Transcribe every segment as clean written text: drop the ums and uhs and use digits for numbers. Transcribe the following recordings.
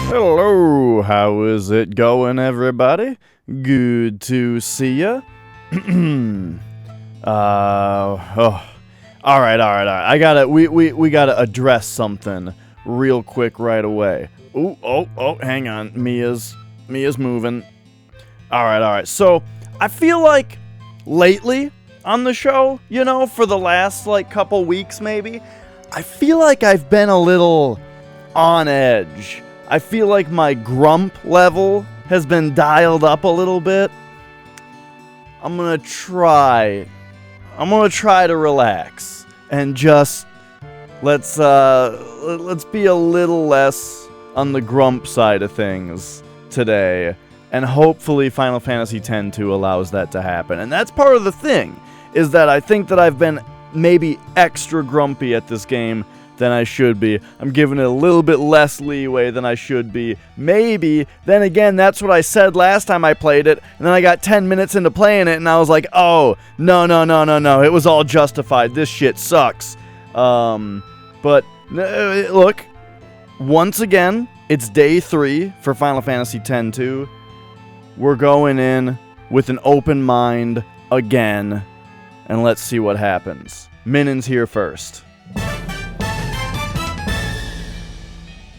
Hello, how is it going, everybody? Good to see ya. All right. We gotta address something real quick right away. Hang on. Mia's moving. All right. So I feel like lately on the show, you know, for the last like couple weeks maybe, I feel like I've been a little on edge. I feel like my grump level has been dialed up a little bit. I'm gonna try to relax and just let's be a little less on the grump side of things today, and hopefully Final Fantasy X-2 allows that to happen. And that's part of the thing, is that I think that I've been maybe extra grumpy at this game than I should be. I'm giving it a little bit less leeway than I should be. Maybe. Then again, that's what I said last time I played it, and then I got 10 minutes into playing it, and I was like, oh, no. It was all justified. This shit sucks. But, look, once again, it's day 3 for Final Fantasy X-2. We're going in with an open mind again, and let's see what happens. Minon's here first.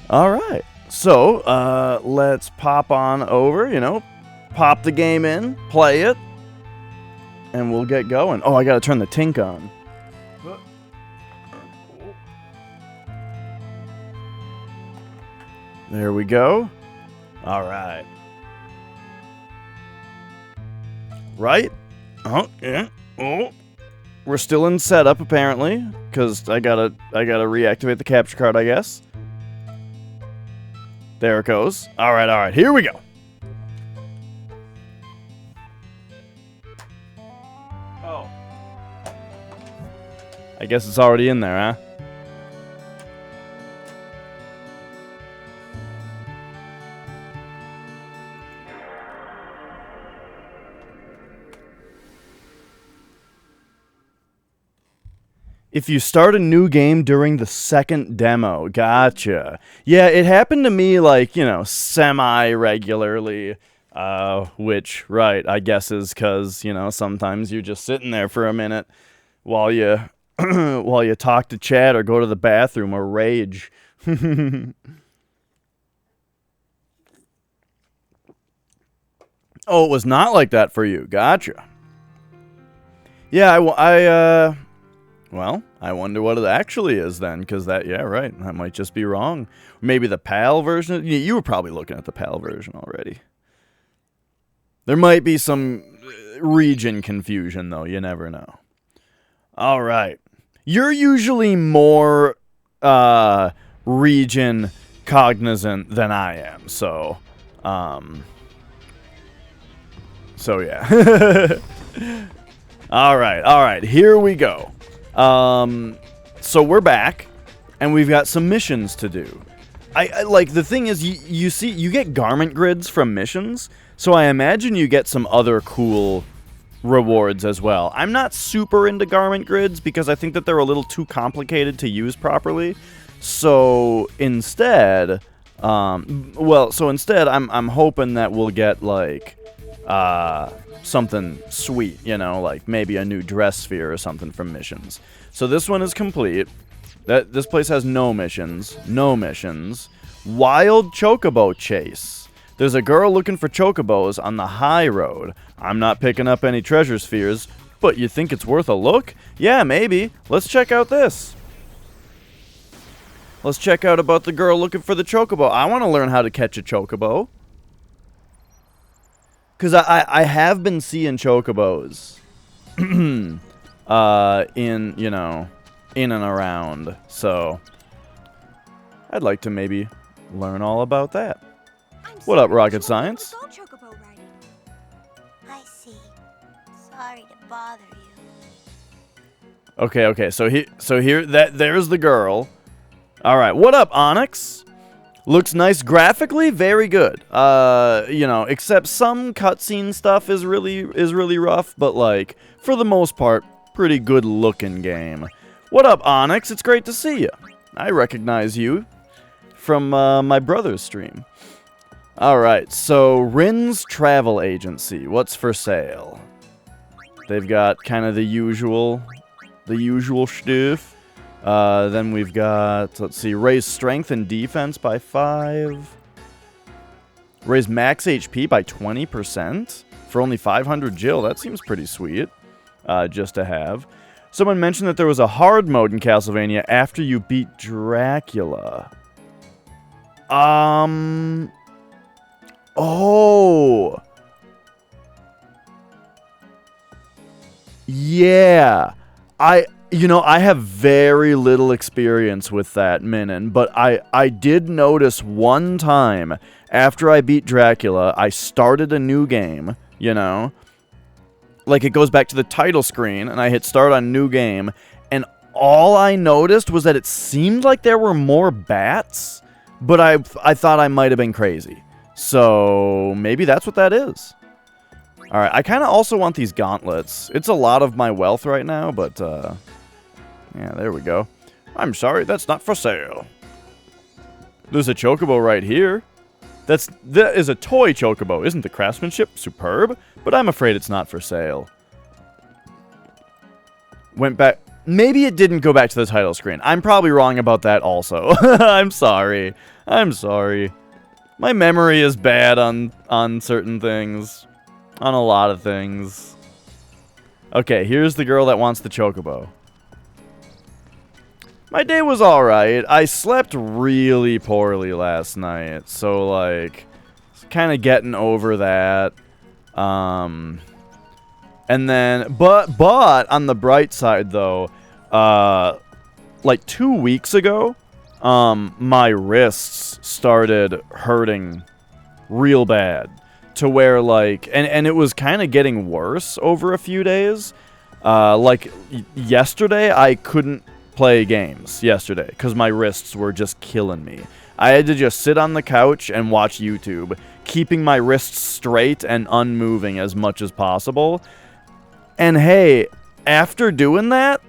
Alright, so, let's pop on over, pop the game in, play it, and we'll get going. Oh, I gotta turn the tink on. There we go. Alright. Right? Oh, yeah. Oh. We're still in setup, apparently, because I gotta reactivate the capture card, I guess. There it goes. All right. Here we go. Oh. I guess it's already in there, huh? If you start a new game during the second demo, gotcha. Yeah, it happened to me, like, semi-regularly, which, right, I guess is because, sometimes you're just sitting there for a minute while you, while you talk to chat or go to the bathroom or rage. Oh, it was not like that for you. Gotcha. Yeah, well, I wonder what it actually is then, because that might just be wrong. Maybe the PAL version? You were probably looking at the PAL version already. There might be some region confusion, though. You never know. All right. You're usually more region cognizant than I am, so yeah. All right. Here we go. So we're back, and we've got some missions to do. I like, the thing is, you see, you get garment grids from missions, so I imagine you get some other cool rewards as well. I'm not super into garment grids because I think that they're a little too complicated to use properly. So instead, I'm hoping that we'll get, like, something sweet, like maybe a new dress sphere or something from missions. So this one is complete. This place has no missions. Wild Chocobo Chase. There's a girl looking for chocobos on the high road. I'm not picking up any treasure spheres, but you think it's worth a look? Yeah, maybe. Let's check out this. Let's check out about the girl looking for the chocobo. I want to learn how to catch a chocobo. Because I have been seeing chocobos in and around. So I'd like to maybe learn all about that. What up, rocket science? I see. Sorry to bother you. Okay. So there's the girl. All right. What up, Onyx? Looks nice graphically, very good. Except some cutscene stuff is really rough, but like for the most part, pretty good looking game. What up, Onyx? It's great to see you. I recognize you from my brother's stream. All right, so Rin's Travel Agency. What's for sale? They've got kind of the usual stuff. Then we've got, let's see, raise strength and defense by 5. Raise max HP by 20% for only 500 Jill. That seems pretty sweet, just to have. Someone mentioned that there was a hard mode in Castlevania after you beat Dracula. Oh. Yeah. I have very little experience with that, Minin, but I did notice one time after I beat Dracula, I started a new game, you know? Like, it goes back to the title screen, and I hit start on new game, and all I noticed was that it seemed like there were more bats, but I thought I might have been crazy. So, maybe that's what that is. Alright, I kind of also want these gauntlets. It's a lot of my wealth right now, but, yeah, there we go. I'm sorry, that's not for sale. There's a chocobo right here. That is a toy chocobo. Isn't the craftsmanship superb? But I'm afraid it's not for sale. Went back. Maybe it didn't go back to the title screen. I'm probably wrong about that also. I'm sorry. I'm sorry. My memory is bad on certain things. On a lot of things. Okay, here's the girl that wants the chocobo. My day was alright. I slept really poorly last night. So, like, kind of getting over that. And then, but on the bright side, though, like 2 weeks ago, my wrists started hurting real bad. To where, like, and it was kind of getting worse over a few days. Like, yesterday, I couldn't play games yesterday because my wrists were just killing me. I had to just sit on the couch and watch YouTube, keeping my wrists straight and unmoving as much as possible. And hey, after doing that,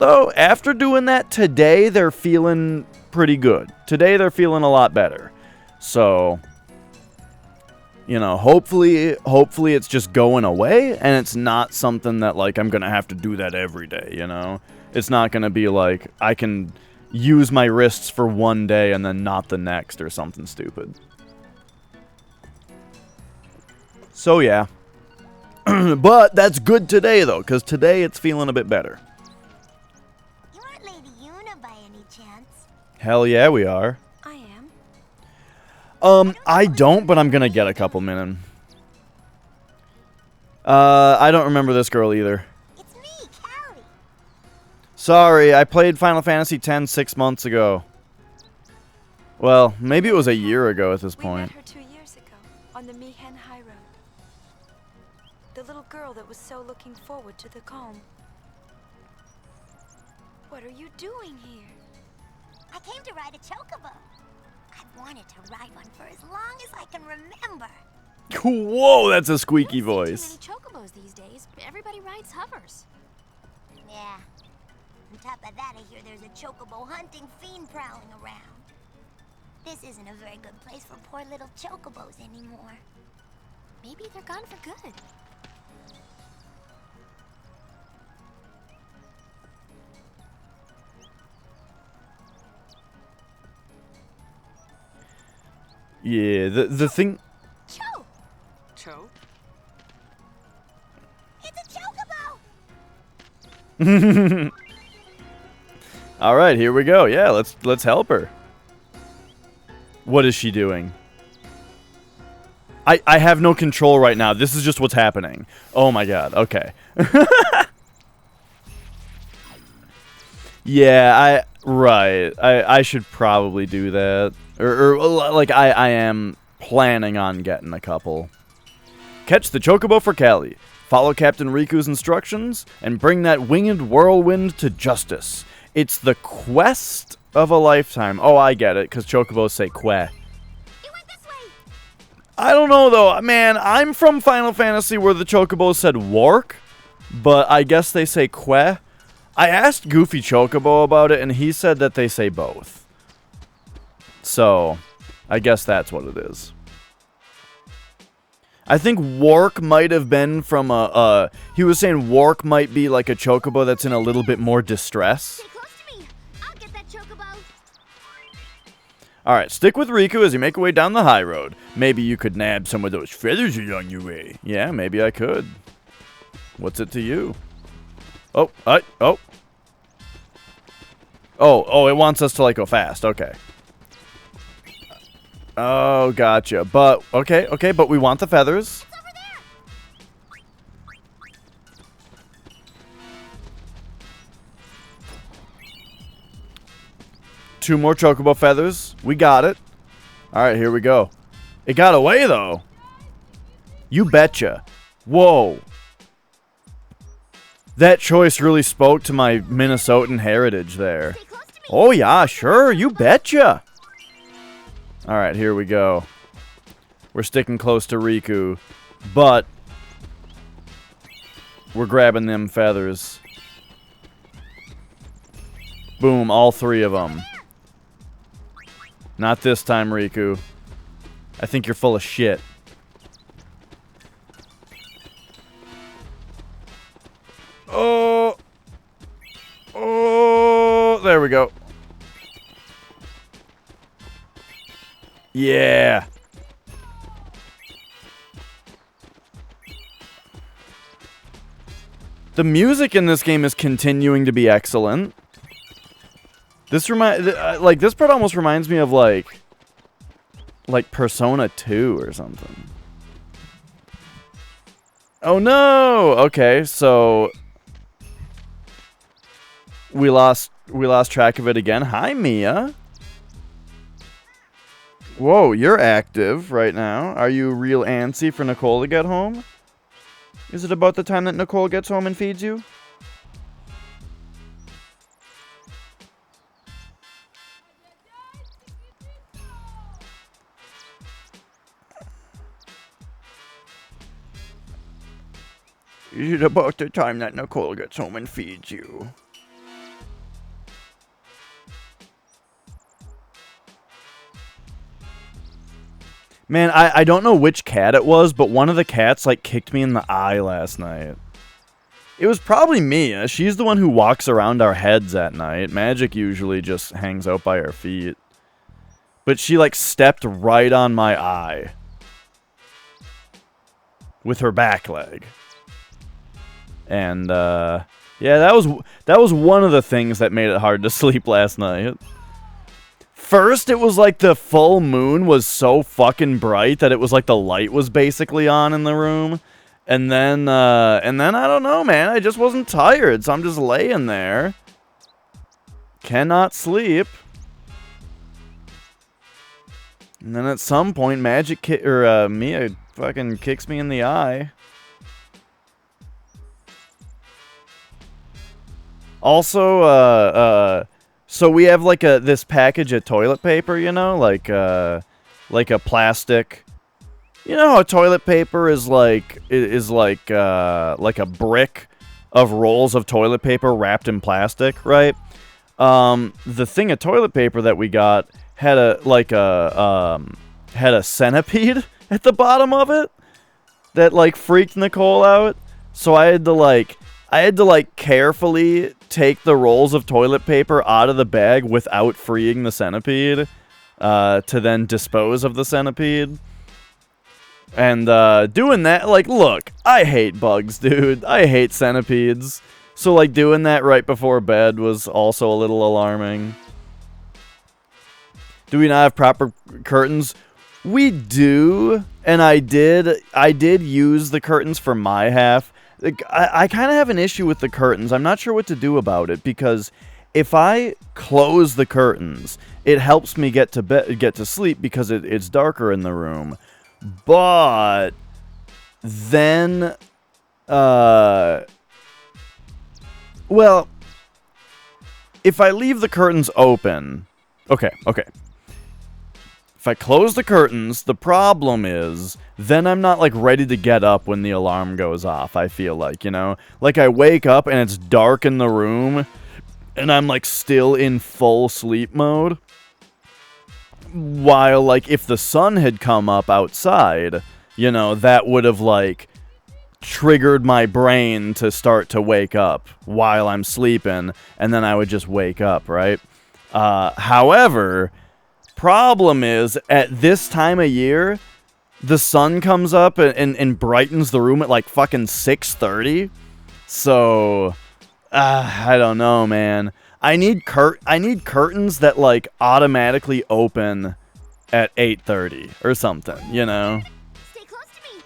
today they're feeling pretty good. Today they're feeling a lot better. So, you know, hopefully it's just going away and it's not something that, like, I'm gonna have to do that every day, you know? It's not going to be like I can use my wrists for one day and then not the next or something stupid. So, yeah. But that's good today, though, because today it's feeling a bit better. You aren't Lady Yuna by any chance? Hell yeah, we are. I am. I don't, but I'm going to get a couple minutes. I don't remember this girl either. Sorry, I played Final Fantasy X 6 months ago. Well, maybe it was a year ago at this point. We met her 2 years ago on the Mihen High Road. The little girl that was so looking forward to the calm. What are you doing here? I came to ride a chocobo. I've wanted to ride one for as long as I can remember. Whoa, that's a squeaky voice. Too many chocobos these days. Everybody rides hovers. Yeah. On top of that, I hear there's a chocobo hunting fiend prowling around. This isn't a very good place for poor little chocobos anymore. Maybe they're gone for good. Yeah, the thing... Cho! Cho? It's a chocobo! All right, here we go. Yeah, let's help her. What is she doing? I have no control right now. This is just what's happening. Oh my god. Okay. Yeah, I should probably do that. Or like I am planning on getting a couple. Catch the chocobo for Callie. Follow Captain Riku's instructions and bring that winged whirlwind to justice. It's the quest of a lifetime. Oh, I get it, because chocobos say que. You went this way! I don't know, though. Man, I'm from Final Fantasy where the chocobos said wark, but I guess they say que. I asked Goofy Chocobo about it, and he said that they say both. So, I guess that's what it is. I think Wark might have been from he was saying Wark might be like a chocobo that's in a little bit more distress. Stay close to me. I'll get that chocobo. Alright, stick with Riku as you make your way down the high road. Maybe you could nab some of those feathers along your way. Yeah, maybe I could. What's it to you? Oh, oh. Oh, it wants us to, like, go fast. Okay. Oh, gotcha. But, okay, but we want the feathers. It's over there. 2 more chocobo feathers. We got it. Alright, here we go. It got away, though. You betcha. Whoa. That choice really spoke to my Minnesotan heritage there. Stay close to me. Oh, yeah, sure. You betcha. Alright, here we go. We're sticking close to Riku. But we're grabbing them feathers. Boom, all 3 of them. Not this time, Riku. I think you're full of shit. Oh. Oh, there we go. Yeah. The music in this game is continuing to be excellent. This this part almost reminds me of like Persona 2 or something. Oh no. Okay, so we lost track of it again. Hi, Mia. Whoa, you're active right now. Are you real antsy for Nicole to get home? Is it about the time that Nicole gets home and feeds you? Is it about the time that Nicole gets home and feeds you? Man, I don't know which cat it was, but one of the cats, like, kicked me in the eye last night. It was probably Mia. She's the one who walks around our heads at night. Magic usually just hangs out by our feet. But she, like, stepped right on my eye. With her back leg. And, yeah, that was one of the things that made it hard to sleep last night. First, it was like the full moon was so fucking bright that it was like the light was basically on in the room. And then I don't know, man. I just wasn't tired, so I'm just laying there. Cannot sleep. And then at some point, Mia fucking kicks me in the eye. Also, so we have like this package of toilet paper, you know, like a plastic. You know how toilet paper is like a brick of rolls of toilet paper wrapped in plastic, right? The thing of toilet paper that we got had a centipede at the bottom of it that like freaked Nicole out. So I had to carefully take the rolls of toilet paper out of the bag without freeing the centipede, to then dispose of the centipede. And doing that, like, look, I hate bugs, dude. I hate centipedes. So, like, doing that right before bed was also a little alarming. Do we not have proper curtains? We do, and I did use the curtains for my half. Like, I kind of have an issue with the curtains. I'm not sure what to do about it, because if I close the curtains, it helps me get to sleep because it's darker in the room. But then, well, if I leave the curtains open, okay. If I close the curtains, the problem is, then I'm not, like, ready to get up when the alarm goes off, I feel like, you know? Like, I wake up and it's dark in the room, and I'm, like, still in full sleep mode. while, like, if the sun had come up outside, you know, that would have, like, triggered my brain to start to wake up while I'm sleeping, and then I would just wake up, right? However, problem is, at this time of year, the sun comes up and brightens the room at, like, fucking 6:30. So, I don't know, man. I need curtains that, like, automatically open at 8:30 or something, you know? Stay close to me.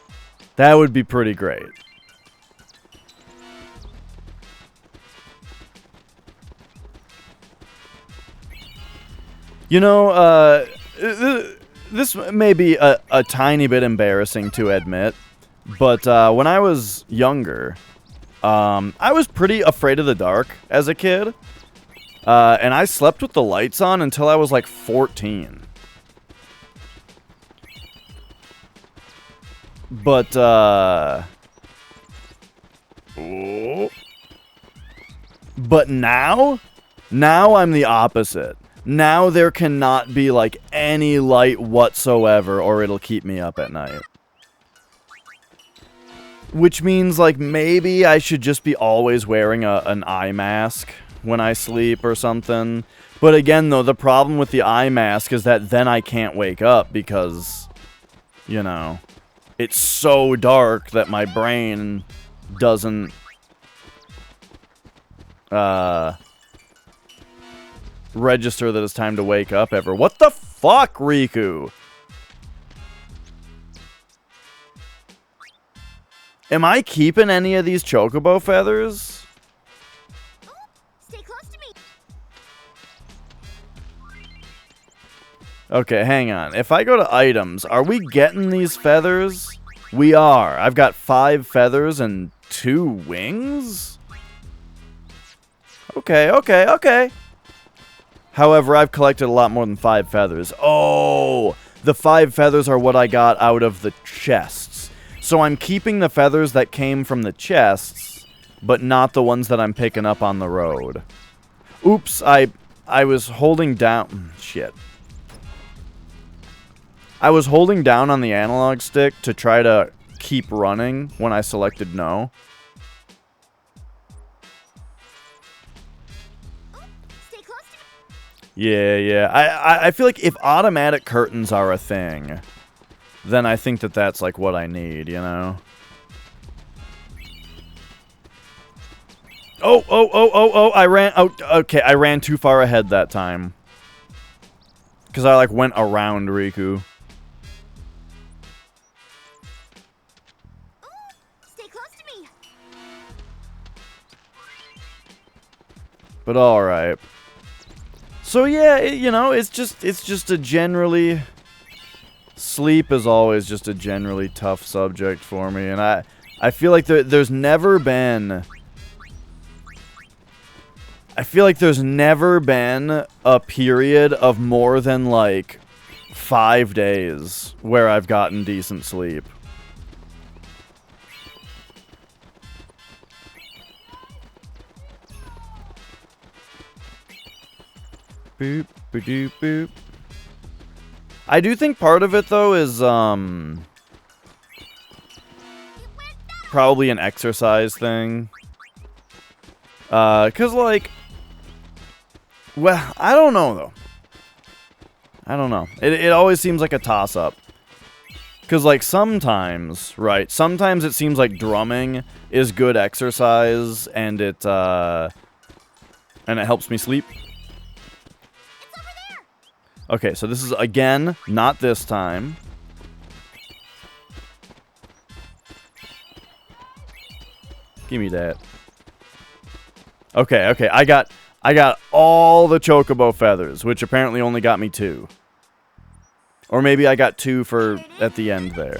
That would be pretty great. You know, this may be a tiny bit embarrassing to admit, but when I was younger, I was pretty afraid of the dark as a kid. And I slept with the lights on until I was like 14. But, but now I'm the opposite. Now there cannot be like any light whatsoever or it'll keep me up at night. Which means like maybe I should just be always wearing an eye mask when I sleep or something. But again, though, the problem with the eye mask is that then I can't wake up because, you know, it's so dark that my brain doesn't register that it's time to wake up ever. What the fuck, Riku? Am I keeping any of these chocobo feathers? Okay, hang on. If I go to items, are we getting these feathers? We are. I've got 5 feathers and 2 wings? Okay. However, I've collected a lot more than 5 feathers. Oh! The 5 feathers are what I got out of the chests. So I'm keeping the feathers that came from the chests, but not the ones that I'm picking up on the road. Oops, I was holding down... Shit. I was holding down on the analog stick to try to keep running when I selected no. Stay close to me. Yeah. I feel like if automatic curtains are a thing, then I think that that's like what I need, you know? Oh, I ran... Oh, okay, I ran too far ahead that time. Because I, like, went around Riku. But alright. So yeah, you know, it's just a generally... Sleep is always just a generally tough subject for me. And I feel like there's never been... I feel like there's never been a period of more than, like, 5 days where I've gotten decent sleep. Boop, ba-doop, boop. I do think part of it, though, is, probably an exercise thing. 'Cause, like... Well, I don't know, though. I don't know. It always seems like a toss-up. 'Cause, like, sometimes, right, sometimes it seems like drumming is good exercise, and it helps me sleep. Okay, so this is, again, not this time. Give me that. Okay, I got all the chocobo feathers, which apparently only got me 2. Or maybe I got 2 for at the end there.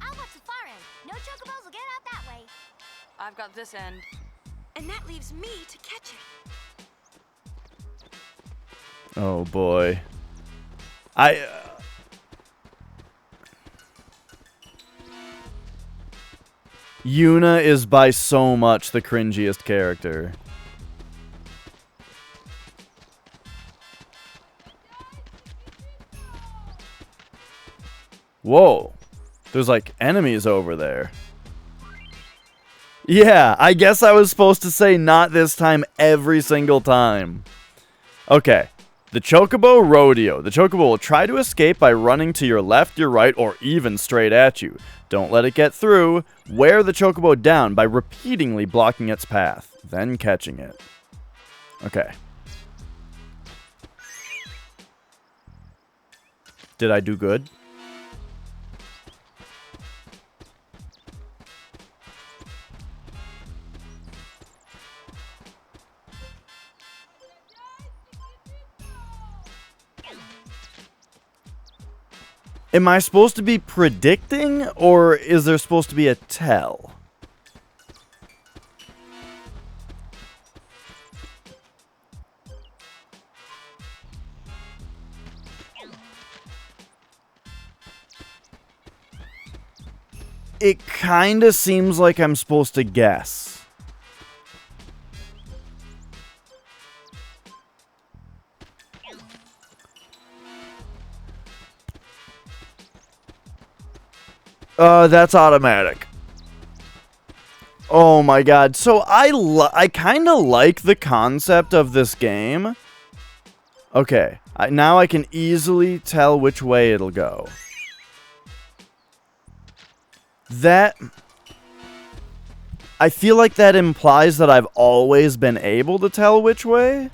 I'll watch the far end. No chocobos will get out that way. I've got this end. And that leaves me to catch it. Oh boy. Yuna is by so much the cringiest character. Whoa. There's like enemies over there. Yeah, I guess I was supposed to say not this time every single time. Okay. The Chocobo Rodeo. The Chocobo will try to escape by running to your left, your right, or even straight at you. Don't let it get through. Wear the Chocobo down by repeatedly blocking its path, then catching it. Okay. Did I do good? Am I supposed to be predicting, or is there supposed to be a tell? It kinda seems like I'm supposed to guess. That's automatic. Oh my god. So I kind of like the concept of this game. Okay. Now I can easily tell which way it'll go. That... I feel like that implies that I've always been able to tell which way.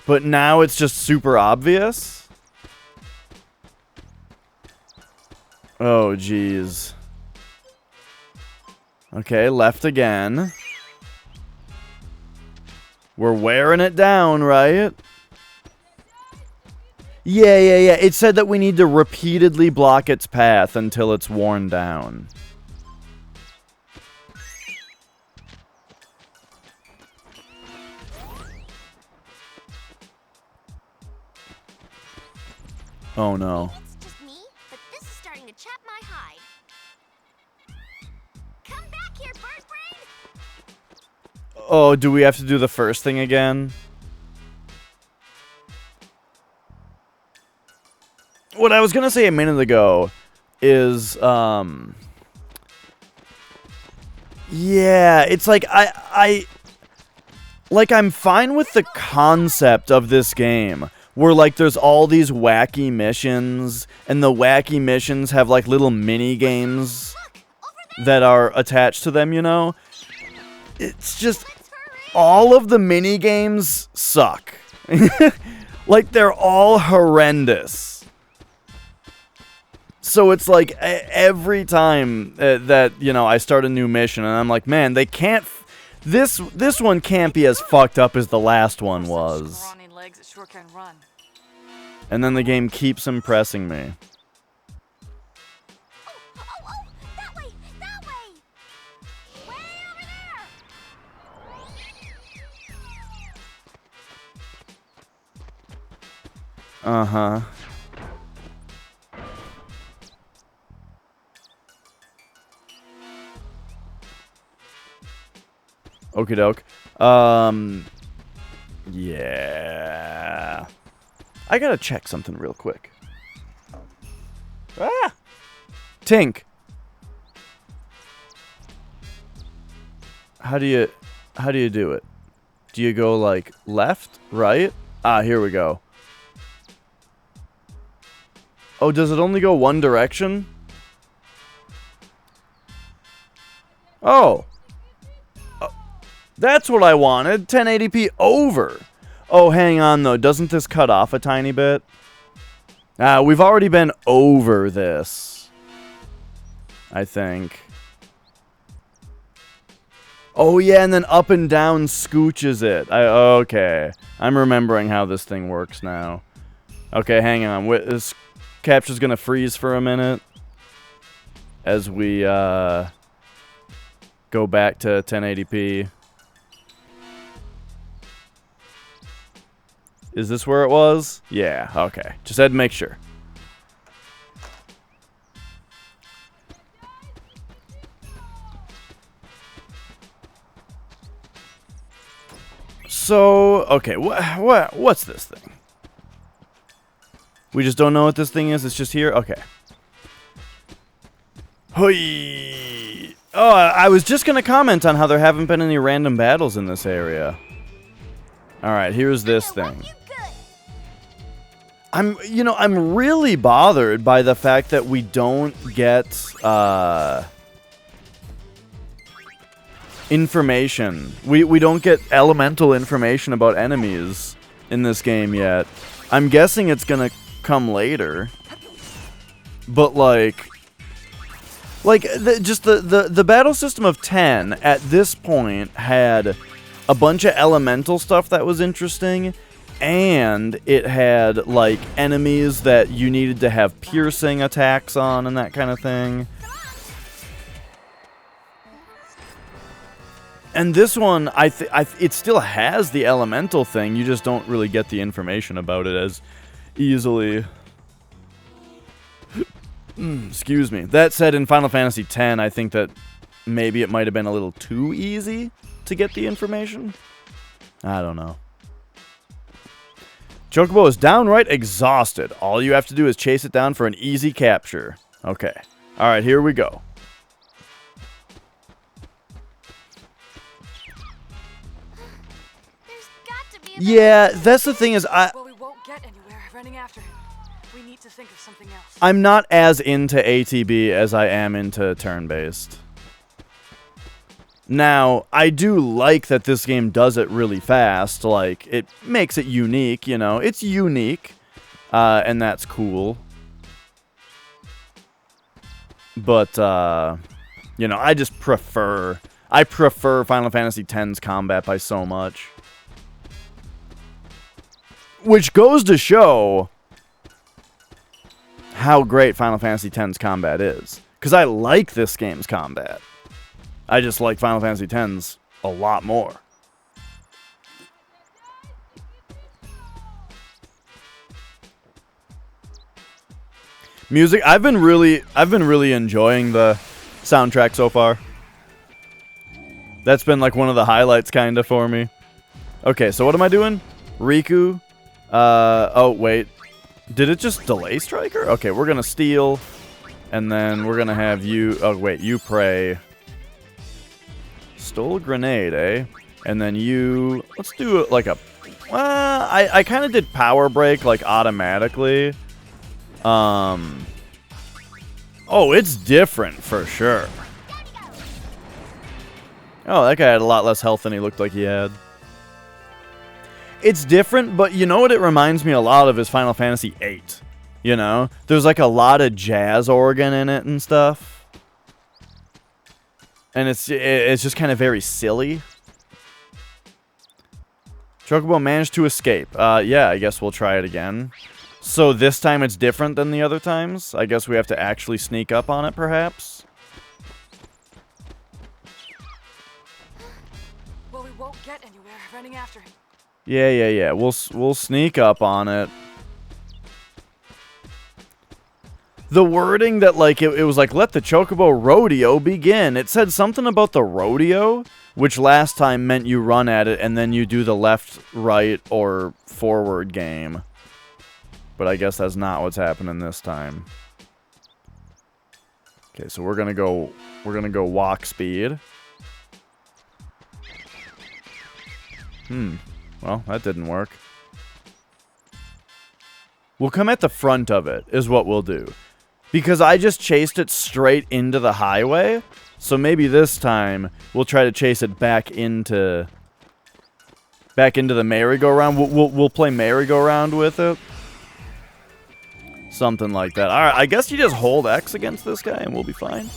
But now it's just super obvious. Oh, jeez. Okay, left again. We're wearing it down, right? Yeah. It said that we need to repeatedly block its path until it's worn down. Oh no. It's just me, but this is starting to chap my hide. Come back here, bird brain! Oh, do we have to do the first thing again? What I was gonna say a minute ago is, yeah, it's like, I'm fine with the concept of this game, where, like, there's all these wacky missions, and the wacky missions have, like, little mini-games that are attached to them, you know? It's just, all of the mini-games suck. Like, they're all horrendous. So it's like, every time that, you know, I start a new mission, and I'm like, man, they can't... This one can't be as fucked up as the last one was. And then the game keeps impressing me. Oh, that way! That way! Way over there! Uh-huh. Okie doke. Yeah. I gotta check something real quick. Ah! Tink! How do you do it? Do you go, like, left? Right? Ah, here we go. Oh, does it only go one direction? Oh! That's what I wanted. 1080p over. Oh, hang on, though. Doesn't this cut off a tiny bit? We've already been over this. I think. Oh, yeah, and then up and down scooches it. Okay. I'm remembering how this thing works now. Okay, hang on. This capture's gonna freeze for a minute. As we, go back to 1080p. Is this where it was? Yeah, okay. Just had to make sure. So, okay, what's this thing? We just don't know what this thing is. It's just here? Okay. Hoi! Oh, I was just going to comment on how there haven't been any random battles in this area. Alright, here's this thing. I'm really bothered by the fact that we don't get, information. We don't get elemental information about enemies in this game yet. I'm guessing it's gonna come later. But, the battle system of 10 at this point had a bunch of elemental stuff that was interesting, and it had, like, enemies that you needed to have piercing attacks on and that kind of thing. And this one, it still has the elemental thing, you just don't really get the information about it as easily. Excuse me. That said, in Final Fantasy X, I think that maybe it might have been a little too easy to get the information. I don't know. Chocobo is downright exhausted. All you have to do is chase it down for an easy capture. Okay. Alright, here we go. There's got to be a Yeah, that's the thing is, Well, we won't get anywhere running after him. We need to think of something else. I'm not as into ATB as I am into turn-based. Now, I do like that this game does it really fast. Like, it makes it unique, you know. It's unique, and that's cool. But, you know, I just prefer... I prefer Final Fantasy X's combat by so much. Which goes to show how great Final Fantasy X's combat is. Because I like this game's combat. I just like Final Fantasy X's a lot more. Music, I've been really enjoying the soundtrack so far. That's been like one of the highlights kind of for me. Okay, so what am I doing? Riku. Oh wait. Did it just delay Striker? Okay, we're gonna steal. And then we're gonna have you, oh wait, you pray. Stole a grenade, eh? And then you... Let's do it like a... I kind of did power break, like, automatically. Oh, it's different, for sure. Oh, that guy had a lot less health than he looked like he had. It's different, but you know what it reminds me a lot of is Final Fantasy VIII. You know? There's, like, a lot of jazz organ in it and stuff. And it's just kind of very silly. Chocobo managed to escape. Yeah, I guess we'll try it again. So this time it's different than the other times? I guess we have to actually sneak up on it, perhaps? Well, we won't get anywhere running after him. Yeah. We'll sneak up on it. The wording that, like, it was like, let the Chocobo rodeo begin. It said something about the rodeo, which last time meant you run at it and then you do the left, right, or forward game. But I guess that's not what's happening this time. Okay, so we're gonna go walk speed. Well, that didn't work. We'll come at the front of it, is what we'll do. Because I just chased it straight into the highway, so maybe this time we'll try to chase it back into the merry-go-round. We'll play merry-go-round with it. Something like that. Alright, I guess you just hold X against this guy and we'll be fine.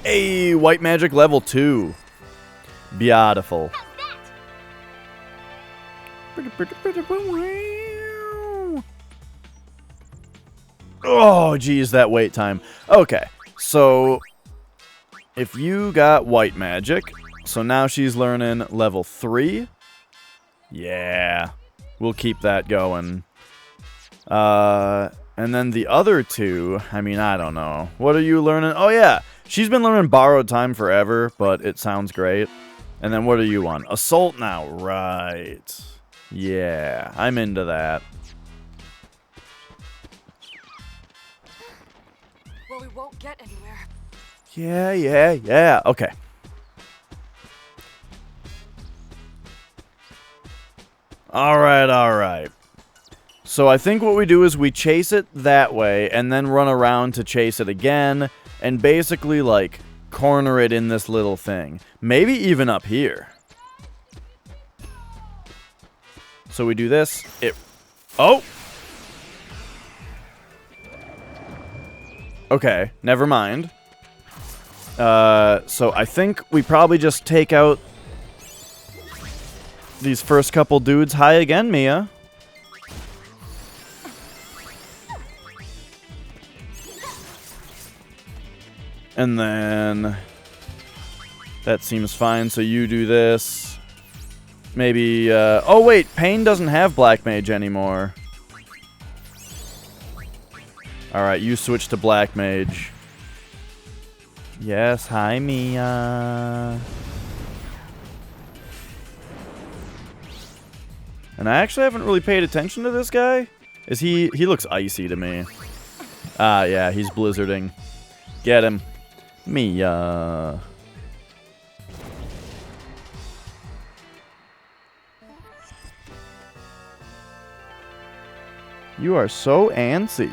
Hey, white magic level 2. Beautiful. Oh, geez, that wait time. Okay, so if you got white magic, so now she's learning level 3. Yeah, we'll keep that going. And And then the other two, I mean, I don't know. What are you learning? Oh, yeah. She's been learning Borrowed Time forever, but it sounds great. And then what are you on? Assault now. Right. Yeah, I'm into that. Well, we won't get anywhere. Yeah. Okay. All right. So I think what we do is we chase it that way and then run around to chase it again and basically, like, corner it in this little thing. Maybe even up here. So we do this. Oh! Okay, never mind. So I think we probably just take out these first couple dudes. Hi again, Mia. And then that seems fine. So you do this. Maybe, oh wait, Pain doesn't have Black Mage anymore. Alright, you switch to Black Mage. Yes, hi Mia. And I actually haven't really paid attention to this guy. He looks icy to me. Ah, yeah, he's blizzarding. Get him. Mia. You are so antsy.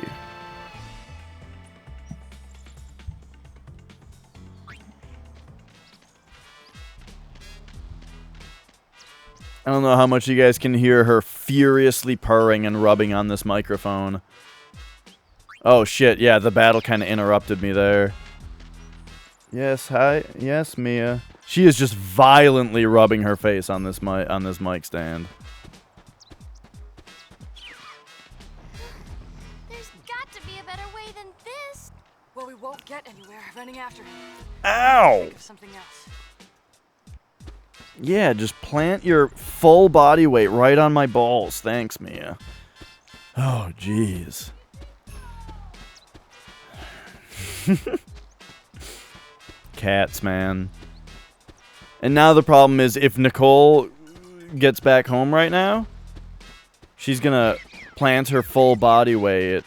I don't know how much you guys can hear her furiously purring and rubbing on this microphone. Oh shit, yeah, the battle kind of interrupted me there. Yes, hi. Yes, Mia. She is just violently rubbing her face on this mic stand. There's got to be a better way than this. Well, we won't get anywhere running after him. Ow! Think of something else. Yeah, just plant your full body weight right on my balls. Thanks, Mia. Oh, jeez. Cats, man. And now the problem is if Nicole gets back home right now, she's gonna plant her full body weight.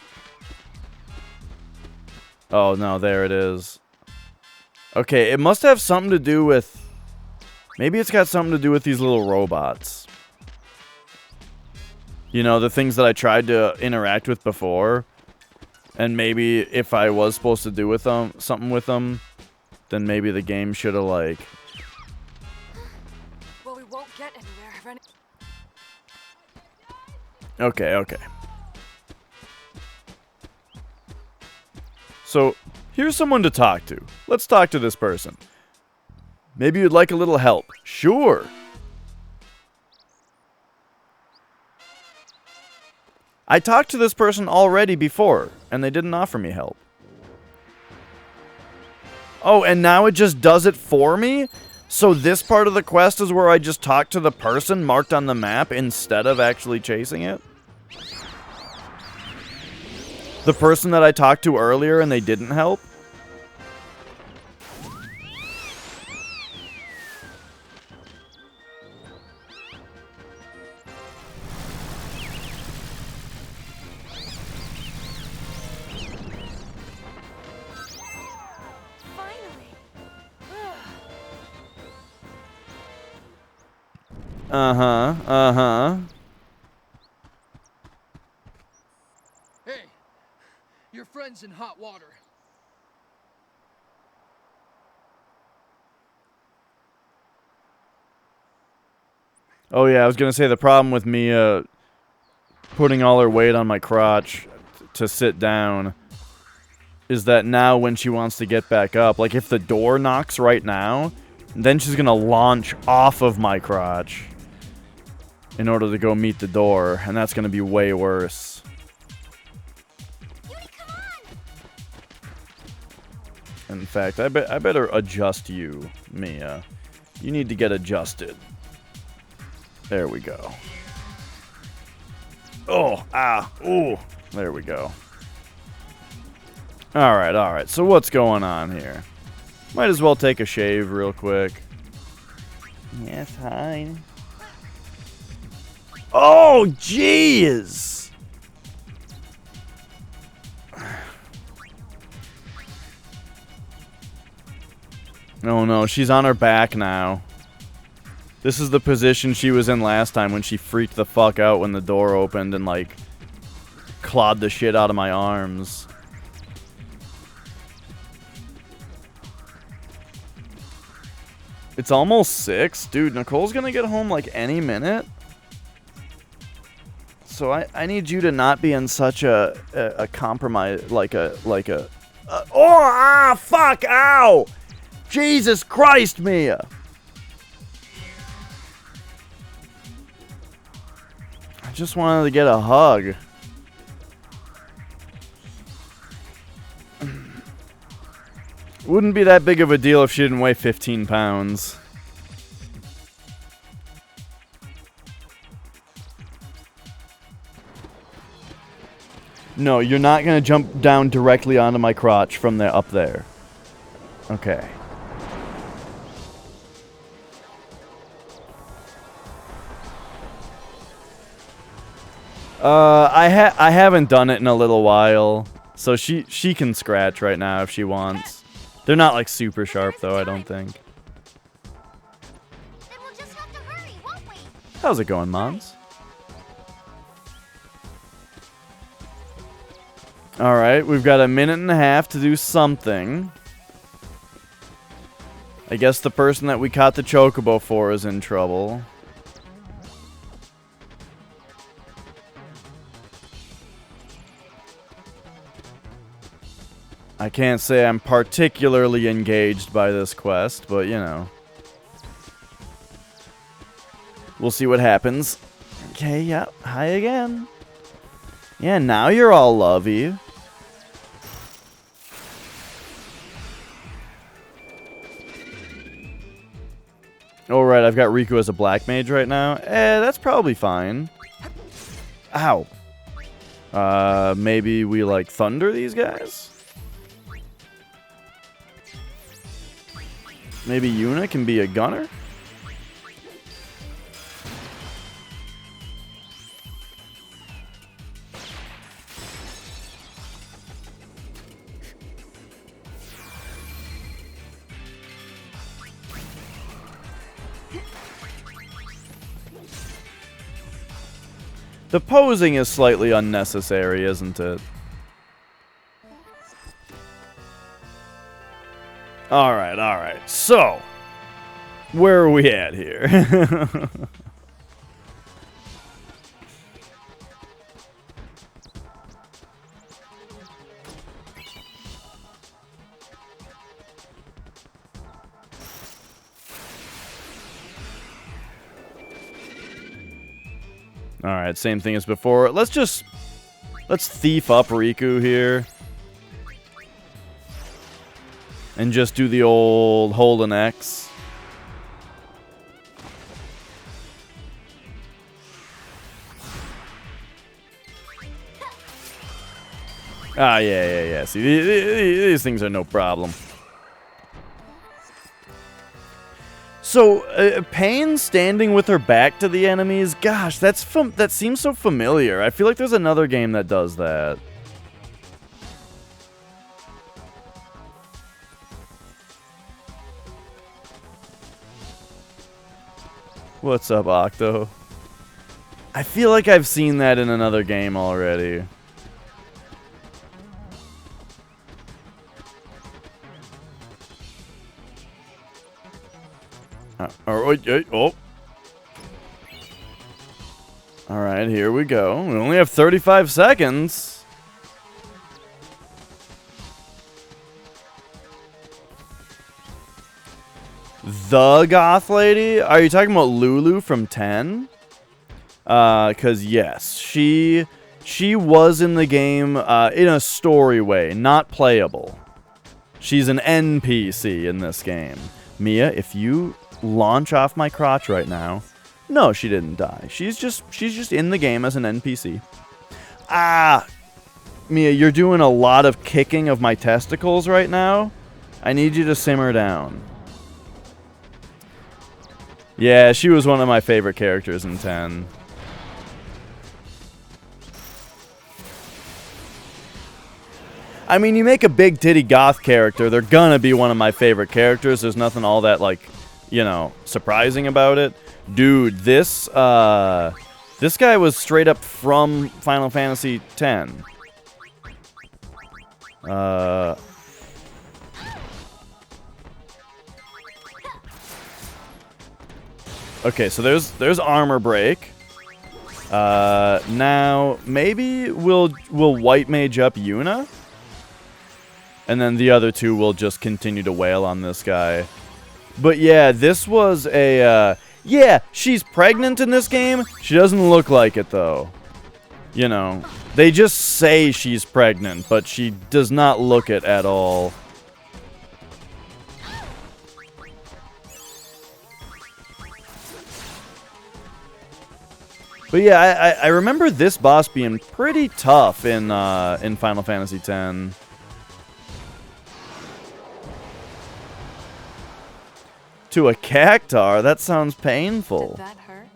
Oh, no, there it is. Okay, it must have something to do with... Maybe it's got something to do with these little robots. You know, the things that I tried to interact with before. And maybe if I was supposed to do with them, something with them, then maybe the game should have, like... Well, we won't get anywhere running. Okay. So, here's someone to talk to. Let's talk to this person. Maybe you'd like a little help. Sure. I talked to this person already before, and they didn't offer me help. Oh, and now it just does it for me? So this part of the quest is where I just talk to the person marked on the map instead of actually chasing it? The person that I talked to earlier and they didn't help? Uh-huh. Hey, your friend's in hot water. Oh yeah, I was gonna say the problem with me putting all her weight on my crotch to sit down is that now when she wants to get back up, like if the door knocks right now, then she's gonna launch off of my crotch in order to go meet the door, and that's gonna be way worse. Yuri, come on! In fact, I better adjust you, Mia. You need to get adjusted. There we go. Oh, ah, ooh. There we go. Alright. So what's going on here? Might as well take a shave real quick. Yes, fine. Oh, jeez! Oh no, she's on her back now. This is the position she was in last time when she freaked the fuck out when the door opened and, like, clawed the shit out of my arms. It's almost 6? Dude, Nicole's gonna get home, like, any minute. So I need you to not be in such a compromise, fuck, ow! Jesus Christ, Mia! I just wanted to get a hug. Wouldn't be that big of a deal if she didn't weigh 15 pounds. No, you're not gonna jump down directly onto my crotch from there up there. Okay. I haven't done it in a little while, so she can scratch right now if she wants. They're not like super sharp though, I don't think. Then we'll just have to hurry, won't we? How's it going, Mons? Alright, we've got a minute and a half to do something. I guess the person that we caught the chocobo for is in trouble. I can't say I'm particularly engaged by this quest, but you know. We'll see what happens. Okay, yeah, hi again. Yeah, now you're all lovey. Oh, right, I've got Riku as a black mage right now. That's probably fine. Ow. Maybe we, like, thunder these guys? Maybe Yuna can be a gunner? The posing is slightly unnecessary, isn't it? Alright. So, where are we at here? Alright, same thing as before. Let's thief up Riku here. And just do the old hold an X. Ah, yeah. See, these things are no problem. So, Pain standing with her back to the enemies, gosh, that seems so familiar. I feel like there's another game that does that. What's up, Octo? I feel like I've seen that in another game already. Oh. Alright, here we go. We only have 35 seconds. The goth lady? Are you talking about Lulu from 10? Cause yes, she was in the game in a story way, not playable. She's an NPC in this game. Mia, if you launch off my crotch right now, no, she didn't die. She's just in the game as an NPC. Ah, Mia, you're doing a lot of kicking of my testicles right now. I need you to simmer down. Yeah, she was one of my favorite characters in 10. I mean, you make a big titty goth character, they're gonna be one of my favorite characters. There's nothing all that, like, you know, surprising about it. Dude, this guy was straight up from Final Fantasy X. Okay, so there's armor break. Now maybe we'll white mage up Yuna, and then the other two will just continue to wail on this guy. But yeah, this was a yeah, she's pregnant in this game. She doesn't look like it though. You know, they just say she's pregnant, but she does not look it at all. But yeah, I remember this boss being pretty tough in Final Fantasy X. To a cactar? That sounds painful. Did that hurt?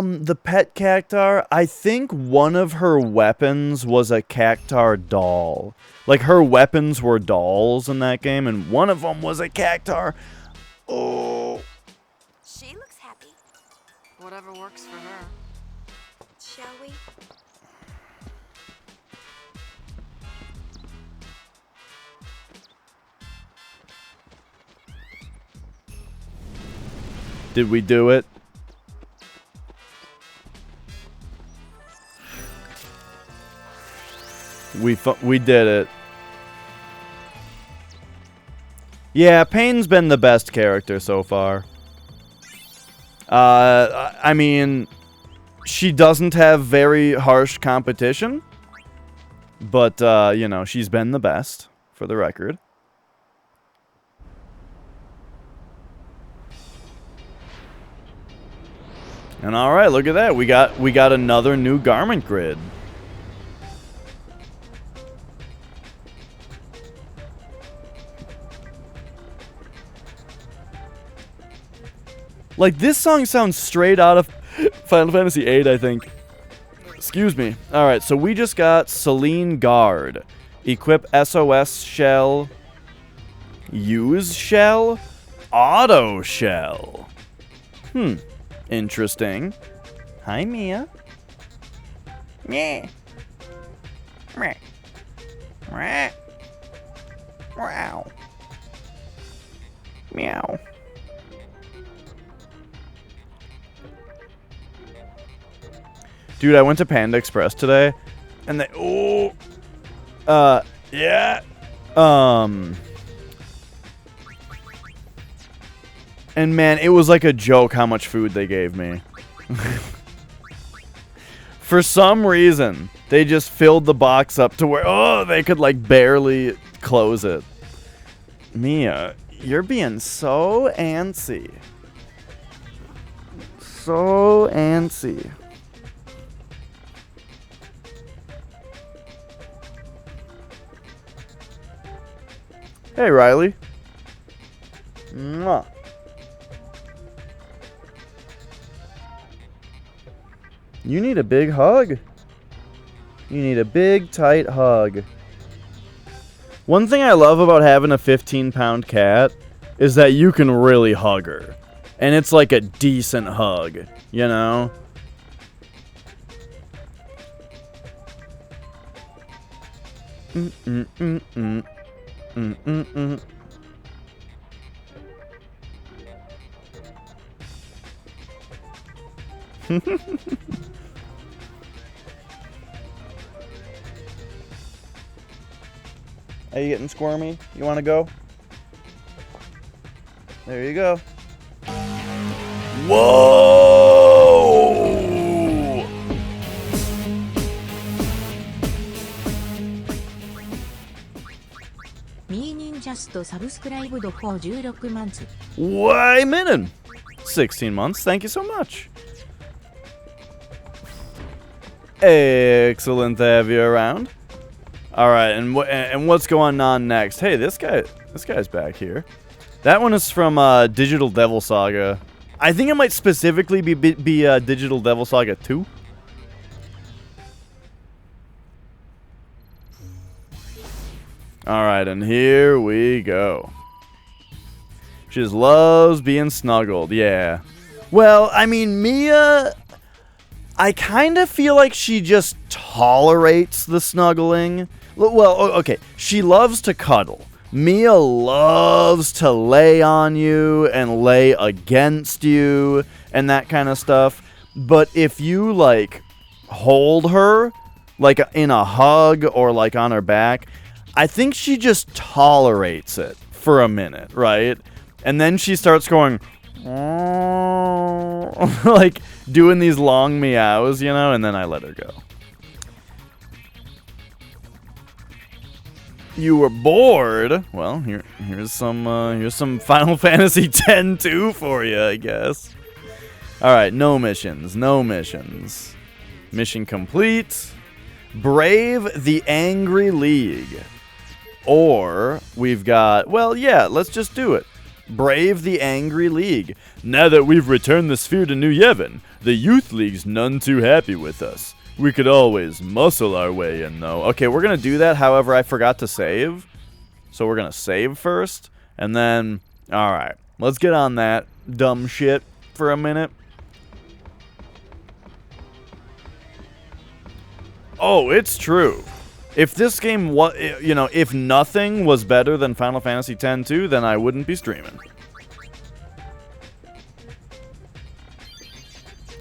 The pet cactar, I think one of her weapons was a cactar doll. Like, her weapons were dolls in that game, and one of them was a cactar. Oh. She looks happy. Whatever works for her. Shall we? Did we do it? We did it. Yeah, Payne's been the best character so far. I mean, she doesn't have very harsh competition, but, you know, she's been the best, for the record. And alright, look at that. We got another new garment grid. Like, this song sounds straight out of Final Fantasy VIII, I think. Excuse me. Alright, so we just got Celine Guard. Equip SOS shell. Use shell. Auto shell. Interesting. Hi, Mia. Yeah. Meh. Meh. Wow. Meow. Dude, I went to Panda Express today, and they, yeah, and man, it was like a joke how much food they gave me. For some reason, they just filled the box up to where, they could like barely close it. Mia, you're being so antsy. So antsy. Hey, Riley. Mwah. You need a big hug. You need a big, tight hug. One thing I love about having a 15-pound cat is that you can really hug her. And it's like a decent hug, you know? Mm-mm-mm-mm. Mm-mm-mm. Are you getting squirmy? You want to go? There you go. Whoa! ャストサブスクライブドフォー16マンツ Why Minin? 16 months. Thank you so much. Excellent to have you around. All right, and what's going on next? Hey, this guy's back here. That one is from Digital Devil Saga. I think it might specifically be Digital Devil Saga 2. All right, and here we go. She just loves being snuggled. Yeah. Well, I mean, Mia, I kind of feel like she just tolerates the snuggling. Well, okay, she loves to cuddle. Mia loves to lay on you and lay against you and that kind of stuff. But if you, like, hold her, like, in a hug or, like, on her back, I think she just tolerates it for a minute, right? And then she starts going, like, doing these long meows, you know, and then I let her go. You were bored? Well, here's some Final Fantasy X-2 for you, I guess. All right, no missions. Mission complete. Brave the Angry League. Or we've got, well, yeah, let's just do it. Brave the Angry League. Now that we've returned the sphere to New Yevon, the Youth League's none too happy with us. We could always muscle our way in, though. Okay, we're going to do that. However, I forgot to save. So we're going to save first. And then, all right. Let's get on that dumb shit for a minute. Oh, it's true. If this game was, you know, if nothing was better than Final Fantasy X-2, then I wouldn't be streaming.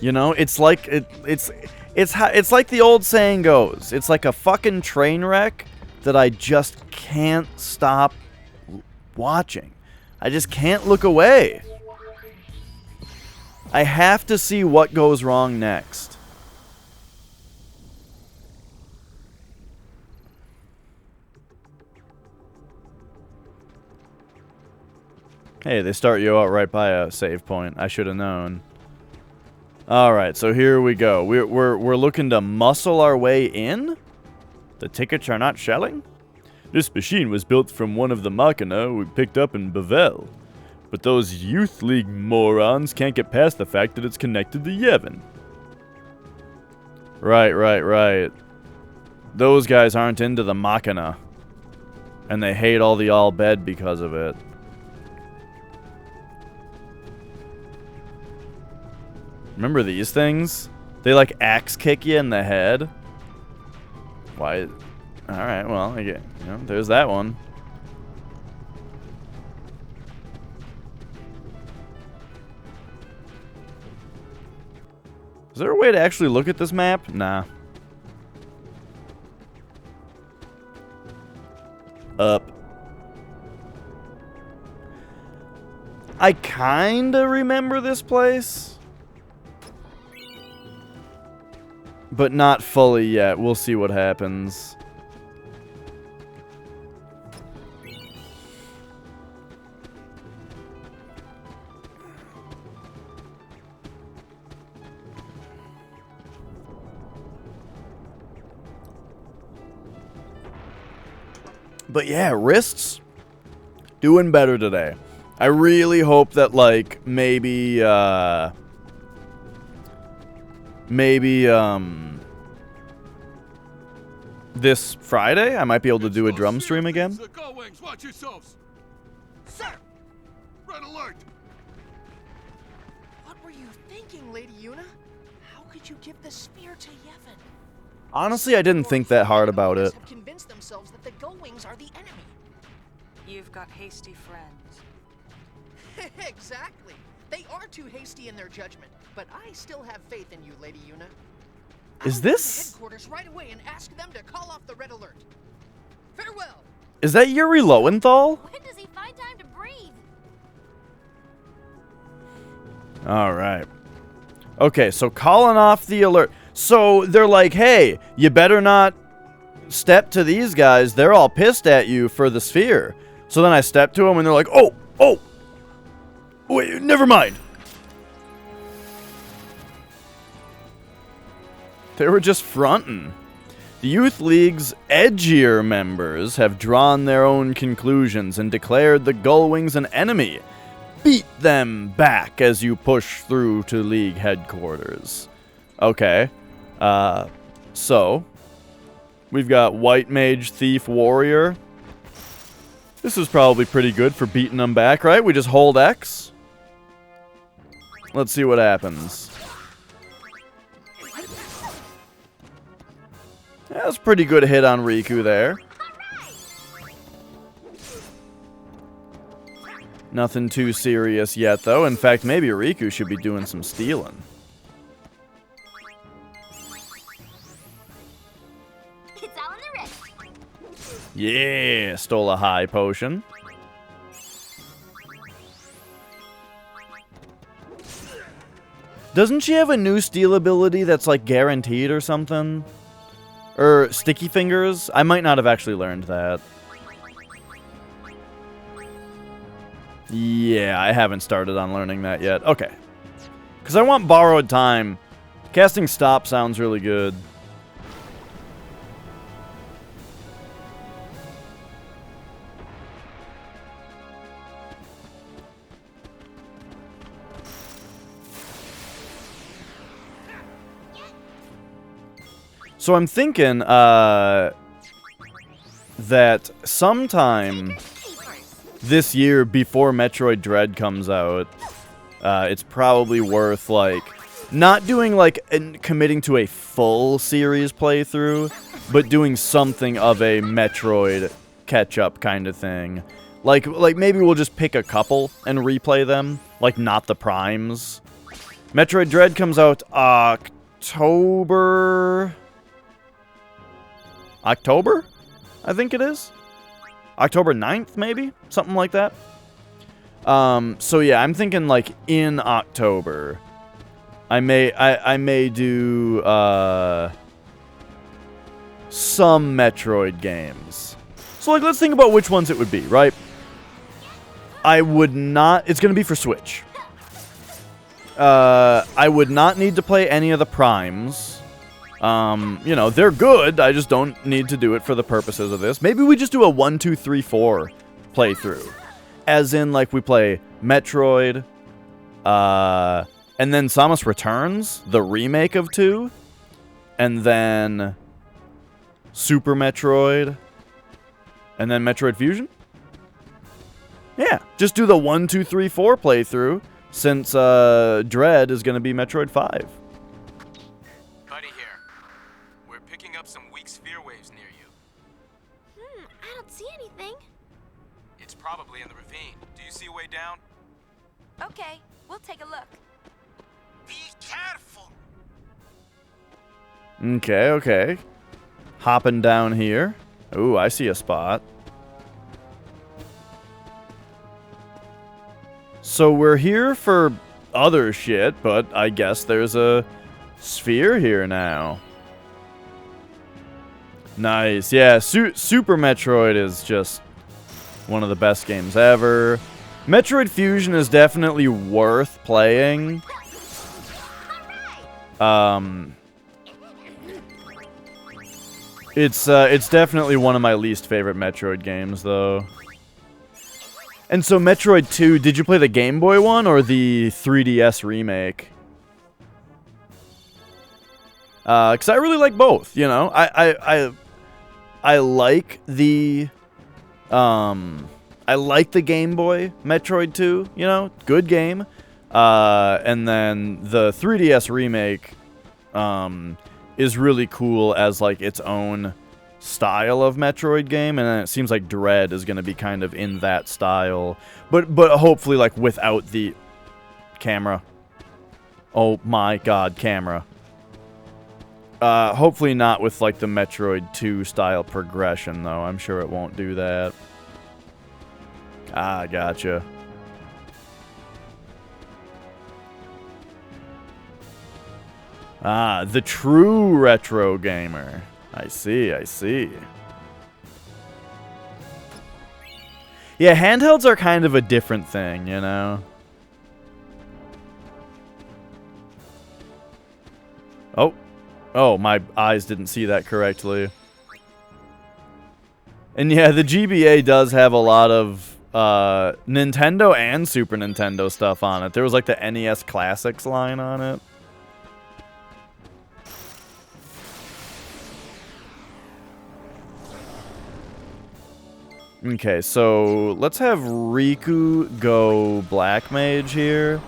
You know, it's like it's like the old saying goes. It's like a fucking train wreck that I just can't stop watching. I just can't look away. I have to see what goes wrong next. Hey, they start you out right by a save point. I should have known. All right, so here we go. We're looking to muscle our way in. The tickets are not shelling. This machine was built from one of the Machina we picked up in Bavel. But those Youth League morons can't get past the fact that it's connected to Yevon. Right. Those guys aren't into the Machina. And they hate all the All Bed because of it. Remember these things? They like axe kick you in the head. Why? Alright, well, I get, you know, there's that one. Is there a way to actually look at this map? Nah. Up. I kinda remember this place. But not fully yet. We'll see what happens. But yeah, wrists doing better today. I really hope that, like, maybe this Friday I might be able to do a drum stream again. Go Wings, watch yourselves. Sir! Red alert! What were you thinking, Lady Yuna? How could you give the sphere to Yevon? Honestly, I didn't think that hard about it. Have convinced themselves that the Go Wings are the enemy. You've got hasty friends. Exactly. They are too hasty in their judgment, but I still have faith in you, Lady Yuna. Is I'll this- go to headquarters right away and ask them to call off the red alert. Farewell. Is that Yuri Lowenthal? When does he find time to breathe? Alright. Okay, so calling off the alert. So they're like, hey, you better not step to these guys. They're all pissed at you for the sphere. So then I step to them, and they're like, oh, oh, wait, never mind. They were just fronting. The Youth League's edgier members have drawn their own conclusions and declared the Gullwings an enemy. Beat them back as you push through to League headquarters. Okay. So, we've got White Mage, Thief, Warrior. This is probably pretty good for beating them back, right? We just hold X. Let's see what happens. Yeah, that's a pretty good hit on Riku there. Nothing too serious yet, though. In fact, maybe Riku should be doing some stealing. It's all in the wrist. Yeah, stole a high potion. Doesn't she have a new steal ability that's like guaranteed or something? Or sticky fingers? I might not have actually learned that. Yeah, I haven't started on learning that yet. Okay. Because I want borrowed time. Casting stop sounds really good. So I'm thinking that sometime this year before Metroid Dread comes out, it's probably worth, like, not doing, like, committing to a full series playthrough, but doing something of a Metroid catch-up kind of thing. Like maybe we'll just pick a couple and replay them, like not the primes. Metroid Dread comes out October, I think it is. October 9th, maybe? Something like that. So yeah, I'm thinking like in October. I may do some Metroid games. So like let's think about which ones it would be, right? I would not, it's gonna be for Switch. I would not need to play any of the primes. You know, they're good. I just don't need to do it for the purposes of this. Maybe we just do a 1, 2, 3, 4 playthrough. As in, like, we play Metroid, and then Samus Returns, the remake of 2, and then Super Metroid, and then Metroid Fusion? Yeah, just do the 1, 2, 3, 4 playthrough, since Dread is going to be Metroid 5. Some weak sphere waves near you. I don't see anything. It's probably in the ravine. Do you see a way down? Okay, we'll take a look. Be careful! Okay, okay. Hopping down here. Ooh, I see a spot. So we're here for other shit, but I guess there's a sphere here now. Nice. Yeah, Super Metroid is just one of the best games ever. Metroid Fusion is definitely worth playing. It's definitely one of my least favorite Metroid games, though. And so Metroid 2, did you play the Game Boy one or the 3DS remake? Because I really like both, you know. I like the Game Boy Metroid 2, you know, good game. And then the 3DS remake is really cool as like its own style of Metroid game, and then it seems like Dread is going to be kind of in that style, but hopefully like without the camera. Oh my god, camera. Hopefully not with, like, the Metroid 2 style progression, though. I'm sure it won't do that. Ah, gotcha. Ah, the true retro gamer. I see, I see. Yeah, handhelds are kind of a different thing, you know? Oh. Oh, my eyes didn't see that correctly. And yeah, the GBA does have a lot of Nintendo and Super Nintendo stuff on it. There was like the NES Classics line on it. Okay, so let's have Riku go Black Mage here.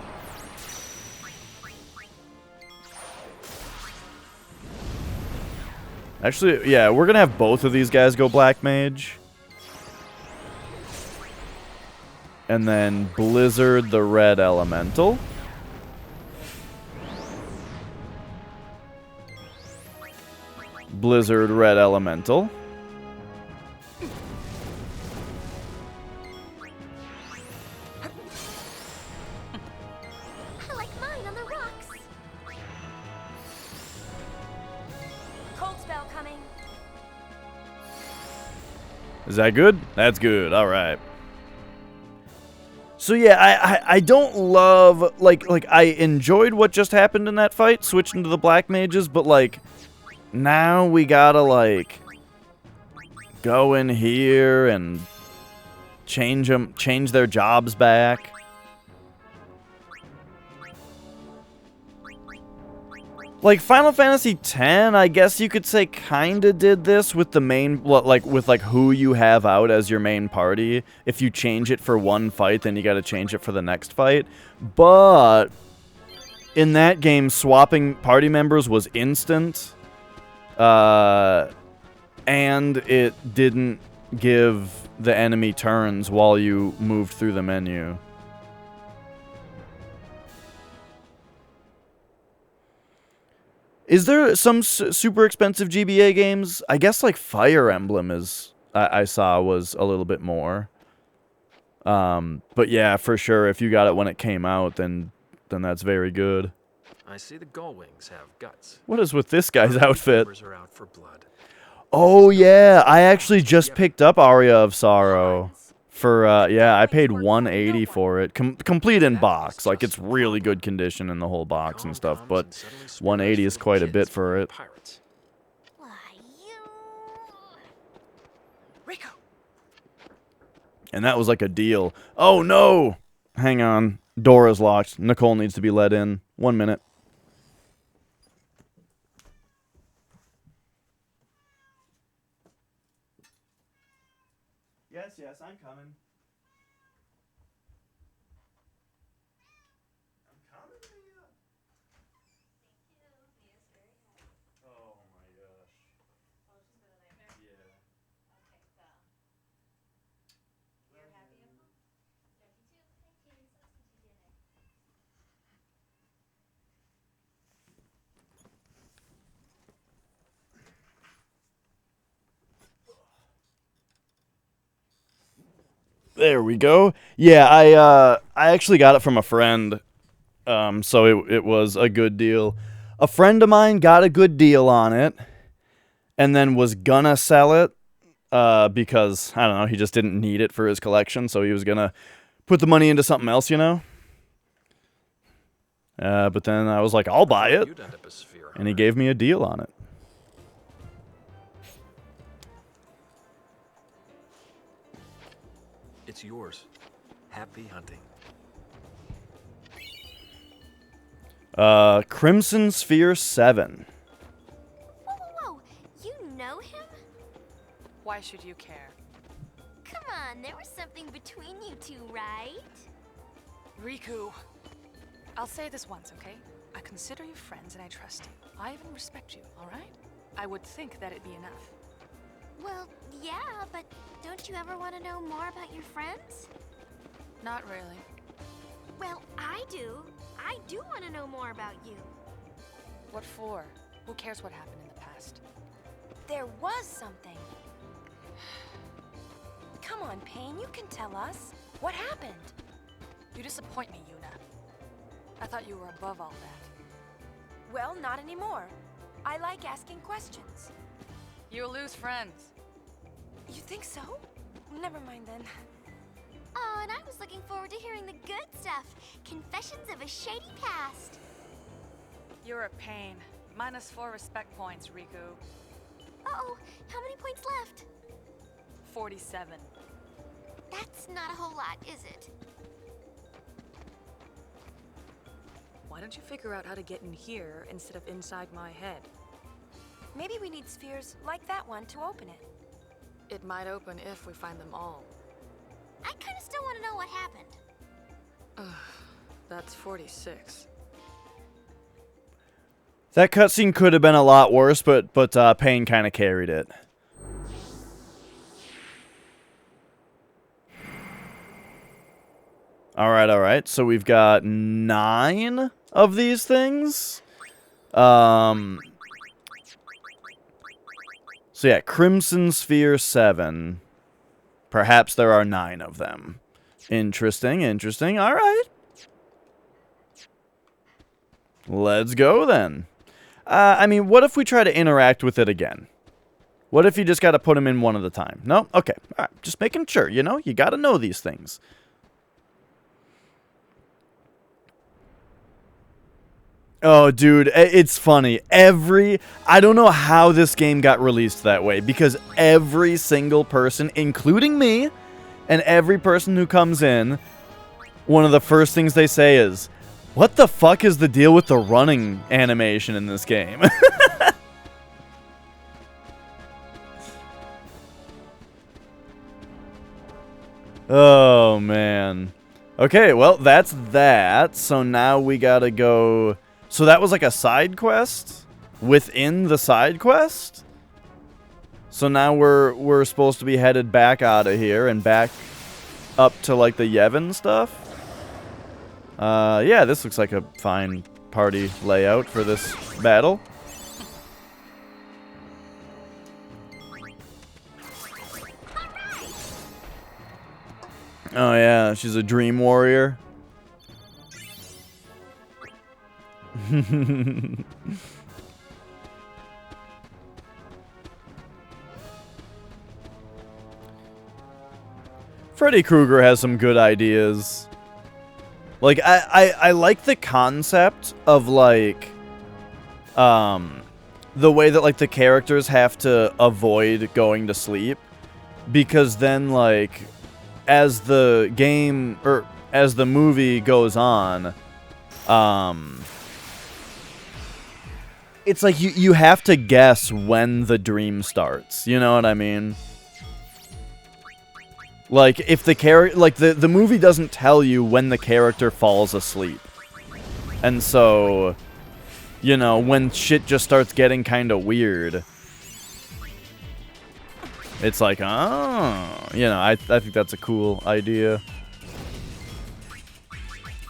Actually, yeah, we're gonna have both of these guys go Black Mage. And then Blizzard the Red Elemental. Blizzard Red Elemental. I like mine on the rocks. Cold spell coming. Is that good? That's good. All right. So yeah, I don't love like I enjoyed what just happened in that fight, switching to the Black Mages, but like now we gotta like go in here and change their jobs back. Like Final Fantasy X, I guess you could say kinda did this with the main, with who you have out as your main party. If you change it for one fight, then you gotta change it for the next fight. But in that game, swapping party members was instant. And it didn't give the enemy turns while you moved through the menu. Is there some super expensive GBA games? I guess like Fire Emblem is I saw was a little bit more. But yeah, for sure, if you got it when it came out, then that's very good. I see the Gullwings have guts. What is with this guy's outfit? Are out for blood. Oh yeah, I actually just picked up Aria of Sorrow for yeah, I paid $180 for it, complete in box. Like it's really good condition in the whole box and stuff, but $180 is quite a bit for it. Why, Rico. And that was like a deal. Oh no! Hang on, door is locked. Nicole needs to be let in. 1 minute. Yes, I'm coming. I'm coming, Mia. Oh my gosh. Yeah. There we go. Yeah, I actually got it from a friend, so it was a good deal. A friend of mine got a good deal on it, and then was gonna sell it, because, I don't know, he just didn't need it for his collection, so he was gonna put the money into something else, you know? But then I was like, I'll buy it, and he gave me a deal on it. It's yours. Happy hunting. Crimson Sphere 7. Whoa, whoa, whoa. You know him? Why should you care? Come on, there was something between you two, right? Riku. I'll say this once, okay? I consider you friends and I trust you. I even respect you, alright? I would think that it'd be enough. Well, yeah, but don't you ever want to know more about your friends? Not really. Well, I do. I do want to know more about you. What for? Who cares what happened in the past? There was something. Come on, Pain, you can tell us. What happened? You disappoint me, Yuna. I thought you were above all that. Well, not anymore. I like asking questions. You'll lose friends. You think so? Never mind then. Oh, and I was looking forward to hearing the good stuff. Confessions of a shady past. You're a pain. -4 respect points, Riku. Uh-oh, how many points left? 47. That's not a whole lot, is it? Why don't you figure out how to get in here instead of inside my head? Maybe we need spheres like that one to open it. It might open if we find them all. I kind of still want to know what happened. That's 46. That cutscene could have been a lot worse, but Pain kind of carried it. All right. So we've got 9 of these things. So yeah, Crimson Sphere 7. Perhaps there are 9 of them. Interesting. All right. Let's go then. I mean, what if we try to interact with it again? What if you just got to put them in one at a time? No? Okay. All right. Just making sure, you know? You got to know these things. Oh, dude, it's funny. I don't know how this game got released that way, because every single person, including me, and every person who comes in, one of the first things they say is, what the fuck is the deal with the running animation in this game? Oh, man. Okay, well, that's that. So now we gotta go... So that was like a side quest within the side quest? So now we're supposed to be headed back out of here and back up to like the Yevon stuff. Yeah, this looks like a fine party layout for this battle. Oh yeah, she's a dream warrior. Freddy Krueger has some good ideas. Like, I like the concept of, like, the way that, like, the characters have to avoid going to sleep. Because then, like, as the game, or as the movie goes on, it's like you have to guess when the dream starts. You know what I mean? Like, if the character, like, the movie doesn't tell you when the character falls asleep. And so, you know, when shit just starts getting kind of weird, it's like, oh, you know, I think that's a cool idea.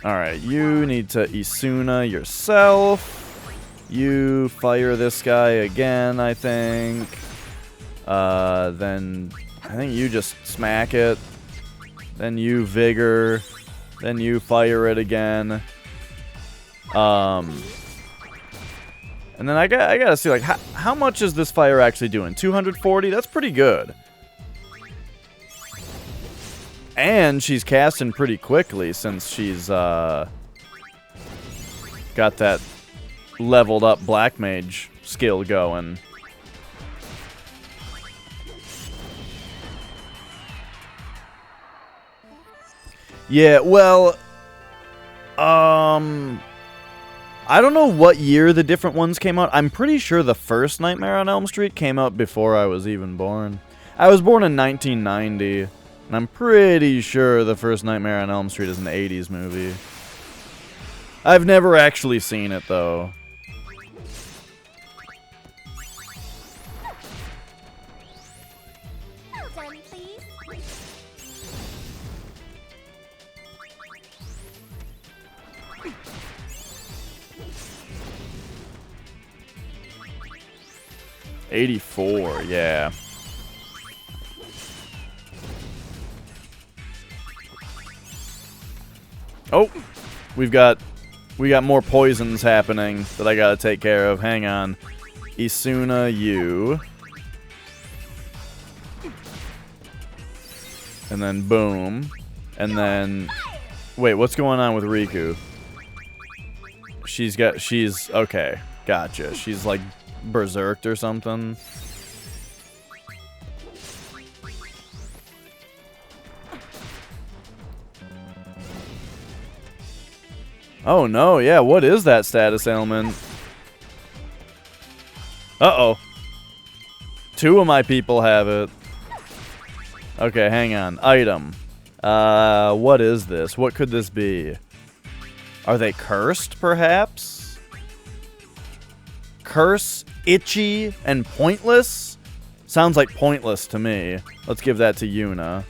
Alright, you need to Isuna yourself. You fire this guy again, I think. Then I think you just smack it. Then you vigor. Then you fire it again. And then I gotta see, like, how much is this fire actually doing? 240? That's pretty good. And she's casting pretty quickly since she's got that leveled up Black Mage skill going. Yeah, well, I don't know what year the different ones came out. I'm pretty sure the first Nightmare on Elm Street came out before I was even born. I was born in 1990, and I'm pretty sure the first Nightmare on Elm Street is an 80s movie. I've never actually seen it, though. Well done, please. 84, yeah. Oh, we got more poisons happening that I gotta take care of. Hang on. Isuna, you. And then boom. And then... Wait, what's going on with Riku? She's... Okay, gotcha. She's like berserked or something. Oh no, yeah, what is that status ailment? Uh-oh. 2 of my people have it. Okay, hang on. Item. What is this? What could this be? Are they cursed, perhaps? Curse, itchy, and pointless? Sounds like pointless to me. Let's give that to Yuna.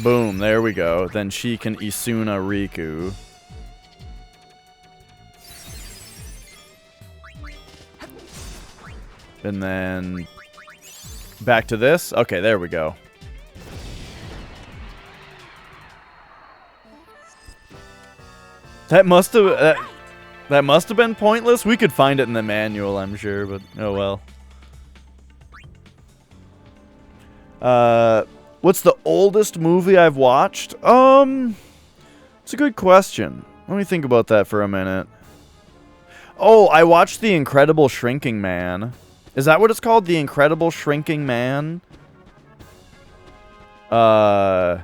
Boom, there we go. Then she can Isuna Riku. And then back to this. Okay, there we go. That must have that must have been pointless. We could find it in the manual, I'm sure, but oh well. What's the oldest movie I've watched? It's a good question. Let me think about that for a minute. Oh, I watched The Incredible Shrinking Man. Is that what it's called? The Incredible Shrinking Man? I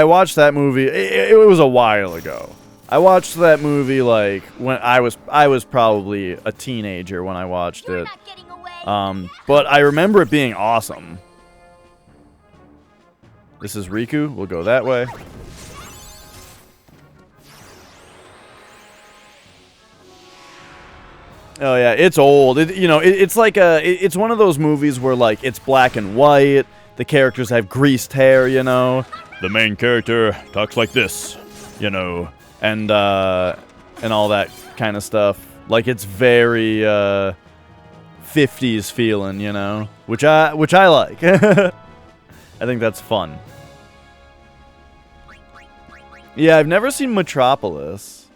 watched that movie. It was a while ago. I watched that movie like when I was probably a teenager when I watched it. But I remember it being awesome. This is Riku. We'll go that way. Oh yeah, it's old. It's like it's one of those movies where like it's black and white. The characters have greased hair, you know. The main character talks like this, you know, and all that kind of stuff. Like it's very 50s feeling, you know, which I like. I think that's fun. Yeah, I've never seen Metropolis.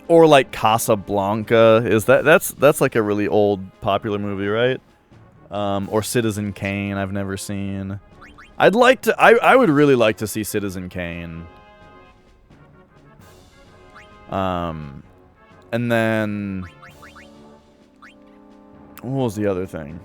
Or like Casablanca. That's like a really old popular movie, right? Or Citizen Kane, I've never seen. I would really like to see Citizen Kane. And then what was the other thing?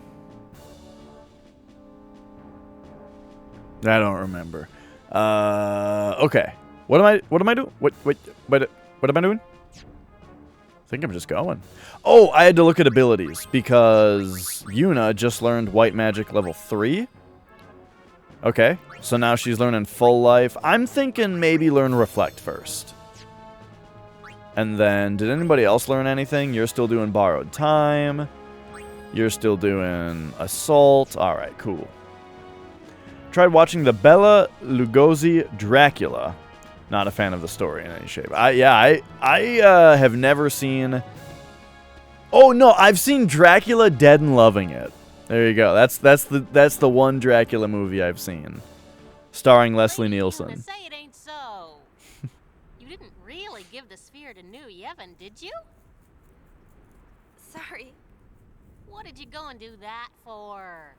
I don't remember. Okay. What am I doing? What am I doing? I think I'm just going. Oh, I had to look at abilities because Yuna just learned White Magic level 3. Okay, so now she's learning Full Life. I'm thinking maybe learn Reflect first. And then, did anybody else learn anything? You're still doing Borrowed Time. You're still doing Assault. Alright, cool. Tried watching the Bela Lugosi Dracula. Not a fan of the story in any shape. I have never seen... Oh, no, I've seen Dracula Dead and Loving It. There you go. That's the one Dracula movie I've seen. Starring Leslie Nielsen. Say it ain't so. You didn't really give the sphere to New Yevon, did you? Sorry. What did you go and do that for?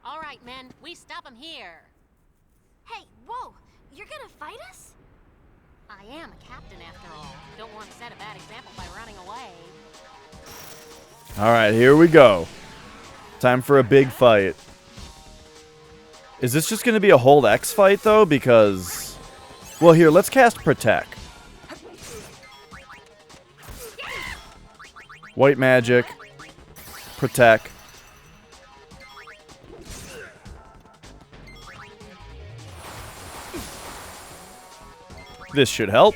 All right, men, we stop him here. Hey, whoa! You're gonna fight us? I am a captain after all. Don't want to set a bad example by running away. Alright, here we go. Time for a big fight. Is this just going to be a Hold X fight, though? Because... Well, here, let's cast Protect. White Magic. Protect. This should help.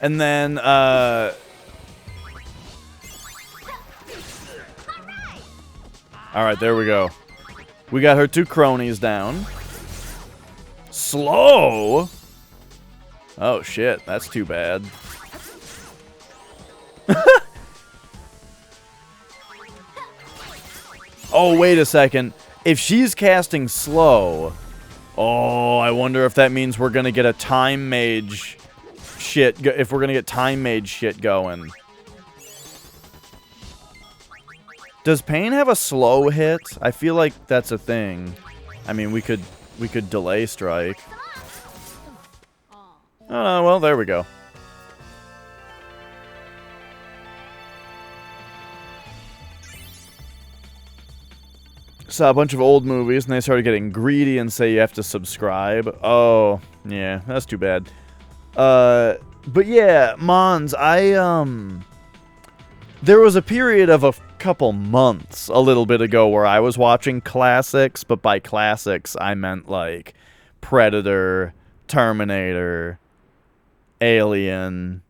And then, alright, there we go. We got her 2 cronies down. Slow? Oh, shit. That's too bad. Oh, wait a second. If she's casting slow... Oh, I wonder if that means we're going to get a time mage shit, if we're gonna get time-made shit going. Does pain have a slow hit? I feel like that's a thing. I mean, we could delay strike. Oh, well, there we go. Saw a bunch of old movies, and they started getting greedy and say you have to subscribe. Oh, yeah, that's too bad. But yeah, Mons, there was a period of a couple months a little bit ago where I was watching classics, but by classics I meant like Predator, Terminator, Alien,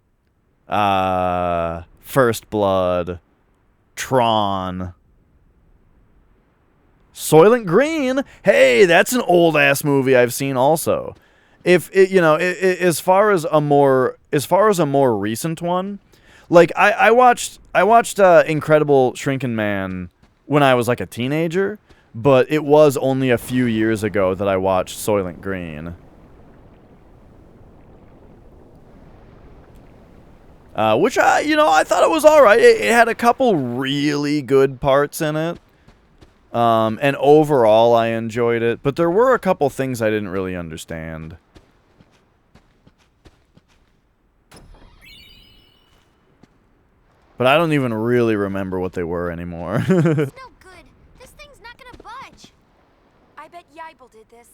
First Blood, Tron, Soylent Green. Hey, that's an old ass movie I've seen also. If it, you know, as far as a more recent one, like I watched Incredible Shrinking Man when I was like a teenager, but it was only a few years ago that I watched Soylent Green. Which I thought it was all right. It had a couple really good parts in it. And overall I enjoyed it, but there were a couple things I didn't really understand. But I don't even really remember what they were anymore. It's no good. This thing's not gonna budge. I bet Yibel did this.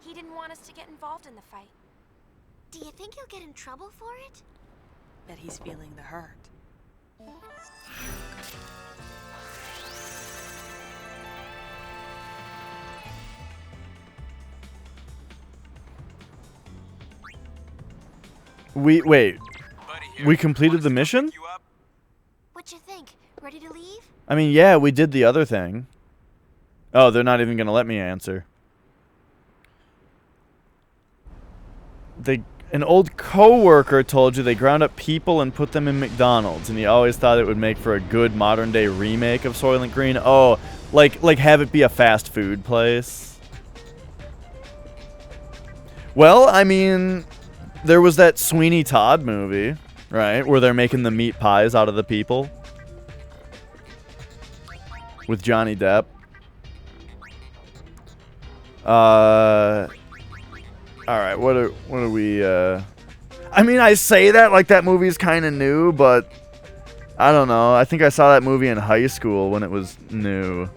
He didn't want us to get involved in the fight. Do you think he'll get in trouble for it? Bet he's feeling the hurt. Wait. We completed the mission? What you think? Ready to leave? I mean, yeah, we did the other thing. Oh, they're not even gonna let me answer. An old co-worker told you they ground up people and put them in McDonald's, and you always thought it would make for a good modern-day remake of Soylent Green. Oh, like have it be a fast food place. Well, I mean, there was that Sweeney Todd movie, right, where they're making the meat pies out of the people with Johnny Depp. All right, what are we? I mean, I say that like that movie's kind of new, but I don't know. I think I saw that movie in high school when it was new,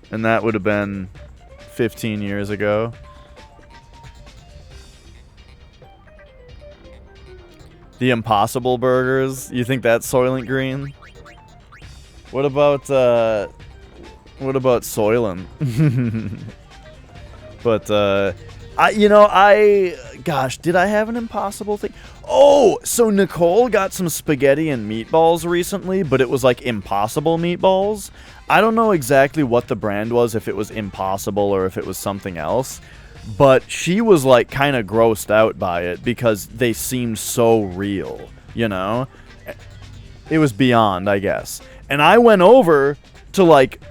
and that would have been 15 years ago. The Impossible Burgers. You think that's Soylent Green? What about Soylent? But gosh, did I have an impossible thing? Oh, so Nicole got some spaghetti and meatballs recently, but it was like Impossible meatballs. I don't know exactly what the brand was, if it was Impossible or if it was something else, but she was like kind of grossed out by it because they seemed so real, you know? It was beyond, I guess. And I went over to like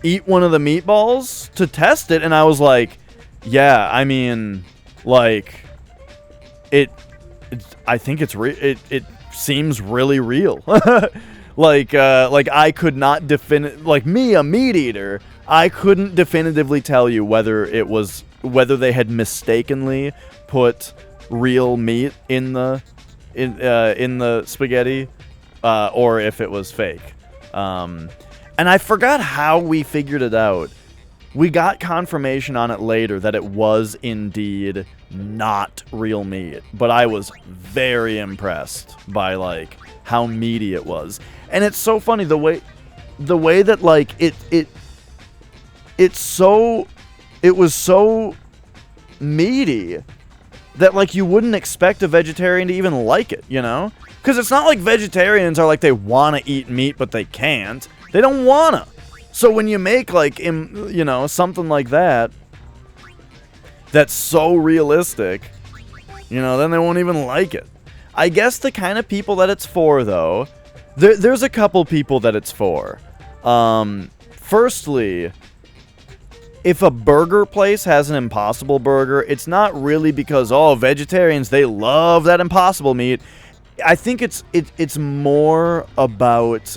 eat one of the meatballs to test it, and I was like, yeah, I mean, like, I think it seems really real. like I could not like me, a meat eater, I couldn't definitively tell you whether they had mistakenly put real meat in the spaghetti, or if it was fake. And I forgot how we figured it out. We got confirmation on it later that it was indeed not real meat, but I was very impressed by like how meaty it was. And it's so funny the way that like it was so meaty that like you wouldn't expect a vegetarian to even like it, you know? Because it's not like vegetarians are like they want to eat meat but they can't. They don't wanna. So when you make like something like that that's so realistic, then they won't even like it. I guess the kind of people that it's for, though, there's a couple people that it's for. Firstly, if a burger place has an Impossible Burger, it's not really because, oh, vegetarians, they love that Impossible meat. I think it's more about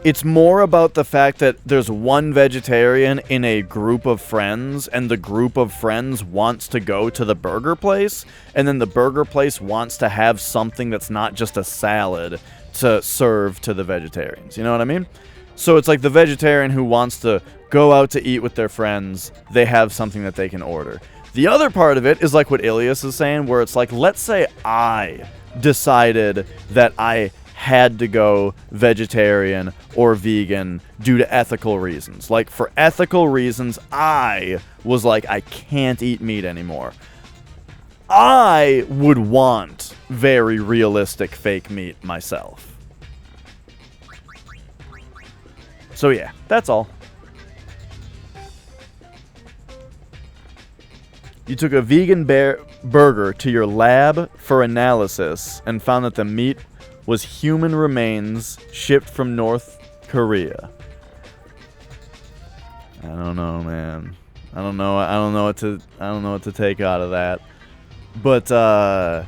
it's more about the fact that there's one vegetarian in a group of friends, and the group of friends wants to go to the burger place, and then the burger place wants to have something that's not just a salad to serve to the vegetarians. You know what I mean? So it's like the vegetarian who wants to go out to eat with their friends, they have something that they can order. The other part of it is like what Ilias is saying, where it's like, let's say I decided that I had to go vegetarian or vegan due to ethical reasons. Like, for ethical reasons, I was like, I can't eat meat anymore. I would want very realistic fake meat myself. So yeah, that's all. You took a vegan burger to your lab for analysis and found that the meat was human remains shipped from North Korea. I don't know, man. I don't know what to take out of that. But I've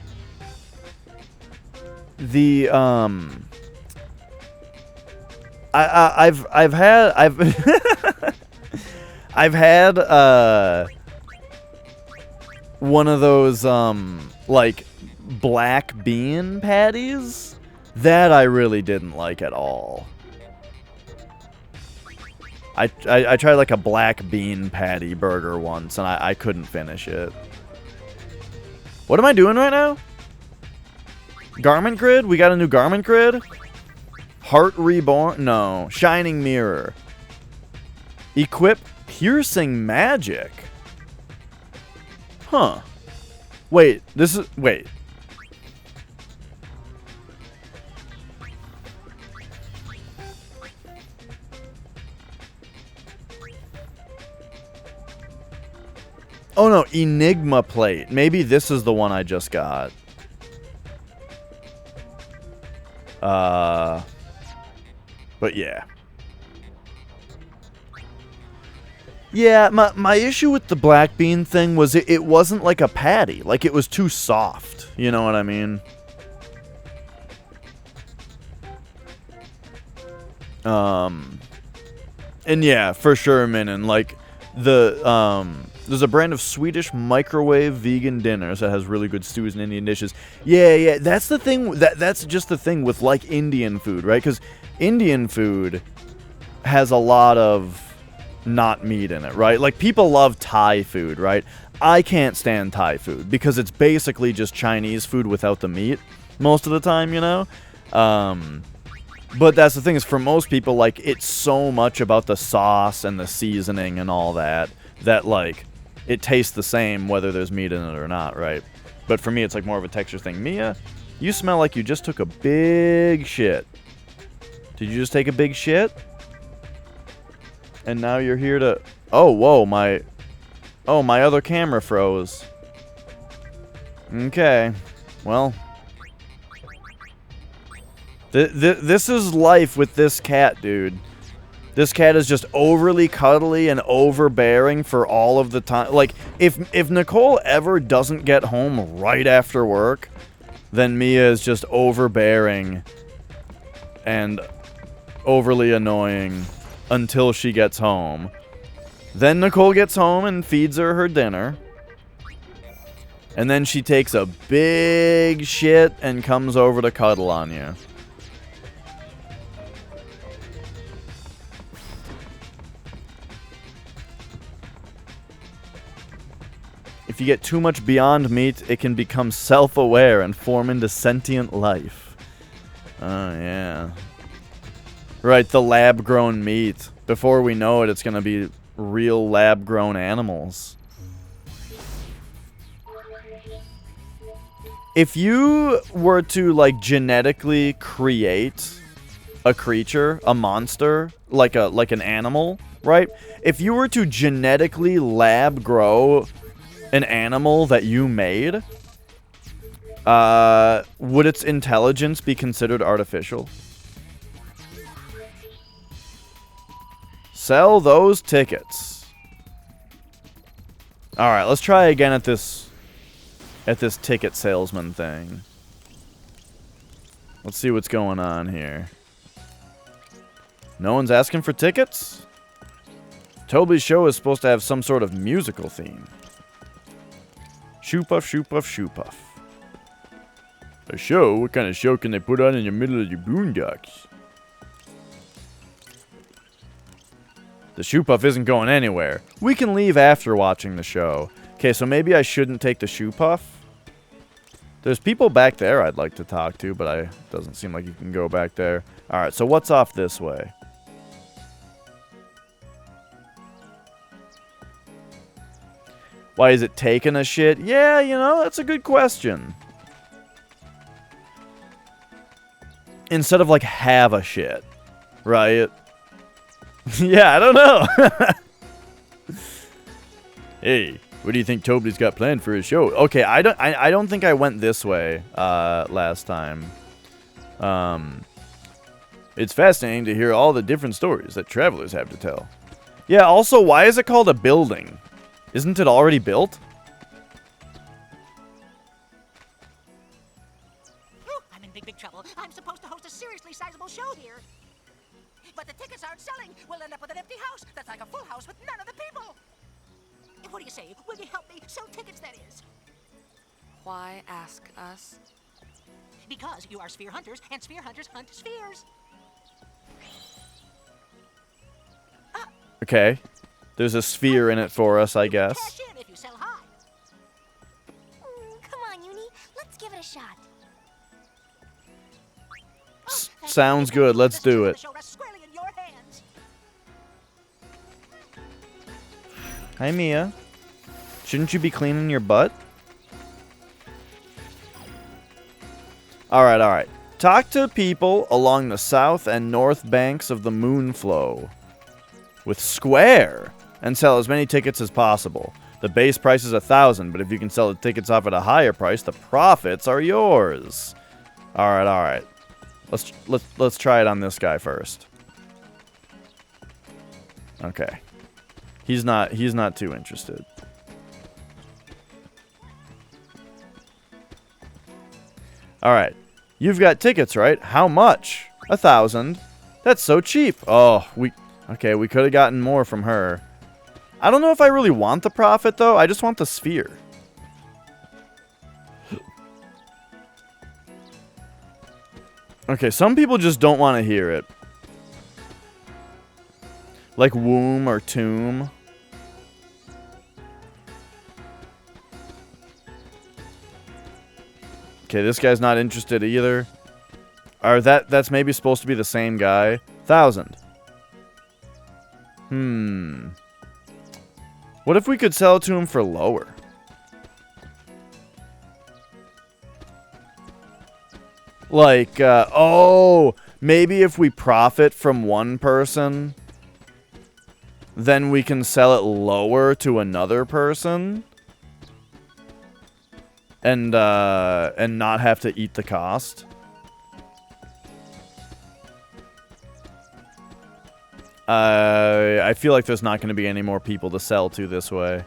had one of those like black bean patties that I really didn't like at all. I tried like a black bean patty burger once, and I couldn't finish it. What am I doing right now? Garment grid? We got a new garment grid? Heart Reborn? No. Shining Mirror. Equip Piercing Magic. Huh. Wait, this is... Wait. Oh no, Enigma Plate. Maybe this is the one I just got. But yeah. Yeah, my issue with the black bean thing was it wasn't like a patty. Like, it was too soft. You know what I mean? And yeah, for sure, Minin. Like, there's a brand of Swedish microwave vegan dinners that has really good stews and Indian dishes. Yeah, that's the thing. That's just the thing with, like, Indian food, right? Because Indian food has a lot of not meat in it, right? Like, people love Thai food, right? I can't stand Thai food because it's basically just Chinese food without the meat most of the time, you know? But that's the thing, is for most people, like, it's so much about the sauce and the seasoning and all that, like, it tastes the same whether there's meat in it or not, right? But for me, it's like more of a texture thing. Mia, you smell like you just took a big shit. Did you just take a big shit? And now you're here to... Oh, whoa, my other camera froze. Okay. Well... This is life with this cat, dude. This cat is just overly cuddly and overbearing for all of the time. Like, if Nicole ever doesn't get home right after work, then Mia is just overbearing and overly annoying until she gets home. Then Nicole gets home and feeds her dinner. And then she takes a big shit and comes over to cuddle on you. If you get too much beyond meat, it can become self-aware and form into sentient life. Oh, yeah. Right, the lab-grown meat. Before we know it, it's going to be real lab-grown animals. If you were to, like, genetically create a creature, a monster, like an animal, right? If you were to genetically lab-grow an animal that you made, would its intelligence be considered artificial? Sell those tickets. Alright, let's try again at this ticket salesman thing. Let's see what's going on here. No one's asking for tickets? Toby's show is supposed to have some sort of musical theme. Shoo puff, shoo puff, shoo puff. A show? What kind of show can they put on in the middle of your boondocks? The shoo puff isn't going anywhere. We can leave after watching the show. Okay, so maybe I shouldn't take the shoo puff. There's people back there I'd like to talk to, but it doesn't seem like you can go back there. Alright, so what's off this way? Why is it taking a shit? Yeah, you know, that's a good question. Instead of, like, have a shit. Right? Yeah, I don't know. Hey, what do you think Toby's got planned for his show? Okay, I don't think I went this way last time. It's fascinating to hear all the different stories that travelers have to tell. Yeah, also, why is it called a building? Isn't it already built? Ooh, I'm in big trouble. I'm supposed to host a seriously sizable show here. But the tickets aren't selling. We'll end up with an empty house. That's like a full house with none of the people. What do you say? Will you help me sell tickets, that is? Why ask us? Because you are sphere hunters, and sphere hunters hunt spheres. Okay. There's a sphere in it for us, I guess. Cash in if you sell high. Come on, Uni. Let's give it a shot. Sounds good. Let's do it. Hi, Mia. Shouldn't you be cleaning your butt? Alright, alright. Talk to people along the south and north banks of the Moonflow with Square and sell as many tickets as possible. The base price is 1,000, but if you can sell the tickets off at a higher price, the profits are yours. Alright, alright. Let's try it on this guy first. Okay. He's not too interested. Alright. You've got tickets, right? How much? 1,000. That's so cheap. Oh, we could have gotten more from her. I don't know if I really want the profit, though. I just want the sphere. Okay, some people just don't want to hear it. Like womb or tomb. Okay, this guy's not interested either. Or that's maybe supposed to be the same guy. 1,000. What if we could sell it to him for lower? Like, oh, maybe if we profit from one person, then we can sell it lower to another person? And not have to eat the cost? I feel like there's not going to be any more people to sell to this way.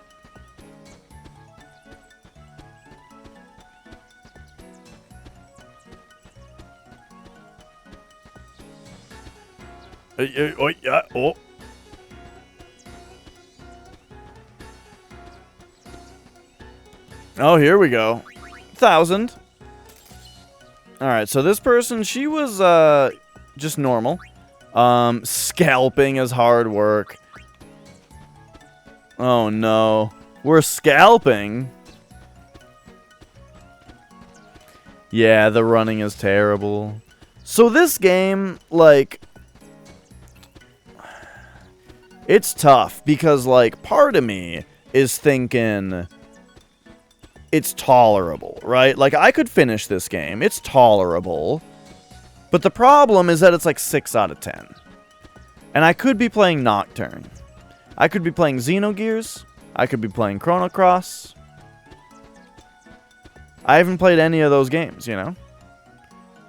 Oh. Oh, here we go. 1,000. Alright, so this person, she was, just normal. Scalping is hard work. Oh, no. We're scalping? Yeah, the running is terrible. So this game, like... It's tough, because, like, part of me is thinking... It's tolerable, right? Like, I could finish this game. It's tolerable. But the problem is that it's like 6 out of 10. And I could be playing Nocturne. I could be playing Xenogears. I could be playing Chrono Cross. I haven't played any of those games, you know?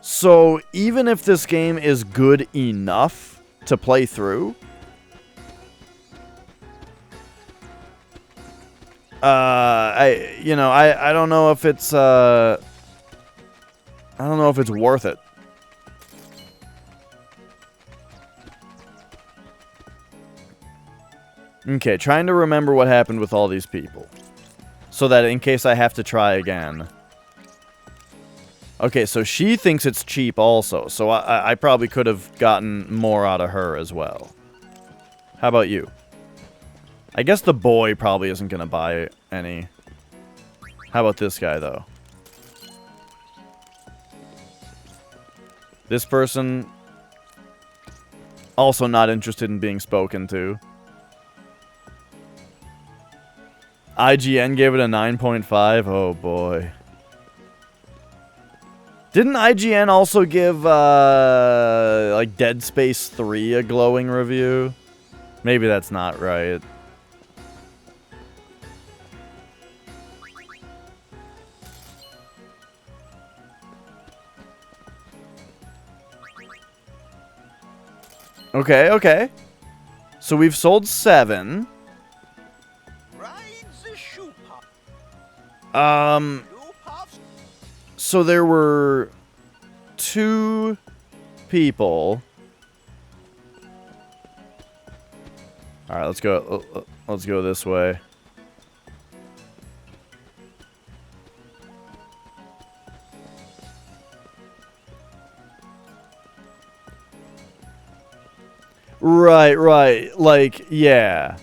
So, even if this game is good enough to play through, I don't know if it's I don't know if it's worth it. Okay, trying to remember what happened with all these people. So that in case I have to try again. Okay, so she thinks it's cheap also. So I probably could have gotten more out of her as well. How about you? I guess the boy probably isn't going to buy any. How about this guy, though? This person... also not interested in being spoken to. IGN gave it a 9.5. Oh, boy. Didn't IGN also give, like, Dead Space 3 a glowing review? Maybe that's not right. Okay, okay. So we've sold 7. So there were 2 people. All right, let's go. Let's go this way. Right, right. Like, yeah.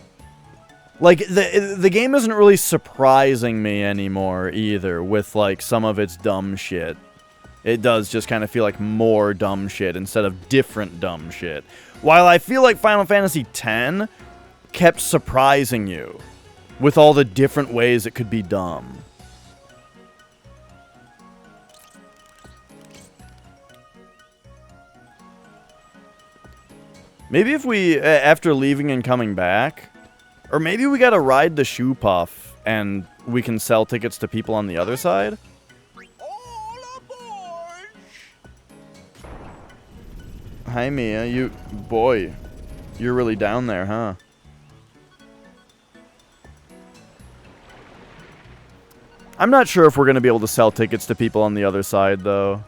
Like, the game isn't really surprising me anymore, either, with, like, some of its dumb shit. It does just kind of feel like more dumb shit instead of different dumb shit. While I feel like Final Fantasy X kept surprising you with all the different ways it could be dumb. Maybe if we, after leaving and coming back... or maybe we gotta ride the shoe puff, and we can sell tickets to people on the other side? Hi, Mia. Boy, you're really down there, huh? I'm not sure if we're gonna be able to sell tickets to people on the other side, though.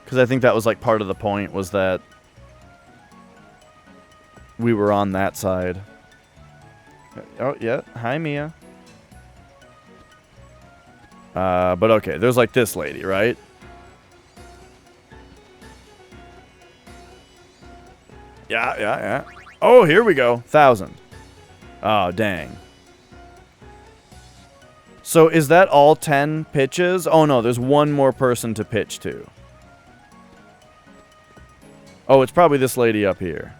Because I think that was, like, part of the point, was that we were on that side. Oh, yeah. Hi, Mia. But okay, there's like this lady, right? Yeah. Oh, here we go. 1,000. Oh, dang. So is that all 10 pitches? Oh, no, there's one more person to pitch to. Oh, it's probably this lady up here.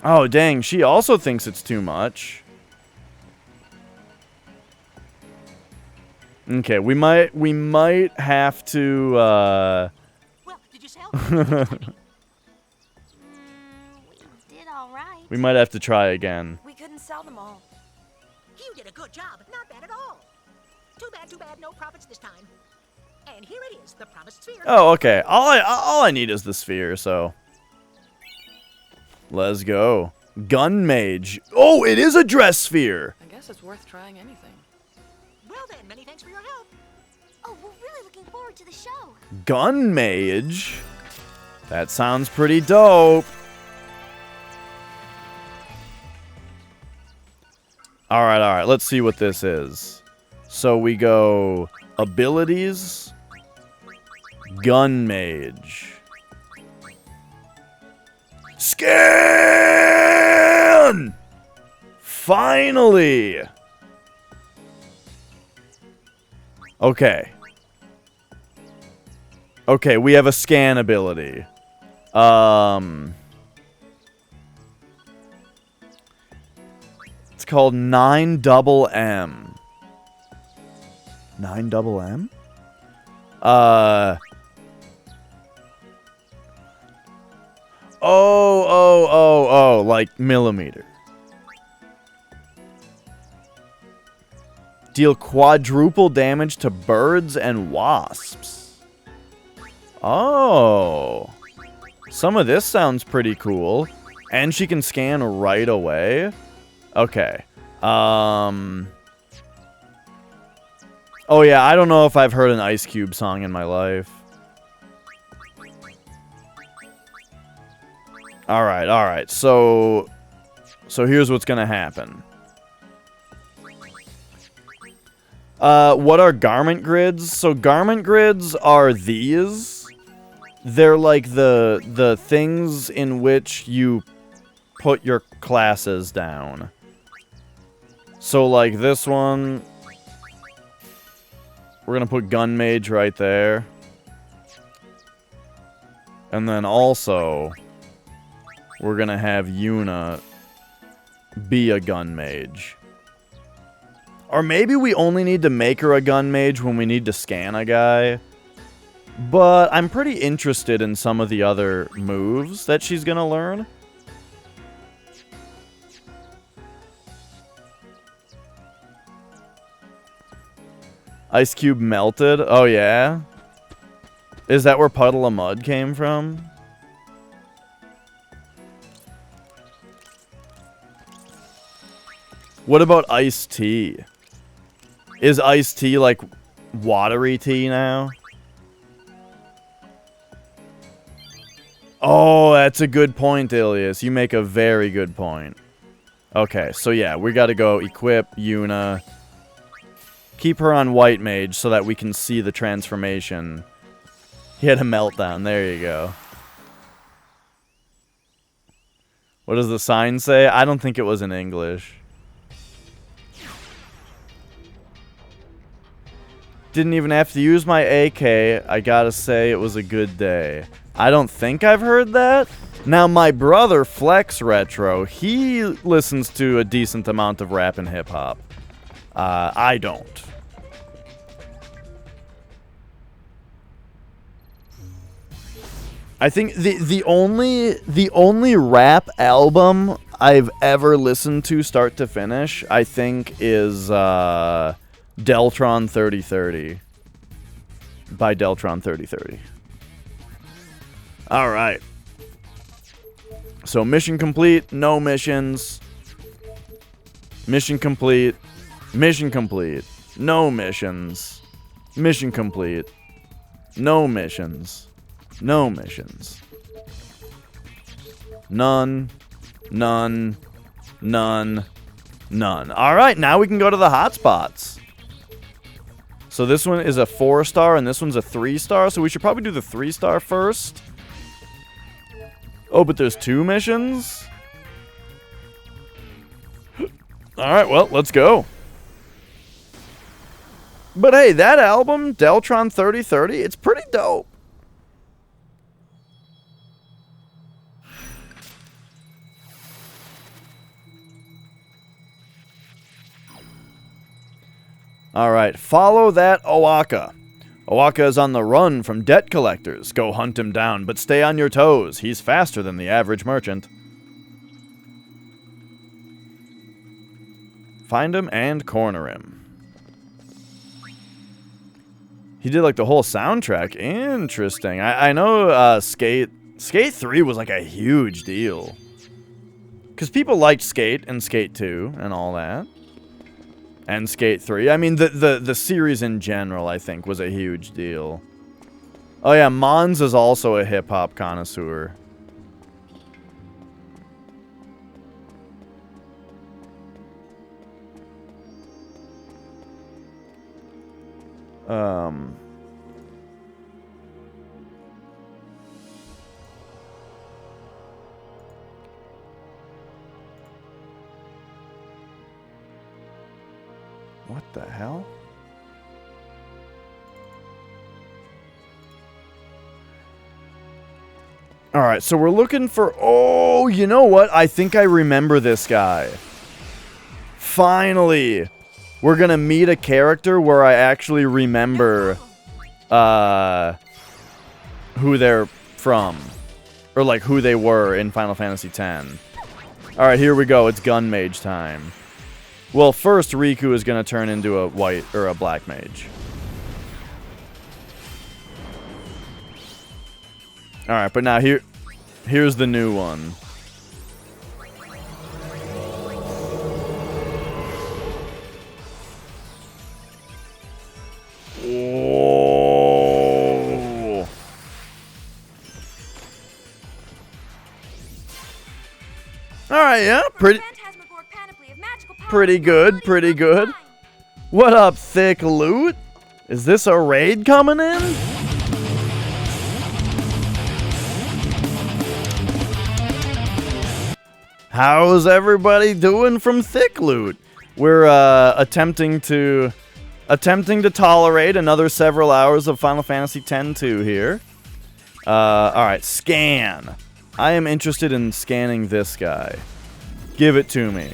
Oh, dang, she also thinks it's too much. Okay, we might have to, Well, did you sell? We did all right. we might have to try again. We couldn't sell them all. You did a good job. Not bad at all. Too bad, no profits this time. And here it is, the promised sphere. Oh, okay. All I need is the sphere, so... let's go. Gun Mage. Oh, it is a dress sphere! I guess it's worth trying anything. Well then, many thanks for your help. Oh, we're really looking forward to the show. Gun Mage? That sounds pretty dope. Alright, let's see what this is. So we go... abilities... Gun Mage... Scan! Finally! Okay. Okay, we have a scan ability. It's called 9MM. 9MM? Oh, like millimeter. Deal quadruple damage to birds and wasps. Oh. Some of this sounds pretty cool. And she can scan right away? Okay. Oh yeah, I don't know if I've heard an Ice Cube song in my life. Alright, alright. So here's what's gonna happen. What are garment grids? So garment grids are these. They're like the things in which you put your classes down. So like this one, we're gonna put gun mage right there. And then also, we're gonna have Yuna be a gun mage. Or maybe we only need to make her a gun mage when we need to scan a guy. But I'm pretty interested in some of the other moves that she's gonna learn. Ice Cube melted? Oh yeah? Is that where Puddle of Mud came from? What about iced tea? Is iced tea like watery tea now? Oh, that's a good point, Ilias. You make a very good point. Okay, so yeah, we gotta go equip Yuna. Keep her on White Mage so that we can see the transformation. He had a meltdown. There you go. What does the sign say? I don't think it was in English. Didn't even have to use my AK. I gotta say, it was a good day. I don't think I've heard that. Now, my brother, Flex Retro, he listens to a decent amount of rap and hip-hop. I don't. I think the only rap album I've ever listened to start to finish, I think, is Deltron 3030 by Deltron 3030. All right. So mission complete, no missions. Mission complete, mission complete, no missions. Mission complete, no missions. No missions. None. None. None. None. Alright, now we can go to the hotspots. So this one is a 4-star and this one's a 3-star. So we should probably do the 3-star first. Oh, but there's 2 missions? Alright, well, let's go. But hey, that album, Deltron 3030, it's pretty dope. Alright, follow that Owaka. Owaka is on the run from debt collectors. Go hunt him down, but stay on your toes. He's faster than the average merchant. Find him and corner him. He did like the whole soundtrack. Interesting. I know Skate 3 was like a huge deal. Because people liked Skate and Skate 2 and all that. And Skate 3. I mean, the series in general, I think, was a huge deal. Oh yeah, Mons is also a hip-hop connoisseur. What the hell? Alright, so we're looking for... Oh, you know what? I think I remember this guy. Finally! We're gonna meet a character where I actually remember who they're from. Or like who they were in Final Fantasy X. Alright, here we go. It's Gun Mage time. Well, first Riku is gonna turn into a white or a black mage. Alright, but now here's the new one. Alright, yeah, From a phantasmagoric panoply of magical powers pretty and good, abilities pretty left good. behind. What up, thick loot? Is this a raid coming in? How's everybody doing from thick loot? We're attempting to tolerate another several hours of Final Fantasy X-2 here. Alright, scan. I am interested in scanning this guy. Give it to me.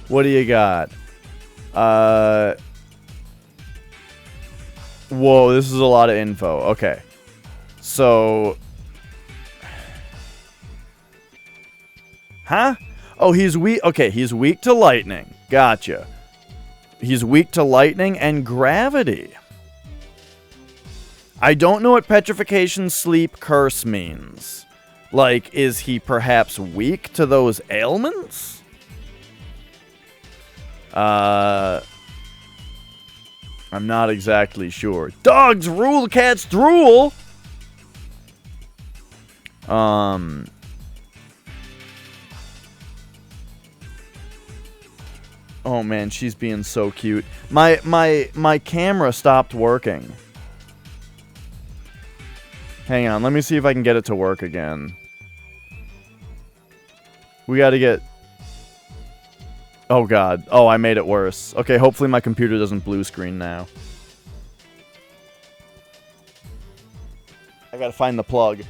What do you got? Whoa, this is a lot of info. Okay. So... Huh? Oh, he's weak. Okay, he's weak to lightning. Gotcha. He's weak to lightning and gravity. I don't know what petrification, sleep, curse means. Like, is he perhaps weak to those ailments? I'm not exactly sure. Dogs rule, cats drool! Oh man, she's being so cute. My camera stopped working. Hang on, let me see if I can get it to work again. We gotta get... Oh god. Oh, I made it worse. Okay, hopefully my computer doesn't blue screen now. I gotta find the plug.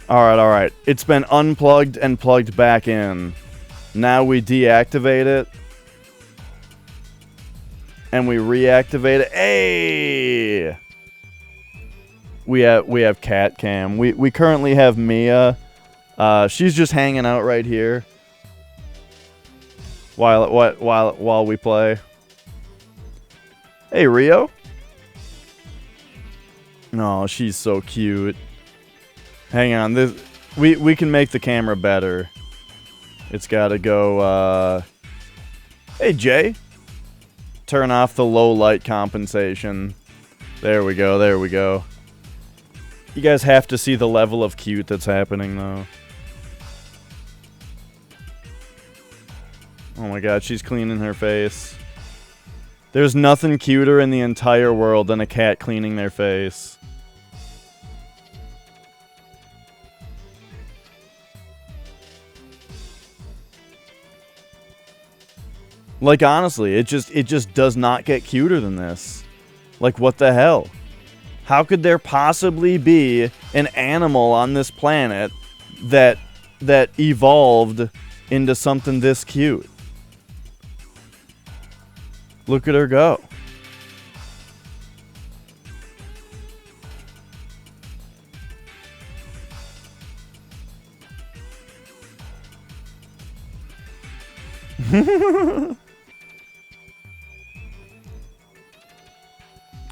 Alright. It's been unplugged and plugged back in. Now we deactivate it. And we reactivate it. Hey! We have cat cam. We currently have Mia. She's just hanging out right here. While we play. Hey, Rio. Oh, she's so cute. Hang on, we can make the camera better. It's gotta go, Hey, Jay. Turn off the low light compensation. There we go. You guys have to see the level of cute that's happening, though. Oh my god, she's cleaning her face. There's nothing cuter in the entire world than a cat cleaning their face. Like, honestly, it just does not get cuter than this. Like, what the hell? How could there possibly be an animal on this planet that evolved into something this cute? Look at her go.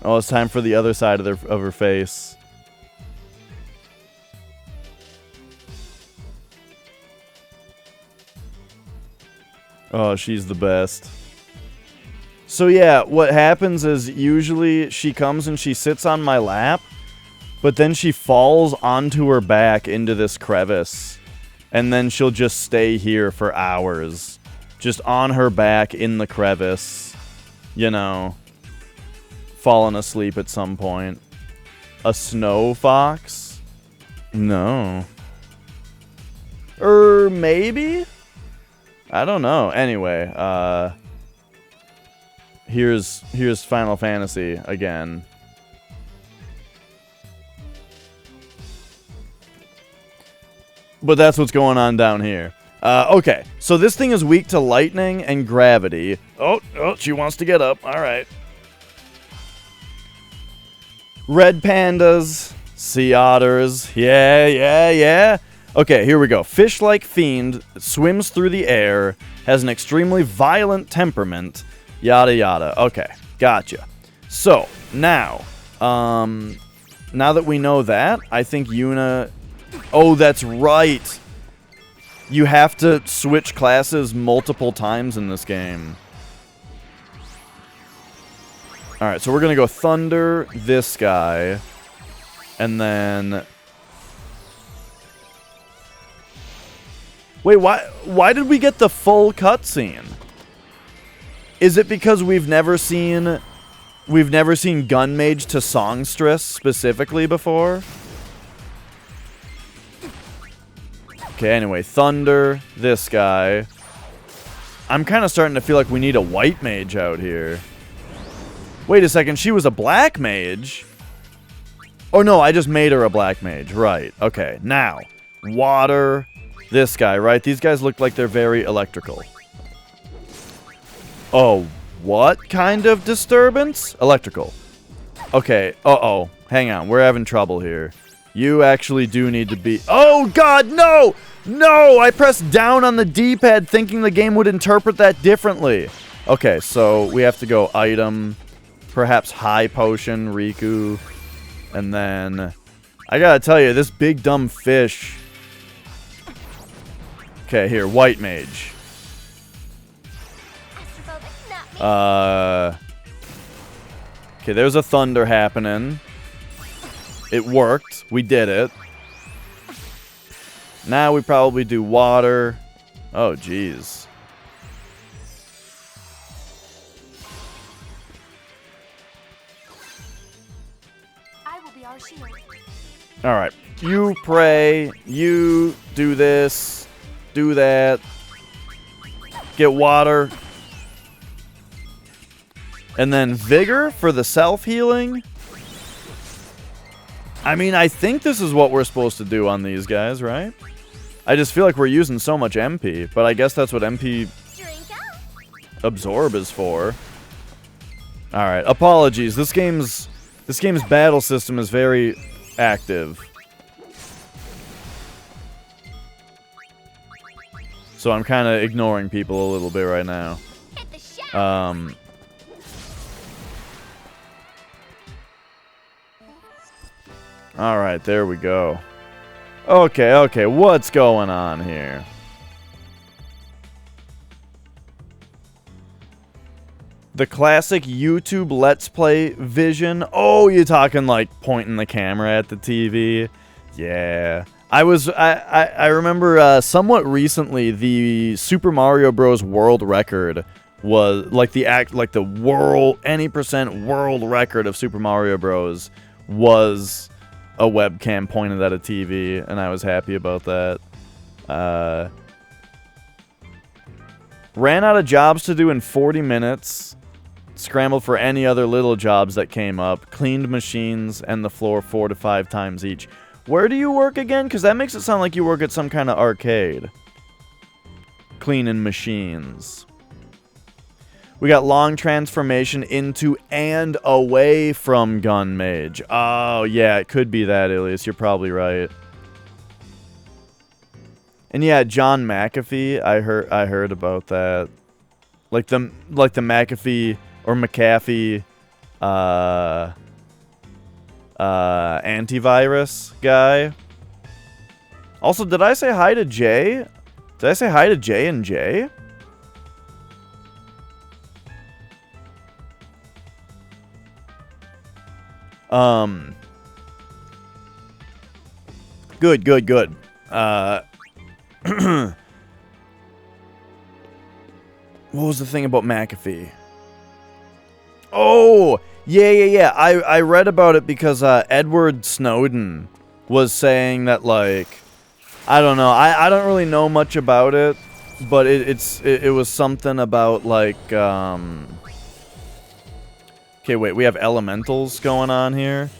Oh, it's time for the other side of her face. Oh, she's the best. So yeah, what happens is usually she comes and she sits on my lap, but then she falls onto her back into this crevice, and then she'll just stay here for hours, just on her back in the crevice, you know. Fallen asleep at some point. A snow fox? No. Maybe? I don't know. Anyway, here's Final Fantasy again. But that's what's going on down here. Okay, so this thing is weak to lightning and gravity. Oh, she wants to get up. All right. Red pandas, sea otters, yeah. Okay, here we go. Fish-like fiend, swims through the air, has an extremely violent temperament, yada yada. Okay, gotcha. So, now that we know that, I think Yuna Oh, that's right. You have to switch classes multiple times in this game. Alright, so we're going to go Thunder, this guy, and then... Wait, why did we get the full cutscene? Is it because we've never seen Gun Mage to Songstress specifically before? Okay, anyway, Thunder, this guy. I'm kind of starting to feel like we need a white mage out here. Wait a second, she was a black mage? Oh no, I just made her a black mage. Right, okay. Now, Water, this guy, right? These guys look like they're very electrical. Oh, what kind of disturbance? Electrical. Okay, uh-oh. Hang on, we're having trouble here. You actually do need to be... Oh, God, no! No! I pressed down on the D-pad thinking the game would interpret that differently. Okay, so we have to go item, perhaps high potion, Riku, and then... I gotta tell you, this big dumb fish... Okay, here, white mage. Okay, there's a thunder happening. It worked. We did it. Now we probably do water. Oh, jeez. I will be our shield. All right. You pray. You do this. Do that. Get water. And then vigor for the self-healing. I mean, I think this is what we're supposed to do on these guys, right? I just feel like we're using so much MP, but I guess that's what MP Absorb is for. Alright, apologies. This game's battle system is very active. So I'm kind of ignoring people a little bit right now. Alright, there we go. Okay, what's going on here? The classic YouTube Let's Play vision. Oh, you're talking like pointing the camera at the TV? Yeah. I remember somewhat recently the Super Mario Bros. World record was like the world, any percent world record of Super Mario Bros. Was a webcam pointed at a TV, and I was happy about that. Ran out of jobs to do in 40 minutes. Scrambled for any other little jobs that came up. Cleaned machines and the floor 4 to 5 times each. Where do you work again? Because that makes it sound like you work at some kind of arcade. Cleaning machines. We got long transformation into and away from Gun Mage. Oh, yeah, it could be that, Ilias. You're probably right. And yeah, John McAfee, I heard about that. Like the McAfee or McAfee antivirus guy. Also, did I say hi to Jay? Did I say hi to Jay and Jay? Good. What was the thing about McAfee? Oh, yeah. I read about it because Edward Snowden was saying that, like, I don't know. I don't really know much about it, but it was something about, like, okay, wait, we have elementals going on here.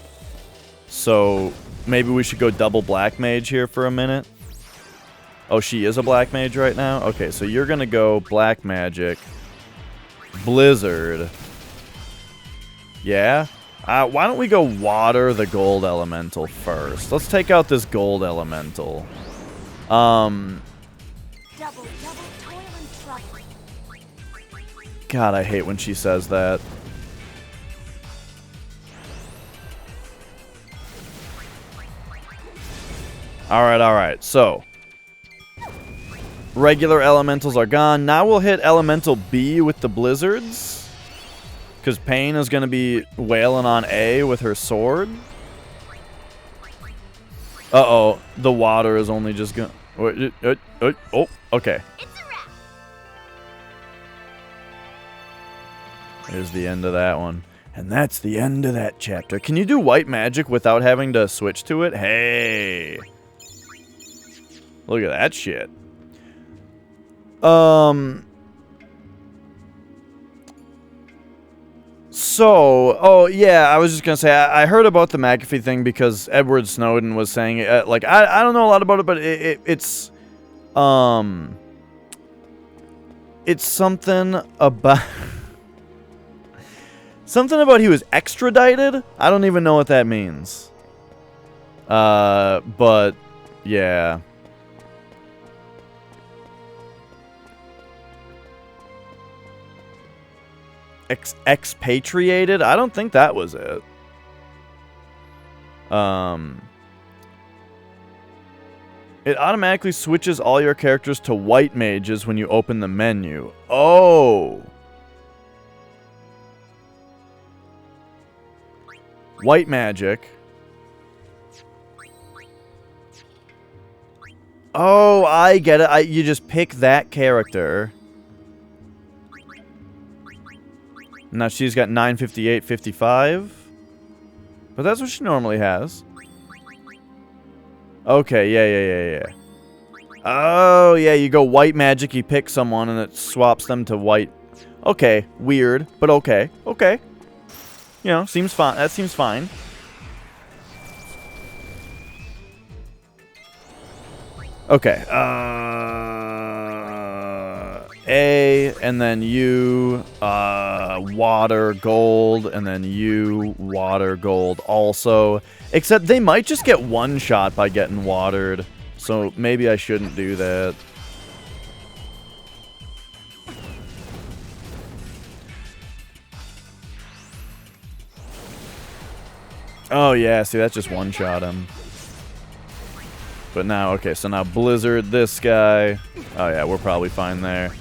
So maybe we should go double black mage here for a minute. Oh, she is a black mage right now? Okay, so you're gonna go black magic. Blizzard. Yeah? Why don't we go water the gold elemental first? Let's take out this gold elemental. Double toil and trouble. God, I hate when she says that. Alright. So, regular elementals are gone. Now we'll hit elemental B with the blizzards. Because Pain is going to be wailing on A with her sword. Uh-oh. The water is only just going... Oh, okay. There's the end of that one. And that's the end of that chapter. Can you do white magic without having to switch to it? Hey. Look at that shit. So, oh yeah, I was just gonna say, I heard about the McAfee thing because Edward Snowden was saying, like, I don't know a lot about it, but it's something about... something about he was extradited? I don't even know what that means. But, yeah. Expatriated? I don't think that was it. It automatically switches all your characters to white mages when you open the menu. Oh! White magic. Oh, I get it. You just pick that character. Now she's got 958, 55. But that's what she normally has. Okay, yeah. Oh, yeah, you go white magic, you pick someone, and it swaps them to white. Okay, weird, but okay. Okay. You know, seems fine. That seems fine. Okay, A, and then you, water, gold, and then you, water, gold also. Except they might just get one shot by getting watered. So maybe I shouldn't do that. Oh yeah, see that just one shot him. But now, okay, so now Blizzard, this guy. Oh yeah, we're probably fine there.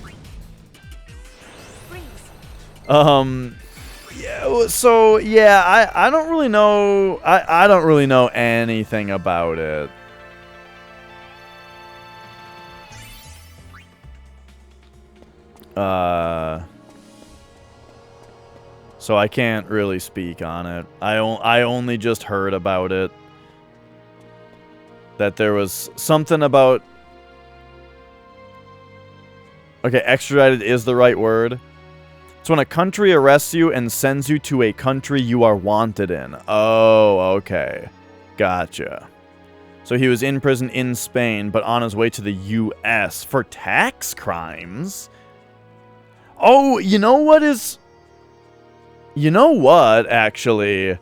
Yeah, so yeah, I don't really know. I don't really know anything about it. So I can't really speak on it. I only just heard about it. That there was something about... Okay, extradited is the right word. It's when a country arrests you and sends you to a country you are wanted in. Oh, okay. Gotcha. So he was in prison in Spain, but on his way to the U.S. for tax crimes? Oh, you know what is... You know what, actually?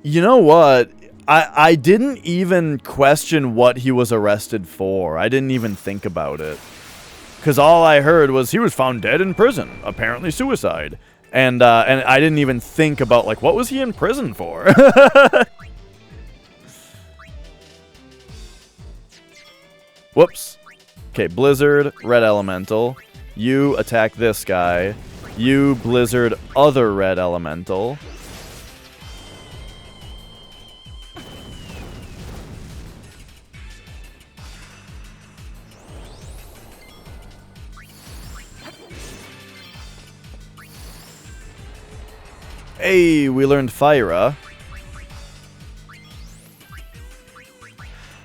You know what? I didn't even question what he was arrested for. I didn't even think about it. Because all I heard was he was found dead in prison. Apparently suicide. And I didn't even think about, like, what was he in prison for? Whoops. Okay, Blizzard, Red Elemental. You attack this guy. You, Blizzard, other Red Elemental. Hey, we learned Fyra.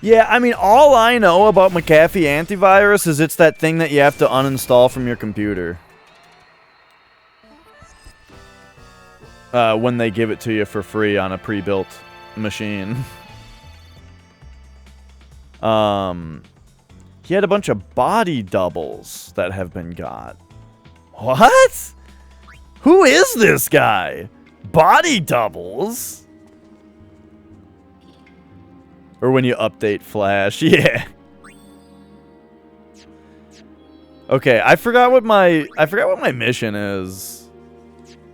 Yeah, I mean, all I know about McAfee antivirus is it's that thing that you have to uninstall from your computer. When they give it to you for free on a pre-built machine. He had a bunch of body doubles that have been got. What? Who is this guy? Body doubles? Or when you update Flash, yeah. Okay, I forgot what my mission is.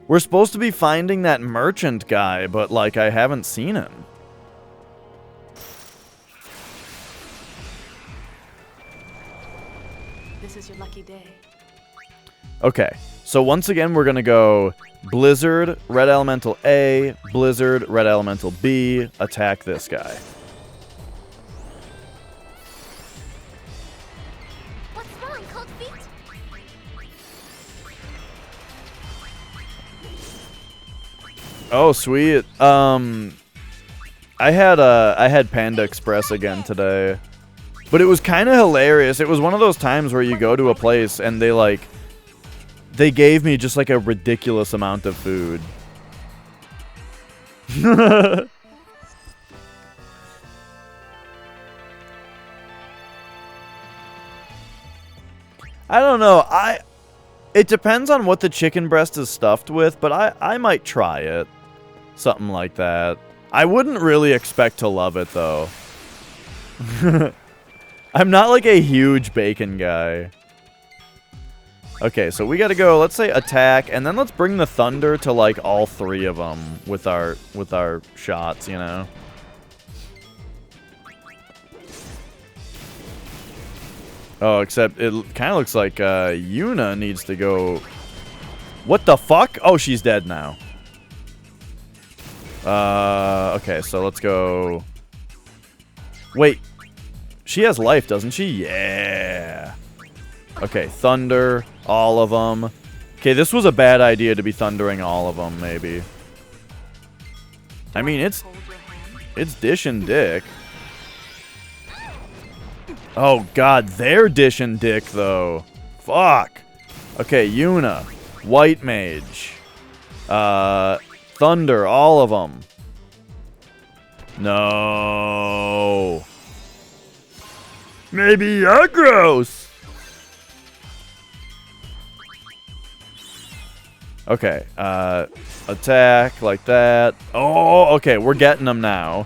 We're supposed to be finding that merchant guy, but, like, I haven't seen him. This is your lucky day. Okay, so once again, we're going to go Blizzard, Red Elemental A, Blizzard, Red Elemental B, attack this guy. What's wrong, cold feet? Oh, sweet. I had Panda Express again today. But it was kind of hilarious. It was one of those times where you go to a place and they gave me just like a ridiculous amount of food. I don't know. It depends on what the chicken breast is stuffed with, but I might try it. Something like that. I wouldn't really expect to love it, though. I'm not like a huge bacon guy. Okay, so we gotta go, let's say attack, and then let's bring the thunder to like all three of them with our shots, you know? Oh, except it kind of looks like Yuna needs to go... What the fuck? Oh, she's dead now. Okay, so let's go... Wait. She has life, doesn't she? Yeah. Okay, thunder, all of them. Okay, this was a bad idea to be thundering all of them, maybe. I mean, it's Dish and Dick. Oh, God, they're Dish and Dick, though. Fuck. Okay, Yuna. White Mage. Thunder, all of them. No. Maybe Agros. Okay, attack like that. Oh, okay, we're getting them now.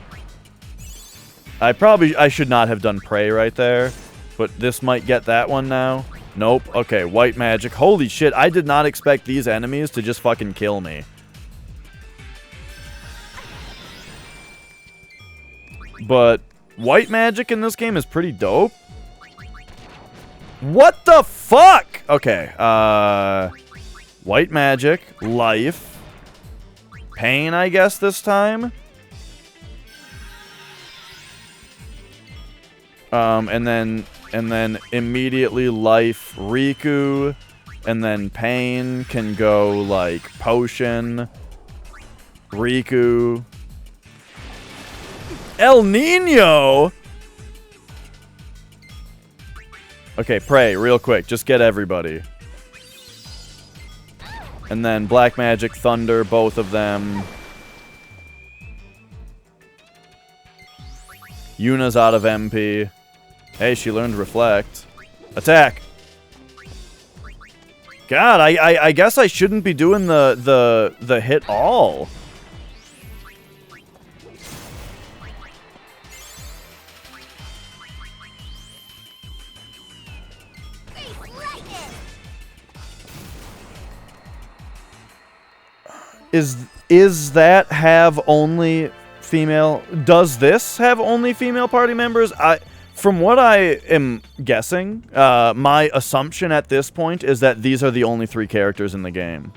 I should not have done Prey right there, but this might get that one now. Nope. Okay, White Magic. Holy shit, I did not expect these enemies to just fucking kill me. But White Magic in this game is pretty dope. What the fuck? Okay, White Magic, Life, Pain, I guess this time. And then immediately Life, Riku, and then Pain can go like Potion, Riku, El Nino. Okay, Prey, real quick, just get everybody. And then Black Magic, Thunder, both of them. Yuna's out of MP. Hey, she learned Reflect. Attack! God, I guess I shouldn't be doing the hit all. Is that have only female? Does this have only female party members? From what I am guessing, my assumption at this point is that these are the only 3 characters in the game.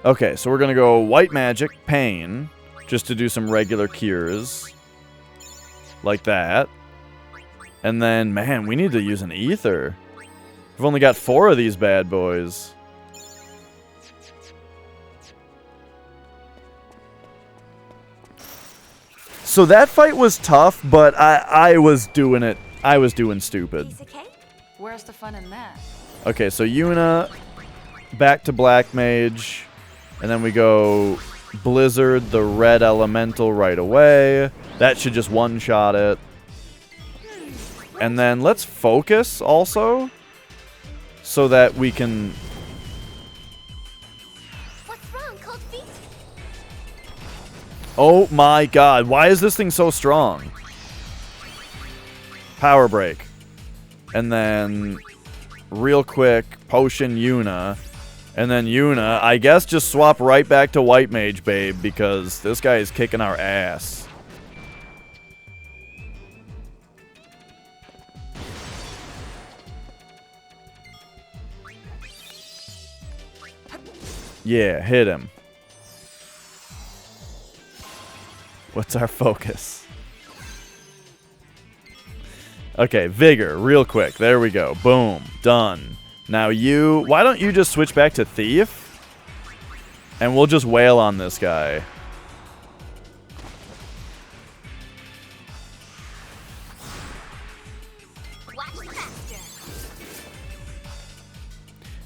Okay, so we're gonna go White Magic, Pain, just to do some regular cures. Like that. And then, man, we need to use an Ether. We've only got 4 of these bad boys. So that fight was tough, but I was doing it. I was doing stupid. Where's the fun in that? Okay, so Yuna, back to Black Mage, and then we go Blizzard, the Red Elemental right away. That should just one-shot it. And then let's focus also, so that we can... What's wrong, cold feet? Oh my god, why is this thing so strong? Power Break. And then, real quick, potion Yuna. And then Yuna, I guess just swap right back to White Mage, babe, because this guy is kicking our ass. Yeah, hit him. What's our focus? Okay, Vigor, real quick. There we go. Boom. Done. Now you... Why don't you just switch back to Thief? And we'll just wail on this guy.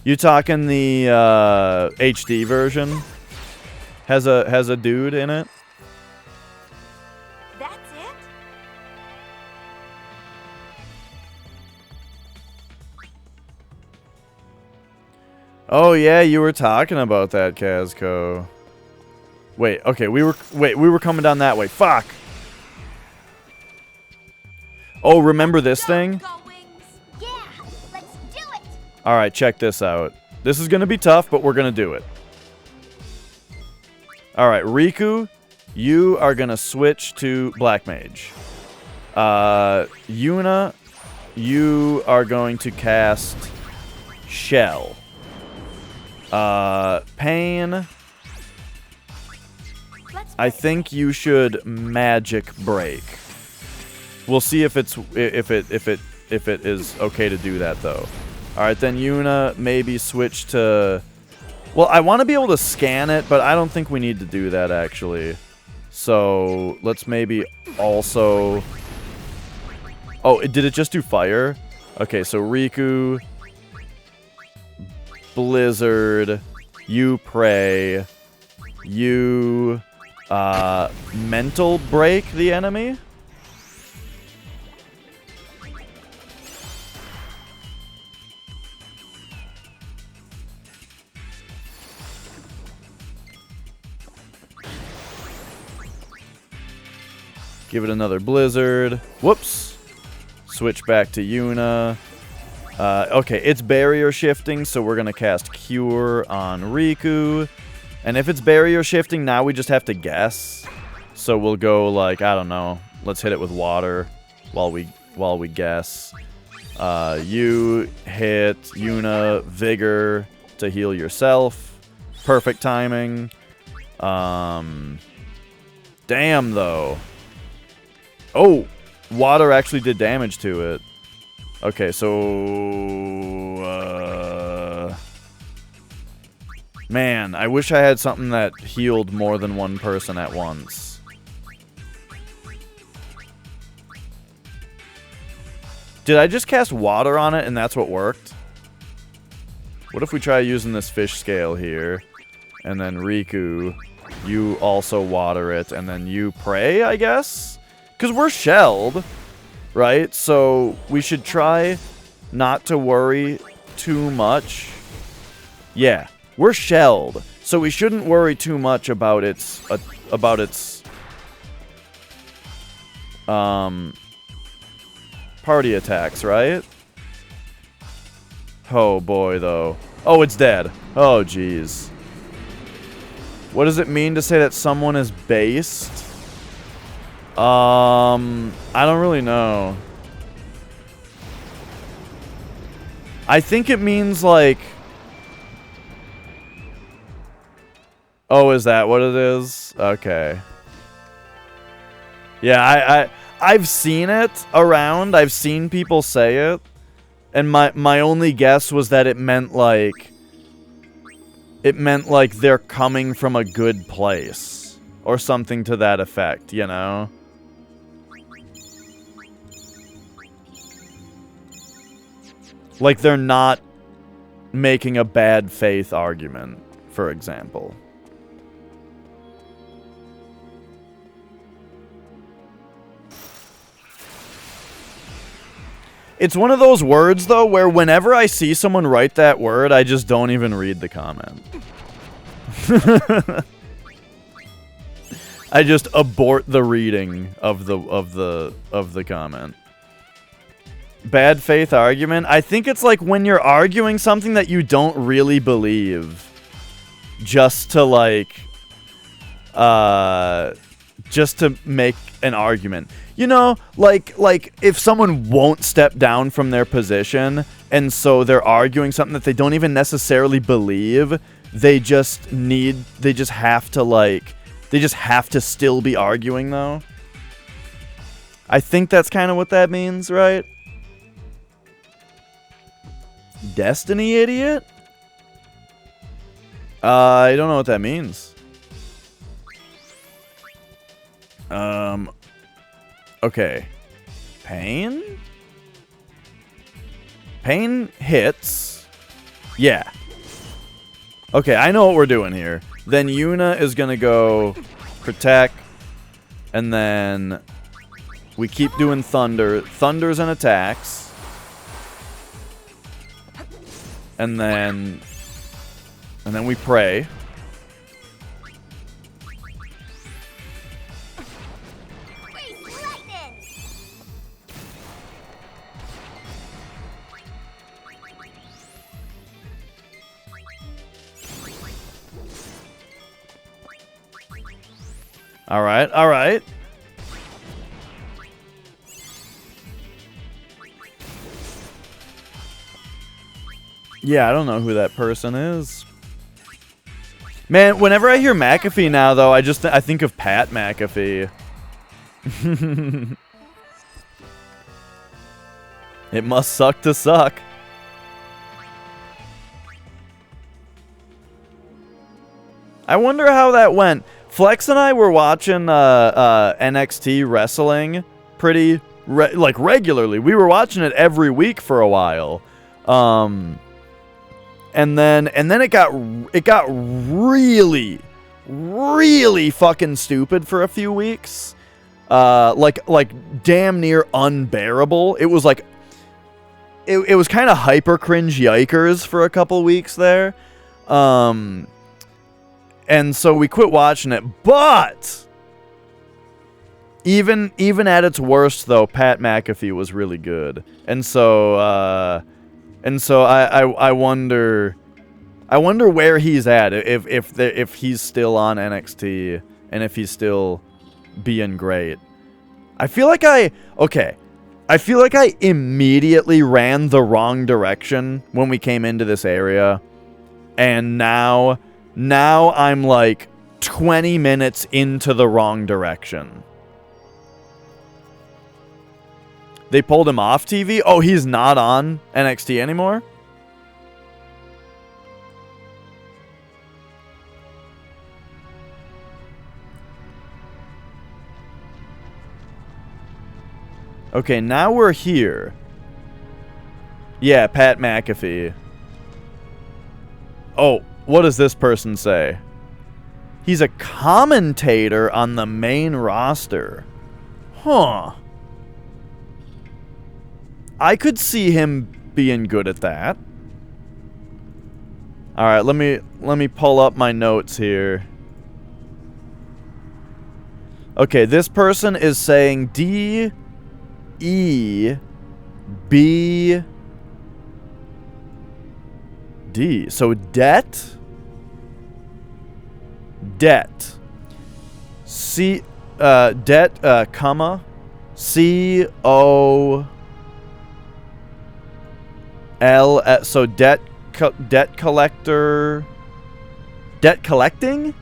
You talking the HD version? Has a dude in it? That's it? Oh yeah, you were talking about that, Kazco. Wait, okay, we were coming down that way. Fuck. Oh, remember this thing? Yeah, let's do it. All right, check this out. This is gonna be tough, but we're gonna do it. All right, Riku, you are gonna switch to Black Mage. Yuna, you are going to cast Shell. Pain, I think you should Magic Break. We'll see if it is okay to do that though. All right, then Yuna, maybe switch to. Well, I want to be able to scan it, but I don't think we need to do that actually. So let's maybe also. Oh, did it just do fire? Okay, so Riku, Blizzard, you pray, you mental break the enemy. Give it another Blizzard. Whoops. Switch back to Yuna. Okay, it's barrier shifting, so we're going to cast Cure on Riku. And if it's barrier shifting, now we just have to guess. So we'll go like, I don't know. Let's hit it with water while we guess. You hit Yuna Vigor to heal yourself. Perfect timing. Damn, though. Oh, water actually did damage to it. Okay, so... man, I wish I had something that healed more than one person at once. Did I just cast water on it and that's what worked? What if we try using this fish scale here? And then Riku, you also water it, and then you pray, I guess? Because we're shelled, right? So we should try not to worry too much. Yeah, we're shelled, so we shouldn't worry too much about its party attacks, right? Oh boy, though. Oh, it's dead. Oh, jeez. What does it mean to say that someone is based? I don't really know. I think it means like... Oh, is that what it is? Okay. Yeah, I've seen it around. I've seen people say it. And my only guess was that it meant like... It meant like they're coming from a good place. Or something to that effect, you know? Like they're not making a bad faith argument, for example. It's one of those words, though, where whenever I see someone write that word, I just don't even read the comment. I just abort the reading of the comment. Bad faith argument? I think it's like when you're arguing something that you don't really believe. Just to like... just to make an argument. You know, like if someone won't step down from their position, and so they're arguing something that they don't even necessarily believe, they just have to still be arguing, though. I think that's kind of what that means, right? Destiny, idiot? I don't know what that means. Okay. Pain? Pain hits. Yeah. Okay, I know what we're doing here. Then Yuna is gonna go protect, and then we keep doing thunder. Thunders and attacks. And then we pray. All right, all right. Yeah, I don't know who that person is. Man, whenever I hear McAfee now, though, I think of Pat McAfee. It must suck to suck. I wonder how that went. Flex and I were watching NXT wrestling pretty regularly. We were watching it every week for a while. And then it got really fucking stupid for a few weeks. Like damn near unbearable. It was like it was kind of hyper cringe yikers for a couple weeks there. And so we quit watching it, but even at its worst, though, Pat McAfee was really good, and so I wonder where he's at, if he's still on NXT and if he's still being great. I feel like I immediately ran the wrong direction when we came into this area, and now I'm like 20 minutes into the wrong direction. They pulled him off TV? Oh, he's not on NXT anymore? Okay, now we're here. Yeah, Pat McAfee. Oh. What does this person say? He's a commentator on the main roster. Huh. I could see him being good at that. All right, let me pull up my notes here. Okay, this person is saying D E B D. So debt. C debt comma C O L. So debt collector. Debt collecting.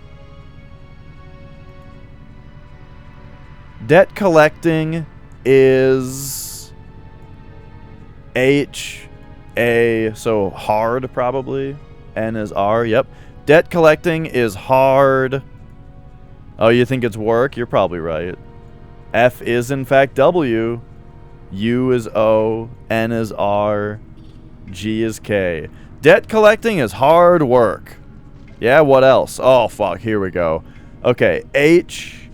Debt collecting is H A, so hard probably. N is R, yep. Debt collecting is hard. Oh, you think it's work? You're probably right. F is in fact W. U is O. N is R. G is K. Debt collecting is hard work. Yeah, what else? Oh, fuck, here we go. Okay, H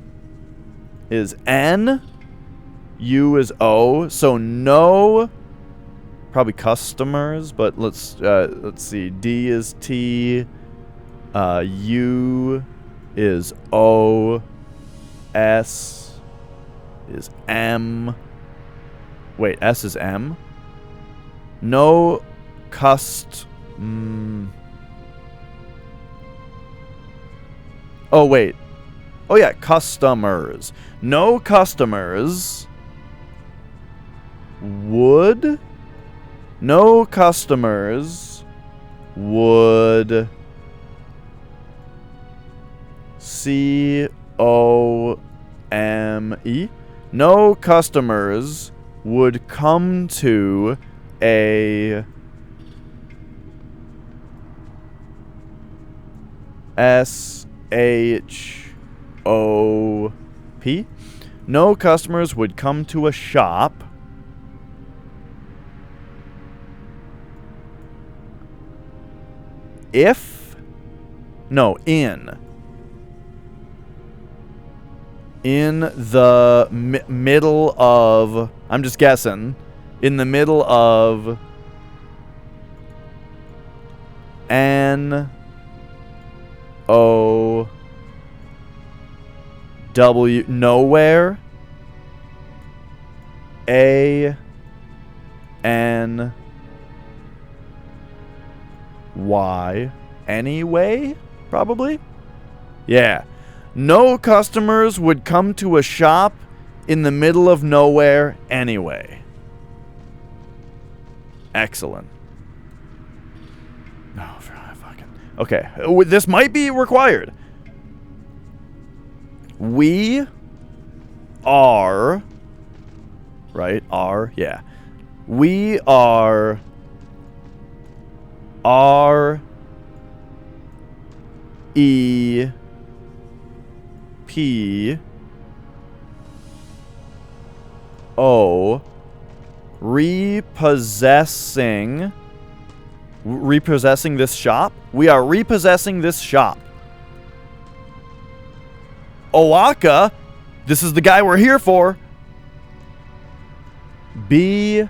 is N. U is O. So no, probably customers, but let's see. D is T. U is O. S is M. Wait, S is M? No Oh, wait. Oh, yeah, customers. No customers would... No customers would... C-O-M-E? No customers would come to a... S-H-O-P? No customers would come to a shop if... No, in the middle of... I'm just guessing. In the middle of... N-O-W... Nowhere. A-N-Y. Anyway? Probably? Yeah. No customers would come to a shop in the middle of nowhere anyway. Excellent. Oh, fucking... Okay. This might be required. We are... Right? Are? Yeah. We are... R-E... P-O... Repossessing this shop? We are repossessing this shop. Owaka, this is the guy we're here for. B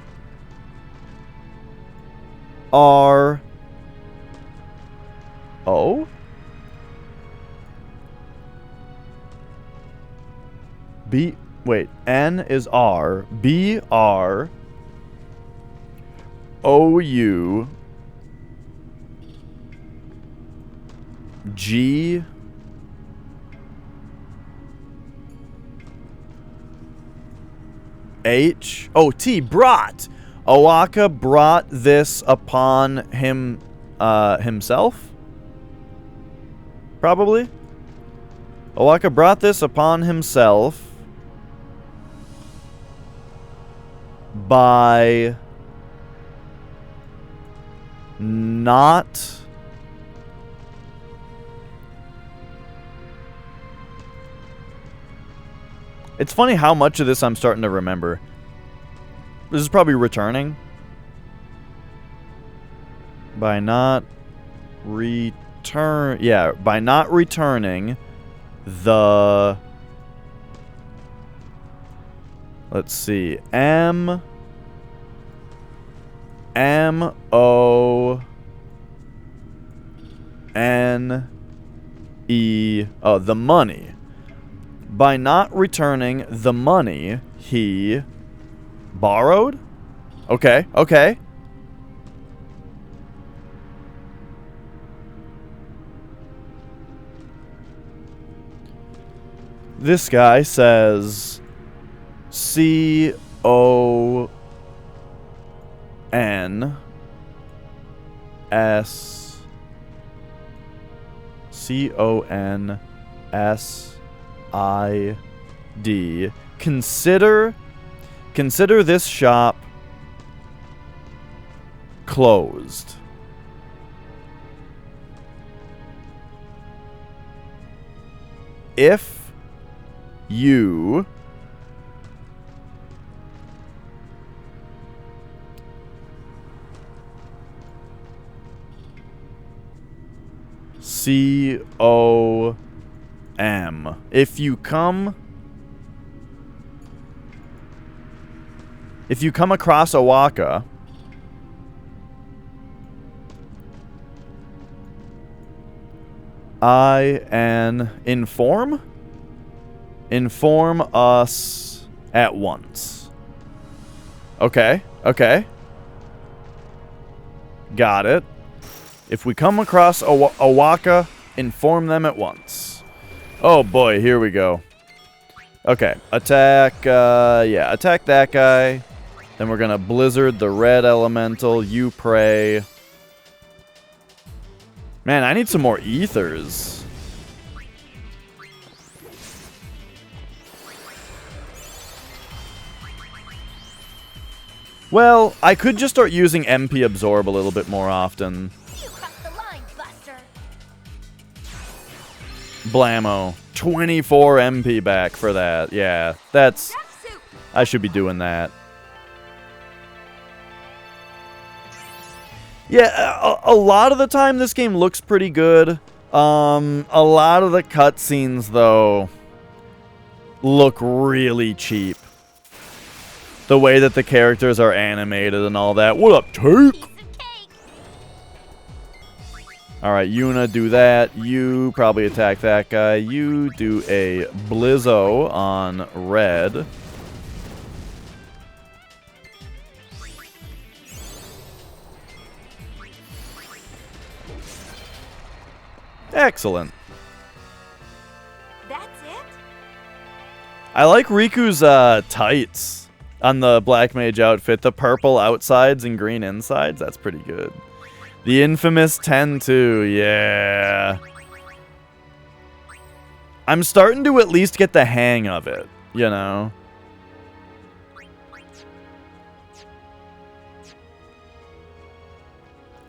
R O B wait, N is R, B R O U G H O T brought. Owaka brought this upon himself? Probably. Owaka brought this upon himself by not It's funny how much of this I'm starting to remember. This is probably returning. By not return... Yeah, by not returning the... Let's see. M-O... N-E... Oh, the money. By not returning the money he borrowed? Okay, okay. This guy says C-O-N-S-I-D. Consider this shop closed. If you C-O-M. If you come across Owaka, inform us at once. Okay, okay. Got it. If we come across Owaka, inform them at once. Oh boy, here we go. Okay, attack, yeah, attack that guy. Then we're gonna blizzard the red elemental. You pray. Man, I need some more ethers. Well, I could just start using MP Absorb a little bit more often. You crossed the line, Buster. Blammo. 24 MP back for that. Yeah, that's... I should be doing that. Yeah, a lot of the time this game looks pretty good. A lot of the cutscenes, though, look really cheap. The way that the characters are animated and all that. What up, Take? Alright, Yuna, do that. You probably attack that guy. You do a Blizzo on red. Excellent. That's it? I like Riku's tights on the Black Mage outfit. The purple outsides and green insides. That's pretty good. The infamous 10-2. Yeah. I'm starting to at least get the hang of it, you know?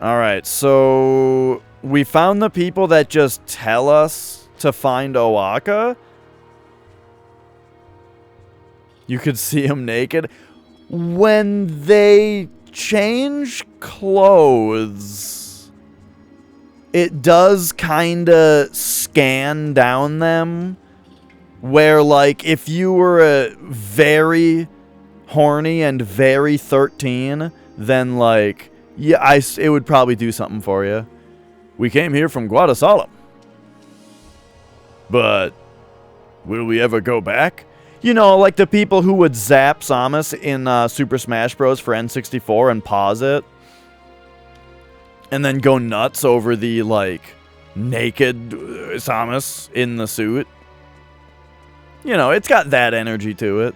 Alright, so we found the people that just tell us to find Owaka. You could see him naked. When they change clothes, it does kind of scan down them. Where, like, if you were a very horny and very 13, then, like, yeah, it would probably do something for you. We came here from Guadasalam. But will we ever go back? You know, like the people who would zap Samus in Super Smash Bros. For N64 and pause it. And then go nuts over the, like, naked Samus in the suit. You know, it's got that energy to it.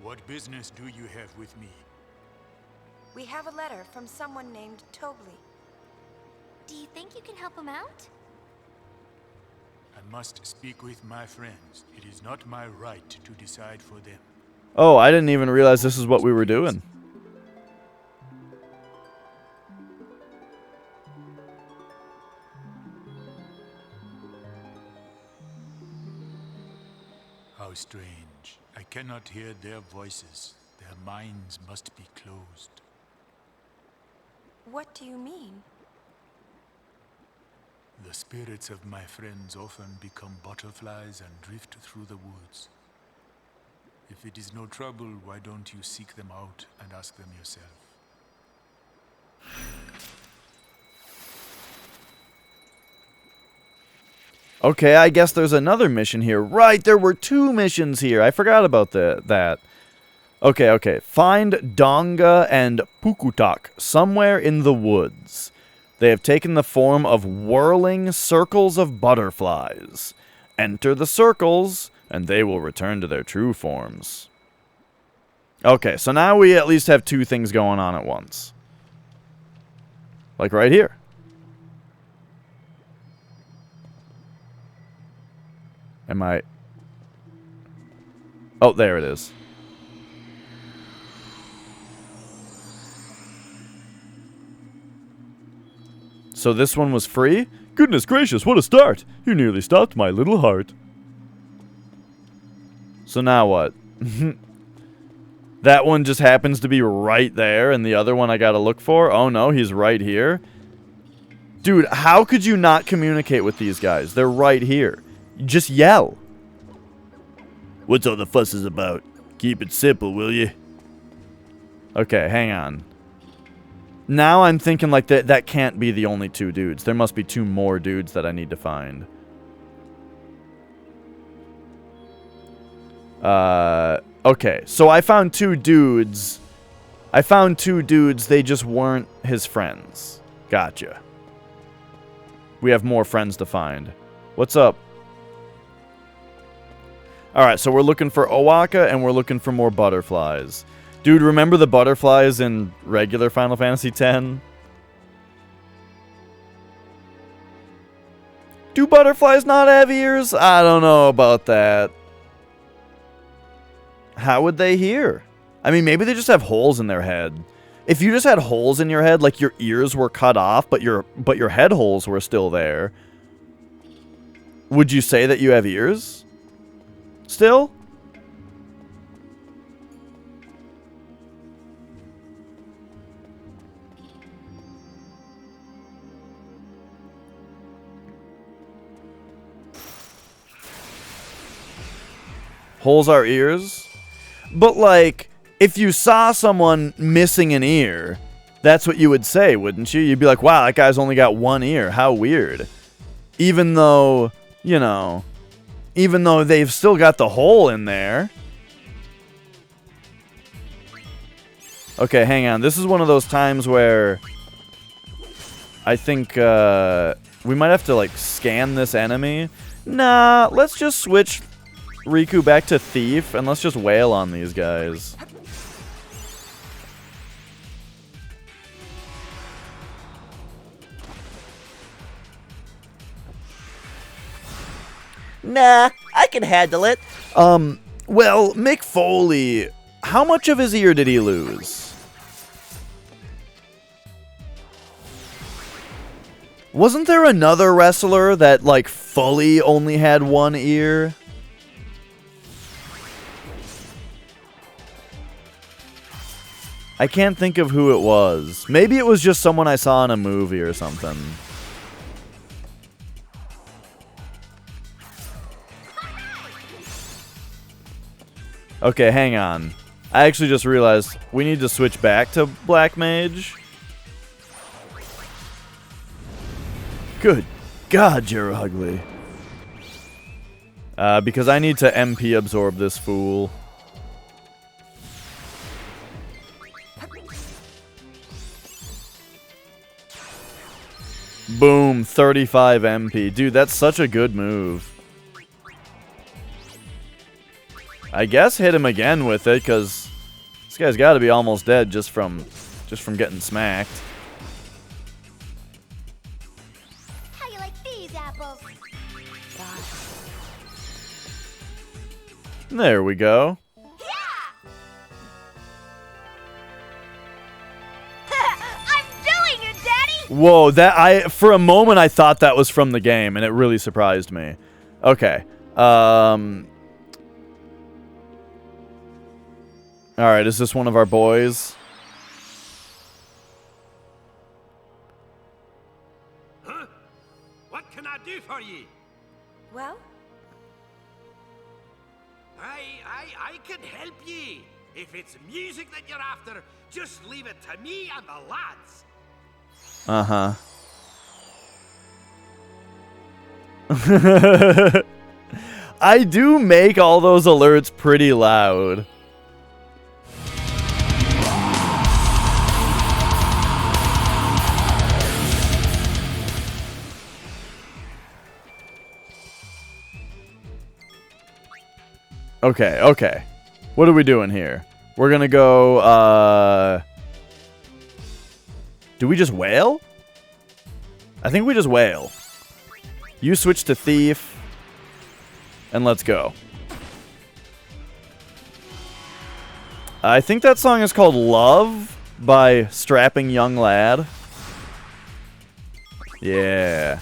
What business do you have with me? We have a letter from someone named Tobli. Do you think you can help him out? I must speak with my friends. It is not my right to decide for them. Oh, I didn't even realize this is what we were doing. How strange. I cannot hear their voices. Their minds must be closed. What do you mean? The spirits of my friends often become butterflies and drift through the woods. If it is no trouble, why don't you seek them out and ask them yourself? Okay, I guess there's another mission here. Right, there were 2 missions here. I forgot about that. Okay. Find Donga and Pukutak somewhere in the woods. They have taken the form of whirling circles of butterflies. Enter the circles, and they will return to their true forms. Okay, so now we at least have 2 things going on at once. Like right here. Am I... Oh, there it is. So this one was free? Goodness gracious, what a start! You nearly stopped my little heart. So now what? That one just happens to be right there, and the other one I gotta look for? Oh no, he's right here. Dude, how could you not communicate with these guys? They're right here. Just yell. What's all the fusses about? Keep it simple, will you? Okay, hang on. Now I'm thinking like that can't be the only 2 dudes. There must be 2 more dudes that I need to find. Okay, so I found 2 dudes. They just weren't his friends. Gotcha. We have more friends to find. What's up? Alright, so we're looking for Owaka, and we're looking for more butterflies. Dude, remember the butterflies in regular Final Fantasy X? Do butterflies not have ears? I don't know about that. How would they hear? I mean, maybe they just have holes in their head. If you just had holes in your head, like your ears were cut off, but your head holes were still there, would you say that you have ears? Still? Holes are ears? But like, if you saw someone missing an ear, that's what you would say, wouldn't you? You'd be like, wow, that guy's only got 1 ear. How weird. Even though, you know, even though they've still got the hole in there. Okay, hang on. This is one of those times where I think we might have to, like, scan this enemy. Nah, let's just switch Riku back to Thief, and let's just wail on these guys. Nah, I can handle it. Well, Mick Foley, how much of his ear did he lose? Wasn't there another wrestler that, like, fully only had 1 ear? I can't think of who it was. Maybe it was just someone I saw in a movie or something. Okay, hang on. I actually just realized we need to switch back to Black Mage. Good God, you're ugly. Because I need to MP absorb this fool. Boom, 35 MP. Dude, that's such a good move. I guess hit him again with it, because this guy's got to be almost dead just from getting smacked. How you like these apples? There we go. I'm doing it, Daddy! Whoa, for a moment I thought that was from the game, and it really surprised me. Okay. Alright, is this one of our boys? Huh? What can I do for ye? Well? I can help ye. If it's music that you're after, just leave it to me and the lads. I do make all those alerts pretty loud. Okay, okay. What are we doing here? We're gonna go, do we just wail? I think we just wail. You switch to Thief, and let's go. I think that song is called Love by Strapping Young Lad. Yeah.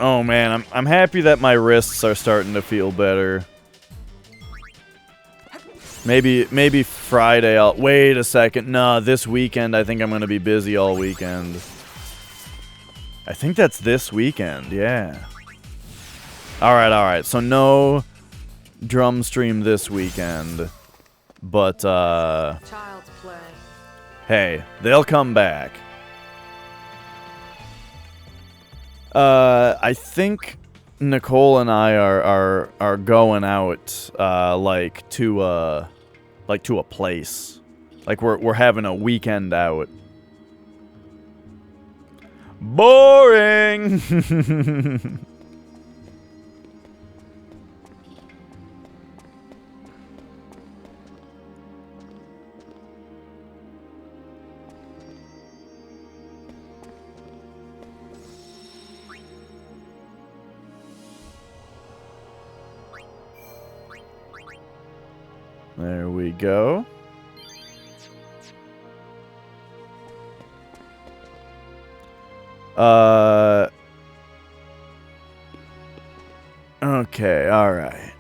Oh man, I'm happy that my wrists are starting to feel better. Maybe Friday I'll wait a second. Nah, this weekend I think I'm gonna be busy all weekend. I think that's this weekend, yeah. Alright. So no drum stream this weekend. But, Child's play. hey, they'll come back. I think Nicole and I are going out, like to a place. Like we're having a weekend out. Boring. There we go. Okay, alright.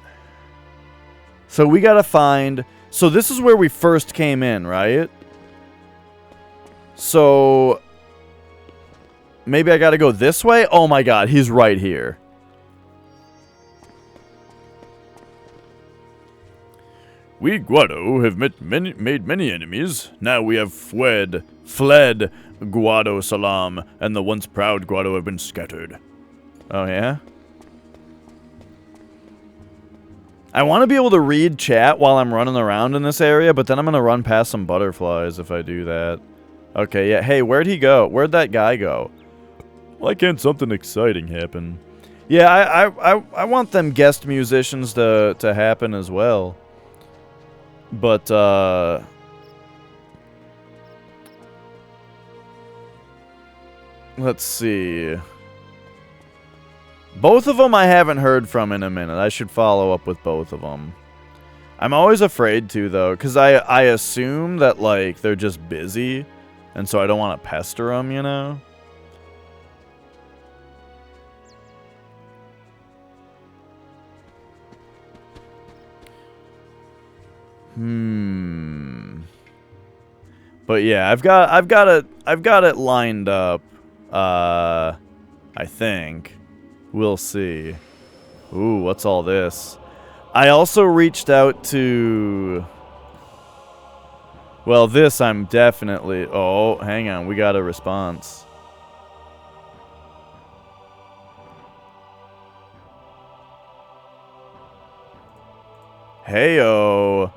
So we gotta find... So this is where we first came in, right? So... Maybe I gotta go this way? Oh my god, he's right here. We Guado have made many enemies. Now we have fled Guado Salam, and the once proud Guado have been scattered. Oh yeah? I want to be able to read chat while I'm running around in this area, but then I'm going to run past some butterflies if I do that. Okay, yeah. Hey, where'd he go? Where'd that guy go? Why can't something exciting happen? Yeah, I want them guest musicians to happen as well. But, let's see. Both of them I haven't heard from in a minute. I should follow up with both of them. I'm always afraid to, though, because I assume that, like, they're just busy, and so I don't want to pester them, you know? But yeah, I've got it lined up. I think. We'll see. Ooh, what's all this? I also reached out to... Well, this I'm definitely... Oh, hang on. We got a response. Heyo.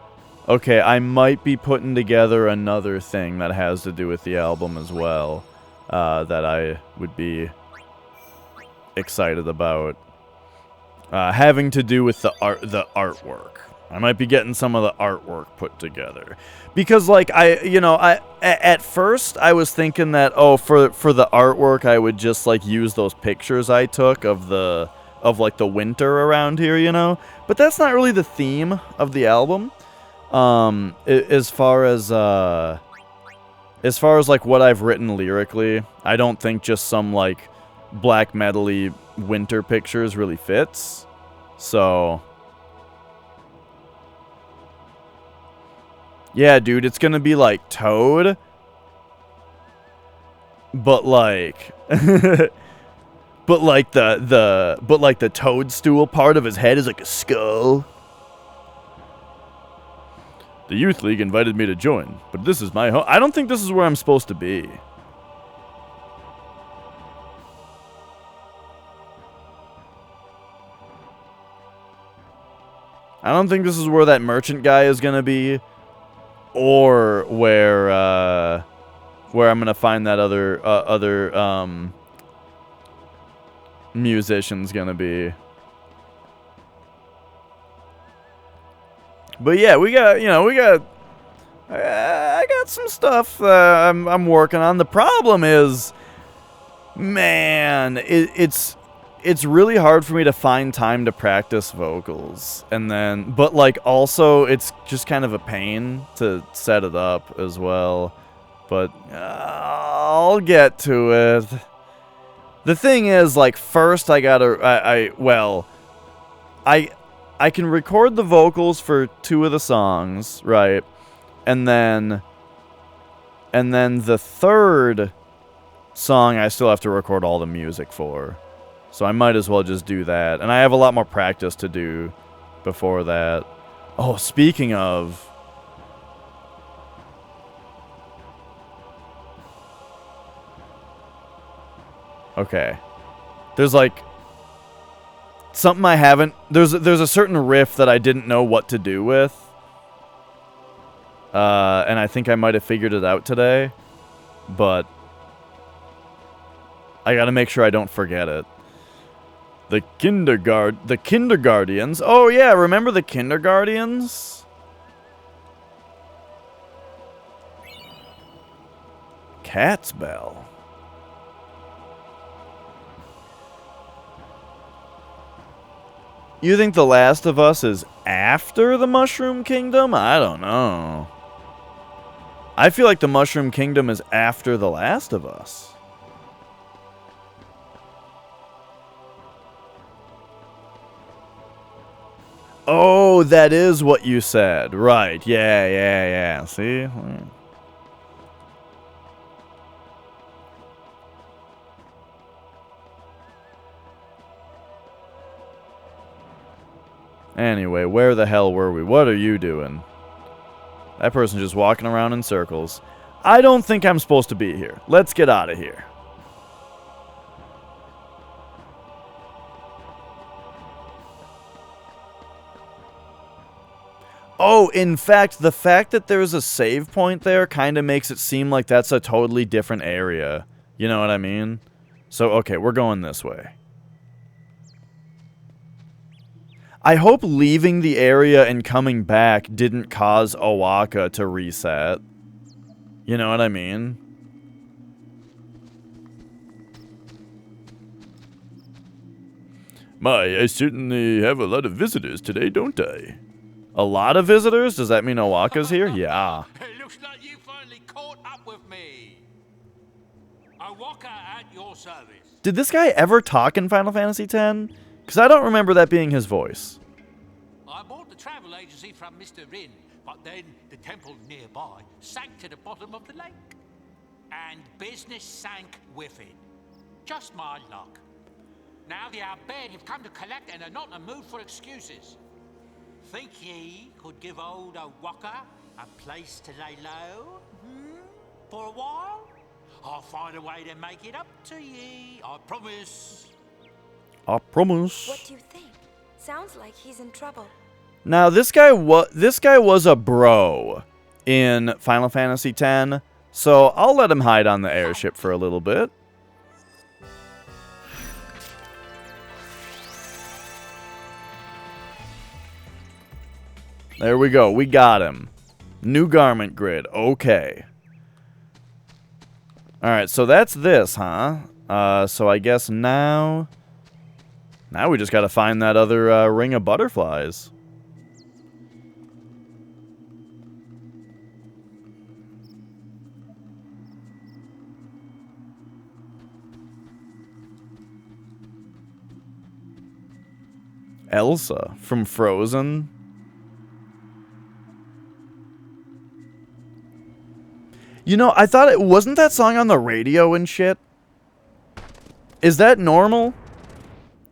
Okay, I might be putting together another thing that has to do with the album as well. That I would be excited about. Having to do with the artwork. I might be getting some of the artwork put together. Because, like, at first I was thinking that, oh, for the artwork I would just, like, use those pictures I took of like, the winter around here, you know? But that's not really the theme of the album. As far as like what I've written lyrically, I don't think just some like black metal-y winter pictures really fits. So yeah, dude, it's gonna be like Toad, but like but like the toadstool part of his head is like a skull. The Youth League invited me to join, but this is my home. I don't think this is where I'm supposed to be. I don't think this is where that merchant guy is gonna be, or where I'm gonna find that other musician's gonna be. But yeah, I got some stuff I'm working on. The problem is, man, it's really hard for me to find time to practice vocals. And then, but like also it's just kind of a pain to set it up as well. But I'll get to it. The thing is, like, first I gotta, I can record the vocals for 2 of the songs, right? And then the third song I still have to record all the music for. So I might as well just do that. And I have a lot more practice to do before that. Oh, speaking of... Okay. There's like... something I haven't... There's a certain riff that I didn't know what to do with. And I think I might have figured it out today. But... I gotta make sure I don't forget it. The Kinderguardians. Oh yeah, remember the Kinderguardians? Cat's Bell. You think The Last of Us is after the Mushroom Kingdom? I don't know. I feel like the Mushroom Kingdom is after The Last of Us. Oh, that is what you said. Right. Yeah. See? Anyway, where the hell were we? What are you doing? That person's just walking around in circles. I don't think I'm supposed to be here. Let's get out of here. Oh, in fact, the fact that there's a save point there kind of makes it seem like that's a totally different area. You know what I mean? So, okay, we're going this way. I hope leaving the area and coming back didn't cause Owaka to reset. You know what I mean? My, I certainly have a lot of visitors today, don't I? A lot of visitors? Does that mean Owaka's here? Yeah. It looks like you finally caught up with me. Owaka at your service. Did this guy ever talk in Final Fantasy X? Because I don't remember that being his voice. I bought the travel agency from Mr. Rin, but then the temple nearby sank to the bottom of the lake. And business sank with it. Just my luck. Now the Albed have come to collect and are not in the mood for excuses. Think ye could give old Owaka a place to lay low? For a while? I'll find a way to make it up to ye, I promise. I promise. What do you think? Sounds like he's in trouble. Now, this guy was a bro in Final Fantasy X, so I'll let him hide on the airship for a little bit. There we go. We got him. New garment grid. Okay. Alright, so that's this, huh? So I guess now we just gotta find that other ring of butterflies. Elsa from Frozen. You know, I thought it wasn't that song on the radio and shit. Is that normal?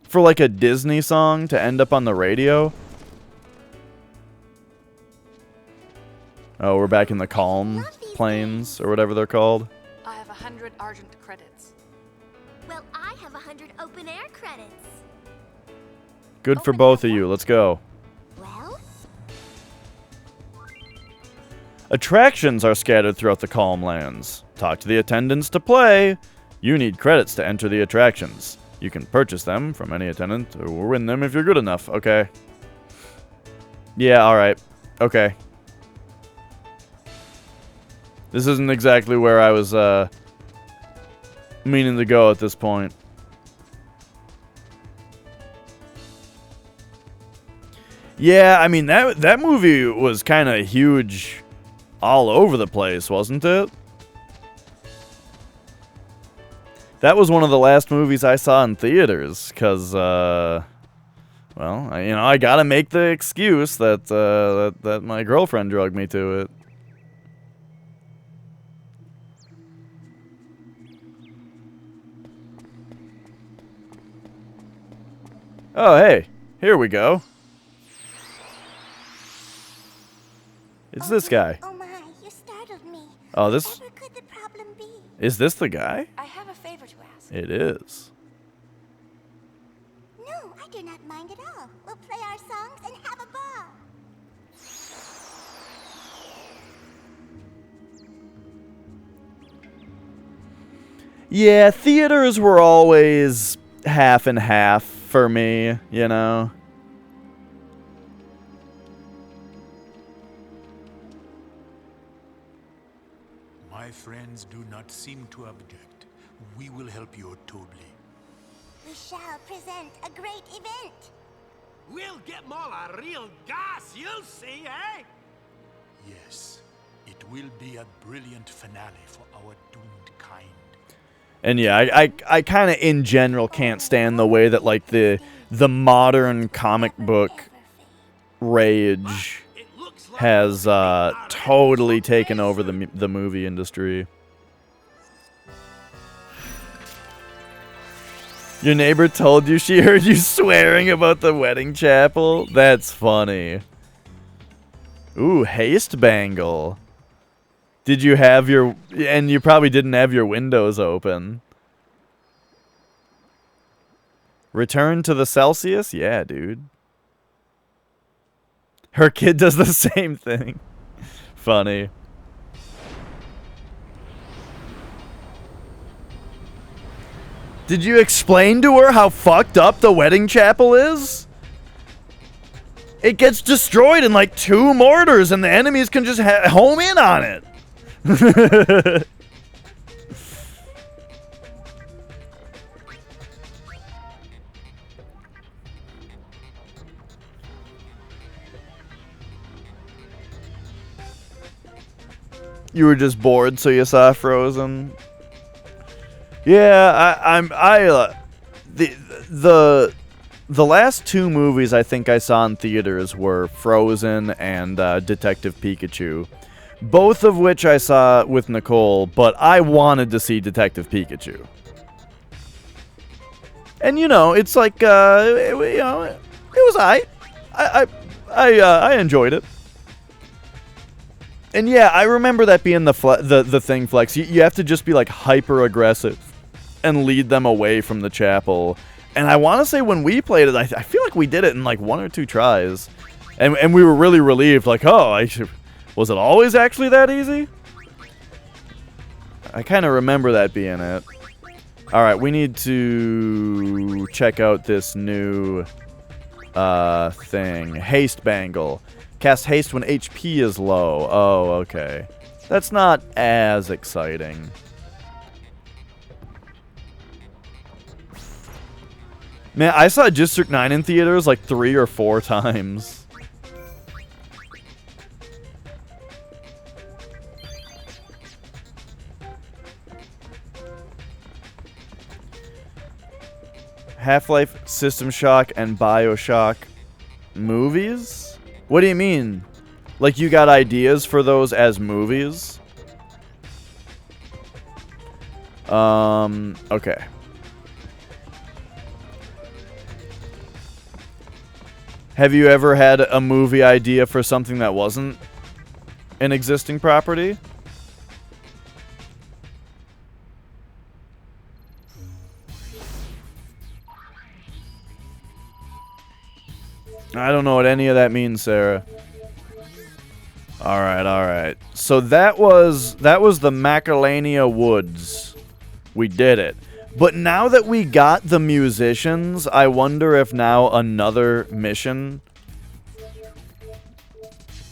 For like a Disney song to end up on the radio? Oh, we're back in the calm plains or whatever they're called. I have 100 Argent credits. Well, I have 100 open air credits. Good for both of you. Let's go. Well? Attractions are scattered throughout the calm lands. Talk to the attendants to play. You need credits to enter the attractions. You can purchase them from any attendant or win them if you're good enough. Okay. Yeah, alright. Okay. This isn't exactly where I was meaning to go at this point. Yeah, I mean, that movie was kind of huge all over the place, wasn't it? That was one of the last movies I saw in theaters, because, well, I gotta make the excuse that, that my girlfriend drugged me to it. Oh, hey. Here we go. It's this guy. Oh my, you startled me. Oh, this... Whatever could the problem be? Is this the guy? I have a favor to ask. It is. No, I do not mind at all. We'll play our songs and have a ball. Yeah, theaters were always half and half for me, you know? My friends do not seem to object. We will help you totally. We shall present a great event. We'll get more a real gas, you'll see, eh? Yes, it will be a brilliant finale for our doomed kind. And yeah, I kind of in general can't stand the way that like the modern comic book rage has totally taken over the movie industry. Your neighbor told you she heard you swearing about the wedding chapel? That's funny. Ooh, haste bangle. Did you have your... And you probably didn't have your windows open. Return to the Celsius? Yeah, dude. Her kid does the same thing. Funny. Did you explain to her how fucked up the wedding chapel is? It gets destroyed in like 2 mortars and the enemies can just home in on it. You were just bored, so you saw Frozen. Yeah, the last 2 movies I think I saw in theaters were Frozen and Detective Pikachu. Both of which I saw with Nicole, but I wanted to see Detective Pikachu. And you know, it's like it was I enjoyed it. And yeah, I remember that being the thing, Flex. You have to just be like hyper aggressive and lead them away from the chapel. And I want to say when we played it, I feel like we did it in like 1 or 2 tries. And we were really relieved, like, oh, was it always actually that easy? I kind of remember that being it. Alright, we need to check out this new thing. Haste Bangle. Cast haste when HP is low. Oh, okay. That's not as exciting. Man, I saw District 9 in theaters like 3 or 4 times. Half-Life, System Shock, and BioShock movies? What do you mean? Like you got ideas for those as movies? Okay. Have you ever had a movie idea for something that wasn't an existing property? I don't know what any of that means, Sarah. Alright, alright. So that was the Macalania Woods. We did it. But now that we got the musicians, I wonder if now another mission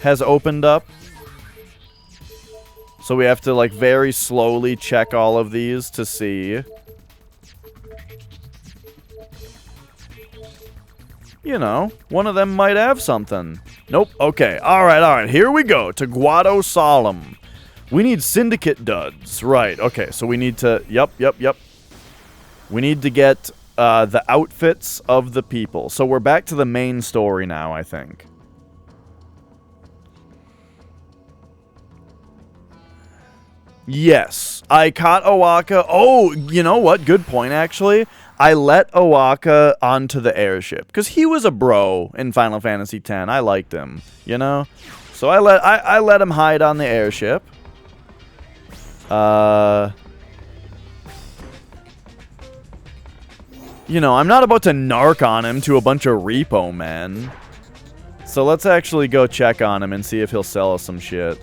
has opened up. So we have to like very slowly check all of these to see. You know, one of them might have something. Nope. Okay. Alright. Here we go. To Guado Solemn. We need syndicate duds. Right. Okay. So we need to... Yep. We need to get the outfits of the people. So we're back to the main story now, I think. Yes. I caught Owaka. Oh, you know what? Good point, actually. I let Owaka onto the airship because he was a bro in Final Fantasy X. I liked him, you know. So I let him hide on the airship. You know, I'm not about to narc on him to a bunch of repo men. So let's actually go check on him and see if he'll sell us some shit.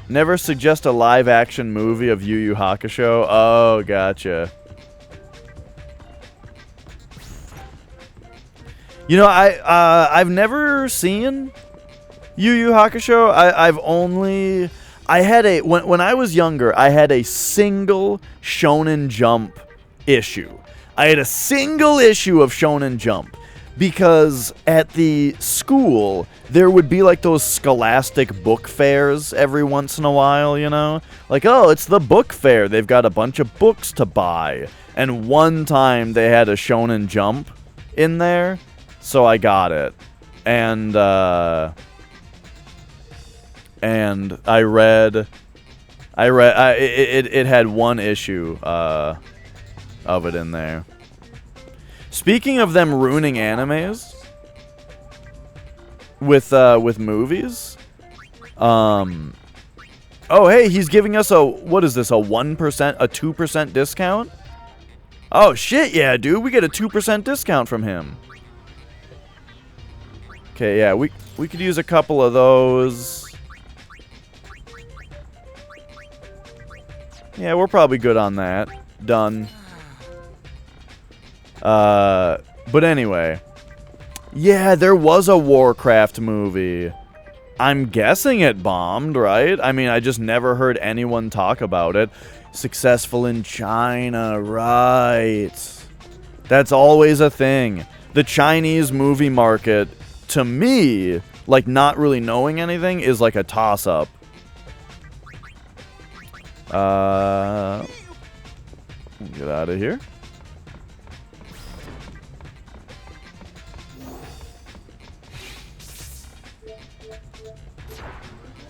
Never suggest a live-action movie of Yu Yu Hakusho. Oh, gotcha. You know, I've never seen Yu Yu Hakusho. When I was younger, I had a single Shonen Jump issue. I had a single issue of Shonen Jump. Because at the school, there would be like those scholastic book fairs every once in a while, you know? Like, oh, it's the book fair. They've got a bunch of books to buy. And one time they had a Shonen Jump in there, so I got it. And I read it had one issue of it in there. Speaking of them ruining animes with movies, oh hey, he's giving us what is this, a 1%, a 2% discount? Oh shit, yeah, dude, we get a 2% discount from him. Okay, yeah, we could use a couple of those. Yeah, we're probably good on that. Done. But anyway. Yeah, there was a Warcraft movie. I'm guessing it bombed, right? I mean, I just never heard anyone talk about it. Successful in China, right. That's always a thing. The Chinese movie market, to me, like not really knowing anything, is like a toss-up. Get out of here.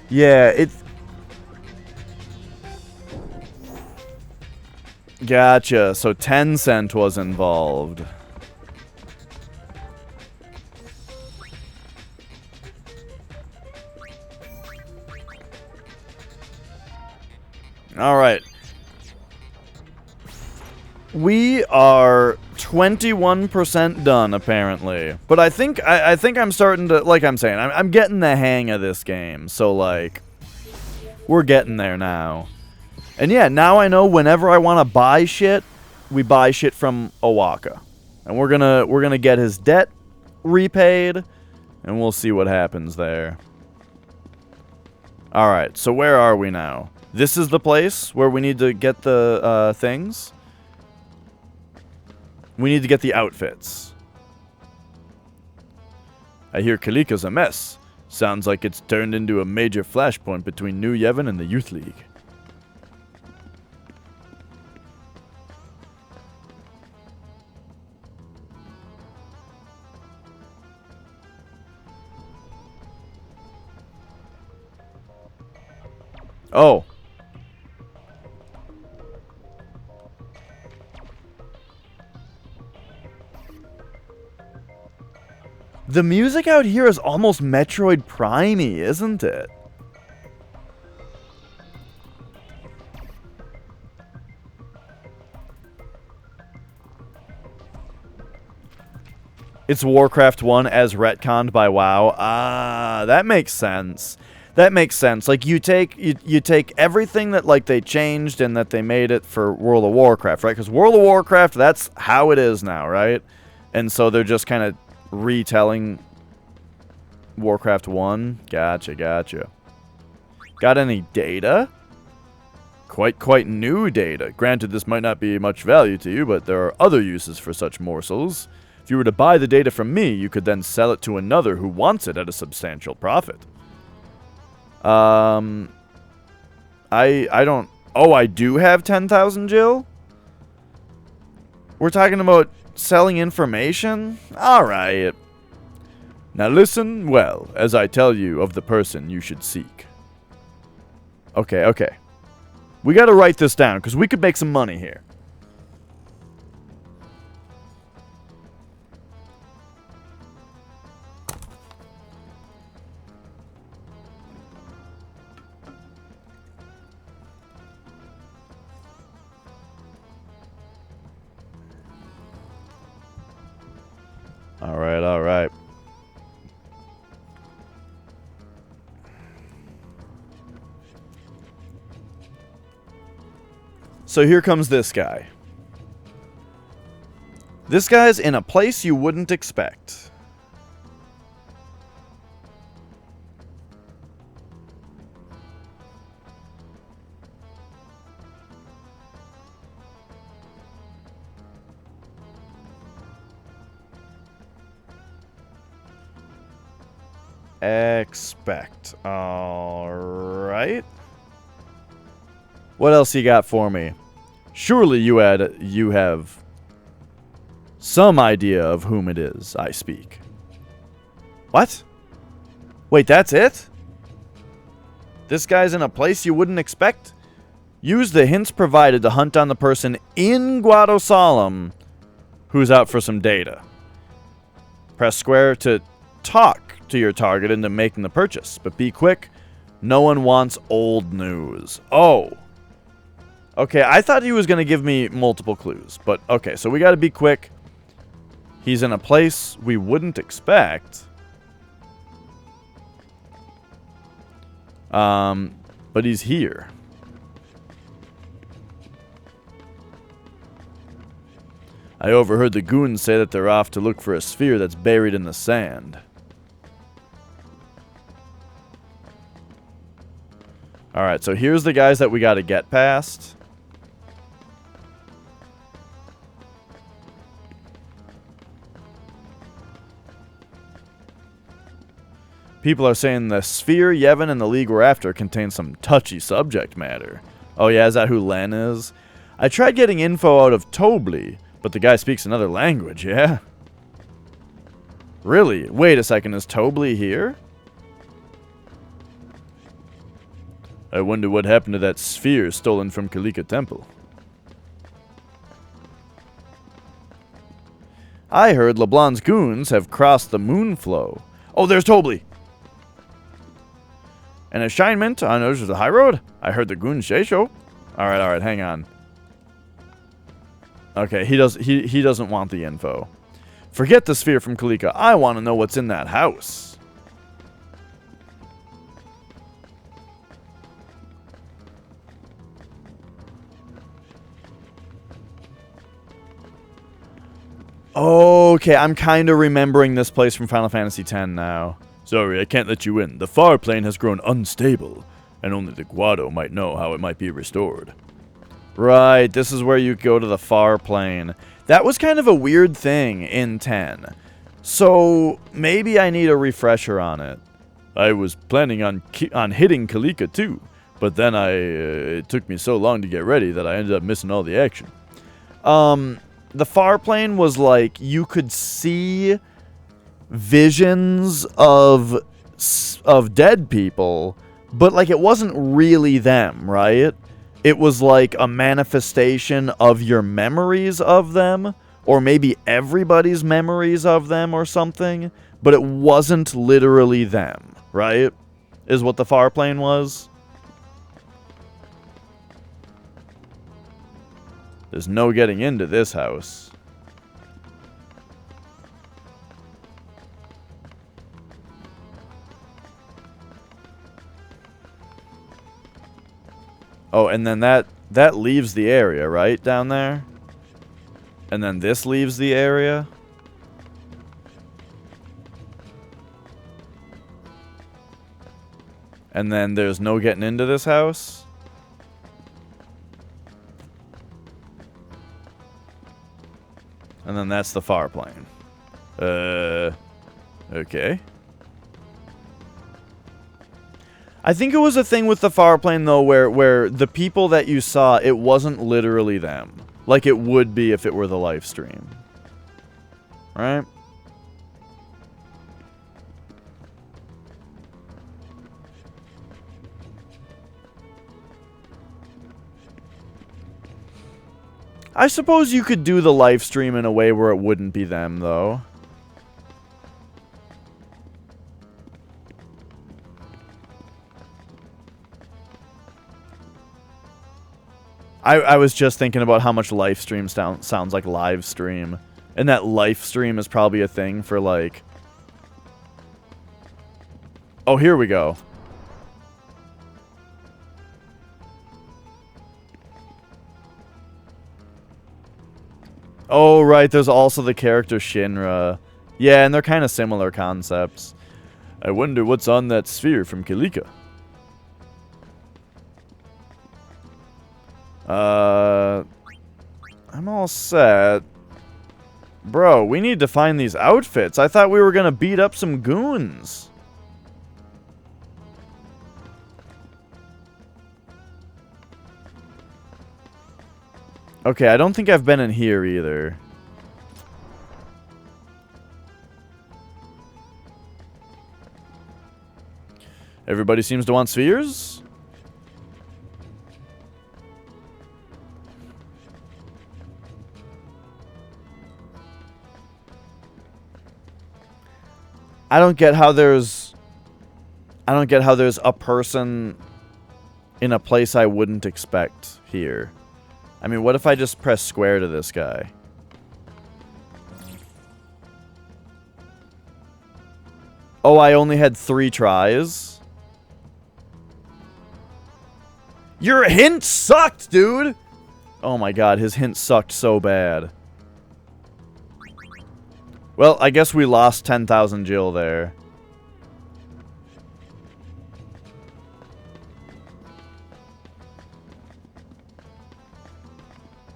Yeah, it's... Gotcha. So Tencent was involved. All right. We are 21% done, apparently. But I think I'm starting to, like I'm saying, I'm getting the hang of this game. So, like, we're getting there now. And yeah, now I know whenever I want to buy shit, we buy shit from Owaka. And we're gonna get his debt repaid, and we'll see what happens there. Alright, so where are we now? This is the place where we need to get the things. We need to get the outfits. I hear Kalika's a mess. Sounds like it's turned into a major flashpoint between New Yevon and the Youth League. Oh. The music out here is almost Metroid Prime-y, isn't it? It's Warcraft 1 as retconned by WoW. Ah, that makes sense. That makes sense. Like, you take everything that, like, they changed and that they made it for World of Warcraft, right? Because World of Warcraft, that's how it is now, right? And so they're just kind of retelling Warcraft 1. Gotcha, gotcha. Got any data? Quite new data. Granted, this might not be much value to you, but there are other uses for such morsels. If you were to buy the data from me, you could then sell it to another who wants it at a substantial profit. I don't... Oh, I do have 10,000 Jill? We're talking about selling information? Alright. Now listen well as I tell you of the person you should seek. Okay, okay. We gotta write this down, because we could make some money here. Alright, alright. So here comes this guy. This guy's in a place you wouldn't expect. Expect. Alright. What else you got for me? Surely you have some idea of whom it is I speak. What? Wait, that's it? This guy's in a place you wouldn't expect? Use the hints provided to hunt down the person in Guado Solemn who's out for some data. Press square to talk to your target into making the purchase, but be quick. No one wants old news. Oh. Okay, I thought he was going to give me multiple clues, but okay, so we got to be quick. He's in a place we wouldn't expect. But he's here. I overheard the goons say that they're off to look for a sphere that's buried in the sand. Alright, so here's the guys that we got to get past. People are saying the sphere Yevon and the League were after contains some touchy subject matter. Oh yeah, is that who Len is? I tried getting info out of Tobli, but the guy speaks another language, yeah? Really? Wait a second, is Tobli here? I wonder what happened to that sphere stolen from Kalika Temple. I heard LeBlanc's goons have crossed the Moonflow. Oh, there's Tobli! An assignment on the high road? I heard the goons say so. Alright, hang on. Okay, he doesn't want the info. Forget the sphere from Kalika. I want to know what's in that house. Okay, I'm kind of remembering this place from Final Fantasy X now. Sorry, I can't let you in. The far plane has grown unstable, and only the Guado might know how it might be restored. Right, this is where you go to the far plane. That was kind of a weird thing in 10. So, maybe I need a refresher on it. I was planning on hitting Kalika too, but then it took me so long to get ready that I ended up missing all the action. The far plane was like, you could see visions of dead people, but like it wasn't really them, right? It was like a manifestation of your memories of them, or maybe everybody's memories of them or something, but it wasn't literally them, right? Is what the far plane was. There's no getting into this house. Oh, and then that leaves the area, right, down there? And then this leaves the area? And then there's no getting into this house? And then that's the far plane. Okay. I think it was a thing with the far plane, though, where the people that you saw, it wasn't literally them. Like it would be if it were the live stream. Right? I suppose you could do the live stream in a way where it wouldn't be them, though. I was just thinking about how much live stream sounds like live stream. And that live stream is probably a thing for, like... Oh, here we go. Oh, right, there's also the character Shinra. Yeah, and they're kind of similar concepts. I wonder what's on that sphere from Kalika. I'm all set. Bro, we need to find these outfits. I thought we were gonna beat up some goons. Okay, I don't think I've been in here either. Everybody seems to want spheres? I don't get how there's a person in a place I wouldn't expect here. I mean, what if I just press square to this guy? Oh, I only had 3 tries? Your hint sucked, dude! Oh my god, his hint sucked so bad. Well, I guess we lost 10,000 Jill there.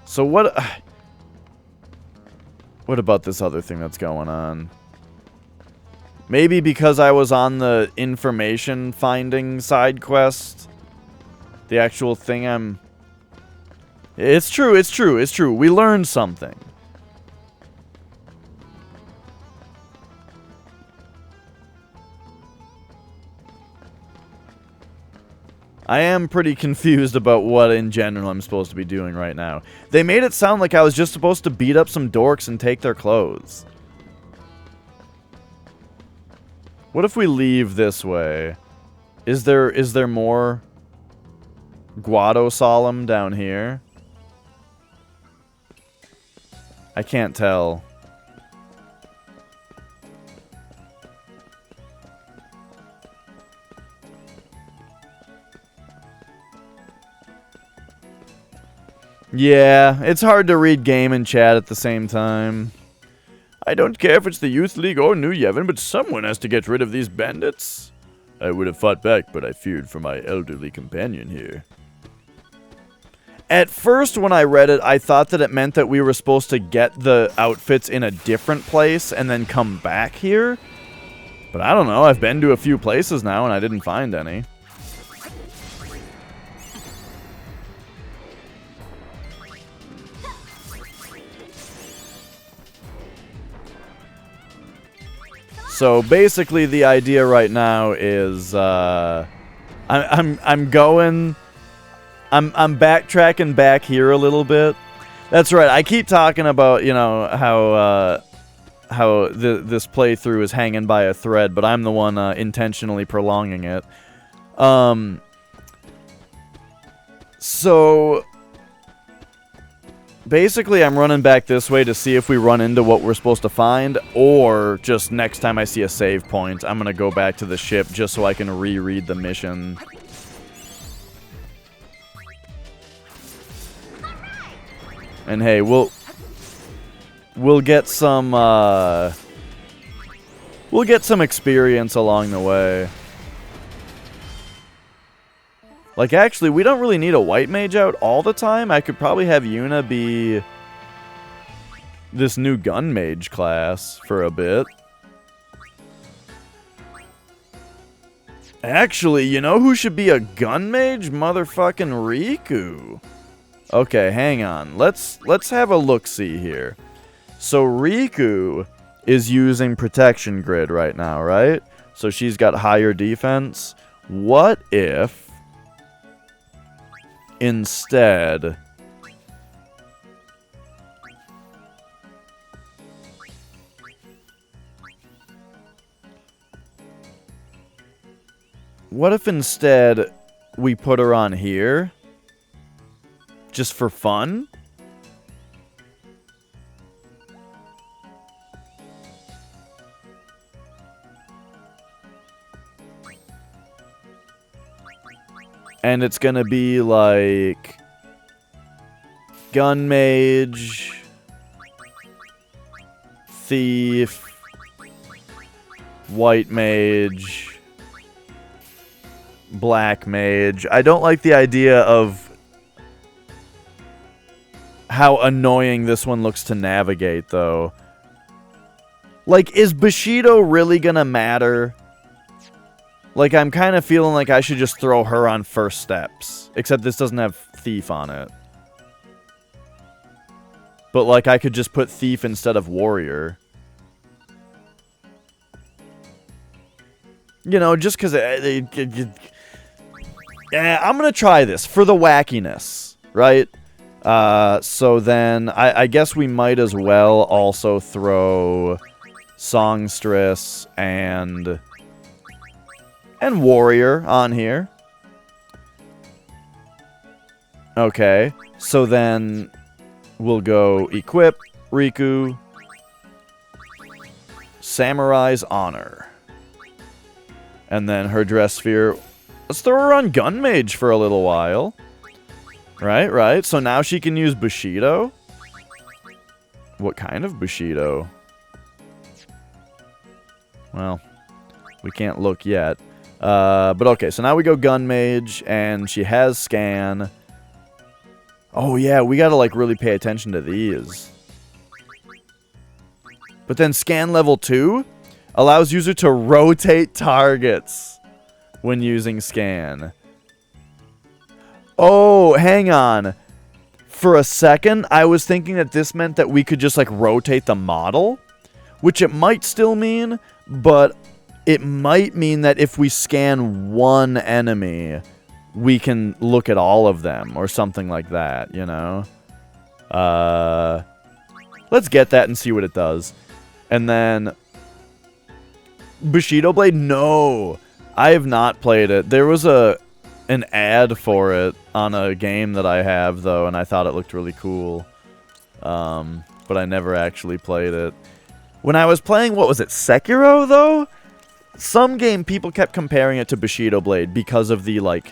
So what about this other thing that's going on? Maybe because I was on the information finding side quest. The actual thing It's true, it's true, it's true. We learned something. I am pretty confused about what in general I'm supposed to be doing right now. They made it sound like I was just supposed to beat up some dorks and take their clothes. What if we leave this way? Is there more Guado Solemn down here? I can't tell. Yeah, it's hard to read game and chat at the same time. I don't care if it's the Youth League or New Yevon, but someone has to get rid of these bandits. I would have fought back, but I feared for my elderly companion here. At first, when I read it, I thought that it meant that we were supposed to get the outfits in a different place and then come back here. But I don't know, I've been to a few places now and I didn't find any. So basically, the idea right now is I'm backtracking back here a little bit. That's right. I keep talking about, you know, how this playthrough is hanging by a thread, but I'm the one intentionally prolonging it. So basically, I'm running back this way to see if we run into what we're supposed to find, or just next time I see a save point, I'm going to go back to the ship just so I can reread the mission. And hey, we'll get some experience along the way. Like, actually, we don't really need a white mage out all the time. I could probably have Yuna be this new gun mage class for a bit. Actually, you know who should be a gun mage? Motherfucking Riku. Okay, hang on. Let's have a look-see here. So Riku is using protection grid right now, right? So she's got higher defense. What if instead What if instead we put her on here? Just for fun? And it's gonna be like gun mage, thief, white mage, black mage. I don't like the idea of how annoying this one looks to navigate, though. Like, is Bushido really gonna matter? Like, I'm kind of feeling like I should just throw her on first steps. Except this doesn't have thief on it. But, like, I could just put thief instead of warrior. You know, just because... yeah, I'm going to try this for the wackiness, right? So then, I guess we might as well also throw Songstress and warrior on here. Okay, so then we'll go equip, Riku, Samurai's Honor. And then her dress sphere. Let's throw her on Gun Mage for a little while. Right. So now she can use Bushido. What kind of Bushido? Well, we can't look yet. But okay, so now we go Gun Mage, and she has Scan. Oh yeah, we gotta like really pay attention to these. But then Scan level 2 allows user to rotate targets when using Scan. Oh, hang on. For a second, I was thinking that this meant that we could just like rotate the model, which it might still mean, but it might mean that if we scan one enemy, we can look at all of them or something like that, you know? Let's get that and see what it does. And then Bushido Blade? No, I have not played it. There was an ad for it on a game that I have, though, and I thought it looked really cool. But I never actually played it. When I was playing, what was it, Sekiro, though? Some game, people kept comparing it to Bushido Blade because of the, like,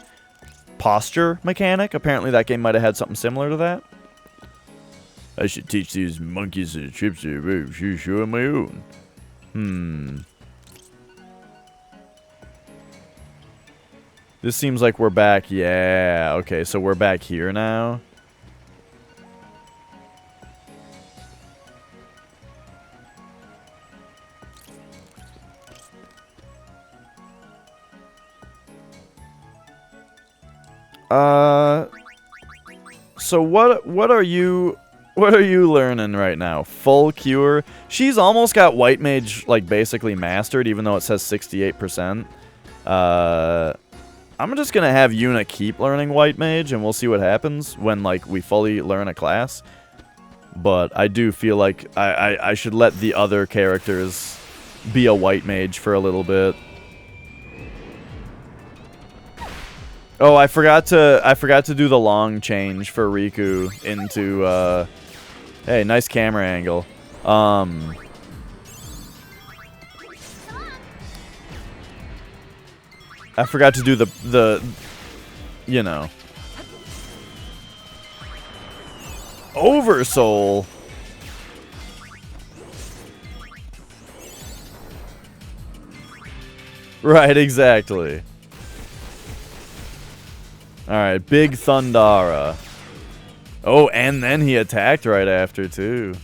posture mechanic. Apparently that game might have had something similar to that. I should teach these monkeys and chips on my own. This seems like we're back. Yeah, okay, so we're back here now. So what are you learning right now? Full cure? She's almost got White Mage like basically mastered, even though it says 68%. I'm just gonna have Yuna keep learning White Mage, and we'll see what happens when like we fully learn a class. But I do feel like I should let the other characters be a White Mage for a little bit. Oh, I forgot to do the long change for Riku into hey, nice camera angle. I forgot to do the you know, Oversoul. Right, exactly. Alright, Big Thundara. Oh, and then he attacked right after, too.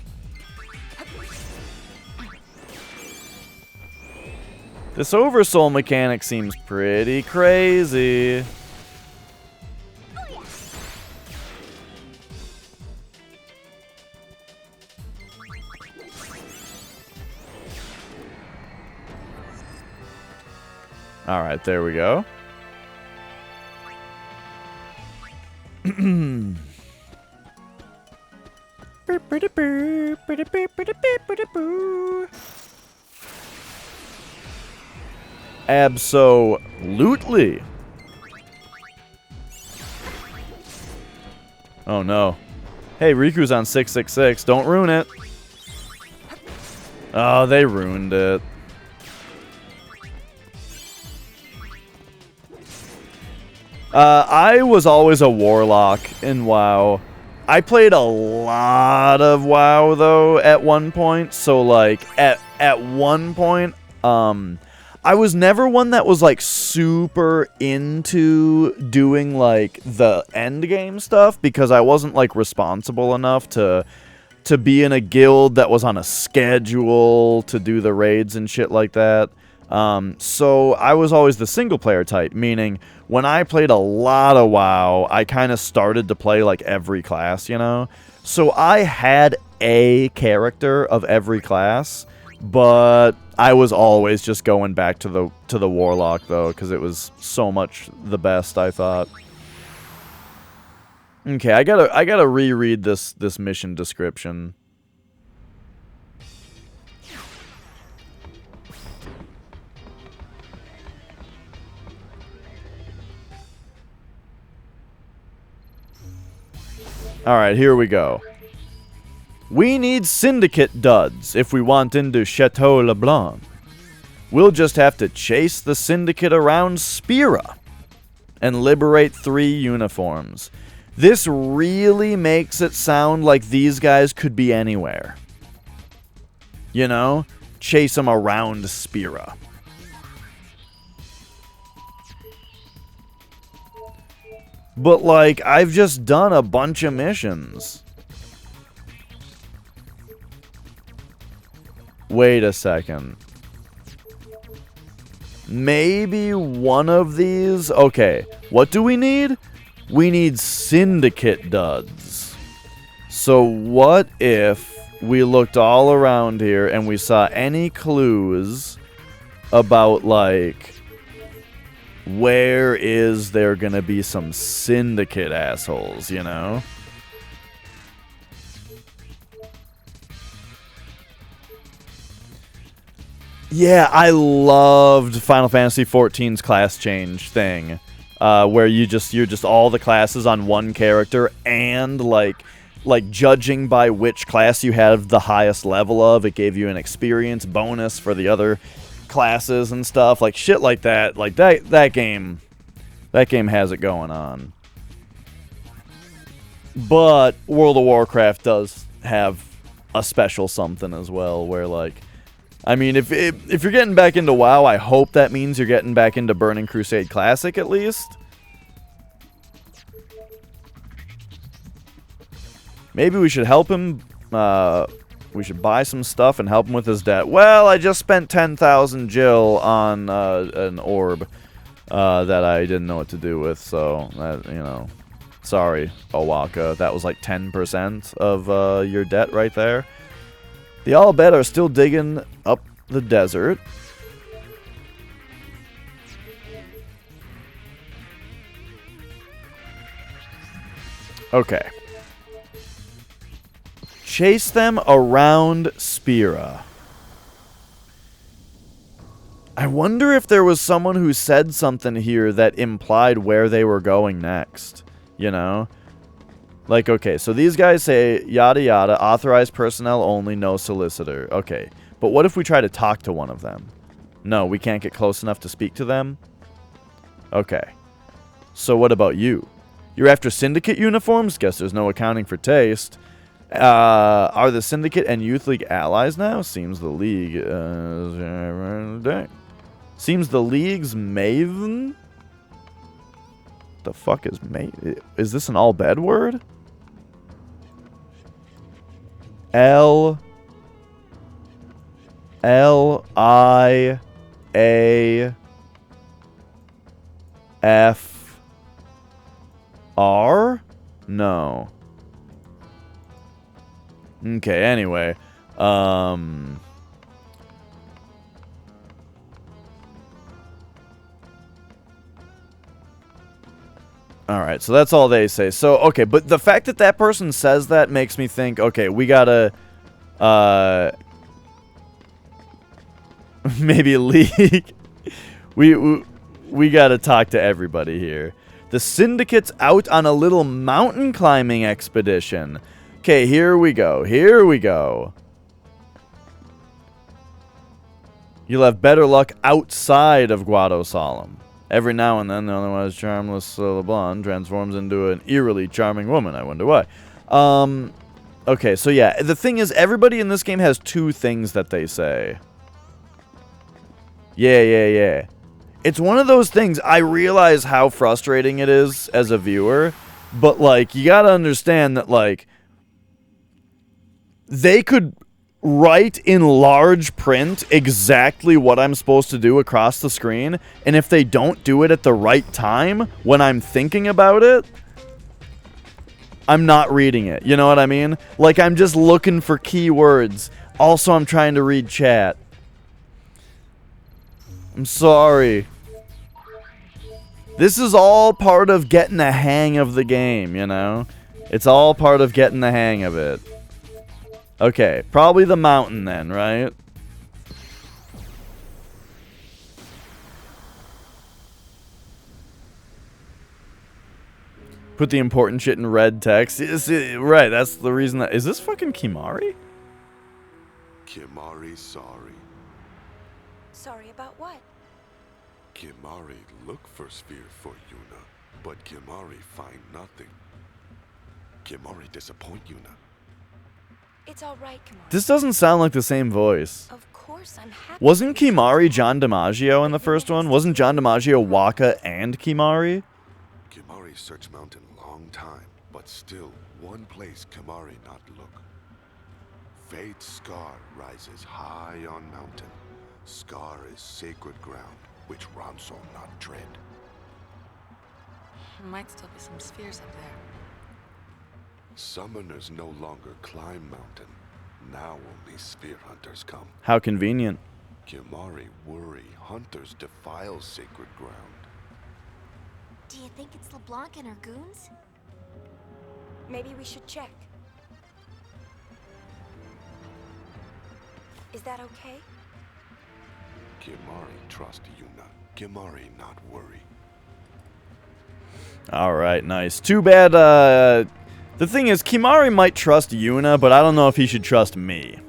This Oversoul mechanic seems pretty crazy. Alright, there we go. Absolutely. Oh no. Hey, Riku's on 666. Don't ruin it. Oh, they ruined it. I was always a warlock in WoW. I played a lot of WoW though at one point. So like at one point, I was never one that was like super into doing like the end game stuff because I wasn't like responsible enough to be in a guild that was on a schedule to do the raids and shit like that. So I was always the single player type, meaning when I played a lot of WoW, I kind of started to play like every class, you know? So I had a character of every class, but I was always just going back to the warlock though, because it was so much the best, I thought. Okay, I gotta reread this mission description. Alright, here we go. We need syndicate duds if we want into Chateau LeBlanc. We'll just have to chase the syndicate around Spira and liberate 3 uniforms. This really makes it sound like these guys could be anywhere. You know? Chase them around Spira. But, like, I've just done a bunch of missions. Wait a second. Maybe one of these? Okay, what do we need? We need syndicate duds. So what if we looked all around here and we saw any clues about, like, where is there gonna be some syndicate assholes, you know? Yeah, I loved Final Fantasy XIV's class change thing, where you're just all the classes on one character, and like judging by which class you have the highest level of, it gave you an experience bonus for the other classes and stuff, like shit like that. Like that game has it going on. But World of Warcraft does have a special something as well, where like, I mean, if you're getting back into WoW, I hope that means you're getting back into Burning Crusade Classic at least. Maybe we should help him. We should buy some stuff and help him with his debt. Well, I just spent 10,000 Jill on an orb that I didn't know what to do with, so that, you know, sorry, Owaka. That was like 10% of your debt right there. The Albed are still digging up the desert. Okay. Chase them around Spira. I wonder if there was someone who said something here that implied where they were going next. You know? Like, okay, so these guys say, yada yada, authorized personnel only, no solicitor. Okay, but what if we try to talk to one of them? No, we can't get close enough to speak to them? Okay. So what about you? You're after syndicate uniforms? Guess there's no accounting for taste. Are the syndicate and youth league allies now? Seems the league... seems the league's maven? The fuck is maven? Is this an all bed word? L I A F R? No. Okay, anyway. Alright, so that's all they say. So, okay, but the fact that that person says that makes me think, okay, we gotta, maybe league. We gotta talk to everybody here. The Syndicate's out on a little mountain climbing expedition. Okay, here we go. Here we go. You'll have better luck outside of Guado Solemn. Every now and then, the otherwise charmless LeBlanc transforms into an eerily charming woman. I wonder why. Okay, so yeah, the thing is, everybody in this game has two things that they say. Yeah. It's one of those things, I realize how frustrating it is as a viewer, but, like, you gotta understand that, like, they could write in large print exactly what I'm supposed to do across the screen, and if they don't do it at the right time, when I'm thinking about it, I'm not reading it. You know what I mean? Like, I'm just looking for keywords. Also, I'm trying to read chat. I'm sorry. This is all part of getting the hang of the game, you know? It's all part of getting the hang of it. Okay, probably the mountain then, right? Put the important shit in red text. Right, that's the reason that... Is this fucking Kimahri? Kimahri sorry. Sorry about what? Kimahri look for sphere for Yuna, but Kimahri find nothing. Kimahri disappoint Yuna. It's all right, Kimahri. This doesn't sound like the same voice. Of course, I'm happy. Wasn't Kimahri John DiMaggio in the first one? Wasn't John DiMaggio Waka and Kimahri? Kimahri search mountain long time, but still one place Kimahri not look. Fate's scar rises high on mountain. Scar is sacred ground, which Ramsol not tread. Might still be some spheres up there. Summoners no longer climb mountain. Now only sphere hunters come. How convenient. Kimahri worry hunters defile sacred ground. Do you think it's LeBlanc and her goons? Maybe we should check. Is that okay? Kimahri trust Yuna. Kimahri not worry. Alright, nice. Too bad, the thing is, Kimahri might trust Yuna, but I don't know if he should trust me.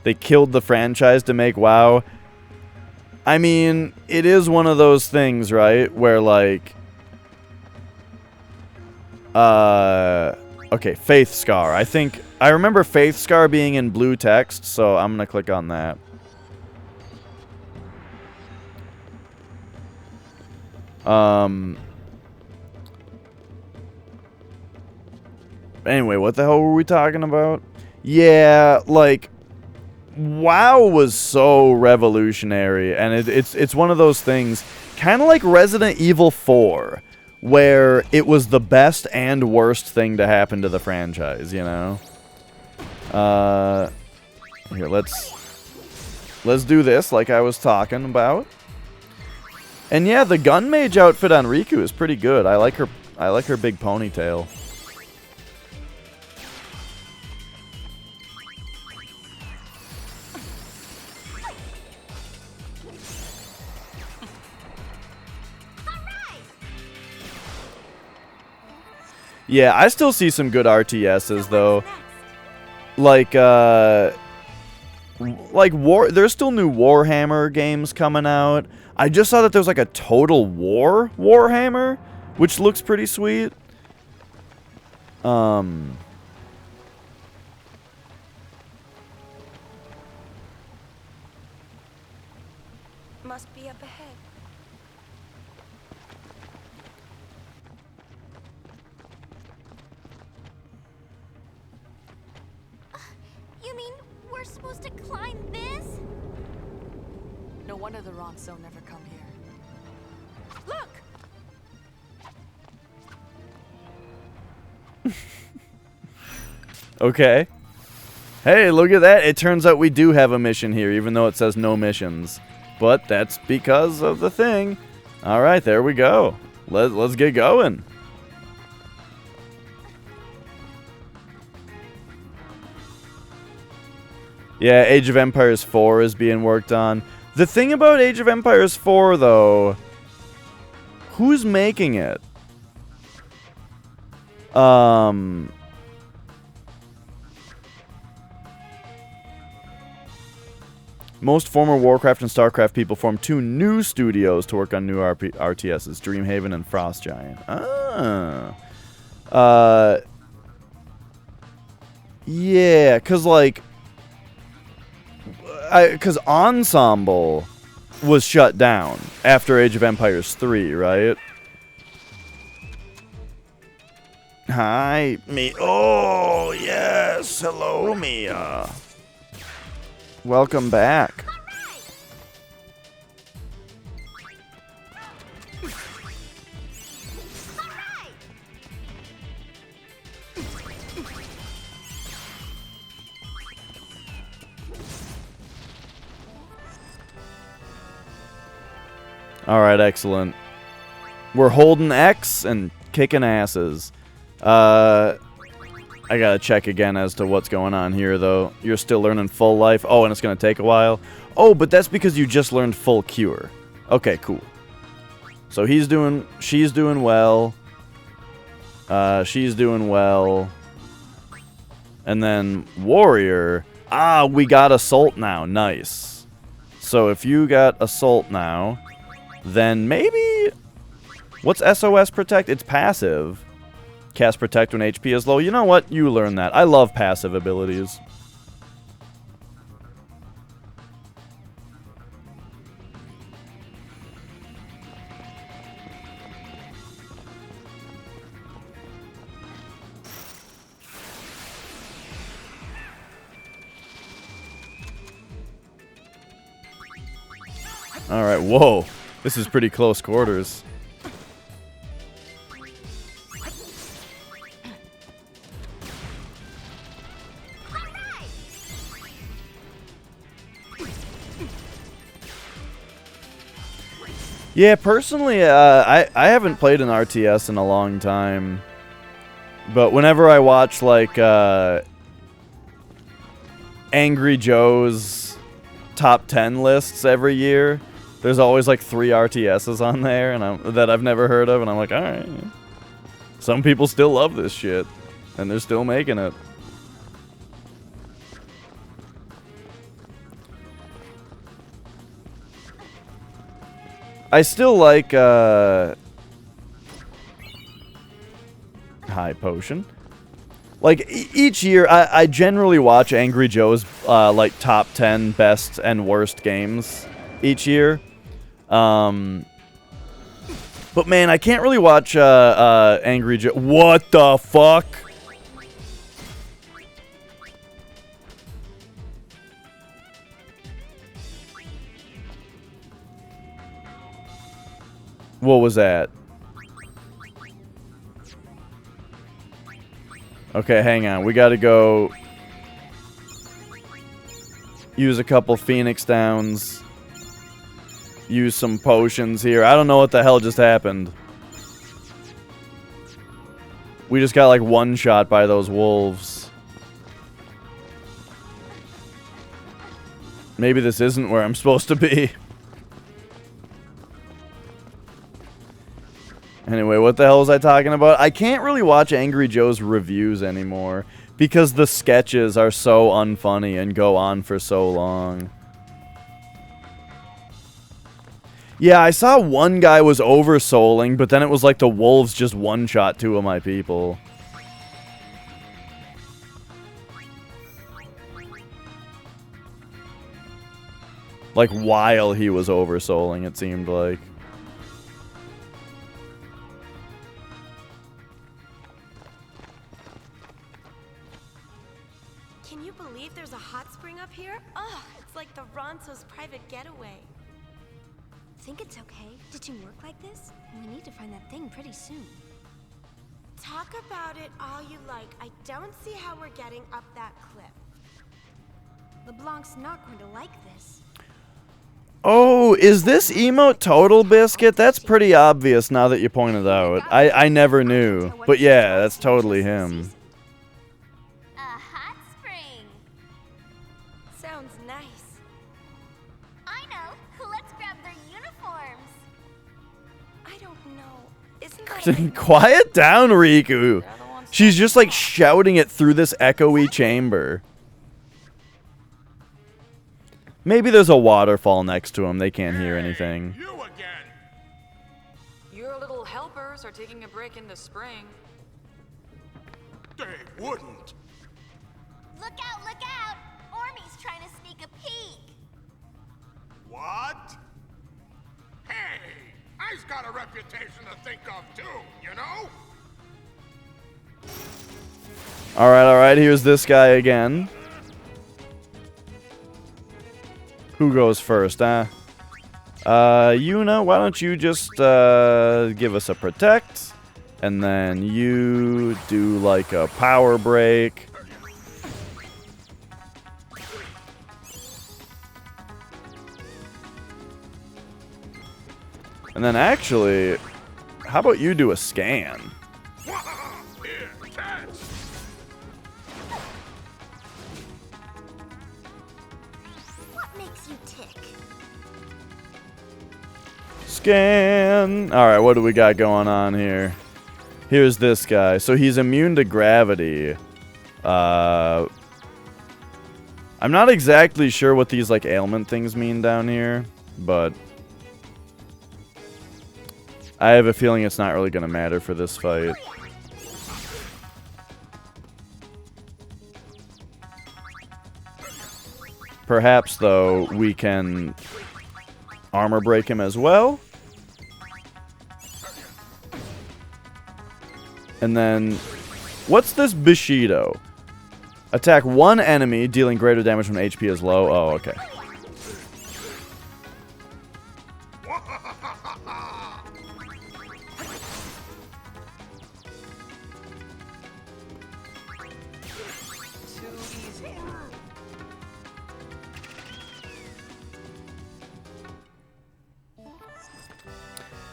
They killed the franchise to make WoW. I mean, it is one of those things, right? Where, like... Okay, Faith Scar. I remember Faith Scar being in blue text, so I'm gonna click on that. Anyway, what the hell were we talking about? Yeah, like, WoW was so revolutionary, and it's one of those things, kind of like Resident Evil 4, where it was the best and worst thing to happen to the franchise, you know? Here, let's do this like I was talking about. And yeah, the gun mage outfit on Riku is pretty good. I like her big ponytail. Yeah, I still see some good RTSs though. There's still new Warhammer games coming out. I just saw that there's like a Total War Warhammer, which looks pretty sweet. Must be up ahead. You mean we're supposed to climb this? No wonder the Ronso never come here. Look! Okay. Hey, look at that. It turns out we do have a mission here, even though it says no missions. But that's because of the thing. Alright, there we go. Let's get going. Yeah, Age of Empires 4 is being worked on. The thing about Age of Empires 4, though, who's making it? Most former Warcraft and StarCraft people formed 2 new studios to work on new RTSs, Dreamhaven and Frost Giant. Yeah, because, like, because Ensemble was shut down after Age of Empires 3, right? Hi, me. Oh, yes. Hello, Mia. Welcome back. Alright, excellent. We're holding X and kicking asses. I gotta check again as to what's going on here, though. You're still learning full life. Oh, and it's gonna take a while. Oh, but that's because you just learned full cure. Okay, cool. So she's doing well. She's doing well. And then warrior. Ah, we got assault now. Nice. So if you got assault now, then maybe... What's SOS protect? It's passive. Cast protect when HP is low. You know what? You learn that. I love passive abilities. Alright, whoa. This is pretty close quarters. Yeah, personally, I haven't played an RTS in a long time. But whenever I watch, like, Angry Joe's top 10 lists every year, there's always, like, 3 RTSs on there and that I've never heard of, and I'm like, alright. Some people still love this shit, and they're still making it. I still like, High Potion. Like, each year, I generally watch Angry Joe's, like, top 10 best and worst games each year. But, man, I can't really watch, Angry Joe. What the fuck? What was that? Okay, hang on. We gotta go use a couple Phoenix Downs. Use some potions here. I don't know what the hell just happened. We just got like one shot by those wolves. Maybe this isn't where I'm supposed to be. Anyway, what the hell was I talking about? I can't really watch Angry Joe's reviews anymore because the sketches are so unfunny and go on for so long. Yeah, I saw one guy was oversouling, but then it was like the wolves just one-shot 2 of my people. Like, while he was oversouling, it seemed like. Can you believe there's a hot spring up here? Oh, it's like the Ronso's private getaway. Think it's okay? Ditching work like this? We need to find that thing pretty soon. Talk about it all you like. I don't see how we're getting up that cliff. LeBlanc's not going to like this. Oh, is this emote Total Biscuit? That's pretty obvious now that you pointed out. I never knew. But yeah, that's totally him. A hot spring. So, Quiet down, Riku. She's just like shouting it through this echoey chamber. Maybe there's a waterfall next to him. They can't hear anything. Your little helpers are taking a break in the spring. They wouldn't. Look out, look out! Ormy's trying to sneak a peek. What? Hey, I's got a reputation to think of too, you know? Alright, here's this guy again. Who goes first, huh? Yuna, why don't you just give us a protect? And then you do like a power break. And then actually, how about you do a scan? What makes you tick? Scan! Alright, what do we got going on here? Here's this guy. So he's immune to gravity. I'm not exactly sure what these like ailment things mean down here, but I have a feeling it's not really going to matter for this fight. Perhaps, though, we can armor break him as well. And then, what's this Bushido? Attack one enemy, dealing greater damage when HP is low. Oh, okay.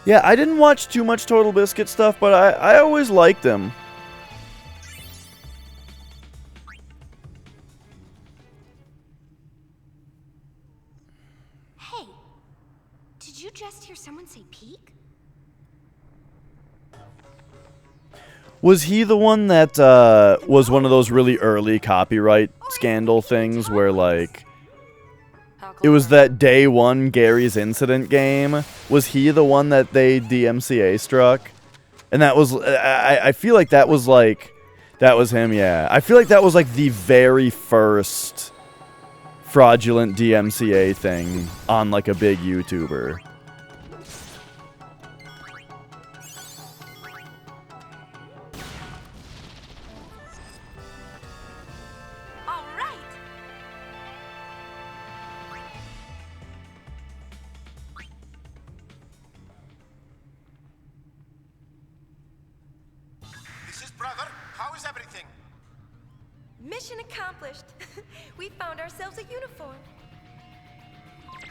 Yeah, I didn't watch too much Total Biscuit stuff, but I always liked him. Hey, did you just hear someone say peek? Was he the one that was one of those really early copyright scandal things where, like, it was that day one Gary's Incident game? Was he the one that they DMCA struck? And that was, I feel like that was like, that was him, yeah. I feel like that was like the very first fraudulent DMCA thing on like a big YouTuber. Mission accomplished. We found ourselves a uniform.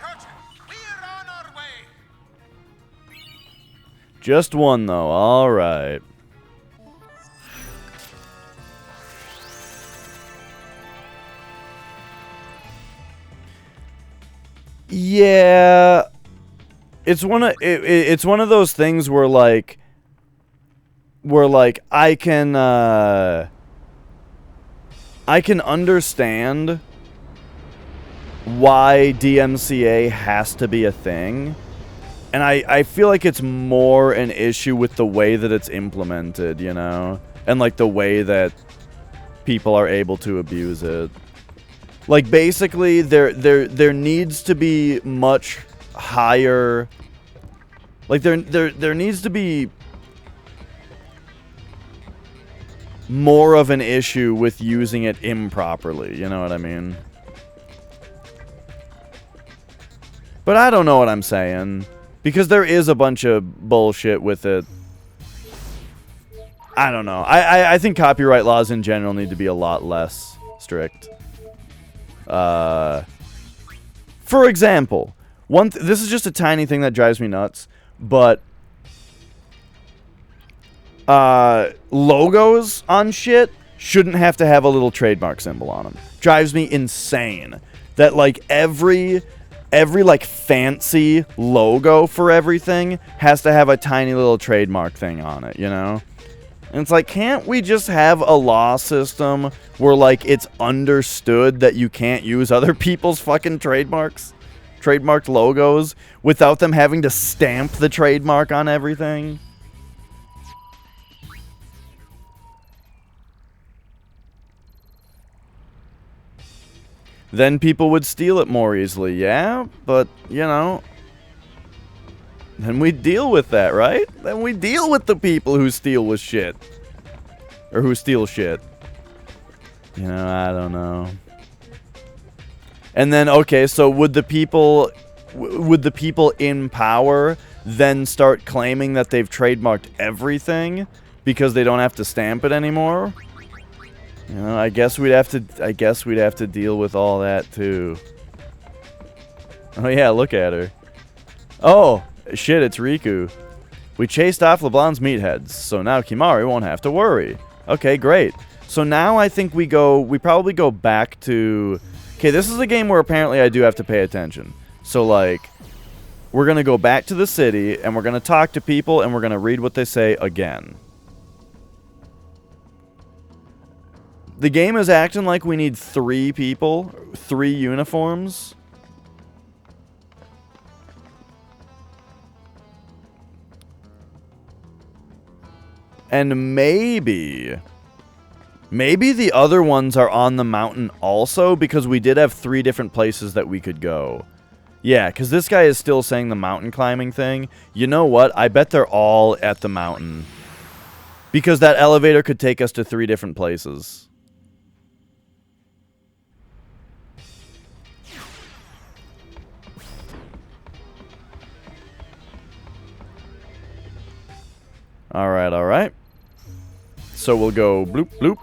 Roger, we're on our way. Just one, though. All right. Yeah. It's one of those things where like I can understand why DMCA has to be a thing. And I feel like it's more an issue with the way that it's implemented, you know? And like the way that people are able to abuse it. Like basically there needs to be much higher, like there needs to be more of an issue with using it improperly, you know what I mean? But I don't know what I'm saying, because there is a bunch of bullshit with it. I don't know. I think copyright laws in general need to be a lot less strict. For example, this is just a tiny thing that drives me nuts, but logos on shit shouldn't have to have a little trademark symbol on them. Drives me insane that like every every like fancy logo for everything has to have a tiny little trademark thing on it, you know? And it's like, can't we just have a law system where like it's understood that you can't use other people's fucking trademarks? Trademarked logos without them having to stamp the trademark on everything? Then people would steal it more easily, yeah? But, you know, then we deal with that, right? Then we deal with the people who steal with shit. Or who steal shit. You know, I don't know. And then, okay, so would the people in power then start claiming that they've trademarked everything because they don't have to stamp it anymore? You know, I guess we'd have to deal with all that too. Oh yeah, look at her. Oh, shit, it's Riku. We chased off LeBlanc's meatheads, so now Kimahri won't have to worry. Okay, great. So now I think we probably go back to... Okay, this is a game where apparently I do have to pay attention. So, like, we're going to go back to the city, and we're going to talk to people, and we're going to read what they say again. The game is acting like we need 3 people, 3 uniforms. And maybe the other ones are on the mountain also, because we did have 3 different places that we could go. Yeah, because this guy is still saying the mountain climbing thing. You know what? I bet they're all at the mountain. Because that elevator could take us to 3 different places. Alright, alright. So we'll go bloop, bloop.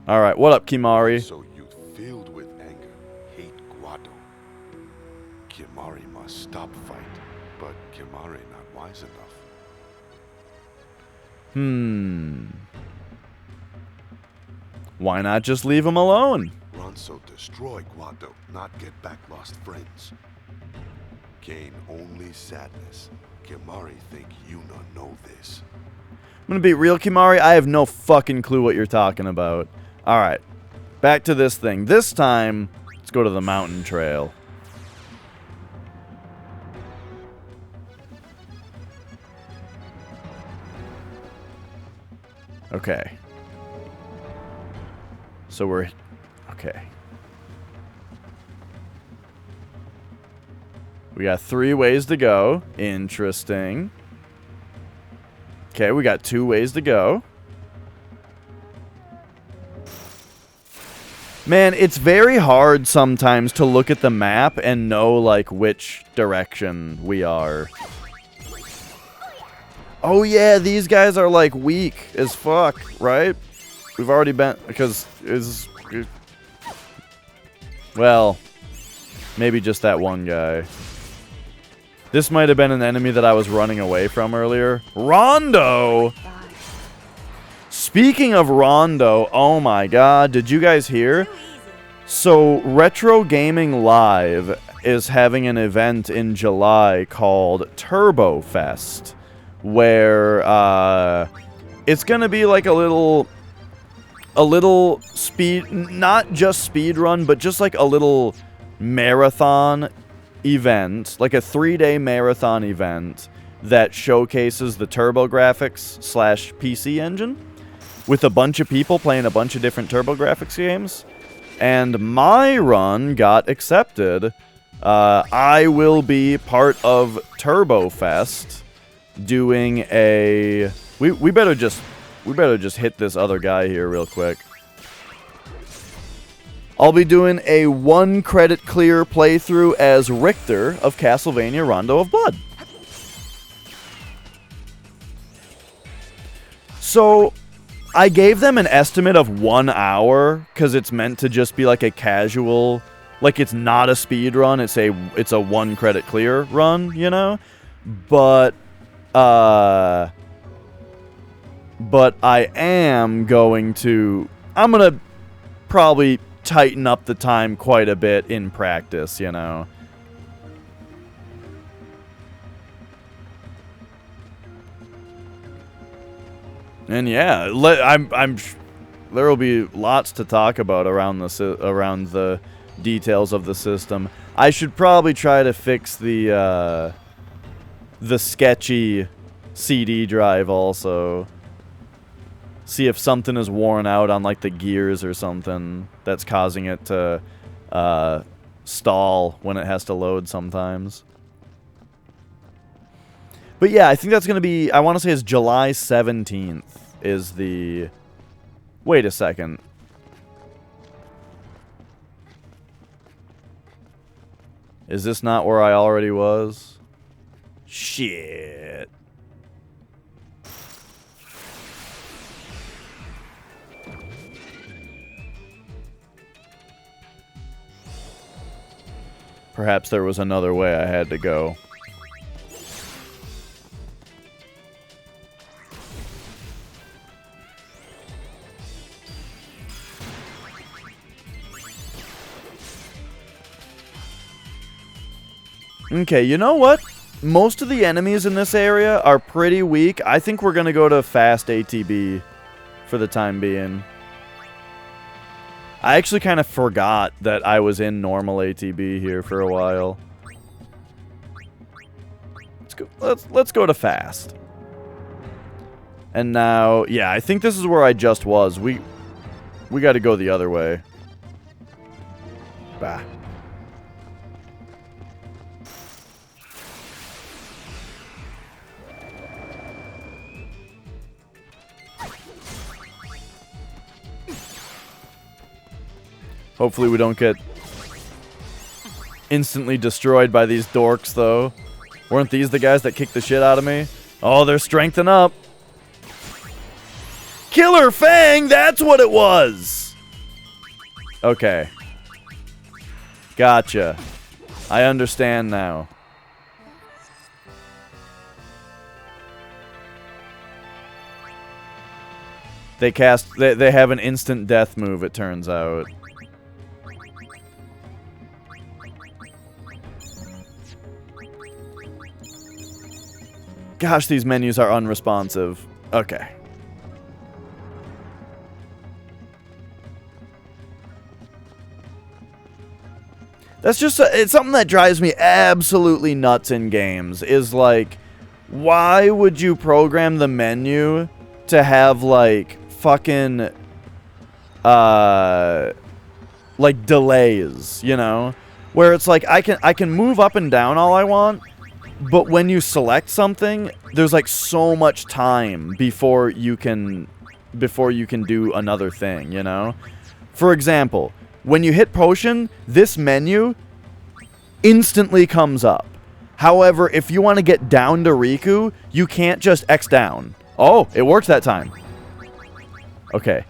Alright, what up, Kimahri? So youth filled with anger hate Guado. Kimahri must stop fight, but Kimahri not wise enough. Why not just leave him alone? Ronso destroy Guado, not get back lost friends. Gain only sadness. Kimahri think you not know this. I'm gonna be real, Kimahri. I have no fucking clue what you're talking about. Alright. Back to this thing. This time, let's go to the mountain trail. Okay. So we're... Okay. We got 3 ways to go. Interesting. Okay, we got 2 ways to go. Man, it's very hard sometimes to look at the map and know, like, which direction we are. Oh yeah, these guys are, like, weak as fuck, right? We've already been... Because it's... Well, maybe just that one guy. This might have been an enemy that I was running away from earlier. Rondo! Speaking of Rondo, oh my god, did you guys hear? So, Retro Gaming Live is having an event in July called Turbo Fest, where it's gonna be like a little speed, not just speed run, but just like a little marathon event, like a 3-day marathon event that showcases the TurboGrafx / PC engine with a bunch of people playing a bunch of different TurboGrafx games. And my run got accepted. I will be part of Turbo Fest doing a... We better just hit this other guy here real quick. I'll be doing a 1 credit clear playthrough as Richter of Castlevania Rondo of Blood. So, I gave them an estimate of 1 hour, because it's meant to just be like a casual, like it's not a speed run, it's a 1 credit clear run, you know? But but I am going to... I'm going to probably tighten up the time quite a bit in practice, you know. And yeah, there will be lots to talk about around the details of the system. I should probably try to fix the sketchy CD drive also. See if something is worn out on like the gears or something that's causing it to stall when it has to load sometimes. But yeah, I think that's going to be, I want to say it's July 17th is the... Wait a second. Is this not where I already was? Shit. Perhaps there was another way I had to go. Okay, you know what? Most of the enemies in this area are pretty weak. I think we're going to go to fast ATB for the time being. I actually kind of forgot that I was in normal ATB here for a while. Let's go to fast. And now, yeah, I think this is where I just was. We got to go the other way. Bah. Hopefully we don't get instantly destroyed by these dorks, though. Weren't these the guys that kicked the shit out of me? Oh, they're strengthening up. Killer Fang, that's what it was! Okay. Gotcha. I understand now. They have an instant death move, it turns out. Gosh, these menus are unresponsive. Okay. That's just, it's something that drives me absolutely nuts in games, is like, why would you program the menu to have like, fucking, like delays, you know? Where it's like, I can move up and down all I want, but when you select something, there's like so much time before you can do another thing, you know? For example, when you hit potion, this menu instantly comes up. However, if you want to get down to Riku, you can't just X down. Oh, it worked that time. Okay.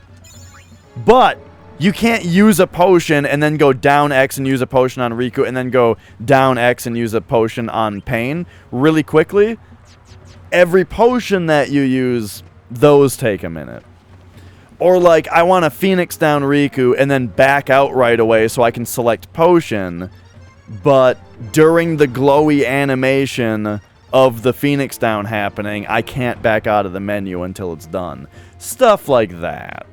But you can't use a potion and then go down X and use a potion on Riku and then go down X and use a potion on Pain really quickly. Every potion that you use, those take a minute. Or like, I want to Phoenix down Riku and then back out right away so I can select potion. But during the glowy animation of the Phoenix down happening, I can't back out of the menu until it's done. Stuff like that.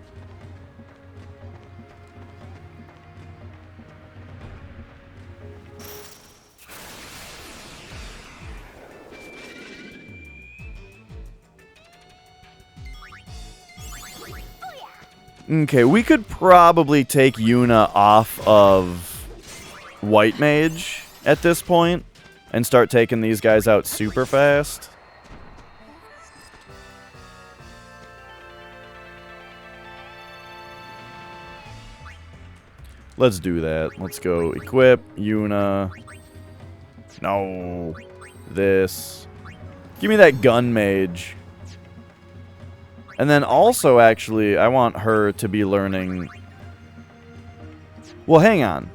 Okay, we could probably take Yuna off of White Mage at this point and start taking these guys out super fast. Let's do that. Let's go equip Yuna. No. This. Give me that gun mage. And then also, actually, I want her to be learning... Well, hang on.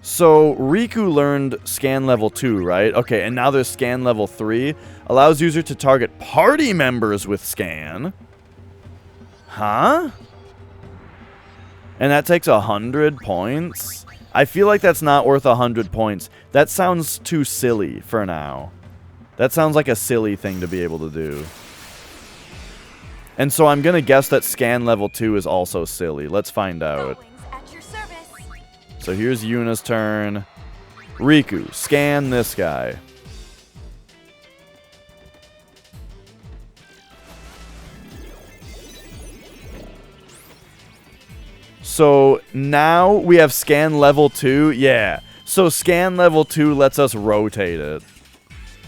So, Riku learned scan level 2, right? Okay, and now there's scan level 3. Allows user to target party members with scan. Huh? And that takes 100 points? I feel like that's not worth 100 points. That sounds too silly for now. That sounds like a silly thing to be able to do. And so I'm going to guess that scan level 2 is also silly. Let's find out. So here's Yuna's turn. Riku, scan this guy. So now we have scan level 2. Yeah. So scan level 2 lets us rotate it.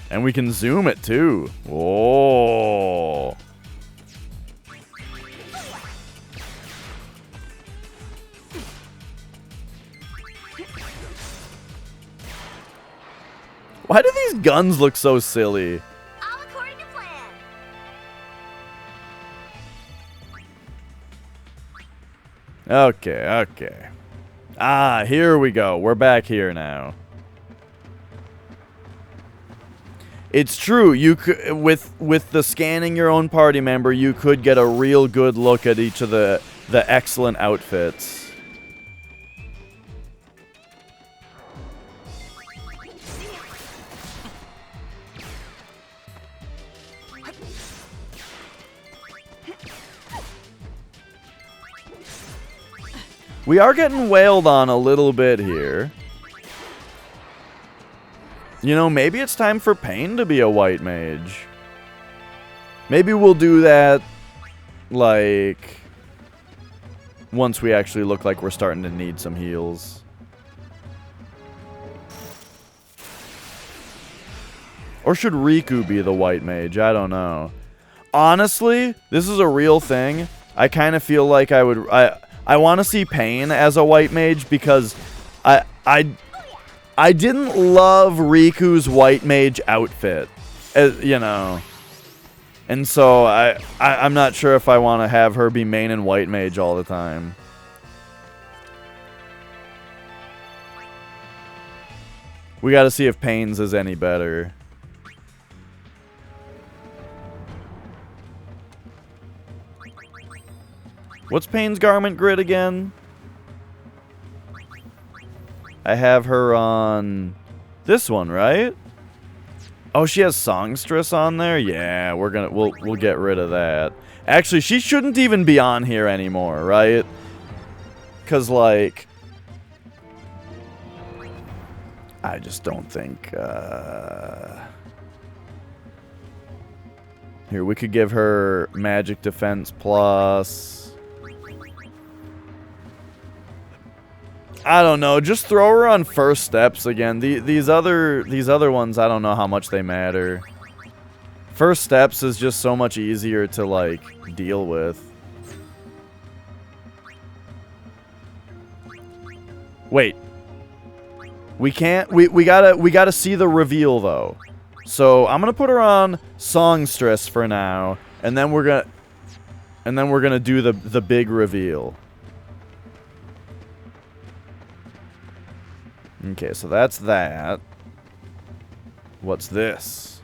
And we can zoom it too. Whoa. Why do these guns look so silly? All according to plan. Okay, okay. Ah, here we go. We're back here now. It's true. You could, with the scanning your own party member, you could get a real good look at each of the excellent outfits. We are getting wailed on a little bit here. You know, maybe it's time for Pain to be a white mage. Maybe we'll do that, like, once we actually look like we're starting to need some heals. Or should Riku be the white mage? I don't know. Honestly, this is a real thing. I kind of feel like I want to see Pain as a white mage because I didn't love Riku's white mage outfit, you know. And so I'm not sure if I want to have her be main and white mage all the time. We got to see if Pain's is any better. What's Pain's garment grid again? I have her on this one, right? Oh, she has songstress on there? Yeah, we'll get rid of that. Actually, she shouldn't even be on here anymore, right? Cause like I just don't think here, we could give her magic defense plus. I don't know. Just throw her on first steps again. These other ones, I don't know how much they matter. First steps is just so much easier to like deal with. Wait. We can't. We gotta see the reveal though. So I'm gonna put her on songstress for now, and then we're gonna do the big reveal. Okay, so that's that. What's this?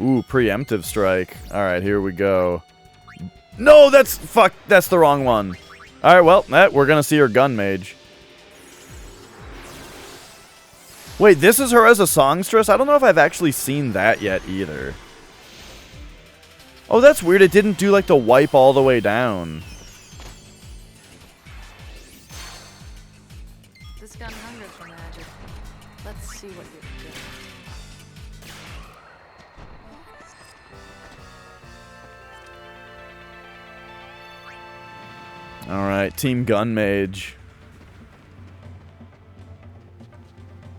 Ooh, preemptive strike. Alright, here we go. No, that's the wrong one. Alright, well, we're gonna see her gun mage. Wait, this is her as a songstress? I don't know if I've actually seen that yet either. Oh, that's weird. It didn't do, like, the wipe all the way down. This gun hungers for magic. Let's see what you get. Alright, Team Gun Mage.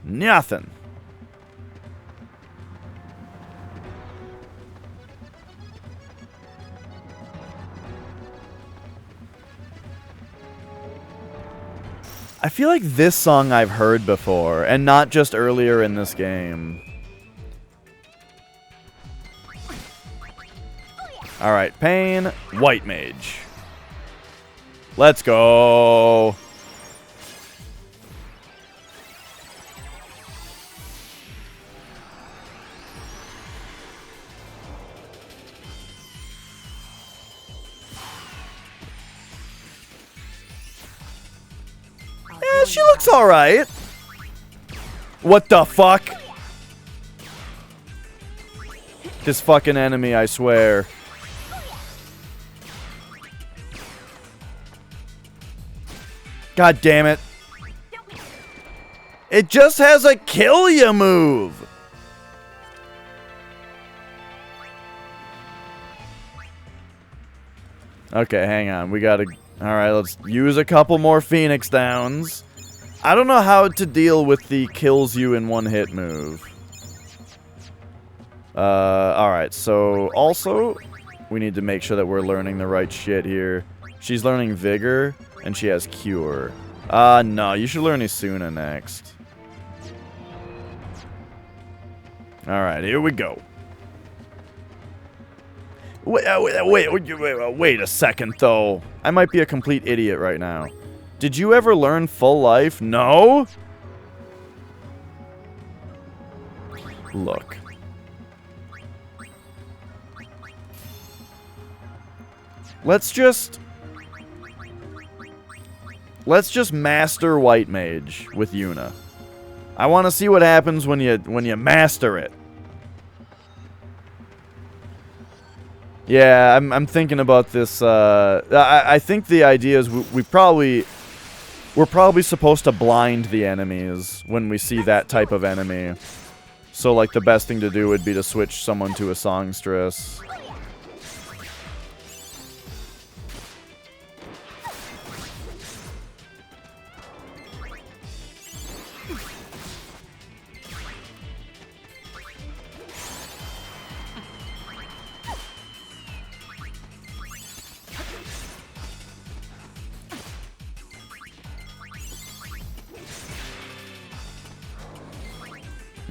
Nothing. I feel like this song I've heard before, and not just earlier in this game. Alright, Pain, White Mage. Let's go. she looks alright. What the fuck? This fucking enemy, I swear. God damn it. It just has a kill ya move. Okay, hang on. We gotta... Alright, let's use a couple more Phoenix Downs. I don't know how to deal with the kills you in one hit move. Alright, so also, we need to make sure that we're learning the right shit here. She's learning Vigor, and she has Cure. No, you should learn Isuna next. Alright, here we go. Wait a second, though. I might be a complete idiot right now. Did you ever learn Full Life? No? Look. Let's just master White Mage with Yuna. I want to see what happens when you master it. Yeah, I'm thinking about this. I think the idea is we're probably supposed to blind the enemies when we see that type of enemy. So like the best thing to do would be to switch someone to a songstress.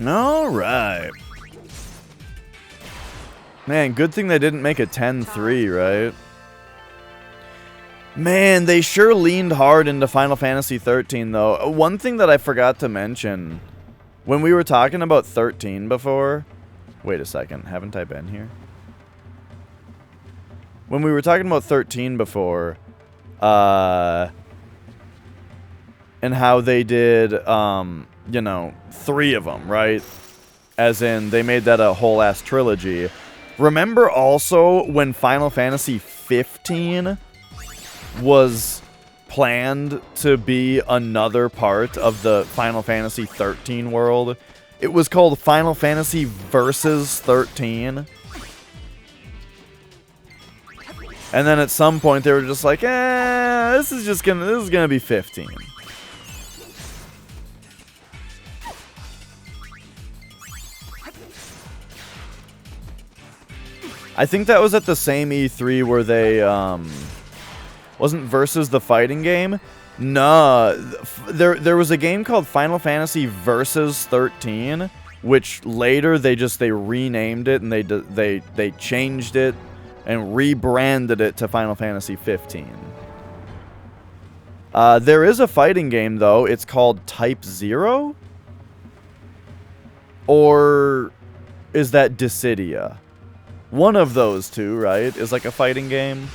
Alright. Man, good thing they didn't make a 10-3, right? Man, they sure leaned hard into Final Fantasy 13, though. One thing that I forgot to mention, when we were talking about 13 before... Wait a second, haven't I been here? When we were talking about 13 before, and how they did, you know, 3 of them, right? As in, they made that a whole-ass trilogy. Remember also when Final Fantasy 15 was planned to be another part of the Final Fantasy 13 world? It was called Final Fantasy Versus 13. And then at some point they were just like, this is gonna be 15. I think that was at the same E3 where they, wasn't Versus the fighting game? Nah, there was a game called Final Fantasy Versus 13, which later they renamed it and they changed it and rebranded it to Final Fantasy 15. There is a fighting game though. It's called Type 0? Or is that Dissidia? One of those two, right? Is like a fighting game.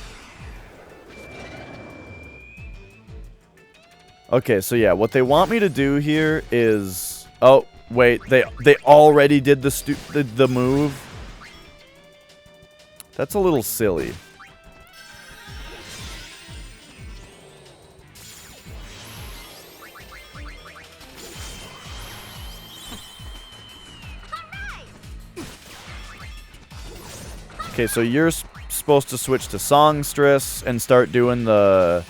Okay, so yeah, what they want me to do here is... Oh, wait, they already did the move? That's a little silly. Okay, so you're supposed to switch to Songstress and start doing the...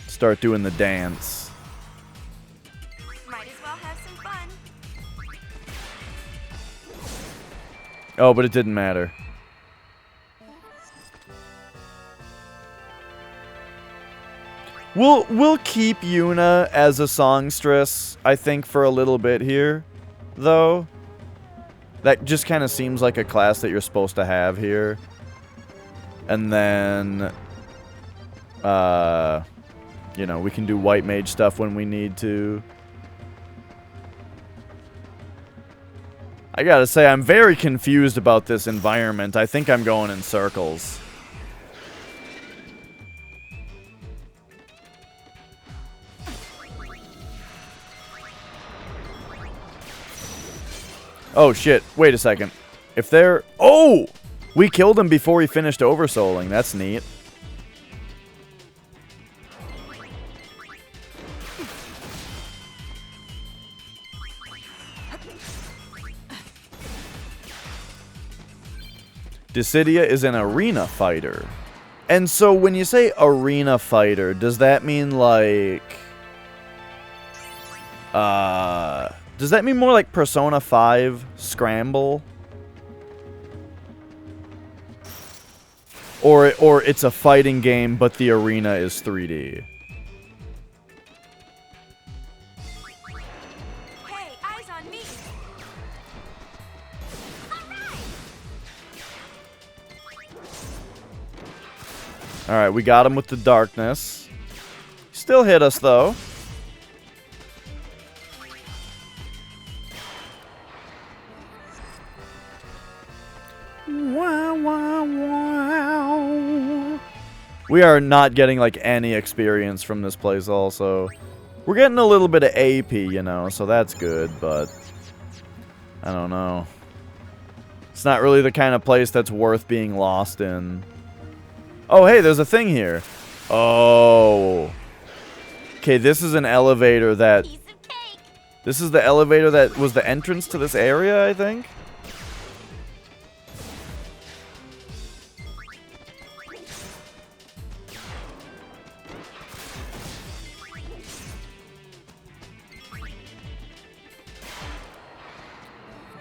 Start doing the dance. Might as well have some fun. Oh, but it didn't matter. We'll keep Yuna as a songstress, I think, for a little bit here, though. That just kind of seems like a class that you're supposed to have here. And then, you know, we can do white mage stuff when we need to. I gotta say, I'm very confused about this environment. I think I'm going in circles. Oh, shit. Wait a second. If they're... Oh! We killed him before he finished oversouling. That's neat. Dissidia is an arena fighter. And so when you say arena fighter, does that mean like... does that mean more like Persona 5 Scramble? Or it's a fighting game, but the arena is 3D? Hey, eyes on me! Alright, we got him with the darkness. Still hit us, though. Wow, wow, wow. We are not getting, like, any experience from this place, also. We're getting a little bit of AP, you know, so that's good, but... I don't know. It's not really the kind of place that's worth being lost in. Oh, hey, there's a thing here. Oh. Okay, this is an elevator that... This is the elevator that was the entrance to this area, I think?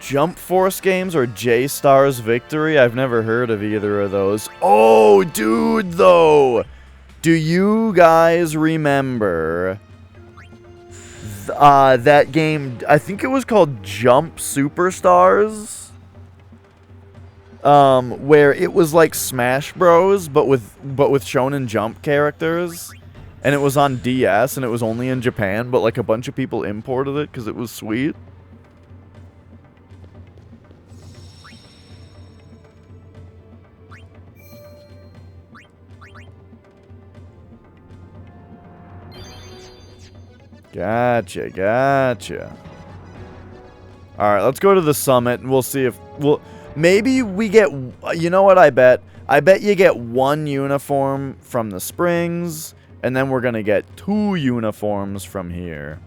Jump Force games or J-Star's Victory? I've never heard of either of those. Oh, dude, though! Do you guys remember that game? I think it was called Jump Superstars? Where it was like Smash Bros, but with Shonen Jump characters. And it was on DS, and it was only in Japan, but like a bunch of people imported it because it was sweet. Gotcha, gotcha. Alright, let's go to the summit, and we'll see if... maybe we get... You know what I bet? I bet you get one uniform from the springs, and then we're gonna get 2 uniforms from here.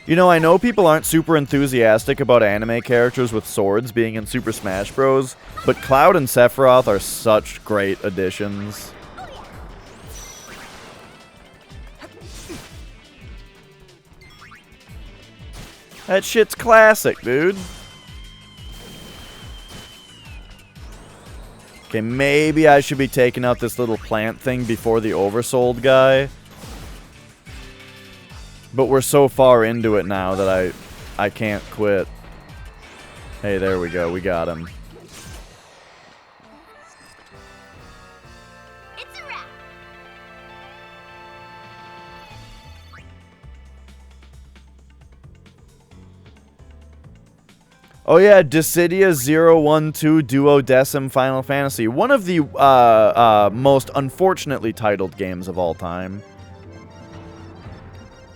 You know, I know people aren't super enthusiastic about anime characters with swords being in Super Smash Bros., but Cloud and Sephiroth are such great additions. That shit's classic, dude. Okay, maybe I should be taking out this little plant thing before the oversold guy. But we're so far into it now that I can't quit. Hey, there we go. We got him. It's a wrap. Oh yeah, Dissidia 012 Duodecim Final Fantasy. One of the most unfortunately titled games of all time.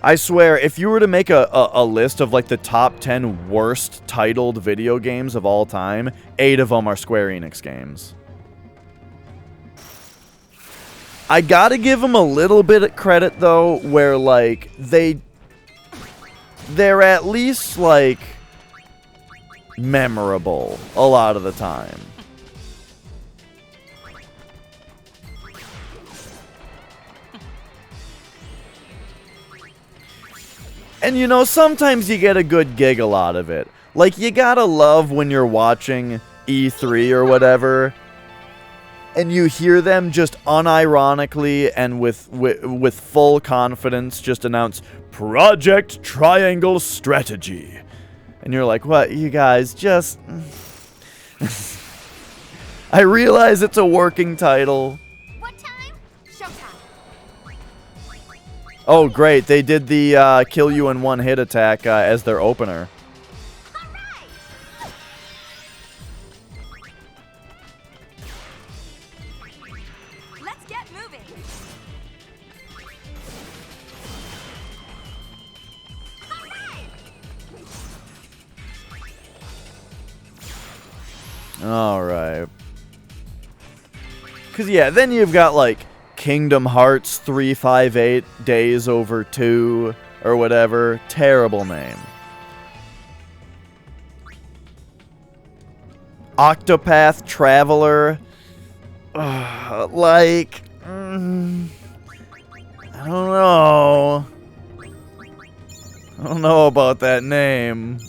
I swear, if you were to make a list of like the top 10 worst titled video games of all time, 8 of them are Square Enix games. I gotta give them a little bit of credit though, where like they're at least like memorable a lot of the time. And you know, sometimes you get a good giggle out of it. Like, you gotta love when you're watching E3 or whatever, and you hear them just unironically and with full confidence just announce, Project Triangle Strategy. And you're like, what, you guys, just... I realize it's a working title. What time? Showtime. Oh, great. They did the kill you in one hit attack as their opener. Alright. Because, yeah, then you've got, like, Kingdom Hearts 358 Days Over 2 or whatever. Terrible name. Octopath Traveler. Like, I don't know. I don't know about that name.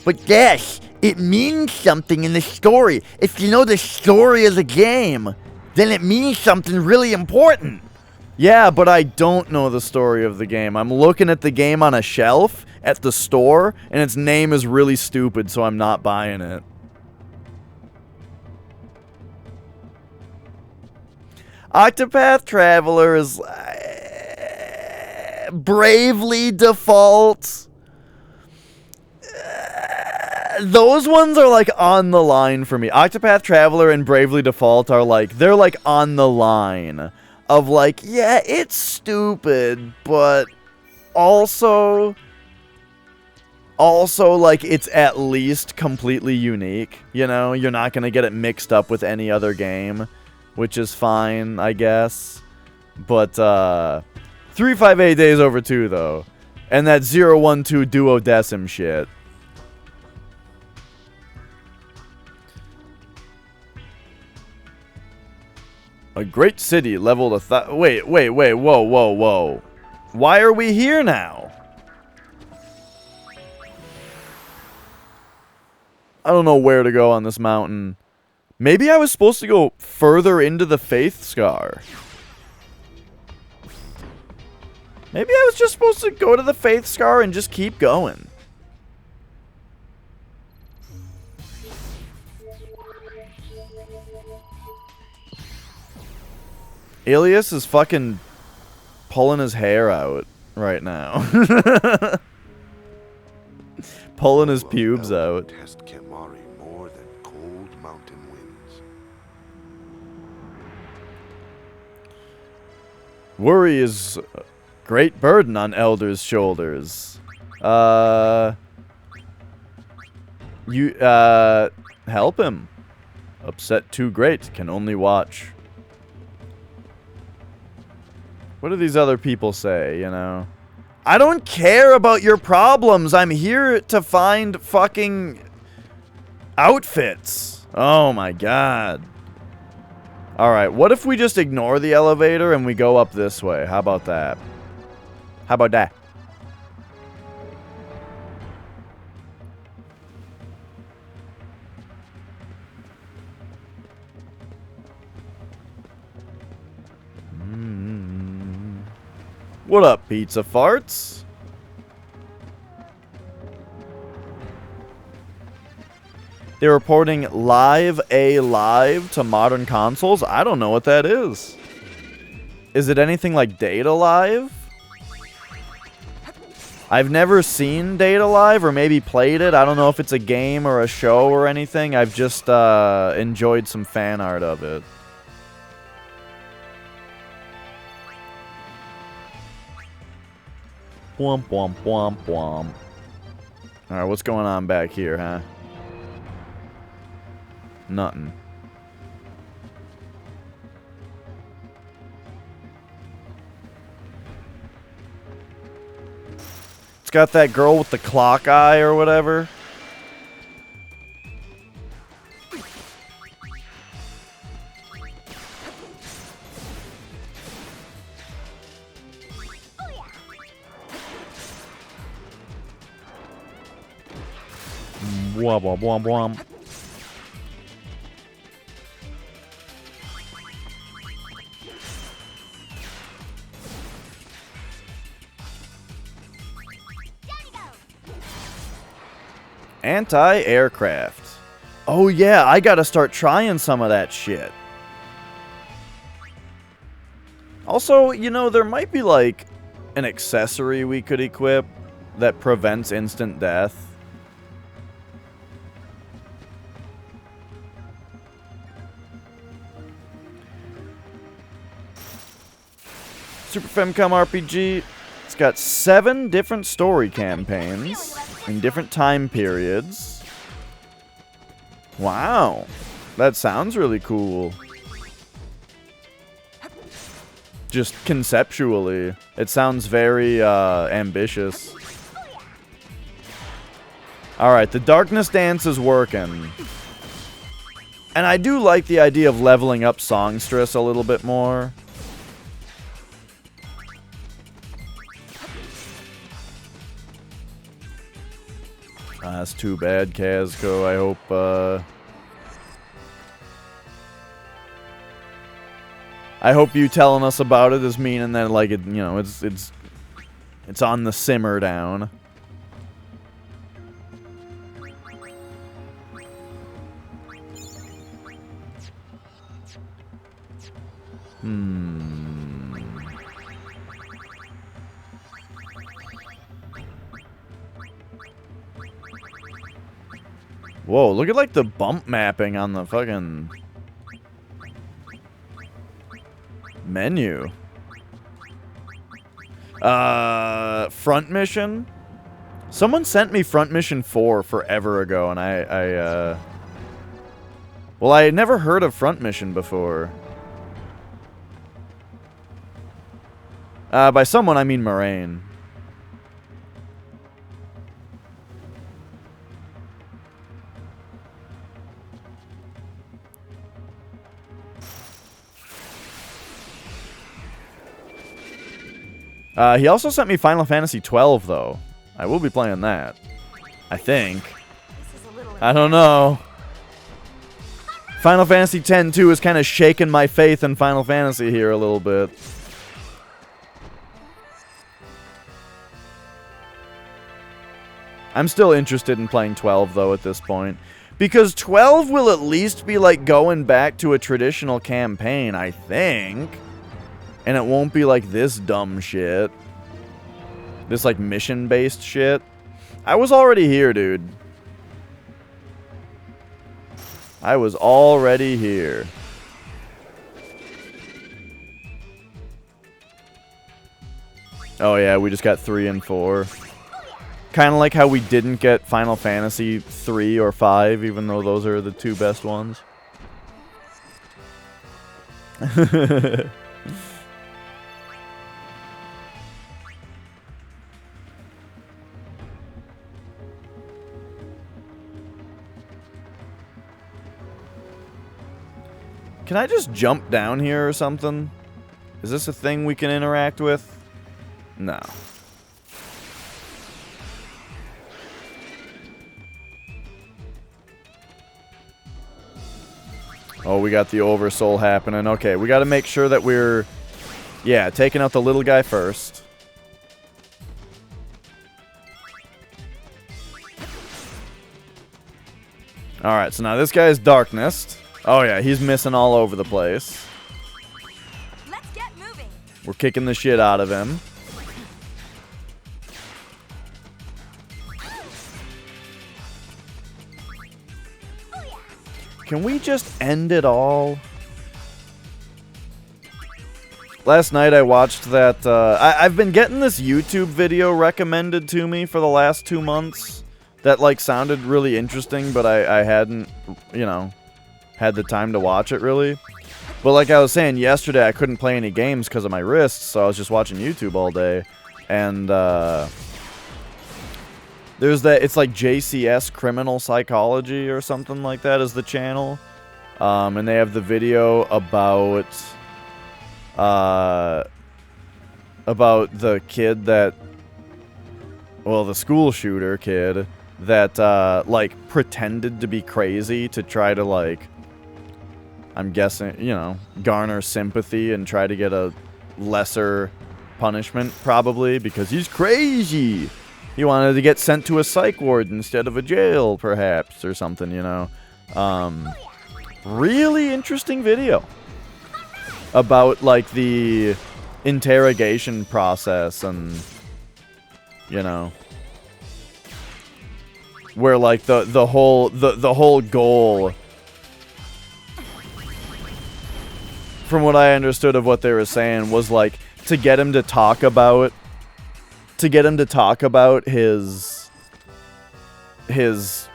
But yes, it means something in the story. If you know the story of the game, then it means something really important. Yeah, but I don't know the story of the game. I'm looking at the game on a shelf at the store, and its name is really stupid, so I'm not buying it. Octopath Traveler is Bravely Default. Those ones are like on the line for me. Octopath Traveler and Bravely Default are like, they're like on the line of like, yeah, it's stupid, but also like it's at least completely unique, you know? You're not going to get it mixed up with any other game, which is fine, I guess. But 358 Days Over 2 though, and that 012 duodecim shit. A great city leveled wait, whoa. Why are we here now? I don't know where to go on this mountain. Maybe I was supposed to go further into the Faith Scar. Maybe I was just supposed to go to the Faith Scar and just keep going. Ilias is fucking pulling his hair out right now. Pulling his pubes out. Test Kimari more than cold mountain winds. Worry is a great burden on elders' shoulders. Help him. Upset too great, can only watch. What do these other people say, you know? I don't care about your problems. I'm here to find fucking outfits. Oh my god. Alright, what if we just ignore the elevator and we go up this way? How about that? How about that? What up, pizza farts? They're reporting Live to modern consoles? I don't know what that is. Is it anything like Data Live? I've never seen Data Live or maybe played it. I don't know if it's a game or a show or anything. I've just enjoyed some fan art of it. Womp womp womp womp. Alright, what's going on back here, huh? Nothing. It's got that girl with the clock eye or whatever. Womp womp womp womp. Anti-aircraft. Oh yeah, I gotta start trying some of that shit. Also, you know, there might be like an accessory we could equip that prevents instant death. Super Famicom RPG. It's got 7 different story campaigns in different time periods. Wow. That sounds really cool. Just conceptually. It sounds very ambitious. Alright, the darkness dance is working. And I do like the idea of leveling up Songstress a little bit more. That's too bad, Kazco. I hope you telling us about it is meaning that, like, it, you know, it's on the simmer down. Whoa, look at, like, the bump mapping on the fucking menu. Front mission? Someone sent me Front Mission 4 forever ago, and well, I had never heard of Front Mission before. By someone, I mean Moraine. He also sent me Final Fantasy 12, though. I will be playing that. I think. I don't know. Final Fantasy X-2 is kind of shaking my faith in Final Fantasy here a little bit. I'm still interested in playing 12, though, at this point. Because 12 will at least be, like, going back to a traditional campaign, I think. And it won't be like this dumb shit. This, like, mission-based shit. I was already here, dude. I was already here. Oh, yeah, we just got 3 and 4. Kind of like how we didn't get Final Fantasy 3 or 5, even though those are the 2 best ones. Can I just jump down here or something? Is this a thing we can interact with? No. Oh, we got the oversoul happening. Okay, we got to make sure that we're... Yeah, taking out the little guy first. Alright, so now this guy is darkness. Oh yeah, he's missing all over the place. Let's get moving. We're kicking the shit out of him. Can we just end it all? Last night I watched that, I've been getting this YouTube video recommended to me for the last 2 months that, like, sounded really interesting, but I hadn't, you know, had the time to watch it, really. But like I was saying, yesterday I couldn't play any games because of my wrists, so I was just watching YouTube all day. And, there's that, it's like JCS Criminal Psychology or something like that is the channel. And they have the video about the kid that, well, the school shooter kid that, like, pretended to be crazy to try to, like, I'm guessing, you know, garner sympathy and try to get a lesser punishment, probably, because he's crazy. He wanted to get sent to a psych ward instead of a jail, perhaps, or something, you know. Really interesting video about, like, the interrogation process and, you know, where, like, the whole goal, from what I understood of what they were saying, was, like, to get him to talk about his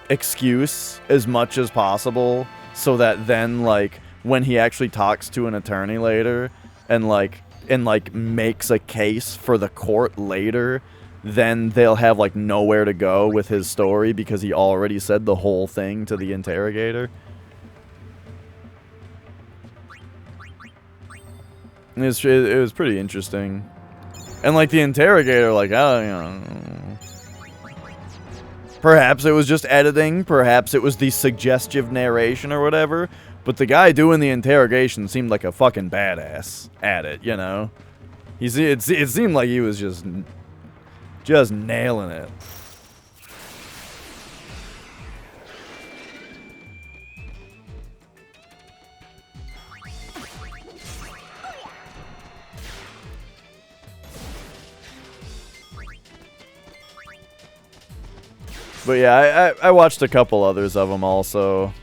excuse as much as possible, so that then, like, when he actually talks to an attorney later and makes a case for the court later, then they'll have, like, nowhere to go with his story because he already said the whole thing to the interrogator. It was pretty interesting. And, like, the interrogator, like, oh, you know, perhaps it was just editing, perhaps it was the suggestive narration or whatever, but the guy doing the interrogation seemed like a fucking badass at it, you know? It seemed like he was just nailing it. But yeah, I watched a couple others of them also.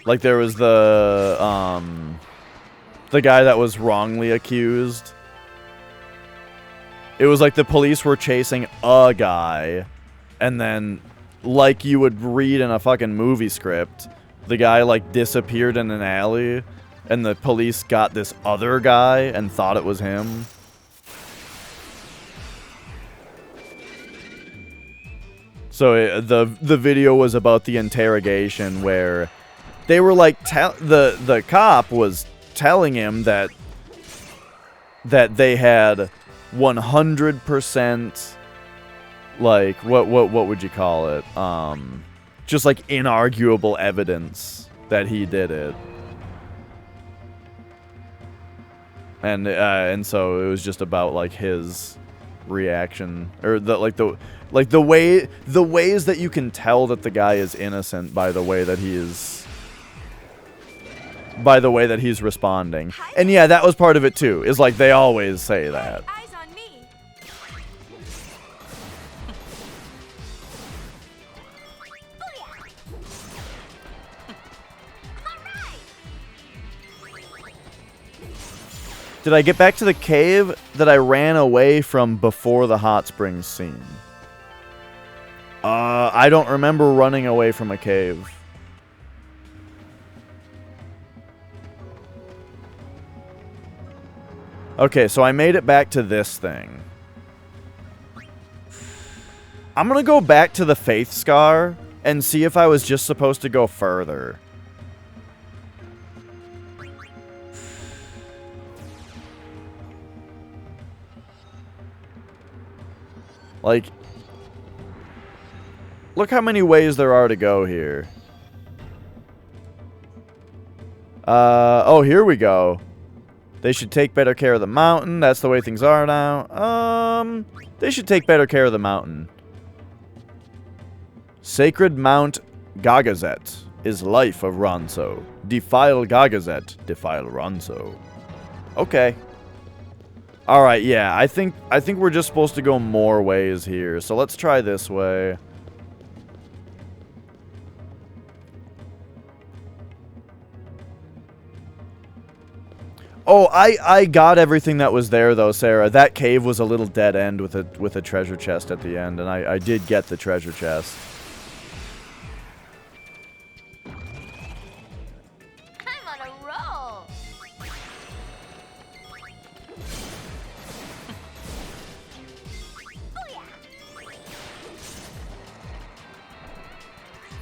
Like, there was the guy that was wrongly accused. It was like the police were chasing a guy, and then, like you would read in a fucking movie script, the guy, like, disappeared in an alley, and the police got this other guy and thought it was him. So the video was about the interrogation where they were like, the cop was telling him that they had 100%, like, what would you call it? Just like inarguable evidence that he did it. And so it was just about, like, his reaction, or the ways that you can tell that the guy is innocent by the way that he's responding. And yeah, that was part of it too, is like they always say that. Eyes on me. Did I get back to the cave that I ran away from before the hot springs scene? I don't remember running away from a cave. Okay, so I made it back to this thing. I'm gonna go back to the Faith Scar and see if I was just supposed to go further. Like, look how many ways there are to go here. Oh, here we go. They should take better care of the mountain. That's the way things are now. They should take better care of the mountain. Sacred Mount Gagazet is life of Ronso. Defile Gagazet, defile Ronso. Okay. Alright, yeah, I think we're just supposed to go more ways here. So let's try this way. Oh, I got everything that was there though, Sarah. That cave was a little dead end with a treasure chest at the end, and I did get the treasure chest. I'm on a roll.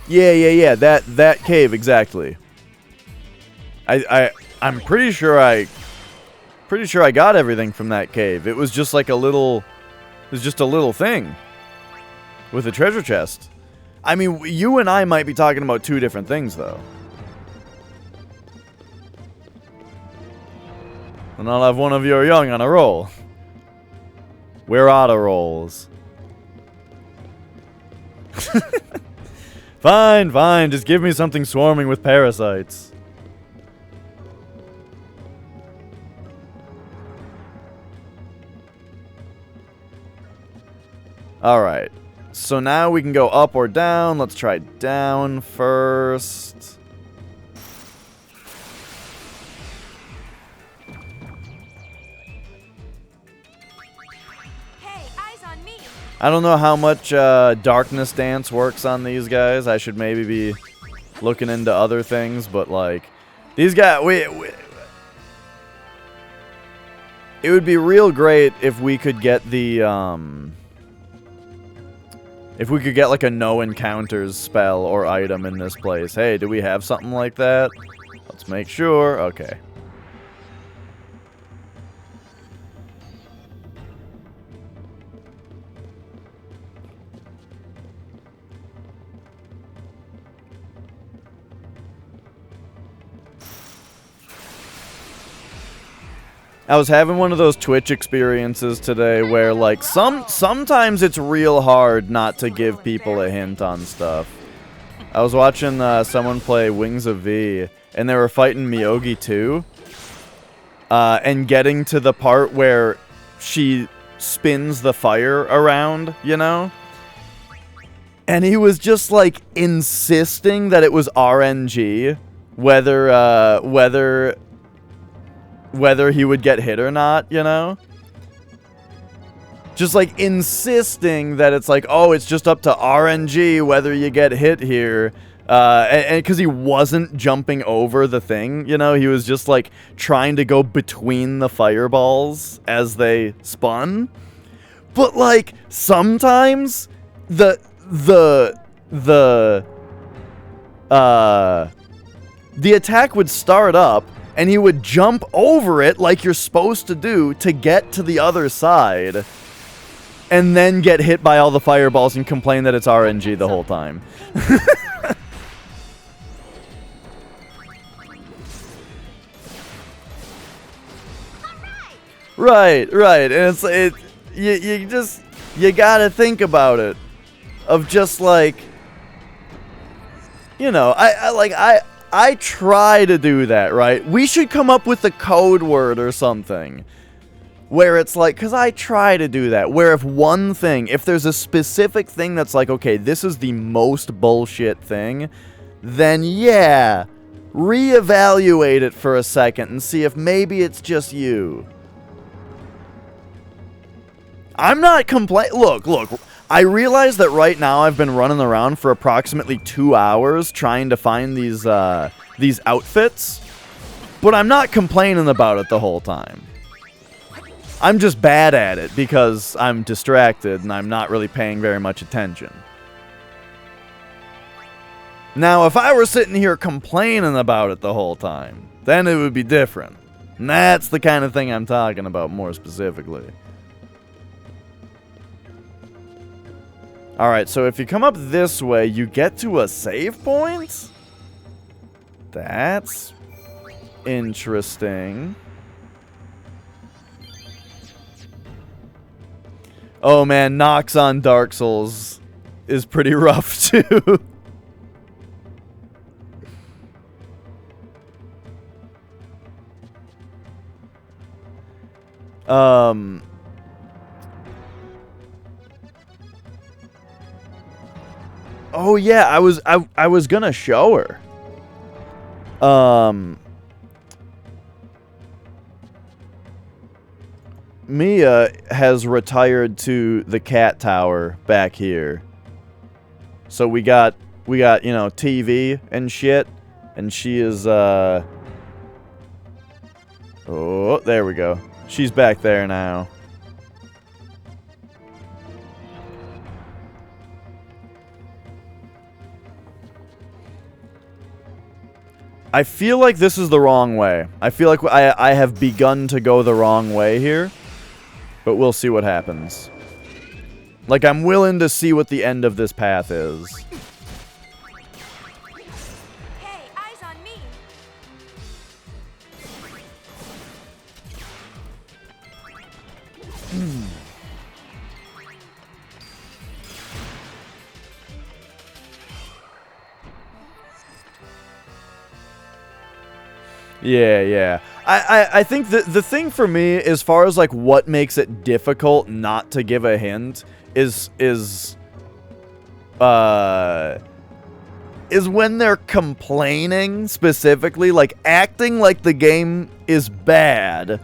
Yeah, that cave exactly. I'm pretty sure I got everything from that cave. It was just like a little thing with a treasure chest. I mean, you and I might be talking about two different things though. And I'll have one of your young on a roll. We're auto rolls. Fine, just give me something swarming with parasites. Alright, so now we can go up or down. Let's try down first. I don't know how much darkness dance works on these guys. I should maybe be looking into other things, but like these guys, it would be real great if we could get the if we could get like a no encounters spell or item in this place. Hey, do we have something like that? Let's make sure. Okay. I was having one of those Twitch experiences today where, like, sometimes it's real hard not to give people a hint on stuff. I was watching someone play Wings of V, and they were fighting Miyogi 2, and getting to the part where she spins the fire around, you know? And he was just, like, insisting that it was RNG, whether he would get hit or not, you know? Just, like, insisting that it's like, oh, it's just up to RNG whether you get hit here. And because he wasn't jumping over the thing, you know? He was just, like, trying to go between the fireballs as they spun. But, like, sometimes the attack would start up, and he would jump over it like you're supposed to do to get to the other side, and then get hit by all the fireballs and complain that it's RNG the whole time. Right, and you gotta think about it, of just like, you know, I try to do that, right? We should come up with a code word or something where it's like, because I try to do that, where if there's a specific thing that's like, okay, this is the most bullshit thing, then yeah, reevaluate it for a second and see if maybe it's just you. I'm not complaining. Look, I realize that right now I've been running around for approximately 2 hours trying to find these outfits, but I'm not complaining about it the whole time. I'm just bad at it because I'm distracted and I'm not really paying very much attention. Now, if I were sitting here complaining about it the whole time, then it would be different. And that's the kind of thing I'm talking about more specifically. Alright, so if you come up this way, you get to a save point? That's interesting. Oh man, Nox on Dark Souls is pretty rough too. Oh yeah, I was gonna show her. Mia has retired to the cat tower back here. So we got, you know, TV and shit, and she is oh, there we go. She's back there now. I feel like this is the wrong way. I feel like I have begun to go the wrong way here. But we'll see what happens. Like, I'm willing to see what the end of this path is. Hey, eyes on me. Yeah. I think the thing for me, as far as like what makes it difficult not to give a hint, is when they're complaining specifically, like acting like the game is bad,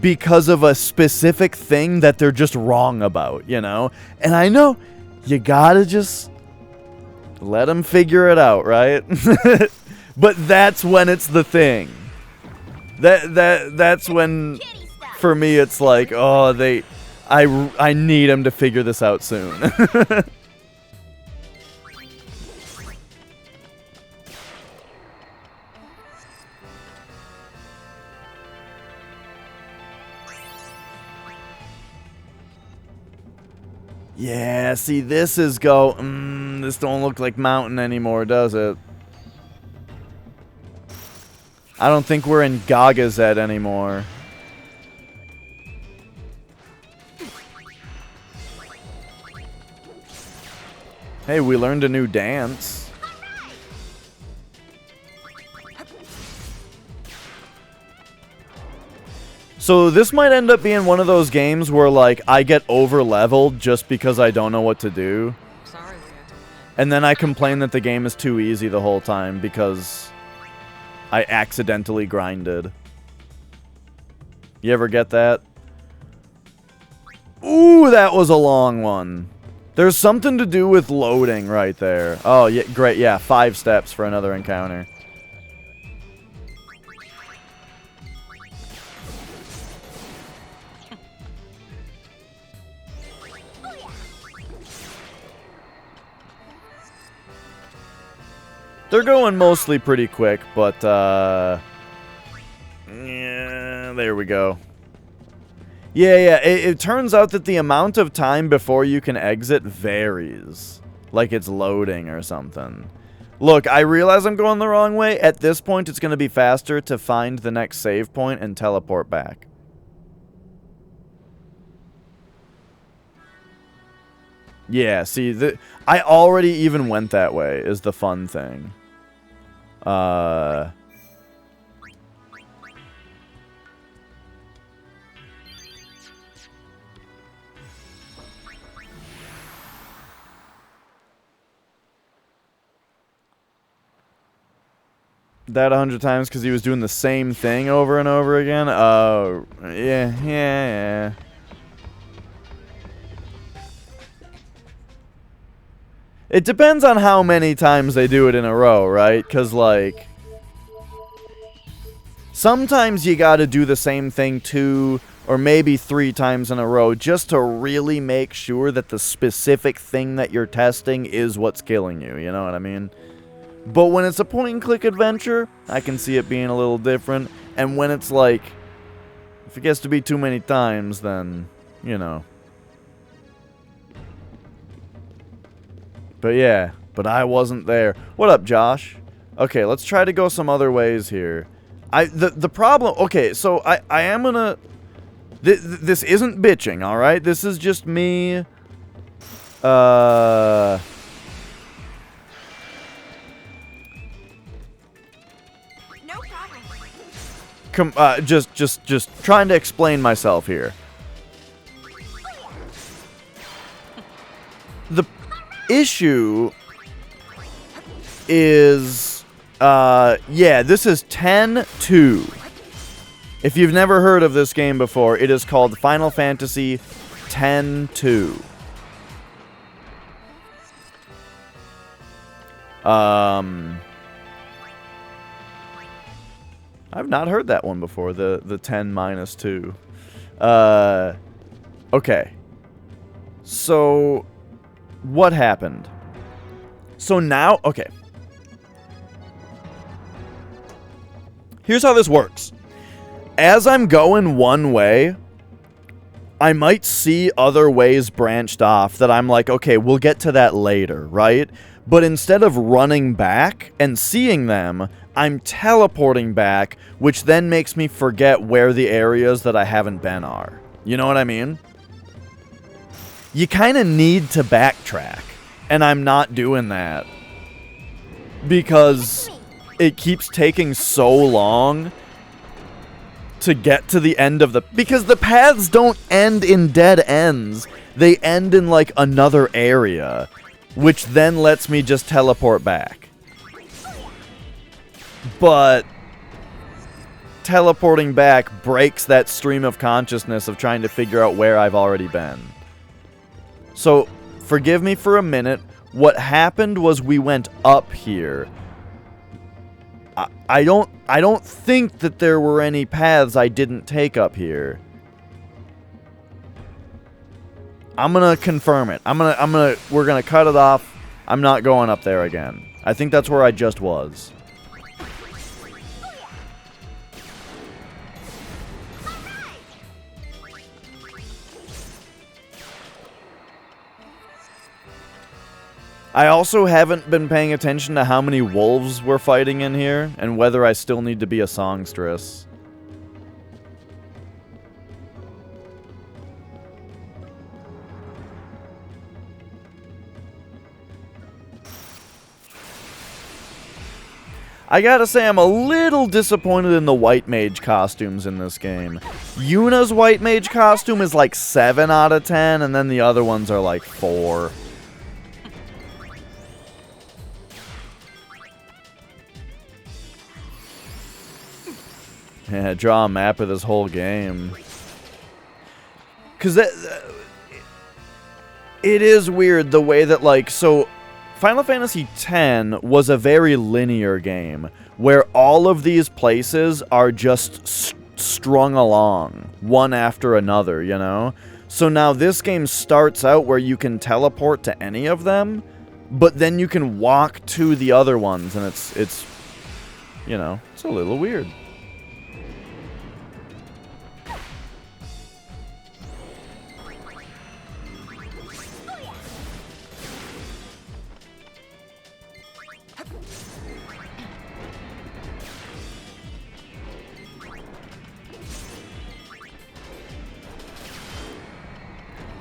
because of a specific thing that they're just wrong about, you know? And I know you gotta just let them figure it out, right? But that's when it's the thing. That's when, for me, it's like, oh, I need them to figure this out soon. Yeah, see, this is this don't look like mountain anymore, does it? I don't think we're in Gagazet anymore. Hey, we learned a new dance. So this might end up being one of those games where, like, I get over-leveled just because I don't know what to do. Sorry, and then I complain that the game is too easy the whole time because I accidentally grinded. You ever get that? Ooh, that was a long one. There's something to do with loading right there. Oh, yeah, great. Yeah, 5 steps for another encounter. They're going mostly pretty quick, but, yeah, there we go. Yeah, it turns out that the amount of time before you can exit varies. Like it's loading or something. Look, I realize I'm going the wrong way. At this point, it's going to be faster to find the next save point and teleport back. Yeah, see, I already even went that way, is the fun thing. That 100 times because he was doing the same thing over and over again? Oh, yeah. It depends on how many times they do it in a row, right? Because, like, sometimes you gotta do the same thing 2 or maybe 3 times in a row just to really make sure that the specific thing that you're testing is what's killing you, you know what I mean? But when it's a point-and-click adventure, I can see it being a little different. And when it's like, if it gets to be too many times, then, you know. But yeah, but I wasn't there. What up, Josh? Okay, let's try to go some other ways here. The problem, okay, so I am gonna, this isn't bitching, alright? This is just me, just trying to explain myself here. The issue is, yeah, this is 10-2. If you've never heard of this game before, it is called Final Fantasy 10-2. I've not heard that one before, the 10-2. Okay. So, what happened? So now, okay. Here's how this works. As I'm going one way, I might see other ways branched off that I'm like, okay, we'll get to that later, right? But instead of running back and seeing them, I'm teleporting back, which then makes me forget where the areas that I haven't been are. You know what I mean? You kind of need to backtrack, and I'm not doing that because it keeps taking so long to get to the end of because the paths don't end in dead ends. They end in, like, another area, which then lets me just teleport back. But teleporting back breaks that stream of consciousness of trying to figure out where I've already been. So, forgive me for a minute. What happened was we went up here. I don't think that there were any paths I didn't take up here. I'm gonna confirm it. We're gonna cut it off. I'm not going up there again. I think that's where I just was. I also haven't been paying attention to how many wolves we're fighting in here, and whether I still need to be a songstress. I gotta say, I'm a little disappointed in the white mage costumes in this game. Yuna's white mage costume is like 7 out of 10, and then the other ones are like 4. Yeah, draw a map of this whole game. Because it is weird the way that, like, so Final Fantasy X was a very linear game where all of these places are just strung along, one after another, you know? So now this game starts out where you can teleport to any of them, but then you can walk to the other ones, and it's you know, it's a little weird.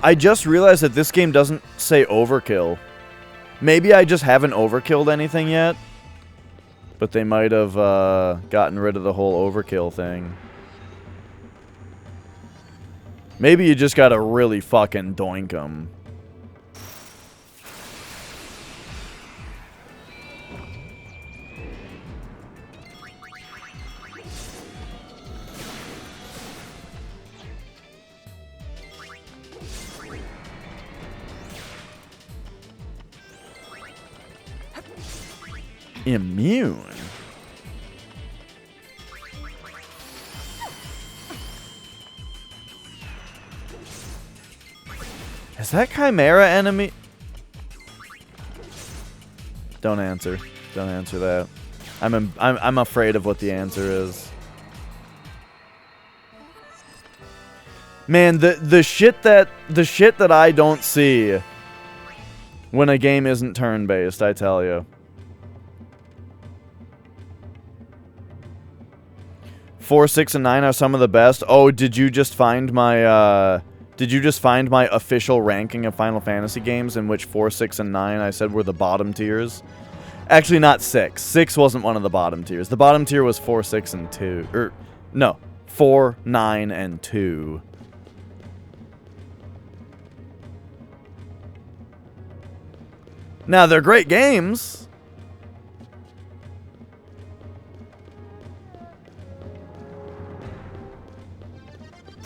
I just realized that this game doesn't say overkill. Maybe I just haven't overkilled anything yet. But they might have gotten rid of the whole overkill thing. Maybe you just gotta really fucking doink 'em. Immune. Is that Chimera enemy? Don't answer. Don't answer that. I'm afraid of what the answer is. Man, the shit that I don't see when a game isn't turn-based, I tell you. 4, 6, and 9 are some of the best. Oh, did you just find my official ranking of Final Fantasy games in which 4, 6, and 9 I said were the bottom tiers? Actually, not 6. 6 wasn't one of the bottom tiers. The bottom tier was 4, 6, and 2. No, 4, 9, and 2. Now, they're great games.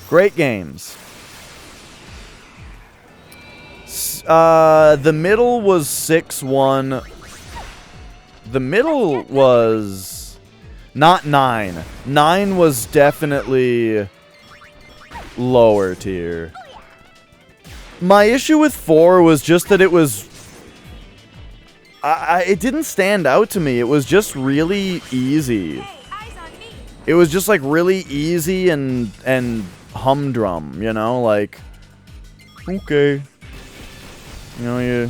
Great games. The middle was 6-1. The middle was not 9. 9 was definitely lower tier. My issue with 4 was just that it was... it didn't stand out to me. It was just really easy. It was just like really easy and humdrum, you know, like, okay, you know,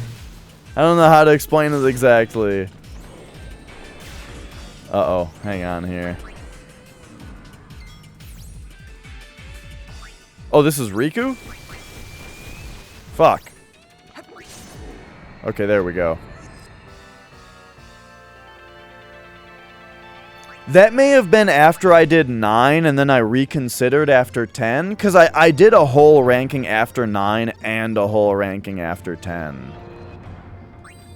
I don't know how to explain it exactly. Uh-oh, hang on here. Oh, this is Riku? Fuck. Okay, there we go. That may have been after I did 9 and then I reconsidered after 10, because I did a whole ranking after 9 and a whole ranking after 10.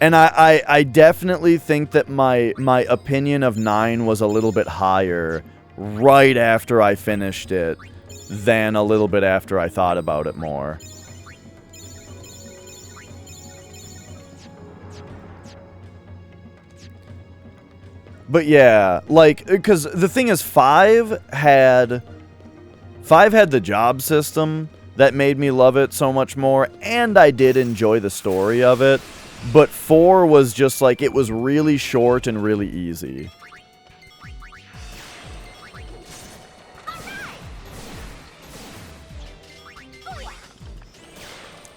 And I definitely think that my opinion of 9 was a little bit higher right after I finished it than a little bit after I thought about it more. But yeah, like, because the thing is, 5 had the job system that made me love it so much more, and I did enjoy the story of it, but 4 was just like, it was really short and really easy.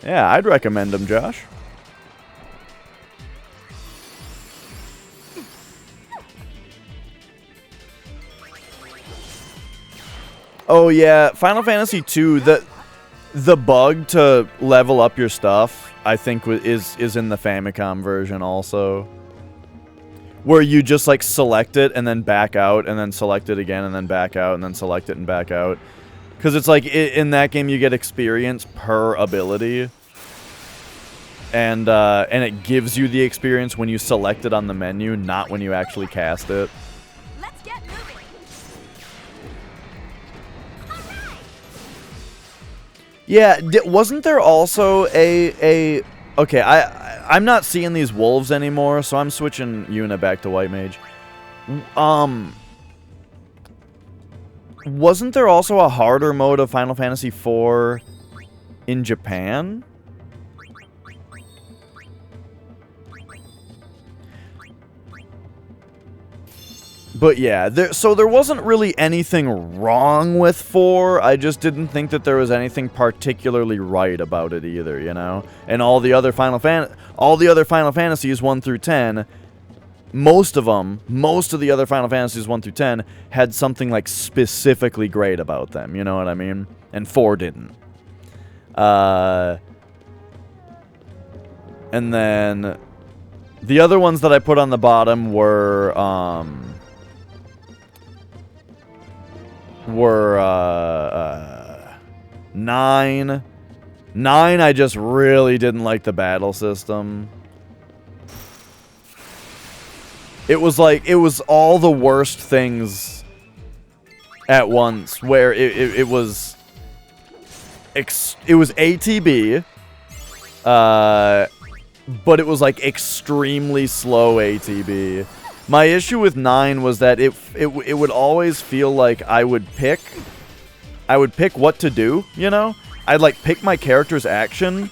Yeah, I'd recommend them, Josh. Oh yeah, Final Fantasy II, the bug to level up your stuff, I think is in the Famicom version also. Where you just like select it and then back out and then select it again and then back out and then select it and back out. Because it's like, in that game you get experience per ability. And it gives you the experience when you select it on the menu, not when you actually cast it. Let's get moving. Yeah, wasn't there also a okay, I'm not seeing these wolves anymore, so I'm switching Yuna back to White Mage. Wasn't there also a harder mode of Final Fantasy IV in Japan? But yeah, so there wasn't really anything wrong with 4. I just didn't think that there was anything particularly right about it either, you know? And all the other Final Fantasies 1 through 10, most of the other Final Fantasies 1 through 10 had something like specifically great about them, you know what I mean? And 4 didn't. And then the other ones that I put on the bottom were 9. 9, I just really didn't like the battle system. It was like, it was all the worst things at once, where it was ATB, but it was like extremely slow ATB. My issue with 9 was that it would always feel like I would pick what to do, you know? I'd like pick my character's action,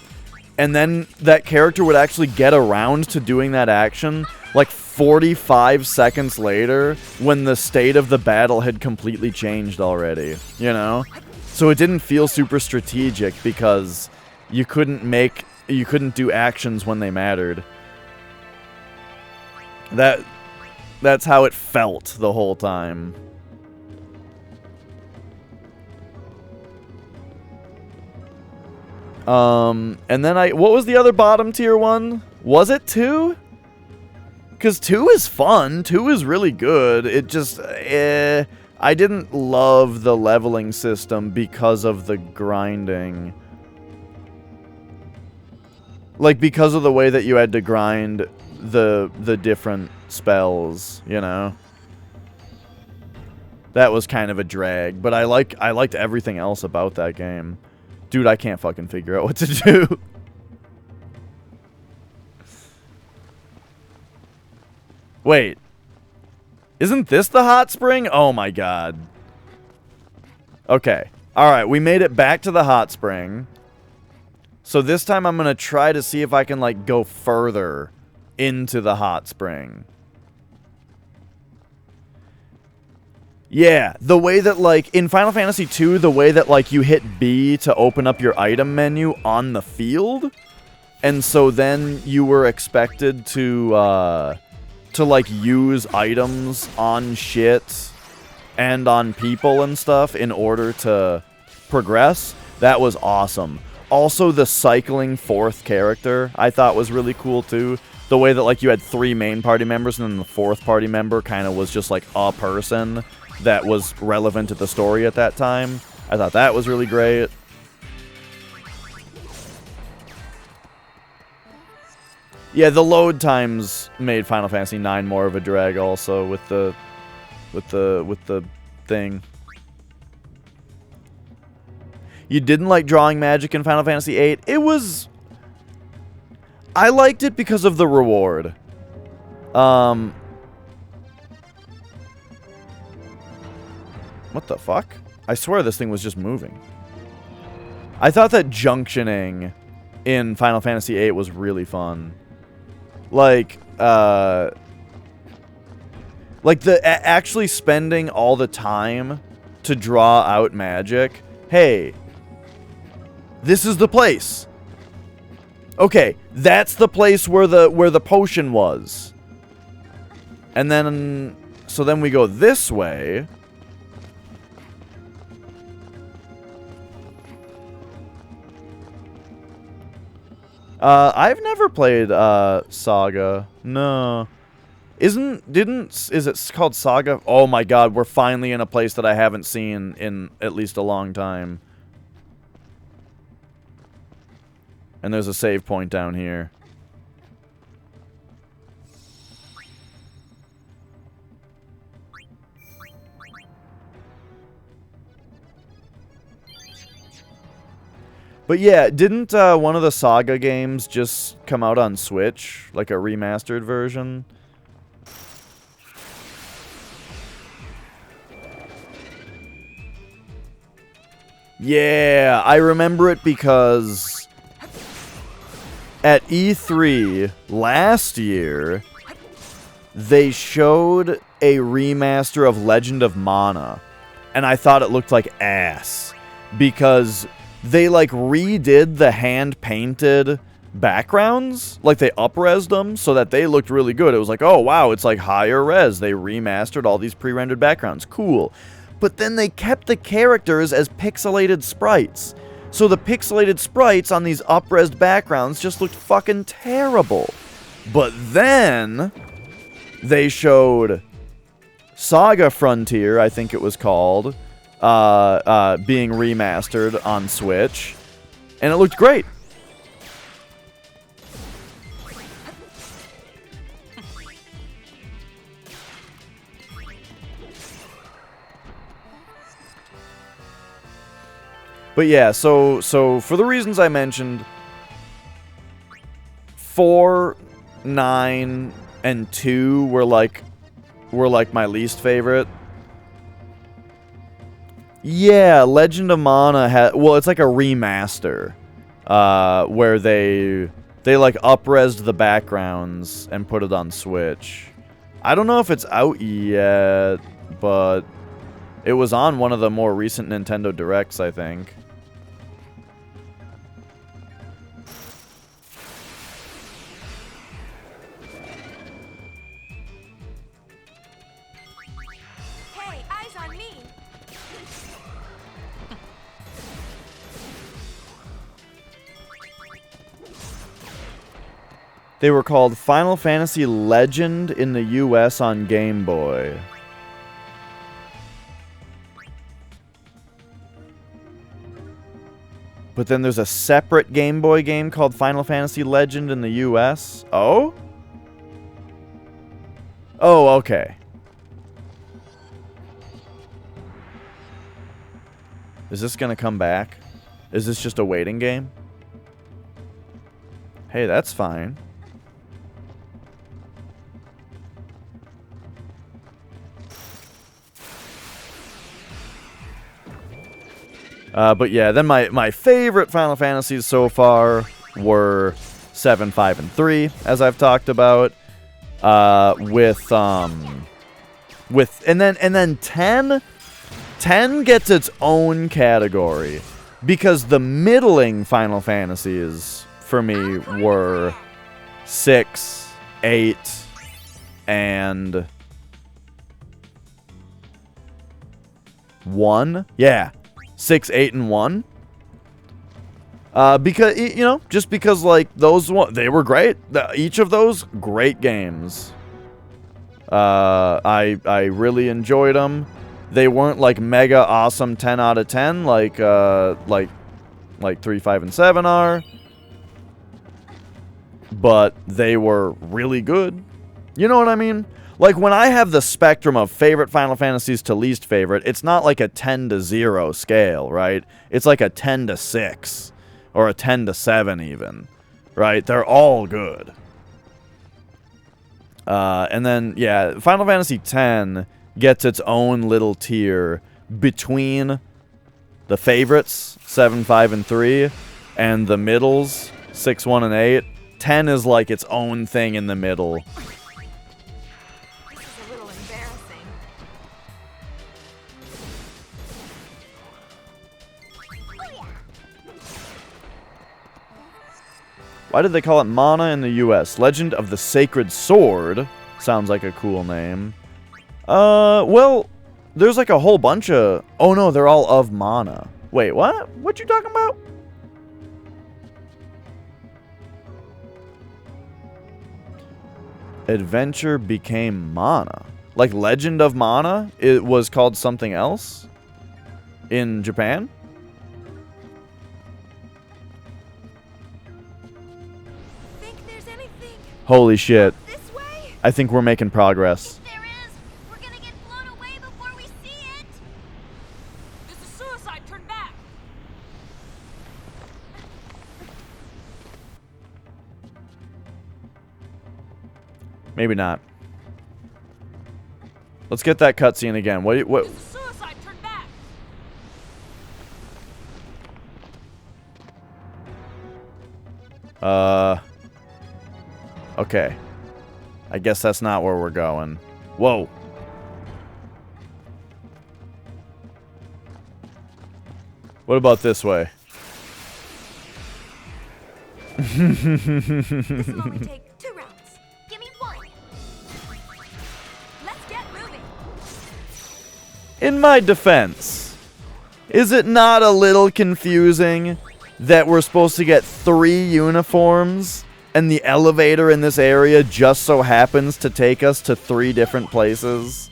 and then that character would actually get around to doing that action like 45 seconds later when the state of the battle had completely changed already, you know? So it didn't feel super strategic because you couldn't do actions when they mattered. That's how it felt the whole time. And then what was the other bottom tier one? Was it 2? Because 2 is fun. 2 is really good. It just, I didn't love the leveling system because of the grinding. Like, because of the way that you had to grind the different spells, you know? That was kind of a drag, but I liked everything else about that game. Dude, I can't fucking figure out what to do. Wait. Isn't this the hot spring? Oh my god. Okay. Alright, we made it back to the hot spring. So this time I'm gonna try to see if I can, like, go further into the hot spring. Yeah, the way that, like, in Final Fantasy II, the way that, like, you hit B to open up your item menu on the field, and so then you were expected to like, use items on shit and on people and stuff in order to progress. That was awesome. Also, the cycling 4th character I thought was really cool, too. The way that, like, you had 3 main party members, and then the 4th party member kind of was just, like, a person that was relevant to the story at that time. I thought that was really great. Yeah, the load times made Final Fantasy IX more of a drag also with the thing. You didn't like drawing magic in Final Fantasy VIII? It was... I liked it because of the reward. What the fuck? I swear this thing was just moving. I thought that junctioning in Final Fantasy VIII was really fun. Like actually spending all the time to draw out magic. Hey, this is the place. Okay, that's the place where the potion was. And then, so then we go this way. I've never played Saga. No. Is it called Saga? Oh my god, we're finally in a place that I haven't seen in at least a long time. And there's a save point down here. But yeah, didn't one of the Saga games just come out on Switch? Like a remastered version? Yeah, I remember it because at E3 last year, they showed a remaster of Legend of Mana. And I thought it looked like ass. Because they, like, redid the hand-painted backgrounds. Like, they up-resed them so that they looked really good. It was like, oh, wow, it's, like, higher res. They remastered all these pre-rendered backgrounds. Cool. But then they kept the characters as pixelated sprites. So the pixelated sprites on these up-resed backgrounds just looked fucking terrible. But then they showed Saga Frontier, I think it was called, being remastered on Switch, and it looked great. But yeah, so for the reasons I mentioned, 4, 9, and 2 were like my least favorite. Yeah, Legend of Mana well, it's like a remaster, where they like up-resed the backgrounds and put it on Switch. I don't know if it's out yet, but it was on one of the more recent Nintendo Directs, I think. Hey, eyes on me. They were called Final Fantasy Legend in the US on Game Boy. But then there's a separate Game Boy game called Final Fantasy Legend in the US. Oh? Oh, okay. Is this gonna come back? Is this just a waiting game? Hey, that's fine. But yeah, then my favorite Final Fantasies so far were 7, 5, and 3, as I've talked about. And then 10. 10 gets its own category because the middling Final Fantasies for me were 6, 8, and 1. Yeah. 6, 8, and 1. Because, you know, just because, like, they were great. Each of those, great games. I really enjoyed them. They weren't, like, mega awesome 10 out of 10, like 3, 5, and 7 are. But they were really good. You know what I mean? Like, when I have the spectrum of favorite Final Fantasies to least favorite, it's not like a 10 to 0 scale, right? It's like a 10 to 6. Or a 10 to 7 even. Right? They're all good. And then, yeah, Final Fantasy X gets its own little tier between the favorites, 7, 5, and 3, and the middles, 6, 1, and 8. 10 is like its own thing in the middle. This is a little embarrassing. Why did they call it Mana in the US? Legend of the Sacred Sword. Sounds like a cool name. Well, there's like a whole bunch of... Oh no, they're all of Mana. Wait, what? What you talking about? Adventure became Mana. Like Legend of Mana? It was called something else? In Japan? Holy shit. I think we're making progress. There is. We're gonna get blown away before we see it. This is suicide. Turn back. Maybe not. Let's get that cutscene again. What? This is suicide. Turn back. Okay. I guess that's not where we're going. Whoa. What about this way? This will only take 2 rounds. Give me 1. Let's get moving. In my defense, is it not a little confusing that we're supposed to get 3 uniforms and the elevator in this area just so happens to take us to 3 different places?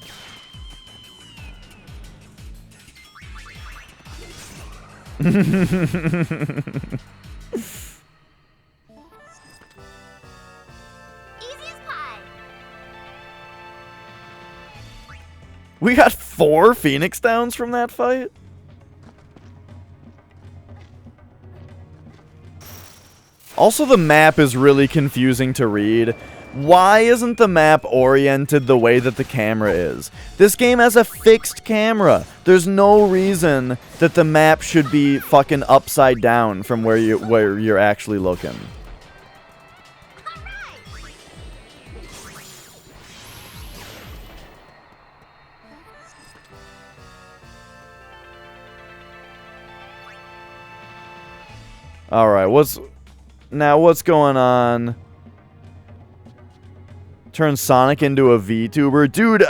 We got 4 Phoenix Downs from that fight? Also, the map is really confusing to read. Why isn't the map oriented the way that the camera is? This game has a fixed camera. There's no reason that the map should be fucking upside down from where you're actually looking. Alright, what's going on? Turn Sonic into a VTuber? Dude, is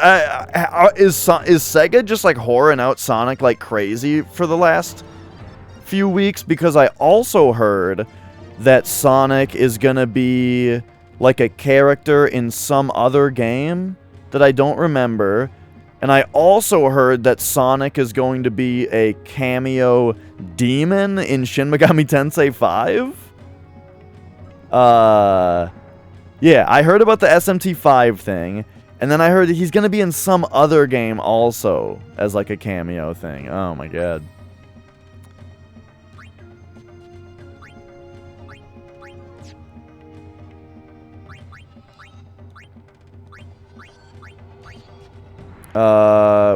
Sega just like whoring out Sonic like crazy for the last few weeks? Because I also heard that Sonic is gonna be like a character in some other game that I don't remember. And I also heard that Sonic is going to be a cameo demon in Shin Megami Tensei 5? Yeah, I heard about the SMT5 thing, and then I heard that he's going to be in some other game also as like a cameo thing. Oh my god.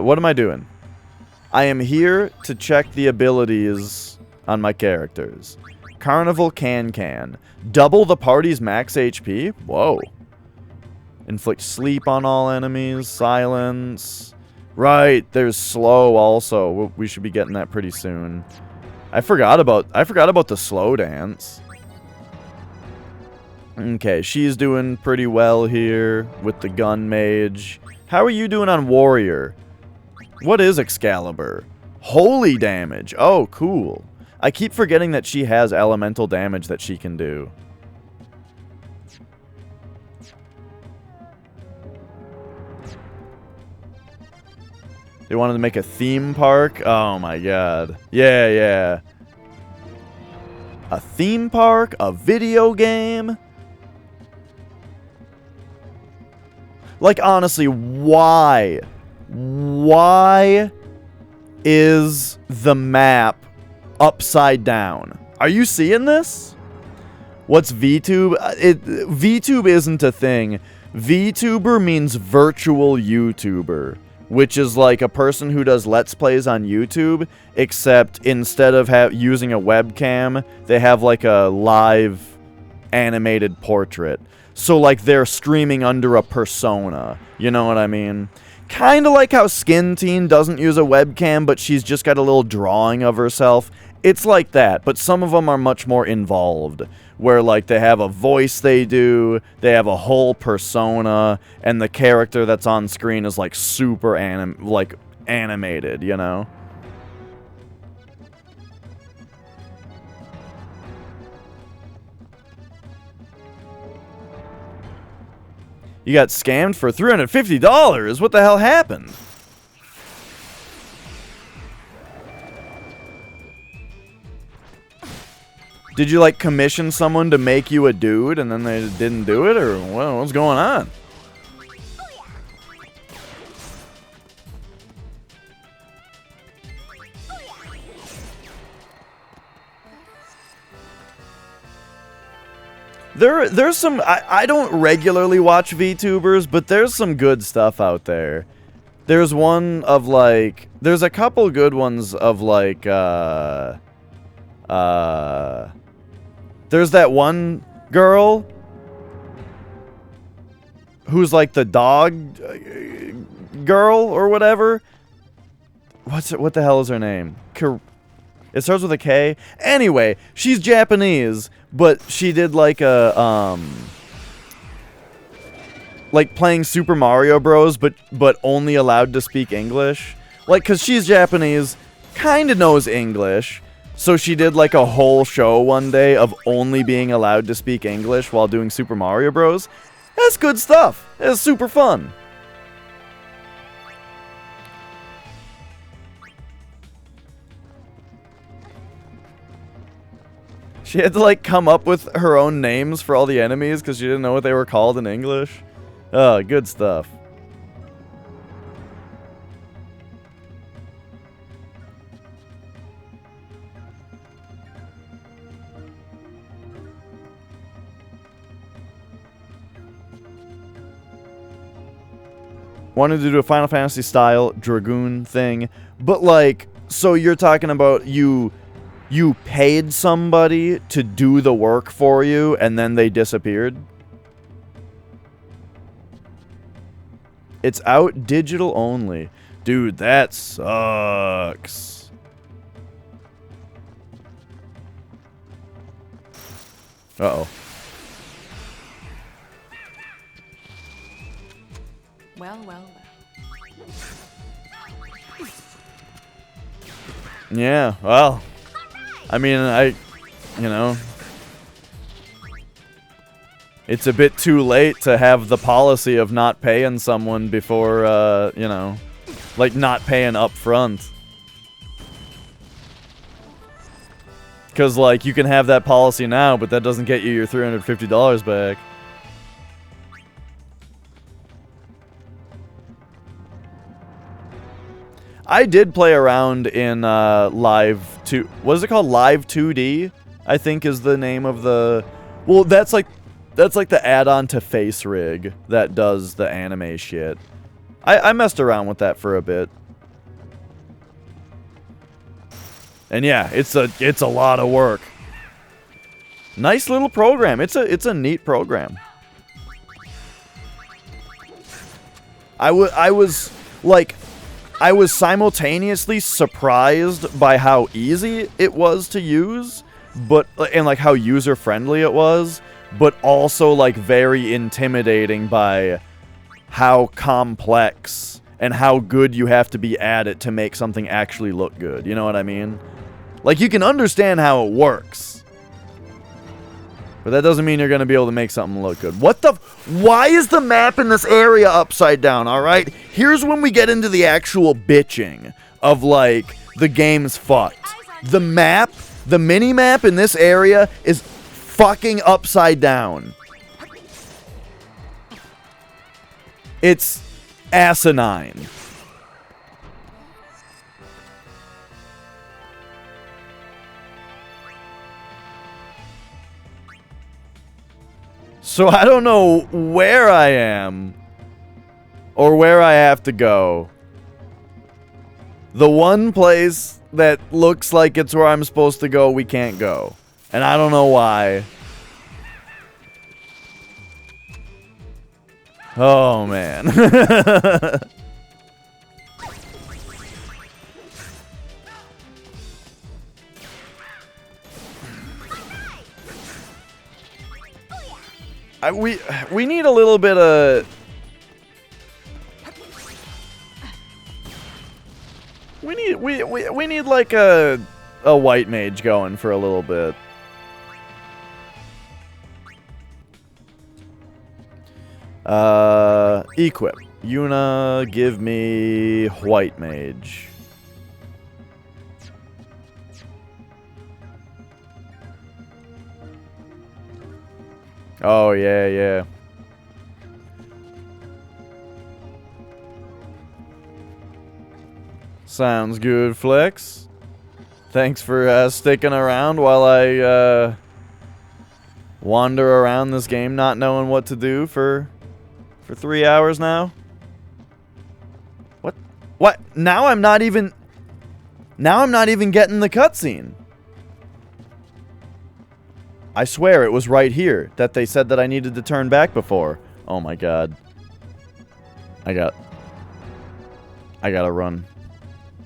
What am I doing? I am here to check the abilities on my characters. Carnival Can. Double the party's max HP? Whoa. Inflict sleep on all enemies. Silence. Right, there's slow also. We should be getting that pretty soon. I forgot about the slow dance. Okay, she's doing pretty well here with the gun mage. How are you doing on warrior? What is Excalibur? Holy damage. Oh, cool. I keep forgetting that she has elemental damage that she can do. They wanted to make a theme park? Oh my god. Yeah. A theme park? A video game? Like, honestly, why? Why is the map upside down? Are you seeing this? What's VTube? VTube isn't a thing. VTuber means virtual YouTuber, which is like a person who does Let's Plays on YouTube, except instead of using a webcam, they have like a live animated portrait. So like they're streaming under a persona. You know what I mean? Kind of like how Skin Teen doesn't use a webcam, but she's just got a little drawing of herself. It's like that, but some of them are much more involved, where like they have a voice they do, they have a whole persona, and the character that's on screen is like super animated, you know? You got scammed for $350? What the hell happened? Did you, like, commission someone to make you a dude and then they didn't do it? Or what's going on? There's some... I don't regularly watch VTubers, but there's some good stuff out there. There's one of, like... There's a couple good ones of, like, there's that one girl who's like the dog girl or whatever. What the hell is her name? It starts with a K. Anyway, she's Japanese, but she did like a like playing Super Mario Bros, but only allowed to speak English. Like, cause she's Japanese, kind of knows English. So she did like a whole show one day of only being allowed to speak English while doing Super Mario Bros. That's good stuff. It's super fun. She had to like come up with her own names for all the enemies because she didn't know what they were called in English. Oh, good stuff. Wanted to do a Final Fantasy style Dragoon thing, but like, so you're talking about you paid somebody to do the work for you and then they disappeared? It's out digital only. Dude, that sucks. Uh-oh. Well, well, well. Yeah, well, I mean, you know, it's a bit too late to have the policy of not paying someone before, you know, like not paying up front. Because, like, you can have that policy now, but that doesn't get you your $350 back. I did play around in Live 2. What is it called? Live 2D, I think is the name of the... Well, that's like the add-on to Face Rig that does the anime shit. I messed around with that for a bit. And yeah, it's a lot of work. Nice little program. It's a neat program. I was simultaneously surprised by how easy it was to use, and like how user-friendly it was, but also like very intimidating by how complex and how good you have to be at it to make something actually look good. You know what I mean? Like, you can understand how it works, but that doesn't mean you're going to be able to make something look good. Why is the map in this area upside down, alright? Here's when we get into the actual bitching of, like, the game's fucked. The map, the mini-map in this area is fucking upside down. It's asinine. So I don't know where I am or where I have to go. The one place that looks like it's where I'm supposed to go, we can't go. And I don't know why. Oh, man. We need a little bit of... We need like a white mage going for a little bit. Equip. Yuna, give me white mage. Oh, yeah, yeah. Sounds good, Flex. Thanks for sticking around while I wander around this game not knowing what to do for 3 hours now. What? What? Now I'm not even getting the cutscene. I swear it was right here that they said that I needed to turn back before. Oh my god. I gotta run.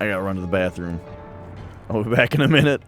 I gotta run to the bathroom. I'll be back in a minute.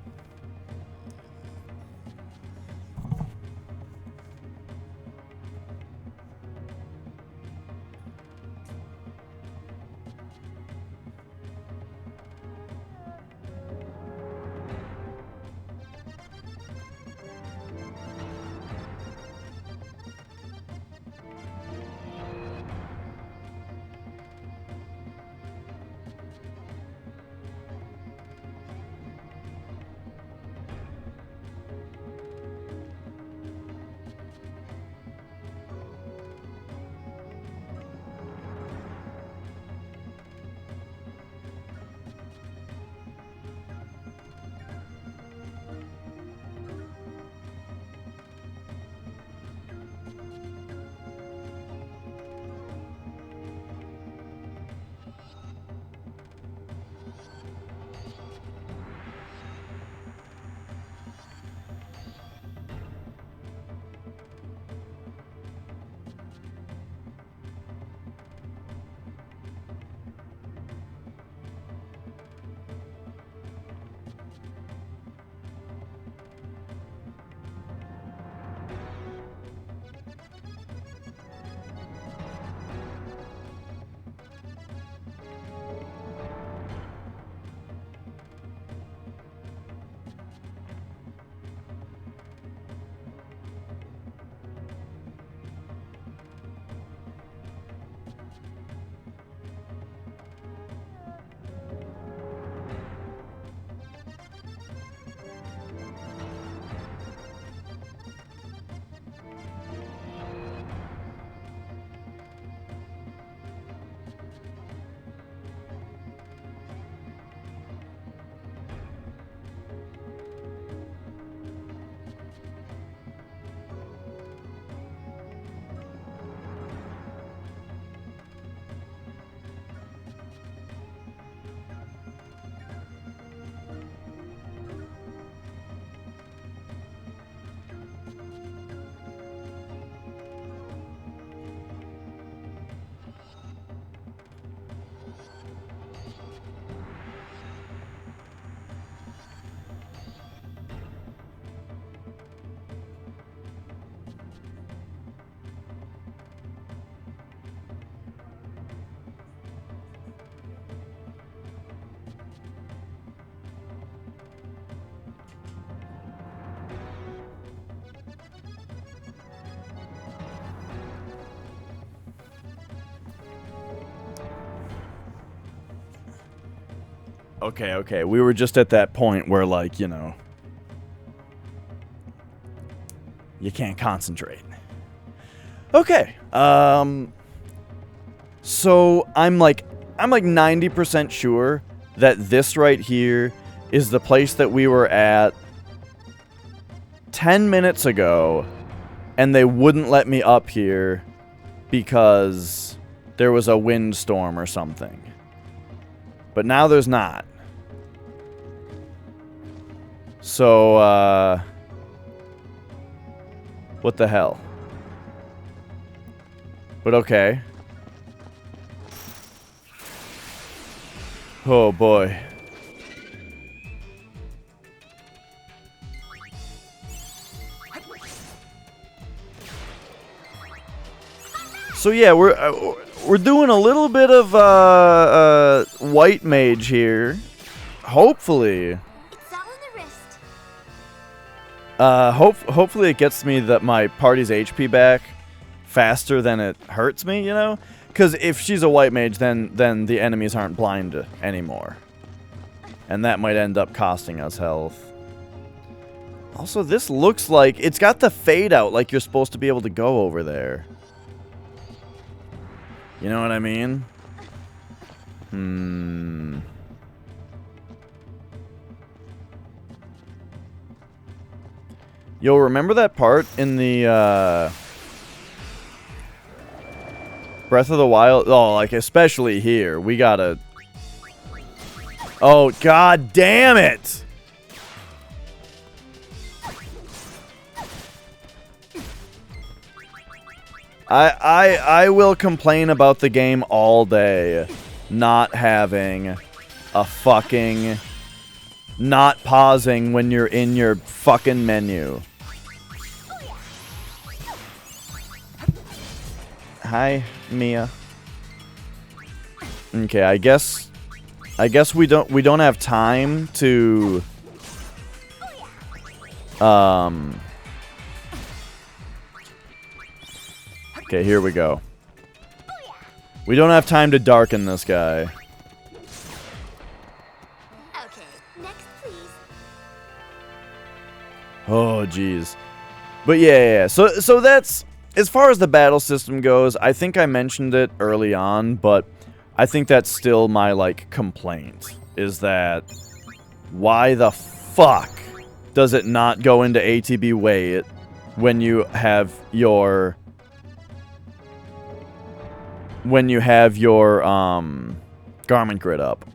Okay. We were just at that point where, like, you know, you can't concentrate. Okay. So I'm like 90% sure that this right here is the place that we were at 10 minutes ago, and they wouldn't let me up here because there was a windstorm or something. But now there's not. So, what the hell? But okay. Oh boy. So yeah, we're doing a little bit of white mage here. Hopefully. It's all in the wrist. Hopefully it gets me my party's HP back faster than it hurts me, you know? Because if she's a white mage, then the enemies aren't blind anymore. And that might end up costing us health. Also, this looks like... It's got the fade out like you're supposed to be able to go over there. You know what I mean? Yo, remember that part in the, Breath of the Wild? Oh, like, especially here. We gotta... Oh, god damn it! I will complain about the game all day not having a fucking... Not pausing when you're in your fucking menu. Hi, Mia. Okay, I guess we don't have time to Okay, here we go. We don't have time to darken this guy. Okay, next please. Oh, jeez. But yeah. So that's... As far as the battle system goes, I think I mentioned it early on, but I think that's still my, like, complaint. Is that... Why the fuck does it not go into ATB wait when you have your... When you have your, garment grid up?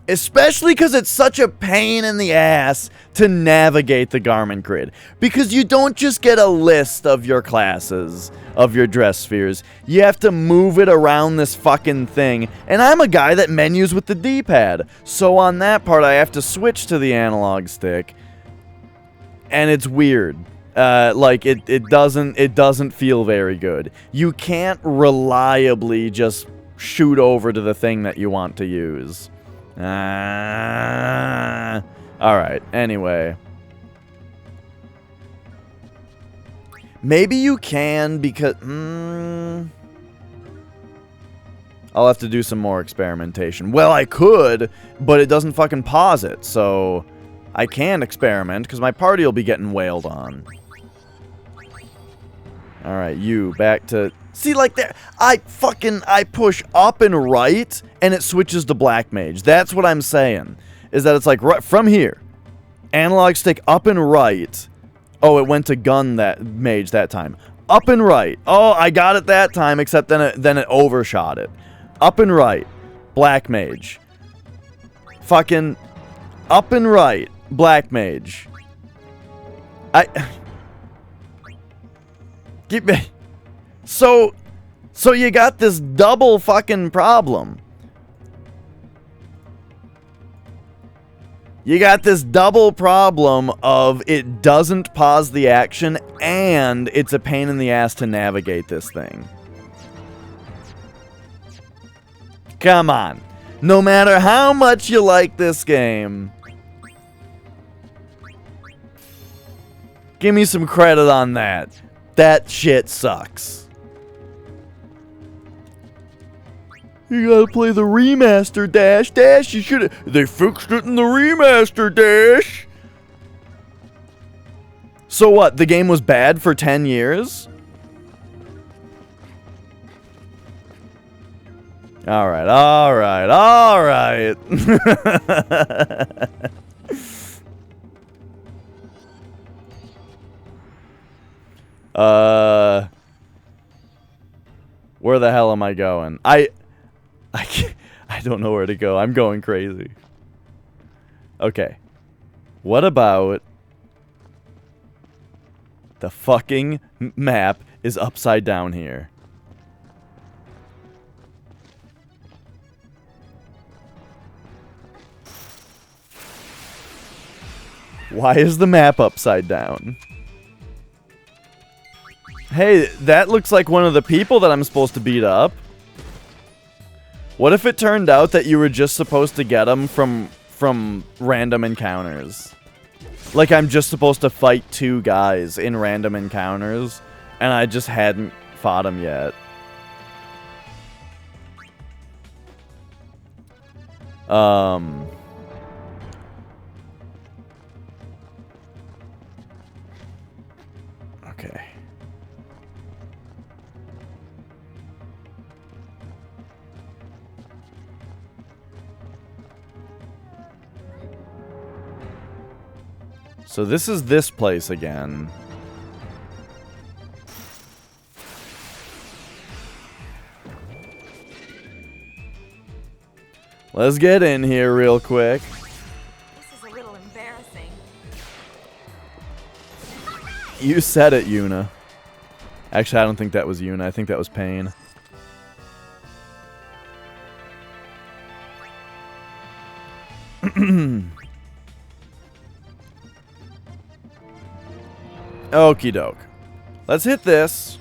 Especially because it's such a pain in the ass to navigate the garment grid. Because you don't just get a list of your classes, of your dress spheres. You have to move it around this fucking thing. And I'm a guy that menus with the D-pad. So on that part, I have to switch to the analog stick. And it's weird. Like, it doesn't feel very good. You can't reliably just shoot over to the thing that you want to use. Alright, anyway. Maybe you can because... I'll have to do some more experimentation. Well, I could, but it doesn't fucking pause it, so... I can experiment, because my party will be getting wailed on. Alright, you, back to... See, like there, I push up and right, and it switches to Black Mage. That's what I'm saying. Is that it's like, right from here. Analog stick up and right. Oh, it went to gun mage that time. Up and right. Oh, I got it that time, except then it overshot it. Up and right. Black Mage. Fucking up and right. Black Mage. Keep me. So you got this double fucking problem. You got this double problem of it doesn't pause the action and it's a pain in the ass to navigate this thing. Come on. No matter how much you like this game, give me some credit on that. That shit sucks. You gotta play the remaster, Dash. You should've... They fixed it in the remaster, Dash. So what? The game was bad for 10 years? All right, all right, all right. Where the hell am I going? I don't know where to go. I'm going crazy. Okay. What about the fucking map is upside down here? Why is the map upside down? Hey, that looks like one of the people that I'm supposed to beat up. What if it turned out that you were just supposed to get them from random encounters? Like I'm just supposed to fight 2 guys in random encounters, and I just hadn't fought them yet. Okay. So this is this place again. Let's get in here real quick. This is a little embarrassing. You said it, Yuna. Actually, I don't think that was Yuna. I think that was Pain. Okie doke. Let's hit this.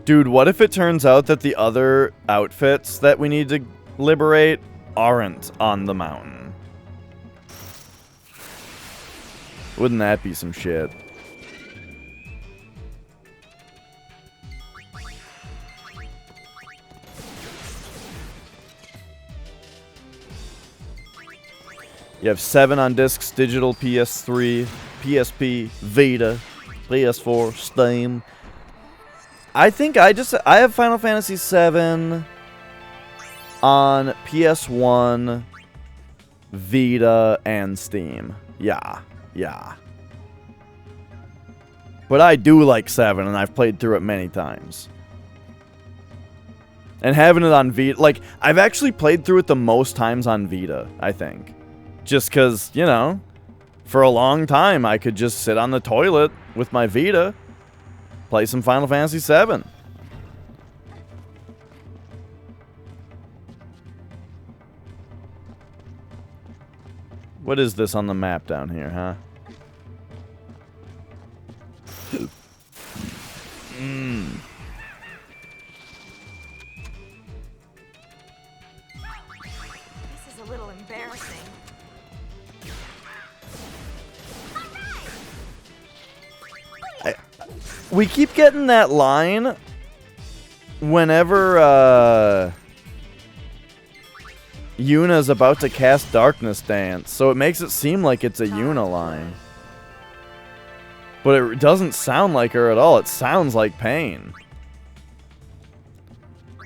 Dude, what if it turns out that the other outfits that we need to liberate aren't on the mountain? Wouldn't that be some shit? You have 7 on discs, digital, PS3, PSP, Vita, PS4, Steam. I think I have Final Fantasy VII on PS1, Vita, and Steam. Yeah. But I do like 7, and I've played through it many times. And having it on Vita, like, I've actually played through it the most times on Vita, I think. Just because, you know, for a long time, I could just sit on the toilet with my Vita, play some Final Fantasy VII. What is this on the map down here, huh? This is a little embarrassing. We keep getting that line whenever Yuna's about to cast Darkness Dance, so it makes it seem like it's a Yuna line. But it doesn't sound like her at all. It sounds like Pain.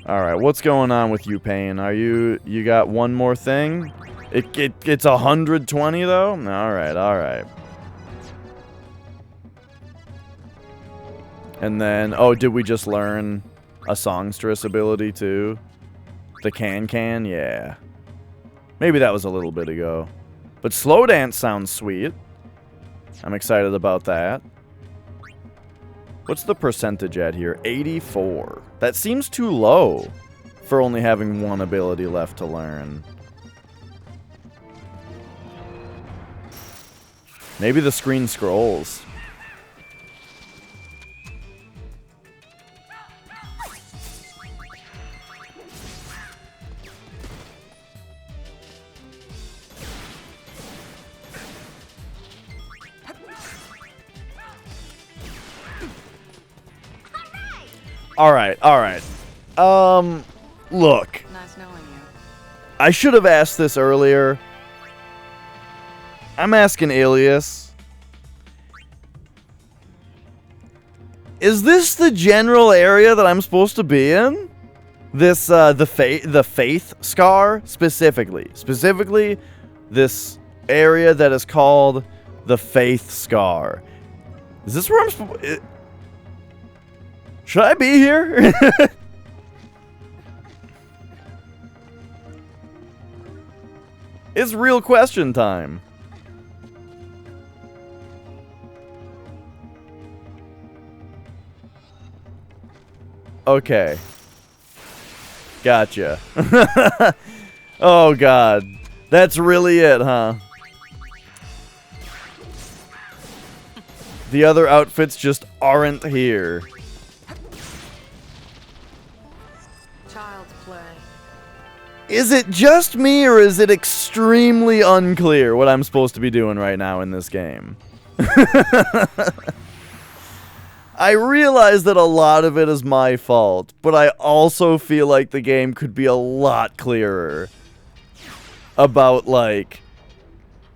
Alright, what's going on with you, Pain? You got one more thing? It's 120 though? Alright. And then, oh, did we just learn a songstress ability too? The can? Yeah. Maybe that was a little bit ago. But Slow Dance sounds sweet. I'm excited about that. What's the percentage at here? 84. That seems too low for only having one ability left to learn. Maybe the screen scrolls. All right. Look. Nice knowing you. I should have asked this earlier. I'm asking Alias. Is this the general area that I'm supposed to be in? This, the Faith Scar, specifically. Specifically, this area that is called the Faith Scar. Is this where I'm supposed... Should I be here? It's real question time. Okay. Gotcha. Oh, God. That's really it, huh? The other outfits just aren't here. Child's play. Is it just me, or is it extremely unclear what I'm supposed to be doing right now in this game? I realize that a lot of it is my fault, but I also feel like the game could be a lot clearer about, like,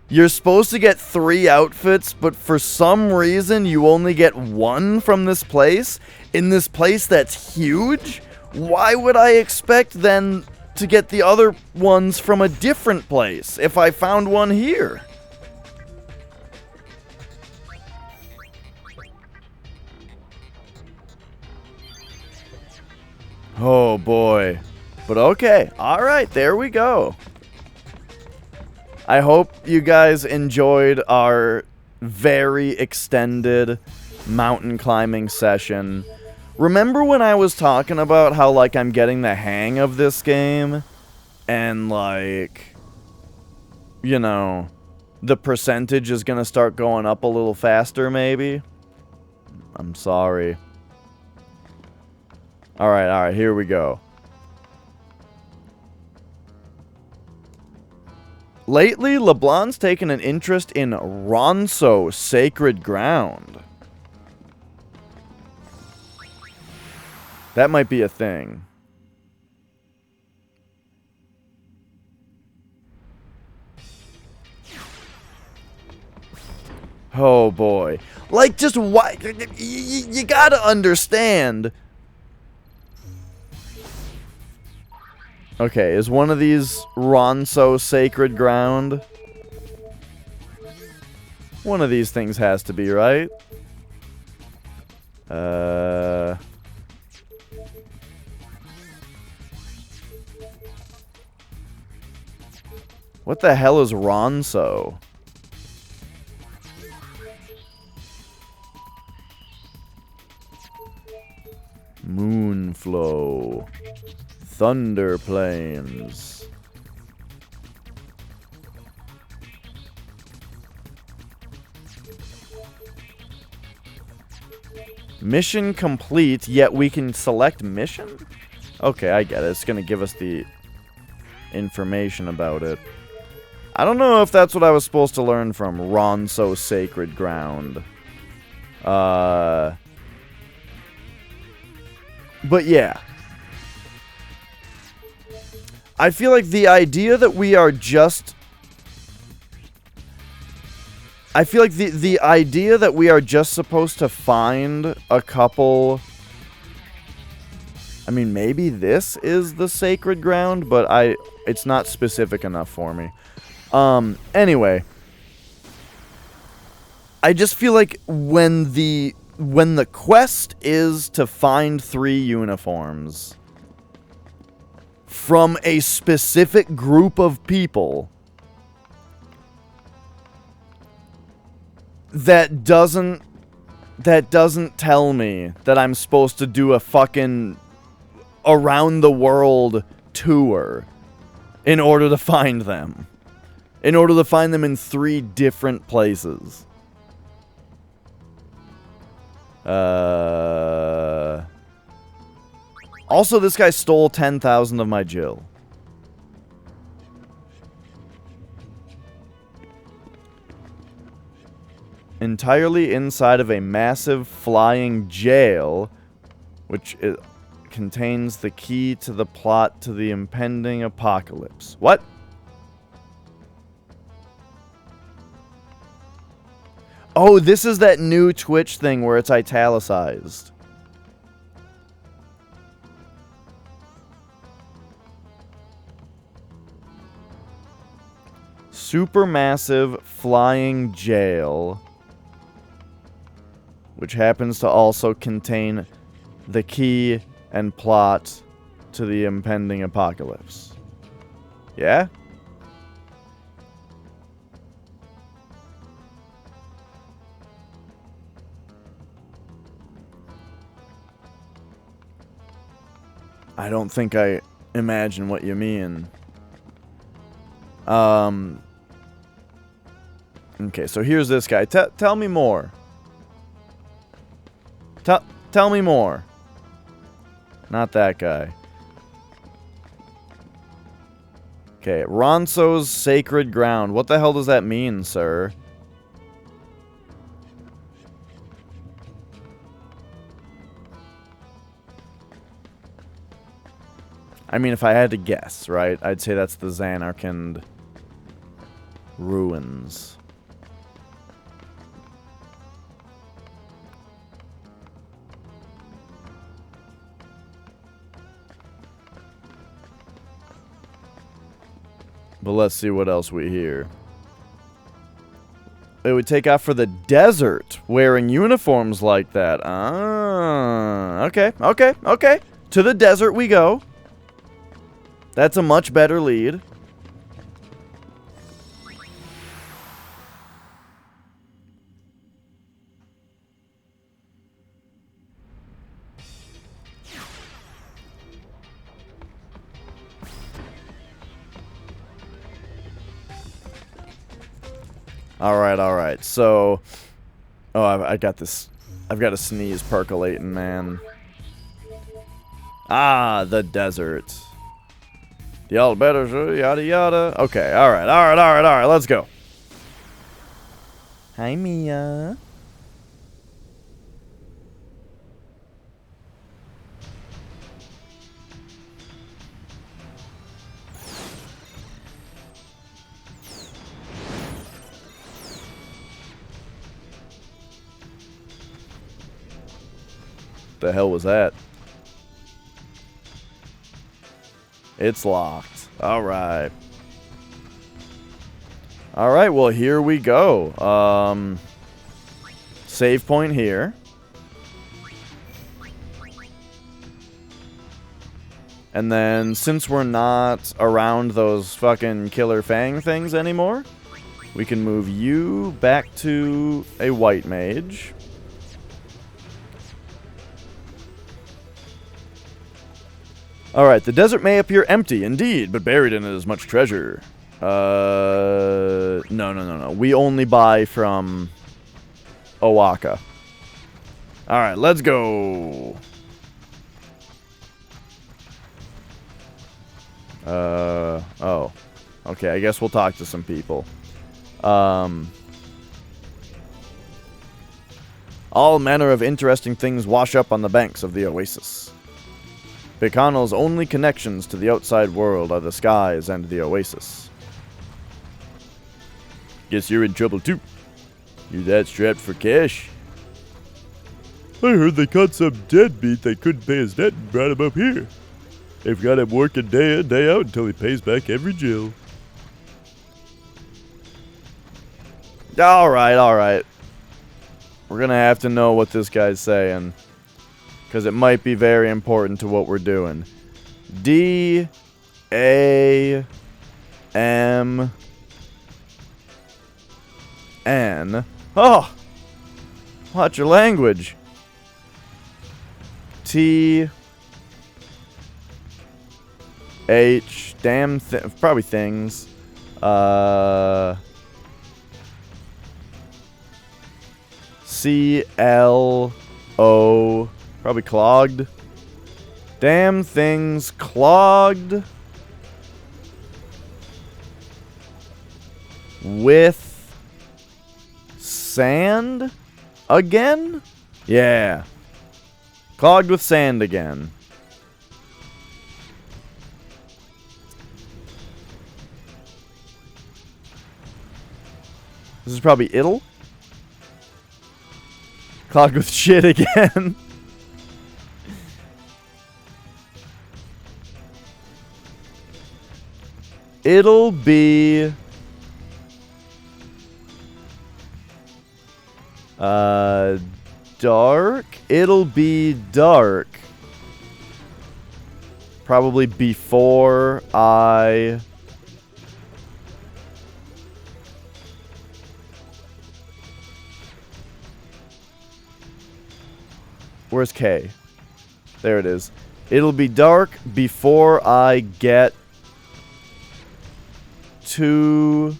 you're supposed to get 3 outfits, but for some reason you only get 1 from this place, in this place that's huge? Why would I expect then to get the other ones from a different place if I found one here? Oh boy. But okay. Alright, there we go. I hope you guys enjoyed our very extended mountain climbing session. Remember when I was talking about how, like, I'm getting the hang of this game? And, like, you know, the percentage is gonna start going up a little faster, maybe? I'm sorry. Alright, here we go. Lately, LeBlanc's taken an interest in Ronso Sacred Ground. That might be a thing. Oh boy. Like, just why? You gotta understand. Okay, is one of these Ronso Sacred Ground? One of these things has to be, right? What the hell is Ronso? Moonflow. Thunder Plains. Mission complete, yet we can select mission? Okay, I get it. It's going to give us the information about it. I don't know if that's what I was supposed to learn from Ronso Sacred Ground. But yeah. I feel like the idea that we are just... I feel like the idea that we are just supposed to find a couple... I mean, maybe this is the sacred ground, but it's not specific enough for me. Anyway. I just feel like when the quest is to find 3 uniforms from a specific group of people, that doesn't tell me that I'm supposed to do a fucking around the world tour in order to find them. In order to find them in 3 different places. Also, this guy stole 10,000 of my Jill. Entirely inside of a massive flying jail, which contains the key to the plot to the impending apocalypse. What? Oh, this is that new Twitch thing where it's italicized. supermassive flying jail, which happens to also contain the key and plot to the impending apocalypse. Yeah? I don't think I imagine what you mean. Okay, so here's this guy. Tell me more. Tell me more. Not that guy. Okay, Ronso's sacred ground. What the hell does that mean, sir? I mean, if I had to guess, right? I'd say that's the Xanarkand ruins. But let's see what else we hear. It would take off for the desert wearing uniforms like that. Ah, okay. To the desert we go. That's a much better lead. Alright. So, oh, I got this. I've got a sneeze percolating, man. Ah, the desert. Y'all better, yada yada. Okay, alright, let's go. Hi, Mia. The hell was that? It's locked. Alright. Alright, well, here we go. Save point here. And then, since we're not around those fucking killer fang things anymore, we can move you back to a white mage. Alright, the desert may appear empty, indeed, but buried in it is much treasure. No. We only buy from Owaka. Alright, let's go. Oh. Okay, I guess we'll talk to some people. All manner of interesting things wash up on the banks of the oasis. Bikano's only connections to the outside world are the skies and the oasis. Guess you're in trouble too. You that strapped for cash? I heard they caught some deadbeat that couldn't pay his debt and brought him up here. They've got him working day in, day out until he pays back every jill. Alright. We're gonna have to know what this guy's saying, because it might be very important to what we're doing. D-A-M-N. Oh! Watch your language. T-H. Damn, probably things. C-L-O. Probably clogged. Damn things clogged with sand again? Yeah. Clogged with sand again. This is probably It'll. Clogged with shit again. It'll be Dark. It'll be dark. Probably before I... Where's K? There it is. It'll be dark before I get to...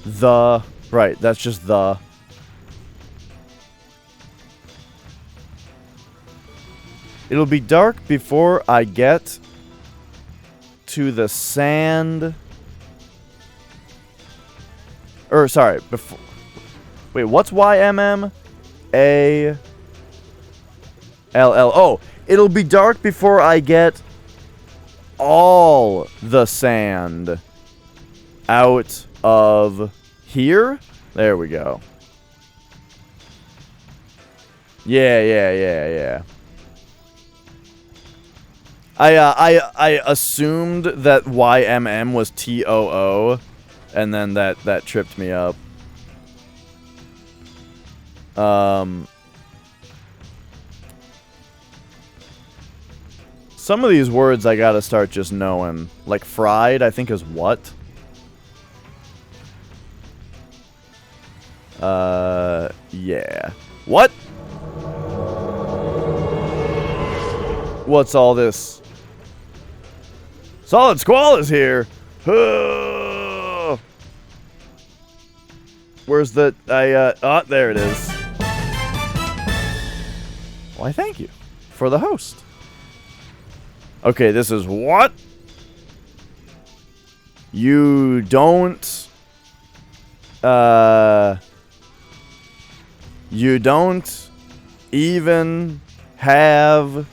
the... Right, that's just the... It'll be dark before I get to the sand... Or, sorry, before... Wait, what's YMM? ALL. Oh, it'll be dark before I get all the sand out of here. There we go. Yeah. I assumed that YMM was TOO, and then that tripped me up. Some of these words I gotta start just knowing. Like fried, I think is what? Yeah. What? What's all this? Solid Squall is here! Where's the... oh, there it is. Why, thank you for the host. Okay, this is what? You don't... You don't even have...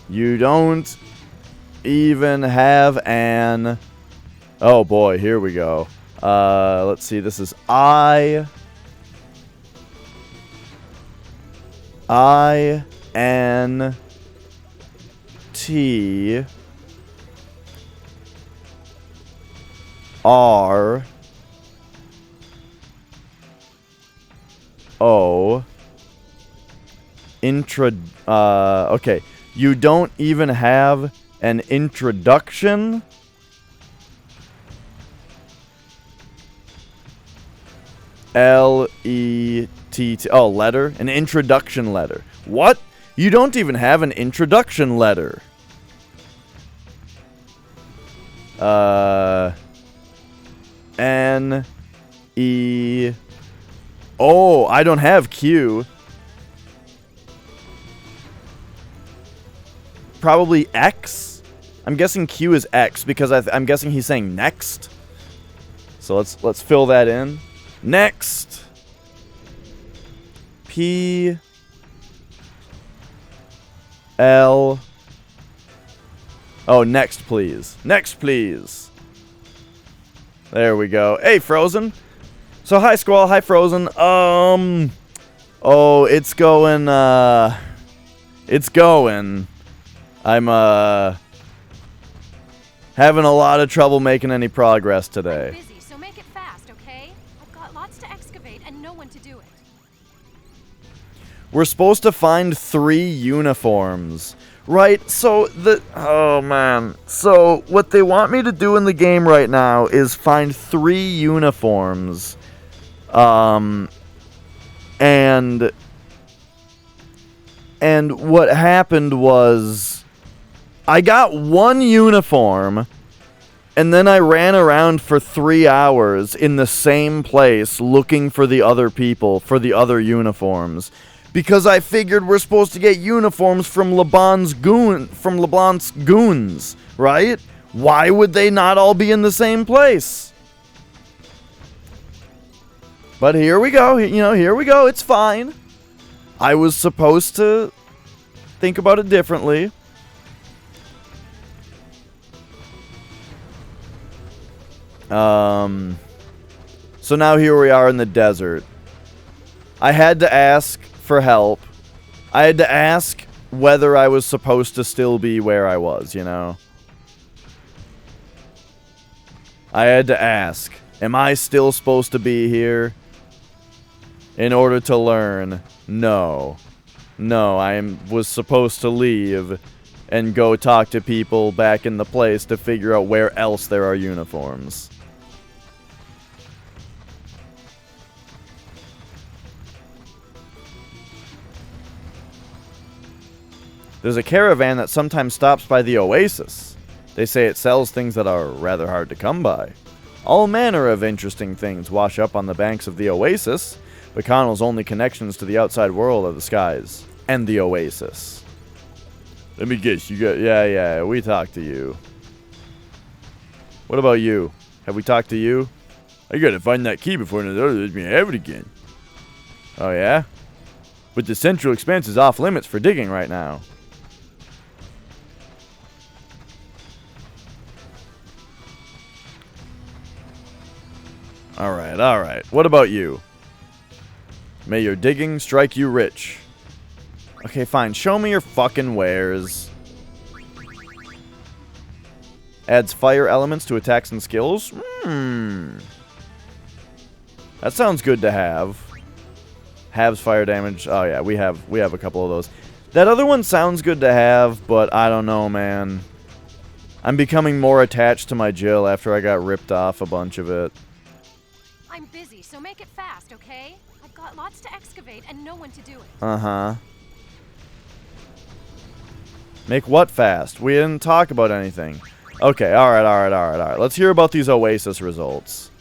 You don't even have an... Oh boy, here we go. Let's see, this is I N T R O okay. You don't even have an introduction? L-E-T-T... Oh, letter? An introduction letter. What? You don't even have an introduction letter. N-E... Oh, I don't have Q. Probably X? I'm guessing Q is X because I'm guessing he's saying next. So let's fill that in. Next. P L. Oh, next please. Next please. There we go. Hey, Frozen. So hi Squall, hi Frozen. Oh, it's going I'm having a lot of trouble making any progress today. I'm busy, so make it fast, okay? I've got lots to excavate and no one to do it. We're supposed to find 3 uniforms, right? So oh man. So what they want me to do in the game right now is find 3 uniforms. And what happened was I got 1 uniform, and then I ran around for 3 hours in the same place looking for the other people, for the other uniforms. Because I figured we're supposed to get uniforms from LeBlanc's goons, right? Why would they not all be in the same place? But here we go, here we go, it's fine. I was supposed to think about it differently. So now here we are in the desert. I had to ask for help. I had to ask whether I was supposed to still be where I was, you know? I had to ask, am I still supposed to be here? In order to learn, no. No, was supposed to leave and go talk to people back in the place to figure out where else there are uniforms. There's a caravan that sometimes stops by the oasis. They say it sells things that are rather hard to come by. All manner of interesting things wash up on the banks of the oasis. Bacchanal's only connections to the outside world are the skies and the oasis. Let me guess, you got... Yeah, we talked to you. What about you? Have we talked to you? I gotta find that key before another lets me have it again. Oh, yeah? But the central expanse is off limits for digging right now. Alright. What about you? May your digging strike you rich. Okay, fine. Show me your fucking wares. Adds fire elements to attacks and skills? That sounds good to have. Halves fire damage. Oh yeah, we have a couple of those. That other one sounds good to have, but I don't know, man. I'm becoming more attached to my Jill after I got ripped off a bunch of it. I'm busy, so make it fast, okay? I've got lots to excavate and no one to do it. Uh-huh. Make what fast? We didn't talk about anything. Okay, alright. Let's hear about these Oasis results.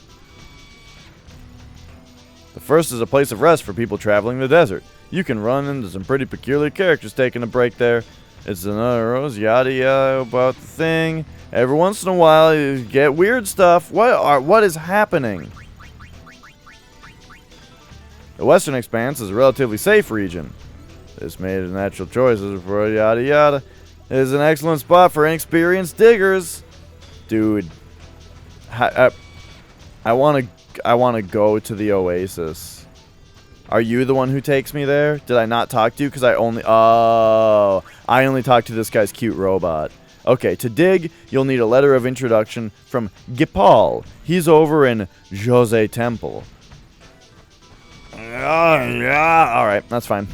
The first is a place of rest for people traveling the desert. You can run into some pretty peculiar characters taking a break there. It's another rose, yada yada about the thing. Every once in a while you get weird stuff. What is happening? The Western Expanse is a relatively safe region. This made a natural choices for yada yada. It is an excellent spot for inexperienced diggers. Dude, I want to go to the Oasis. Are you the one who takes me there? Did I not talk to you? Because I only talked to this guy's cute robot. Okay, to dig, you'll need a letter of introduction from Gipal. He's over in Jose Temple. Yeah. Alright, that's fine.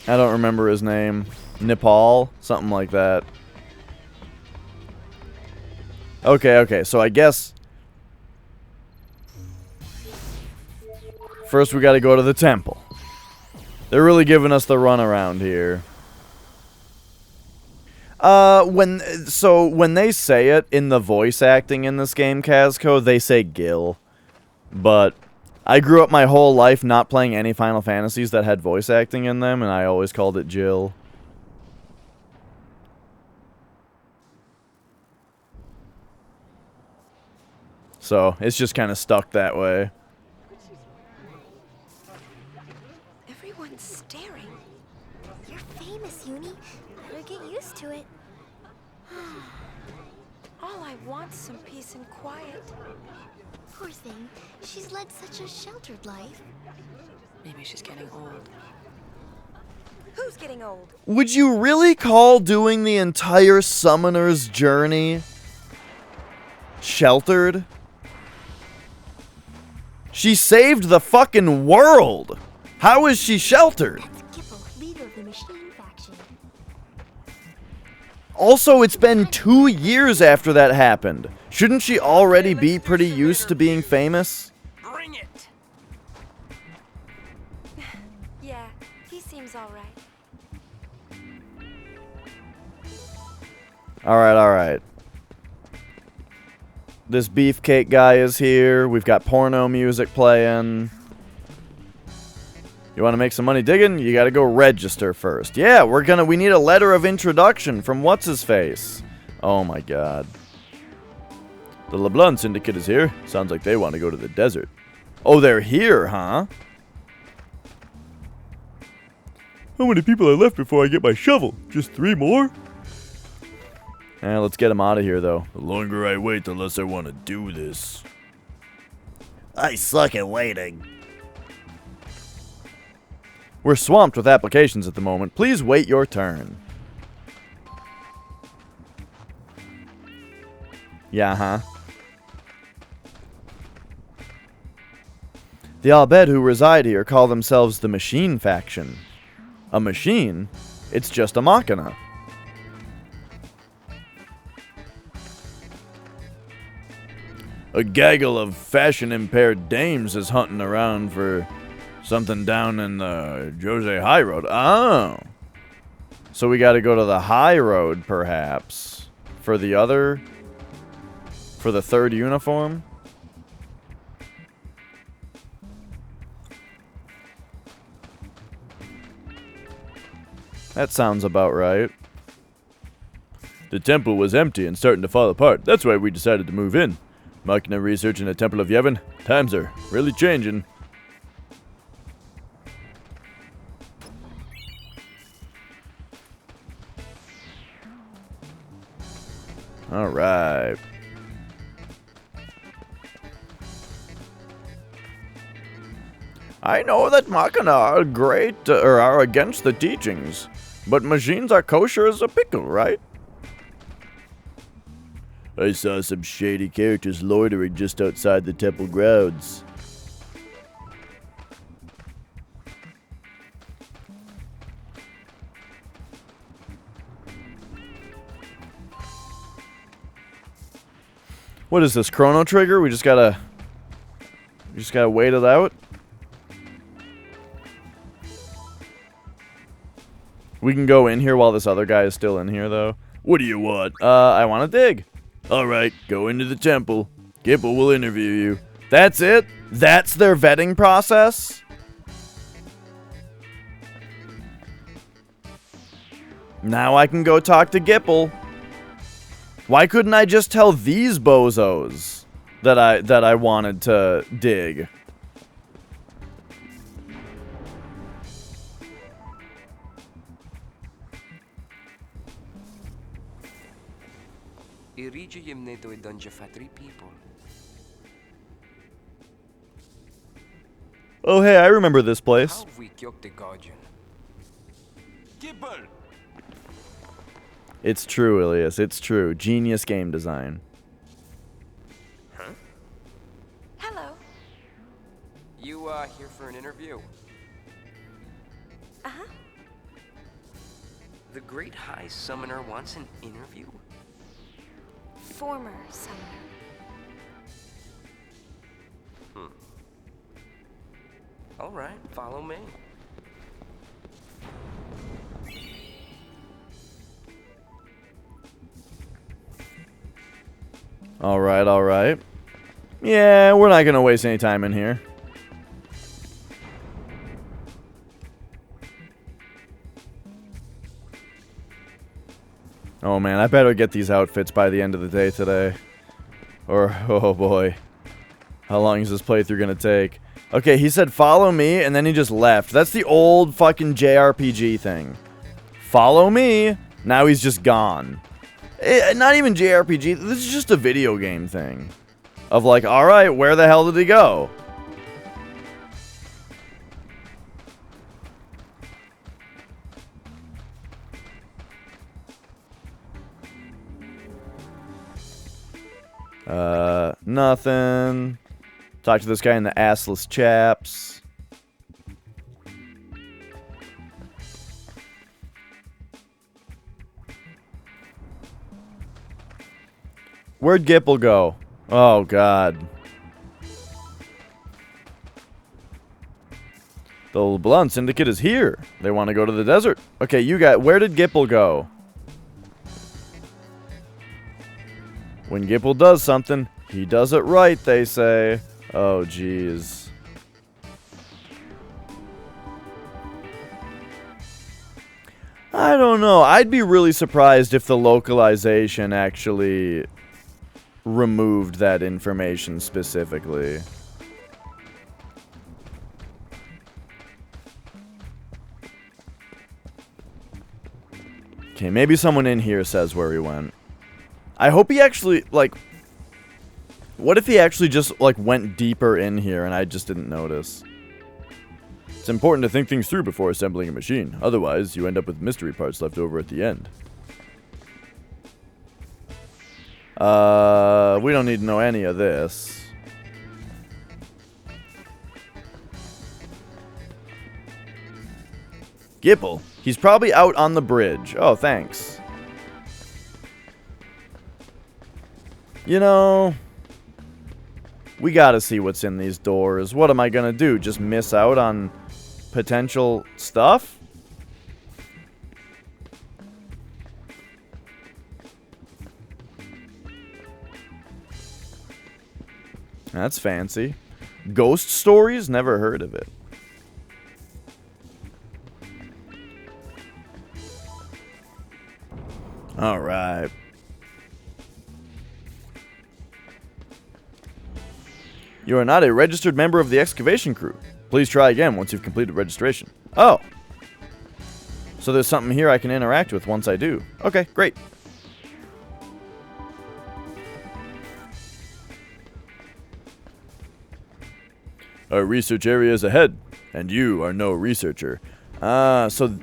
I don't remember his name. Nepal? Something like that. Okay, so I guess... First we gotta go to the temple. They're really giving us the runaround here. When they say it in the voice acting in this game, Kazco, they say Gil. But I grew up my whole life not playing any Final Fantasies that had voice acting in them, and I always called it Jill. So, it's just kind of stuck that way. Everyone's staring. You're famous, Uni. Better get used to it. All I want's some peace and quiet. Poor thing. She's led such a sheltered life. Maybe she's getting old. Who's getting old? Would you really call doing the entire Summoner's Journey sheltered? She saved the fucking world! How is she sheltered? That's Gipple, leader of the machine faction. Also, it's been 2 years after that happened. Shouldn't she already be pretty used to being famous? Bring it! Yeah, he seems alright. Alright. This beefcake guy is here. We've got porno music playing. You want to make some money digging? You gotta go register first. Yeah, we need a letter of introduction from what's-his-face. Oh my god. The LeBlanc Syndicate is here. Sounds like they want to go to the desert. Oh, they're here, huh? How many people are left before I get my shovel? Just 3 more? Let's get him out of here, though. The longer I wait, the less I want to do this. I suck at waiting. We're swamped with applications at the moment. Please wait your turn. Yeah, huh? The Albed who reside here call themselves the Machine Faction. A machine? It's just a machina. A gaggle of fashion-impaired dames is hunting around for something down in the Jose High Road. Oh. So we gotta go to the High Road, perhaps. For the other... For the third uniform? That sounds about right. The temple was empty and starting to fall apart. That's why we decided to move in. Machina research in the Temple of Yevon. Times are really changing. Alright. I know that Machina are great, or are against the teachings, but machines are kosher as a pickle, right? I saw some shady characters loitering just outside the temple grounds. What is this, Chrono Trigger? We just gotta wait it out? We can go in here while this other guy is still in here, though. What do you want? I want to dig. Alright, go into the temple. Gipple will interview you. That's it? That's their vetting process? Now I can go talk to Gipple. Why couldn't I just tell these bozos that I wanted to dig? Oh, hey, I remember this place. It's true, Ilias. It's true. Genius game design. Huh? Hello. You, here for an interview? Uh-huh. The Great High Summoner wants an interview? Former summoner. Alright, follow me. Alright, alright. Yeah, we're not gonna waste any time in here. Oh man, I better get these outfits by the end of the day today. Or, oh boy. How long is this playthrough gonna take? Okay, he said follow me, and then he just left. That's the old fucking JRPG thing. Follow me. Now he's just gone. Not even JRPG. This is just a video game thing. Of like, alright, where the hell did he go? Nothing. Talk to this guy in the assless chaps. Where'd Gipple go? Oh, God. The LeBlanc Syndicate is here. They want to go to the desert. Okay, you got... Where did Gipple go? When Gipple does something, he does it right, they say. Oh, jeez. I don't know. I'd be really surprised if the localization actually removed that information specifically. Okay, maybe someone in here says where he went. I hope he actually, like... What if he actually just, like, went deeper in here and I just didn't notice? It's important to think things through before assembling a machine. Otherwise, you end up with mystery parts left over at the end. We don't need to know any of this. Gipple. He's probably out on the bridge. Oh, thanks. You know... We gotta see what's in these doors. What am I gonna do? Just miss out on potential stuff? That's fancy. Ghost stories? Never heard of it. Alright. You are not a registered member of the excavation crew. Please try again once you've completed registration. Oh. So there's something here I can interact with once I do. Okay, great. Our research area is ahead, and you are no researcher. So...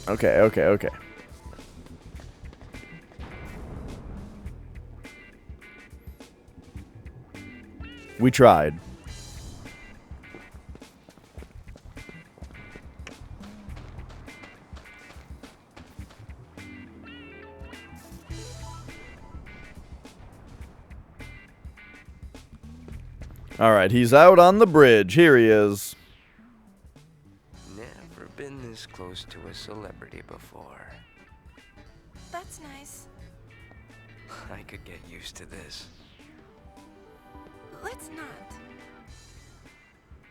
Okay. We tried. Alright, he's out on the bridge. Here he is. Never been this close to a celebrity before. That's nice. I could get used to this. Let's not.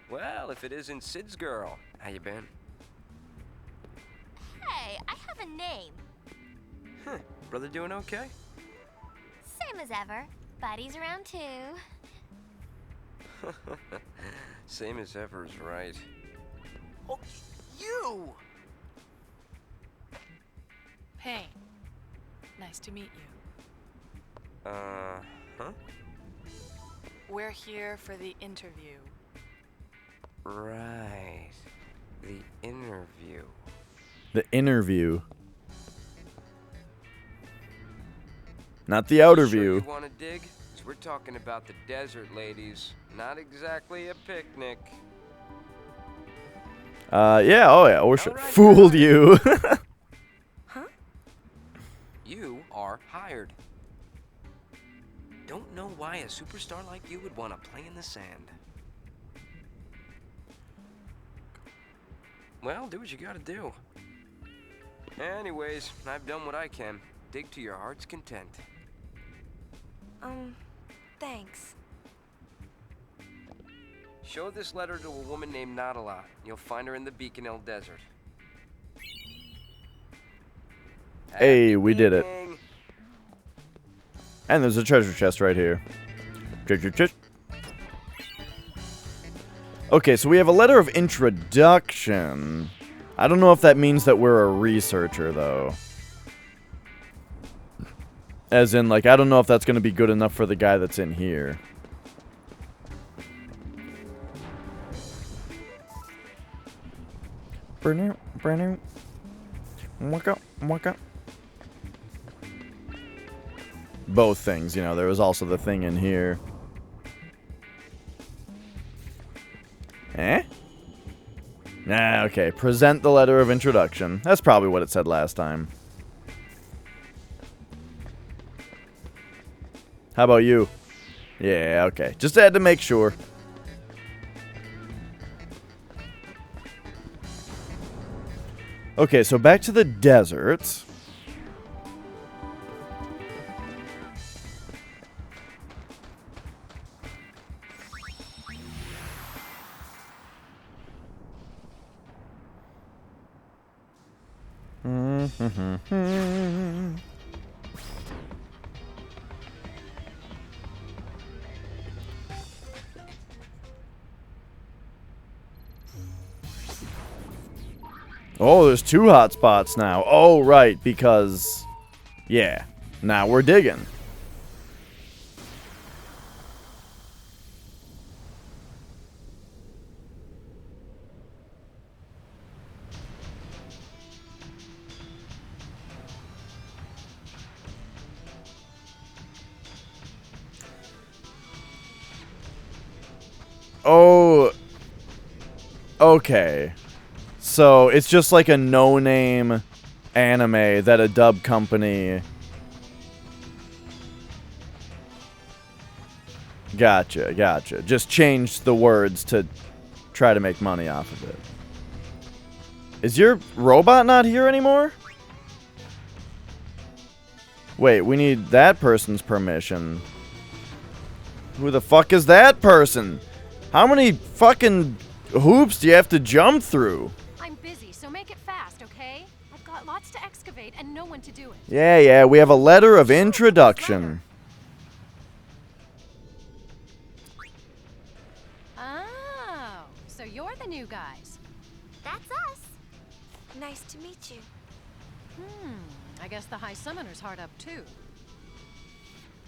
Well, if it isn't Sid's girl. How you been? Hey, I have a name. Huh. Brother doing okay? Same as ever. Buddy's around too. Same as ever is right. Oh, you! Hey. Nice to meet you. Huh? We're here for the interview. Right. The interview. The interview. Not the outer Sure view. you want to dig? 'Cause we're talking about the desert, ladies. Not exactly a picnic. Yeah, oh yeah, or All right, fooled you. Huh? You are hired. Don't know why a superstar like you would want to play in the sand. Well, do what you gotta do. Anyways, I've done what I can. Dig to your heart's content. Thanks. Show this letter to a woman named Nadala. You'll find her in the Beacon Hill Desert. Hey, we did it. Evening. And there's a treasure chest right here. Treasure chest. Okay, so we have a letter of introduction. I don't know if that means that we're a researcher, though. As in, like, I don't know if that's going to be good enough for the guy that's in here. Both things, you know, there was also the thing in here. Eh? Nah, okay. Present the letter of introduction. That's probably what it said last time. How about you? Yeah, okay. Just had to make sure. Okay, so back to the desert. Oh, there's two hotspots now. Oh, right, because... Yeah. Now we're digging. Oh, okay. So it's just like a no-name anime that a dub company... Gotcha, gotcha. Just changed the words to try to make money off of it. Is your robot not here anymore? Wait, we need that person's permission. Who the fuck is that person? How many fucking hoops do you have to jump through? I'm busy, so make it fast, okay? I've got lots to excavate and no one to do it. Yeah, we have a letter of introduction. Oh, so you're the new guys. That's us. Nice to meet you. I guess the High Summoner's hard up too.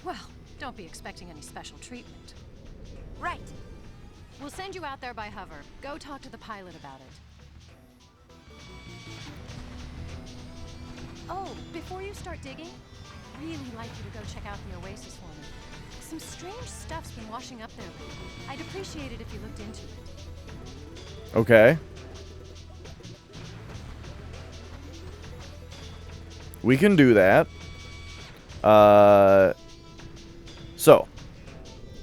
Well, don't be expecting any special treatment. Right. We'll send you out there by hover. Go talk to the pilot about it. Oh, before you start digging, I'd really like you to go check out the Oasis for me. Some strange stuff's been washing up there lately. I'd appreciate it if you looked into it. Okay. We can do that. So.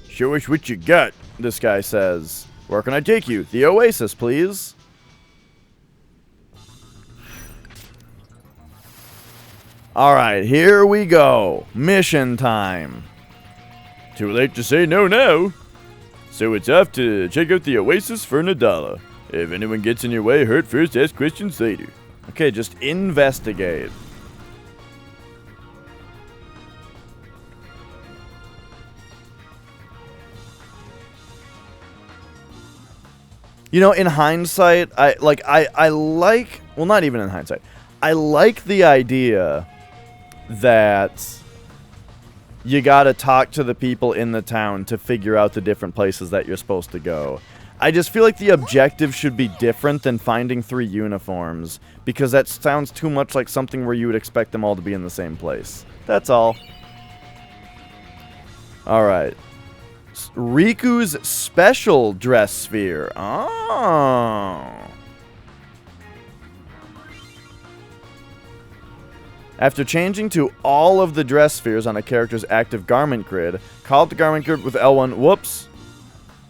Show us what you got, this guy says. Where can I take you? The Oasis, please. Alright, here we go. Mission time. Too late to say no now. So it's off to check out the Oasis for $1. If anyone gets in your way, hurt first, ask questions later. Okay, just investigate. You know, in hindsight, I like, well, not even in hindsight. I like the idea that you gotta talk to the people in the town to figure out the different places that you're supposed to go. I just feel like the objective should be different than finding 3 uniforms, because that sounds too much like something where you would expect them all to be in the same place. That's all. Alright. Riku's special dress sphere. Oh. After changing to all of the dress spheres on a character's active garment grid, call up the garment grid with L1. Whoops.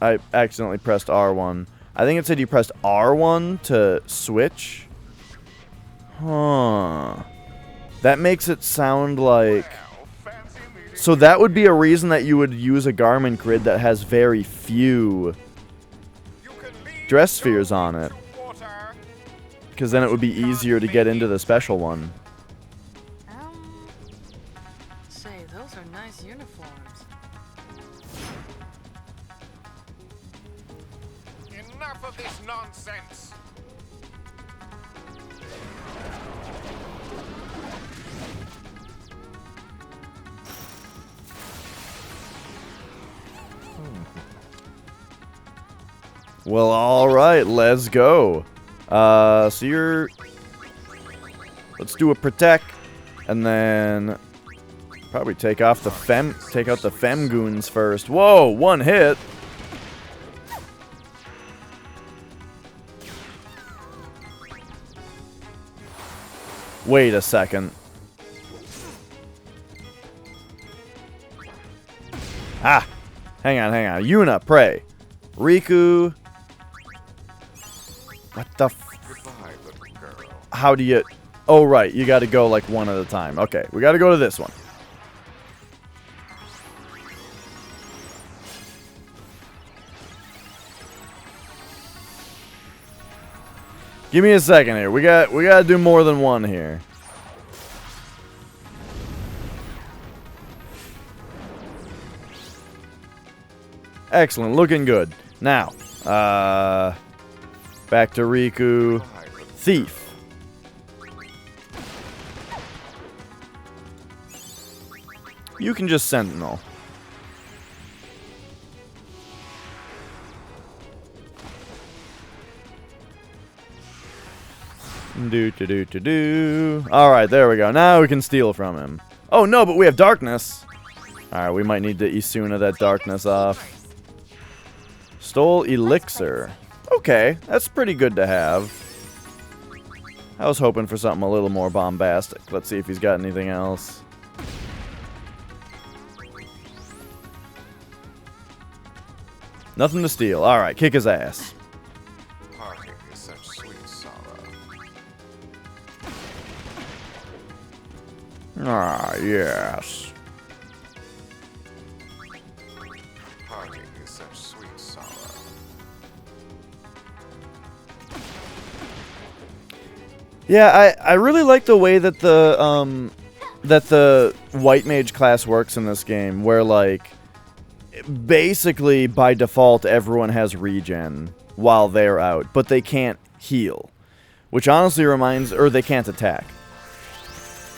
I accidentally pressed R1. I think it said you pressed R1 to switch. Huh. That makes it sound like... So that would be a reason that you would use a garment grid that has very few dress spheres on it. Because then it would be easier to get into the special one. Say, those are nice uniforms. Enough of this nonsense! Well, alright, let's go. So you're... Let's do a protect, and then probably take out the fem goons first. Whoa, 1 hit. Wait a second. Ah, hang on. Yuna, pray. Riku. What the Goodbye, little girl. How do you... Oh, right. You got to go, like, one at a time. Okay, we got to go to this one. Give me a second here. We got to do more than one here. Excellent. Looking good. Now, back to Riku. Thief. You can just sentinel. Alright, there we go. Now we can steal from him. Oh no, but we have darkness. Alright, we might need to Isuna that darkness off. Stole elixir. Okay, that's pretty good to have. I was hoping for something a little more bombastic. Let's see if he's got anything else. Nothing to steal. Alright, kick his ass. Parting is such sweet sorrow. Ah, yes. Parting is such sweet sorrow. Yeah, I really like the way that the white mage class works in this game, where like basically by default everyone has regen while they're out, but they can't heal, which honestly reminds, or they can't attack,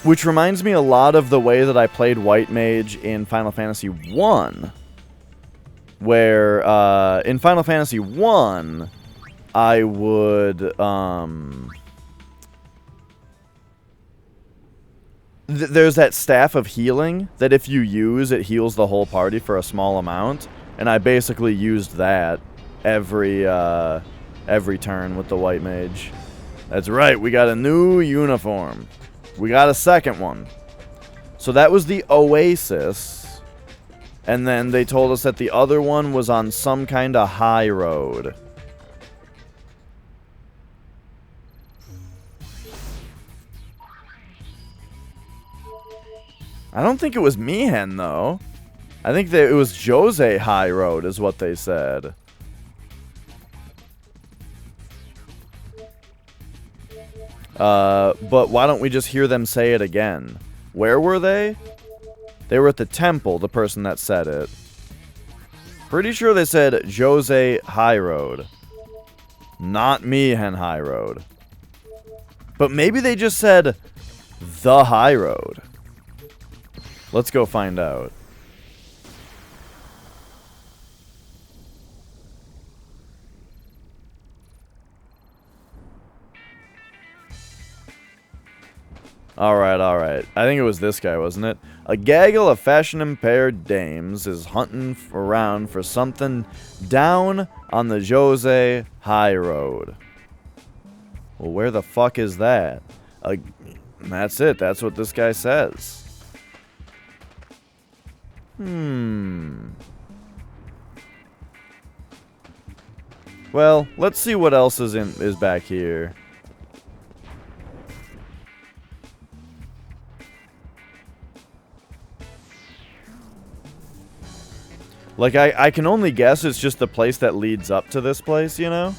which reminds me a lot of the way that I played white mage in Final Fantasy 1, where in Final Fantasy 1 I would there's that staff of healing that if you use, it heals the whole party for a small amount. And I basically used that every turn with the white mage. That's right, we got a new uniform. We got a second one. So that was the Oasis. And then they told us that the other one was on some kind of high road. I don't think it was Mihen, though. I think that it was Jose High Road, is what they said. But why don't we just hear them say it again? Where were they? They were at the temple, the person that said it. Pretty sure they said Jose High Road. Not Mihen High Road. But maybe they just said the High Road. Let's go find out. Alright, alright. I think it was this guy, wasn't it? A gaggle of fashion-impaired dames is hunting around for something down on the Jose High Road. Well, where the fuck is that? That's it. That's what this guy says. Well, let's see what else is back here. Like, I can only guess it's just the place that leads up to this place, you know?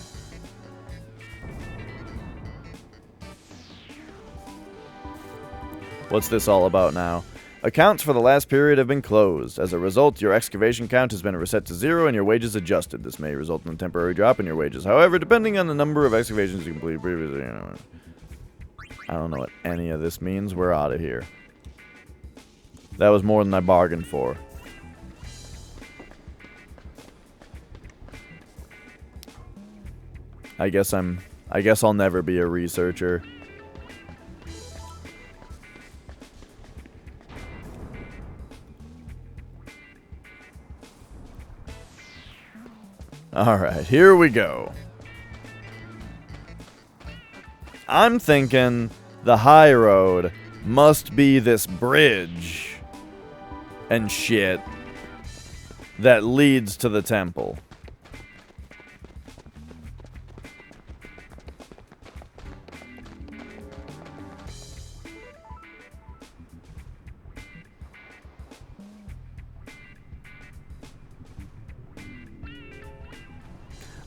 What's this all about now? Accounts for the last period have been closed. As a result, your excavation count has been reset to 0 and your wages adjusted. This may result in a temporary drop in your wages. However, depending on the number of excavations you completed previously, I don't know what any of this means. We're out of here. That was more than I bargained for. I guess I'll never be a researcher. Alright, here we go. I'm thinking the high road must be this bridge and shit that leads to the temple.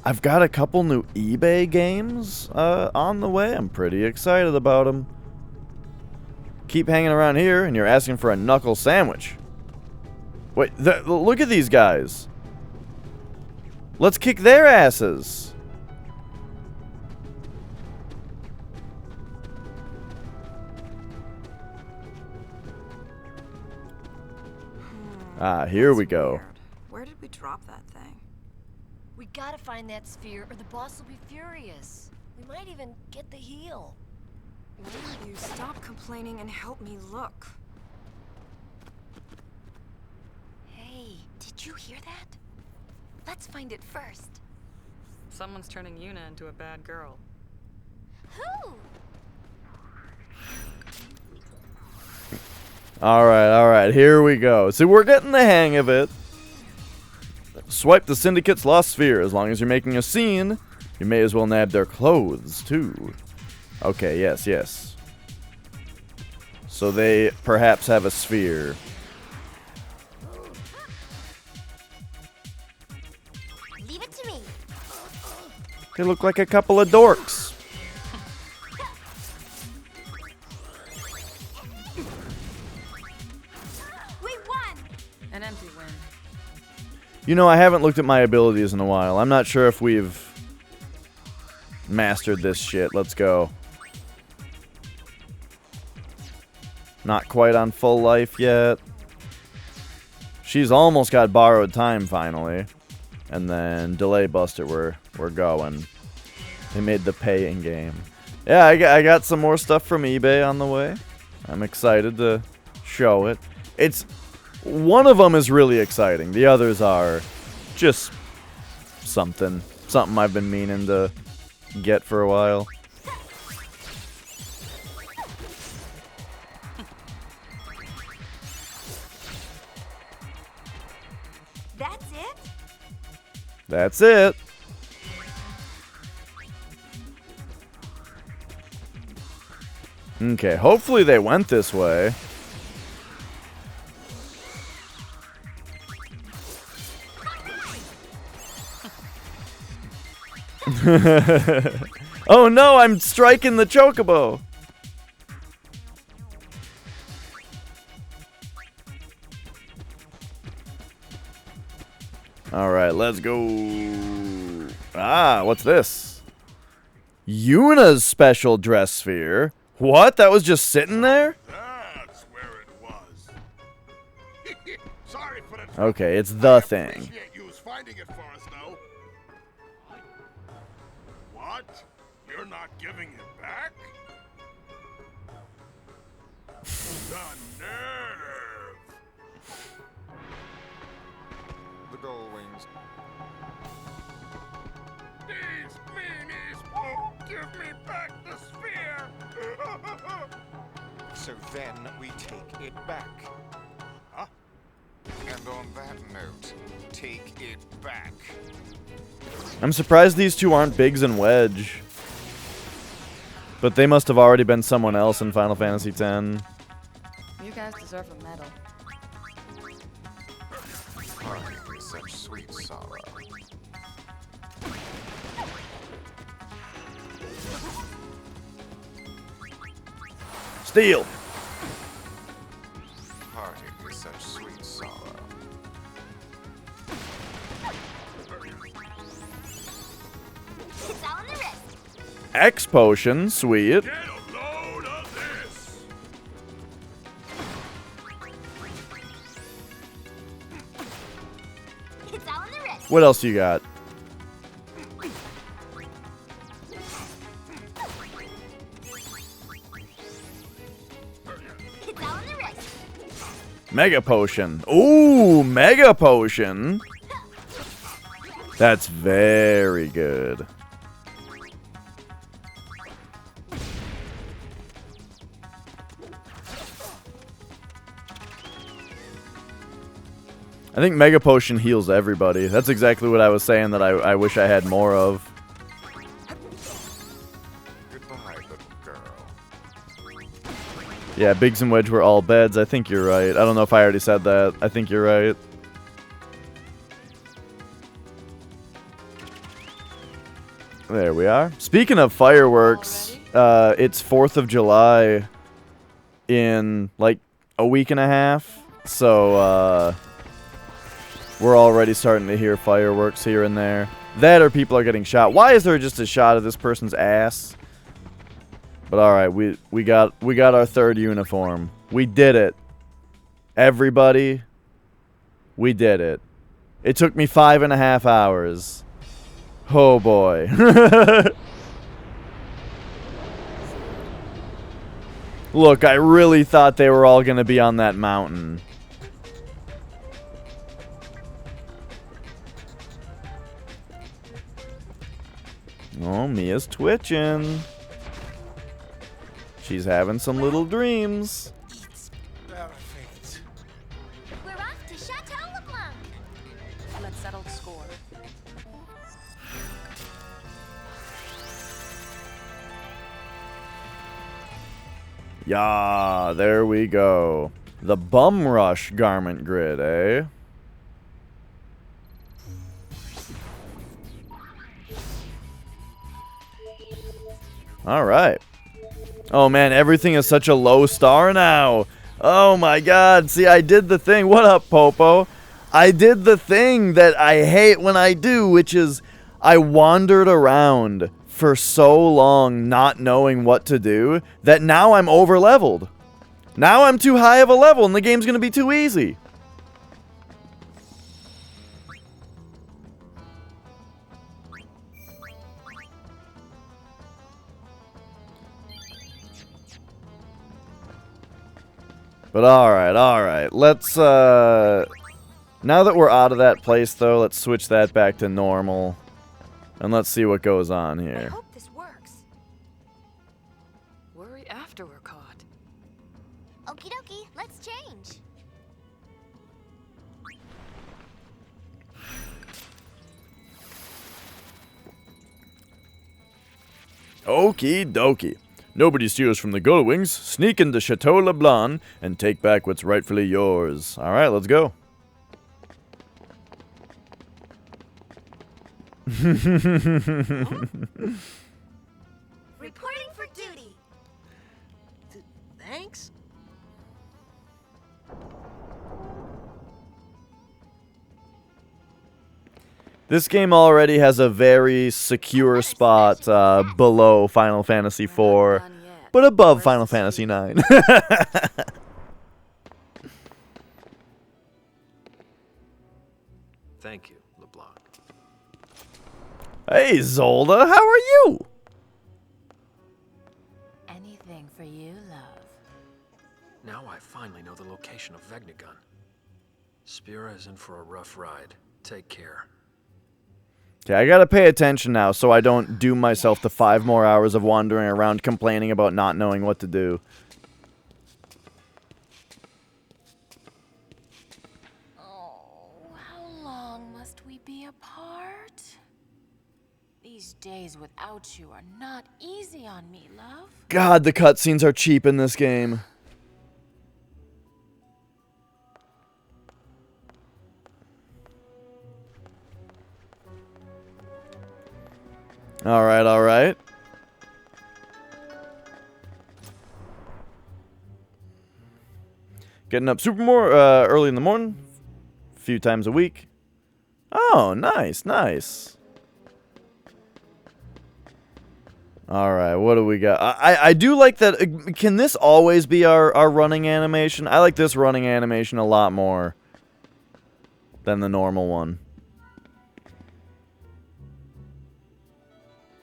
I've got a couple new eBay games on the way. I'm pretty excited about them. Keep hanging around here, and you're asking for a knuckle sandwich. Wait, look at these guys. Let's kick their asses. Ah, here we go. Where did we drop that thing? We gotta find that sphere or the boss will be furious. We might even get the heel. You stop complaining and help me look. Hey, did you hear that? Let's find it first. Someone's turning Yuna into a bad girl. Who? Alright, here we go. So we're getting the hang of it. Swipe the Syndicate's lost sphere. As long as you're making a scene, you may as well nab their clothes, too. Okay, yes. So they perhaps have a sphere. Leave it to me. They look like a couple of dorks. An empty win. You know, I haven't looked at my abilities in a while. I'm not sure if we've mastered this shit. Let's go. Not quite on full life yet. She's almost got borrowed time finally. And then delay buster, we're going. They made the pay in game. Yeah, I got some more stuff from eBay on the way. I'm excited to show it. One of them is really exciting. The others are just something I've been meaning to get for a while. That's it? That's it. Okay, hopefully they went this way. Oh no, I'm striking the chocobo. Alright, let's go. Ah, what's this? Yuna's special dress sphere. What? That was just sitting there? That's where it was. Sorry for the Okay, it's the thing. appreciate you finding it for us, though. What? You're not giving it back? The nerve! The gull wings. These meanies won't give me back the sphere! So then we take it back. Huh? And on that note, take it back. I'm surprised these two aren't Biggs and Wedge. But they must have already been someone else in Final Fantasy X. You guys deserve a medal. Parting with such sweet sorrow. Steal. Parting with such sweet sorrow. It's all in the wrist. X potion, sweet. Get a load of this! It's all in the wrist. What else you got? It's all in the wrist. Mega potion. Ooh, mega potion. That's very good. I think Mega Potion heals everybody. That's exactly what I was saying that I wish I had more of. Goodbye, little girl. Yeah, Biggs and Wedge were all beds. I think you're right. I don't know if I already said that. I think you're right. There we are. Speaking of fireworks, it's 4th of July in like a week and a half. So, we're already starting to hear fireworks here and there. That or people are getting shot. Why is there just a shot of this person's ass? But alright, we got our third uniform. We did it. Everybody, We did it. It took me 5.5 hours. Oh boy. Look, I really thought they were all gonna be on that mountain. Oh, Mia's twitching. She's having some little dreams. Perfect. We're off to Chateau LeBlanc. Let's settle the score. Yeah, there we go. The Bum Rush garment grid, eh? Alright. Oh man, everything is such a low star now. Oh my god, see, I did the thing. What up, Popo? I did the thing that I hate when I do, which is I wandered around for so long not knowing what to do that now I'm over-leveled. Now I'm too high of a level and the game's gonna be too easy. But alright. Let's, now that we're out of that place, though, let's switch that back to normal. And let's see what goes on here. I hope this works. Worry after we're caught. Okie dokie, let's change. Okie dokie. Nobody steals from the Gullwings. Sneak into Chateau LeBlanc and take back what's rightfully yours. Alright, let's go. Reporting for duty. Thanks. This game already has a very secure spot below Final Fantasy IV, but above Final Fantasy IX. Thank you, LeBlanc. Hey, Zolda, how are you? Anything for you, love. Now I finally know the location of Vegnagun. Spira is in for a rough ride. Take care. Okay, I gotta pay attention now so I don't doom myself to 5 more hours of wandering around complaining about not knowing what to do. Oh, how long must we be apart? These days without you are not easy on me, love. God, the cutscenes are cheap in this game. Alright. Getting up super more early in the morning. A few times a week. Oh, nice. Alright, what do we got? I do like that. Can this always be our running animation? I like this running animation a lot more than the normal one.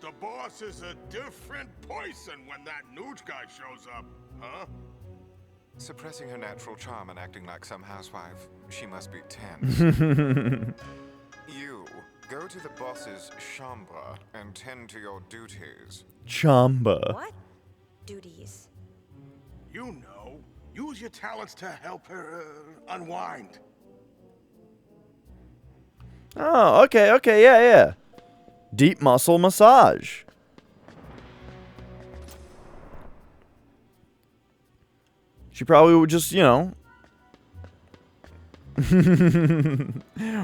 The boss is a different person when that Nooch guy shows up, huh? Suppressing her natural charm and acting like some housewife, she must be tense. You, go to the boss's chambre and tend to your duties. Chamba. What? Duties. You know, use your talents to help her unwind. Oh, okay, yeah. Deep muscle massage. She probably would just, you know,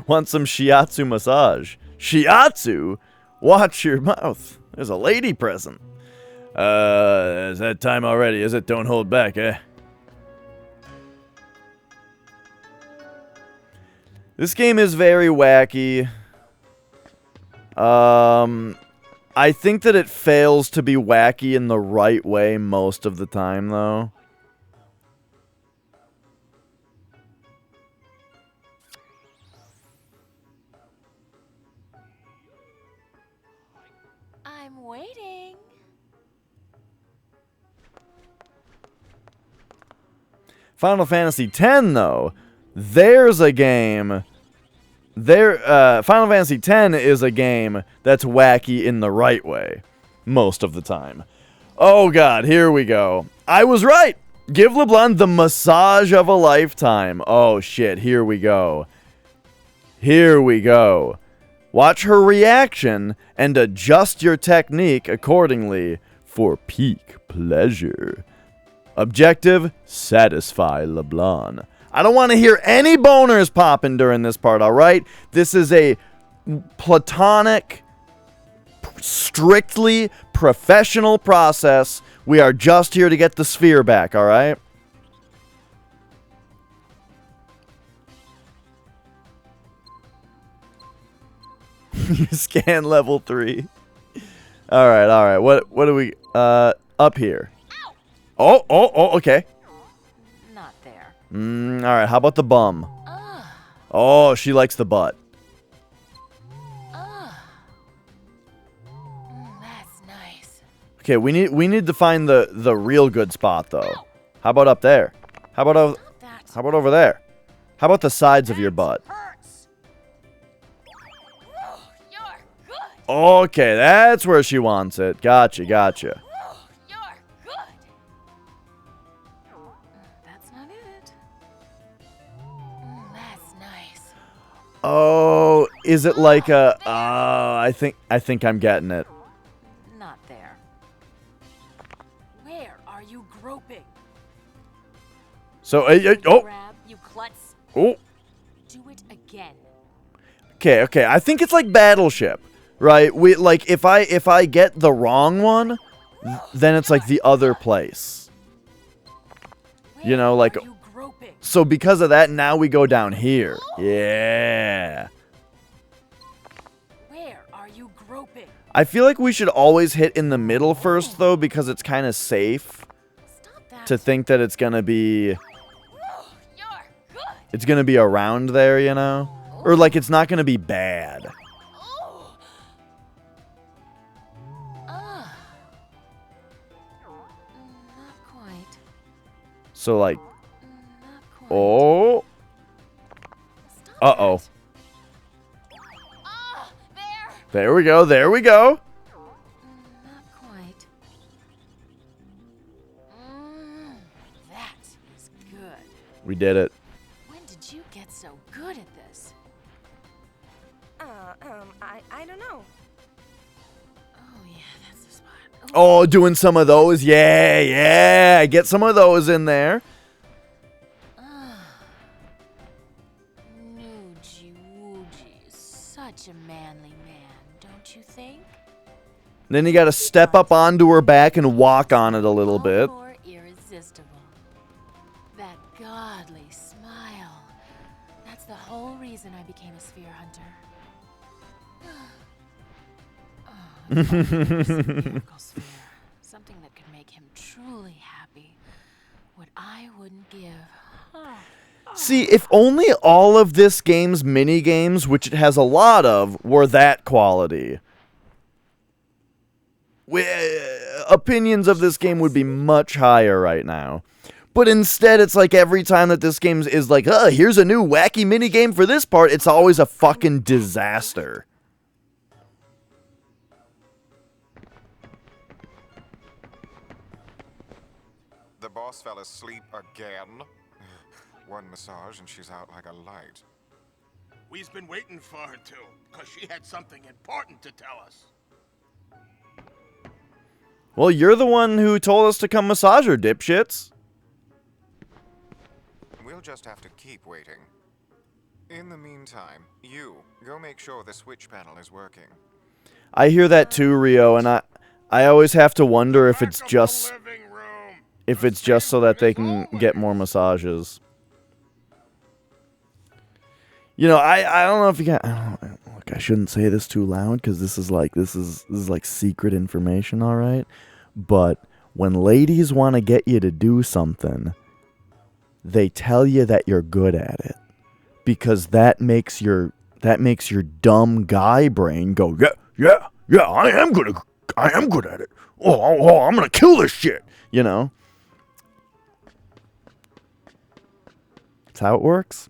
want some shiatsu massage. Shiatsu? Watch your mouth. There's a lady present. Is that time already, is it? Don't hold back, eh? This game is very wacky. I think that it fails to be wacky in the right way most of the time, though. I'm waiting. Final Fantasy X, though, there's a game. Final Fantasy X is a game that's wacky in the right way, most of the time. Oh god, here we go. I was right. Give LeBlanc the massage of a lifetime. Oh shit, here we go. Here we go. Watch her reaction and adjust your technique accordingly for peak pleasure. Objective, satisfy LeBlanc. I don't want to hear any boners popping during this part, alright? This is a platonic, strictly professional process. We are just here to get the sphere back, alright? You scan level 3. Alright. What do we up here? Oh, okay. Not there. Alright, how about the bum? Oh, she likes the butt. That's nice. Okay, we need to find the real good spot though. How about up there? How about over there? How about the sides of your butt? Okay, that's where she wants it. Gotcha. That's not it. That's nice. Oh, is it like a? I think I'm getting it. Not there. Where are you groping? So, Grab, you klutz. Oh. Do it again. Okay. I think it's like Battleship, right? We like if I get the wrong one, then it's like the other place. You know, like. So because of that, now we go down here. Yeah. Where are you groping? I feel like we should always hit in the middle first, though, because it's kind of safe to think that it's gonna be. It's gonna be around there, you know, or like it's not gonna be bad. Not quite. So like. Oh. Uh-oh. There we go. Not quite. That is good. We did it. When did you get so good at this? I don't know. Oh yeah, that's the spot. Oh, doing some of those. Yeah. Get some of those in there. Such a manly man, don't you think? Then you gotta step up onto her back and walk on it a little bit. More irresistible. That godly smile. That's the whole reason I became a sphere hunter. Miracle sphere. Something that could make him truly happy. What I wouldn't give. See, if only all of this game's mini-games, which it has a lot of, were that quality. Opinions of this game would be much higher right now. But instead, it's like every time that this game is like, here's a new wacky mini-game for this part, it's always a fucking disaster. The boss fell asleep again. One massage and she's out like a light. We've been waiting for her to, because she had something important to tell us. Well, you're the one who told us to come massage her, dipshits. We'll just have to keep waiting. In the meantime, you go make sure the switch panel is working. I hear that too, Rio, and I always have to wonder if it's just so that they can get more massages. You know, I don't know if you got. Look, I shouldn't say this too loud because this is like secret information, all right? But when ladies want to get you to do something, they tell you that you're good at it because that makes your dumb guy brain go, yeah, I am good I am good at it. Oh, I'm gonna kill this shit. You know. That's how it works.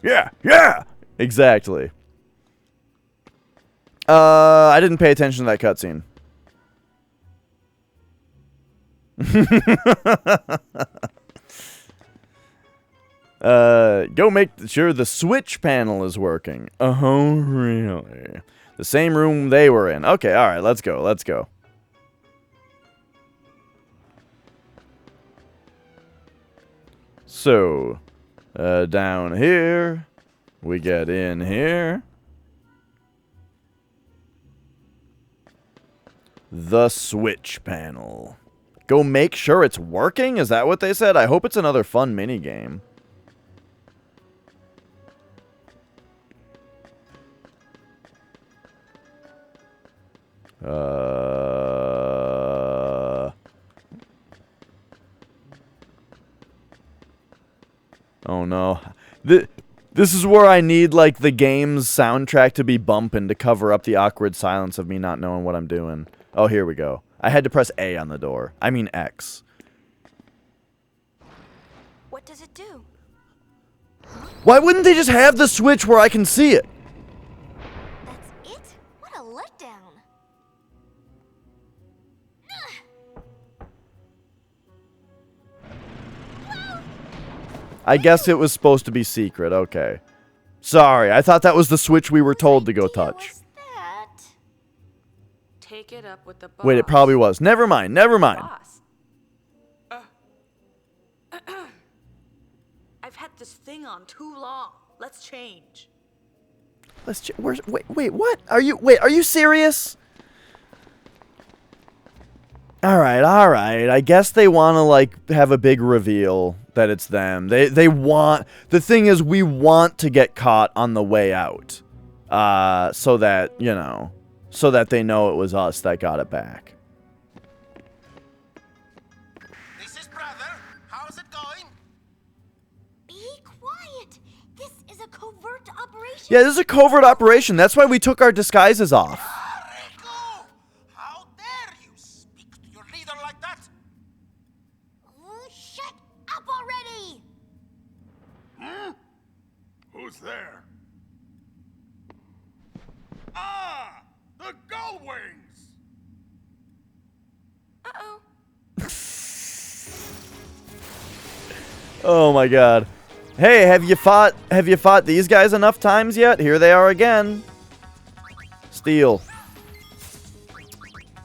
Yeah. Exactly. I didn't pay attention to that cutscene. Go make sure the switch panel is working. Oh, really? The same room they were in. Okay, all right, let's go. So, down here, we get in here. The switch panel. Go make sure it's working? Is that what they said? I hope it's another fun minigame. Oh no. This is where I need, like, the game's soundtrack to be bumping to cover up the awkward silence of me not knowing what I'm doing. Oh, here we go. I had to press A on the door. I mean X. What does it do? Why wouldn't they just have the switch where I can see it? That's it? What a letdown. I guess it was supposed to be secret. Okay. Sorry, I thought that was the switch we were told to go touch. Take it up with the boss. Wait, it probably was. Never mind. Boss. I've had this thing on too long. Let's change. Wait, what? Are you serious? All right. I guess they want to, like, have a big reveal that it's them. They want, the thing is, we want to get caught on the way out. So that, you know, so that they know it was us that got it back. This is brother. How's it going? Be quiet. This is a covert operation. Yeah, this is a covert operation. That's why we took our disguises off. How dare you speak to your leader like that? Shut up already. Who's there? Ah! The gull wings! Uh-oh. Oh my god. Hey, have you fought these guys enough times yet? Here they are again. Steal.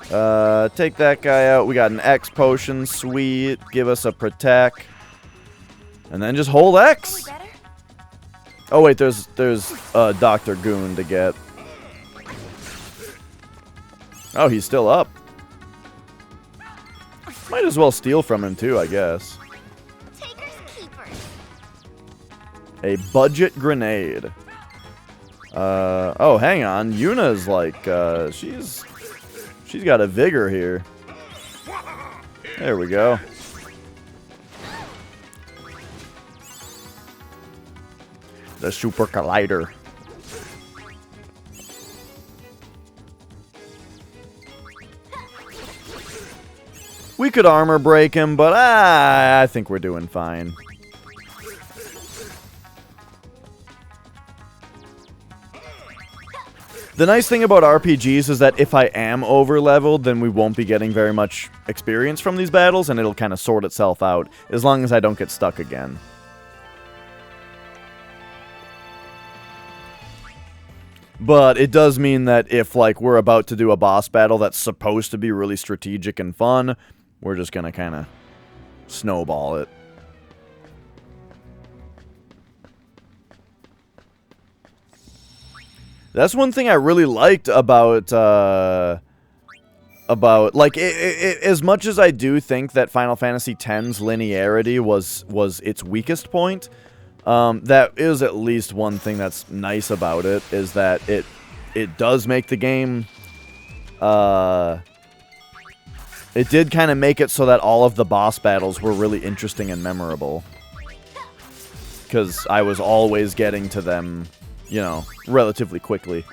Take that guy out. We got an X potion. Sweet. Give us a protect. And then just hold X. Oh wait, there's Dr. Goon to get. Oh, he's still up. Might as well steal from him too, I guess. A budget grenade. Oh, hang on. Yuna's like, she's got a vigor here. There we go. The Super Collider. We could armor break him, but I think we're doing fine. The nice thing about RPGs is that if I am over-leveled, then we won't be getting very much experience from these battles, and it'll kind of sort itself out, as long as I don't get stuck again. But it does mean that if, like, we're about to do a boss battle that's supposed to be really strategic and fun, we're just gonna kind of snowball it. That's one thing I really liked about like, as much as I do think that Final Fantasy X's linearity was its weakest point, that is at least one thing that's nice about it, is that it does make the game, it did kind of make it so that all of the boss battles were really interesting and memorable. Because I was always getting to them you know, relatively quickly.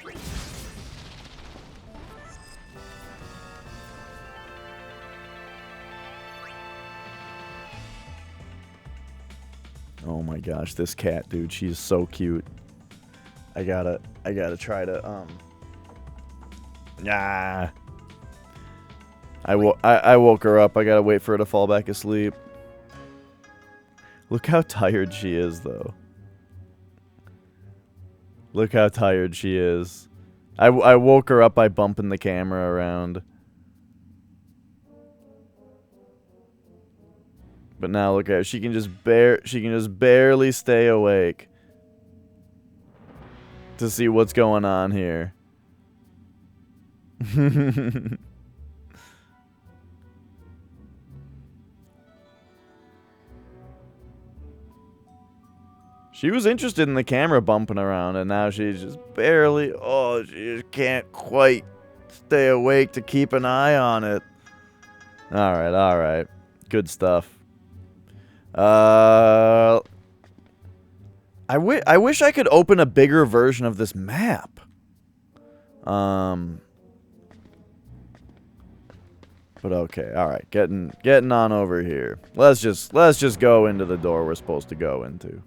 Oh my gosh, this cat, dude, she's so cute. I gotta try to, nah. I woke her up. I gotta wait for her to fall back asleep. Look how tired she is, though. Look how tired she is. I woke her up by bumping the camera around. But now look at her. She can just barely stay awake to see what's going on here. She was interested in the camera bumping around, and now she's just barely... Oh, she just can't quite stay awake to keep an eye on it. Alright, alright. Good stuff. I wish I could open a bigger version of this map. But okay, alright. Getting on over here. Let's just go into the door we're supposed to go into.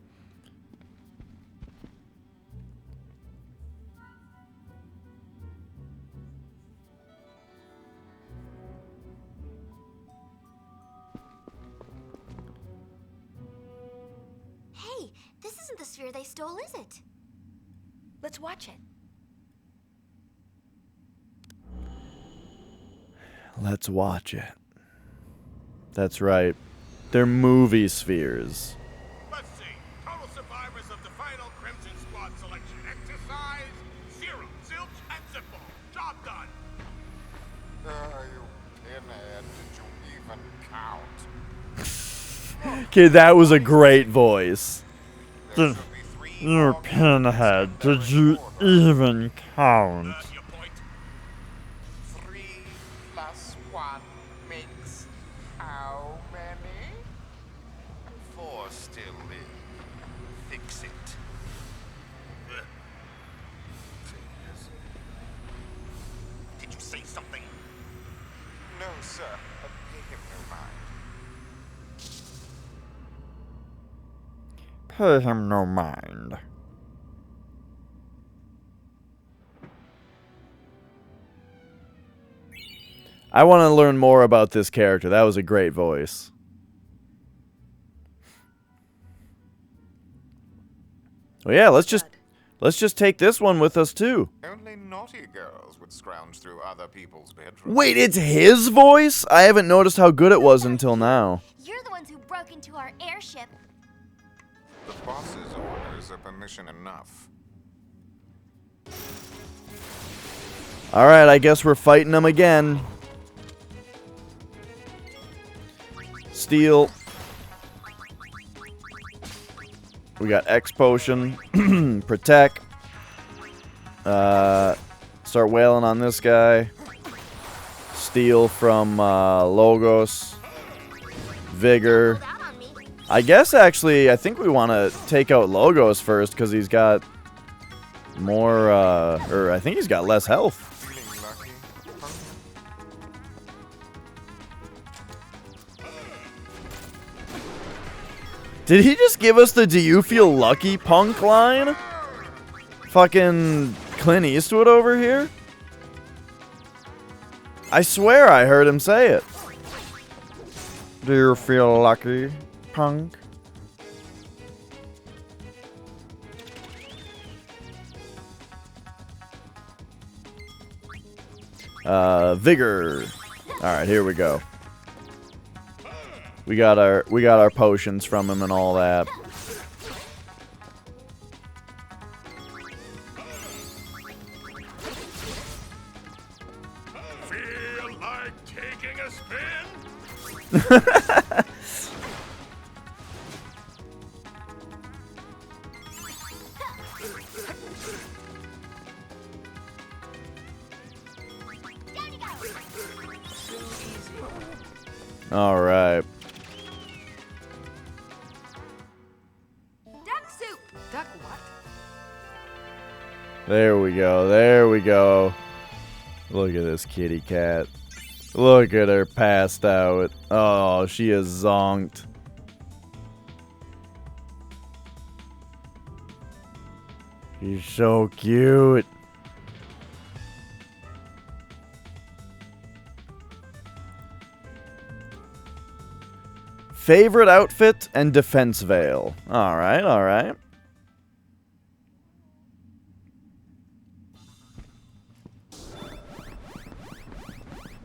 Hey, this isn't the sphere they stole, is it? Let's watch it. Let's watch it. That's right. They're movie spheres. Let's see. Total survivors of the final Crimson Squad selection exercise: 0, zilch, and zippo. Job done. You pinhead, did you even count? Okay, that was a great voice. You're Pinhead. Did you even count? 3 plus 1 makes how many? 4 still in. Fix it. Did you say something? No, sir. Pay him no mind. Pay him no mind. I want to learn more about this character. That was a great voice. Well, yeah, let's just take this one with us too. Only naughty girls would scrounge through other people's bedrooms. Wait, it's his voice? I haven't noticed how good it was until now. You're the ones who broke into our airship. The boss's orders are permission enough. Alright, I guess we're fighting them again. Steal. We got X potion. Protect. Start wailing on this guy. Steal from Logos. Vigor. I guess actually, I think we want to take out Logos first because he's got more, or I think he's got less health. Did he just give us the "Do you feel lucky" punk line? Fucking Clint Eastwood over here? I swear I heard him say it. Do you feel lucky, punk? Vigor. Alright, here we go. We got our potions from him and all that. Feel like taking a spin? All right. Duck soup. Duck what? There we go. There we go. Look at this kitty cat. Look at her passed out. Oh, she is zonked. She's so cute. Favorite outfit and defense veil. Alright, alright.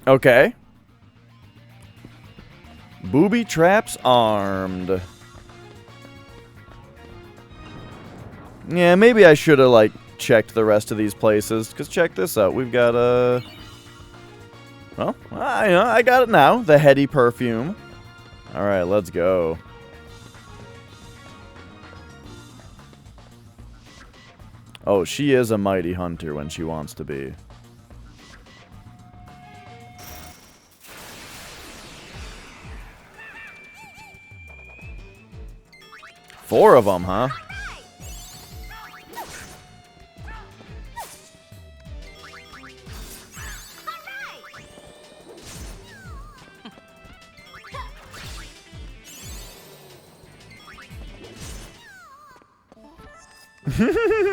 Okay. Booby traps armed. Yeah, maybe I should have, like, checked the rest of these places. Because check this out. We've got, well, I got it now. The heady perfume. Alright, let's go. Oh, she is a mighty hunter when she wants to be. Four of them, huh?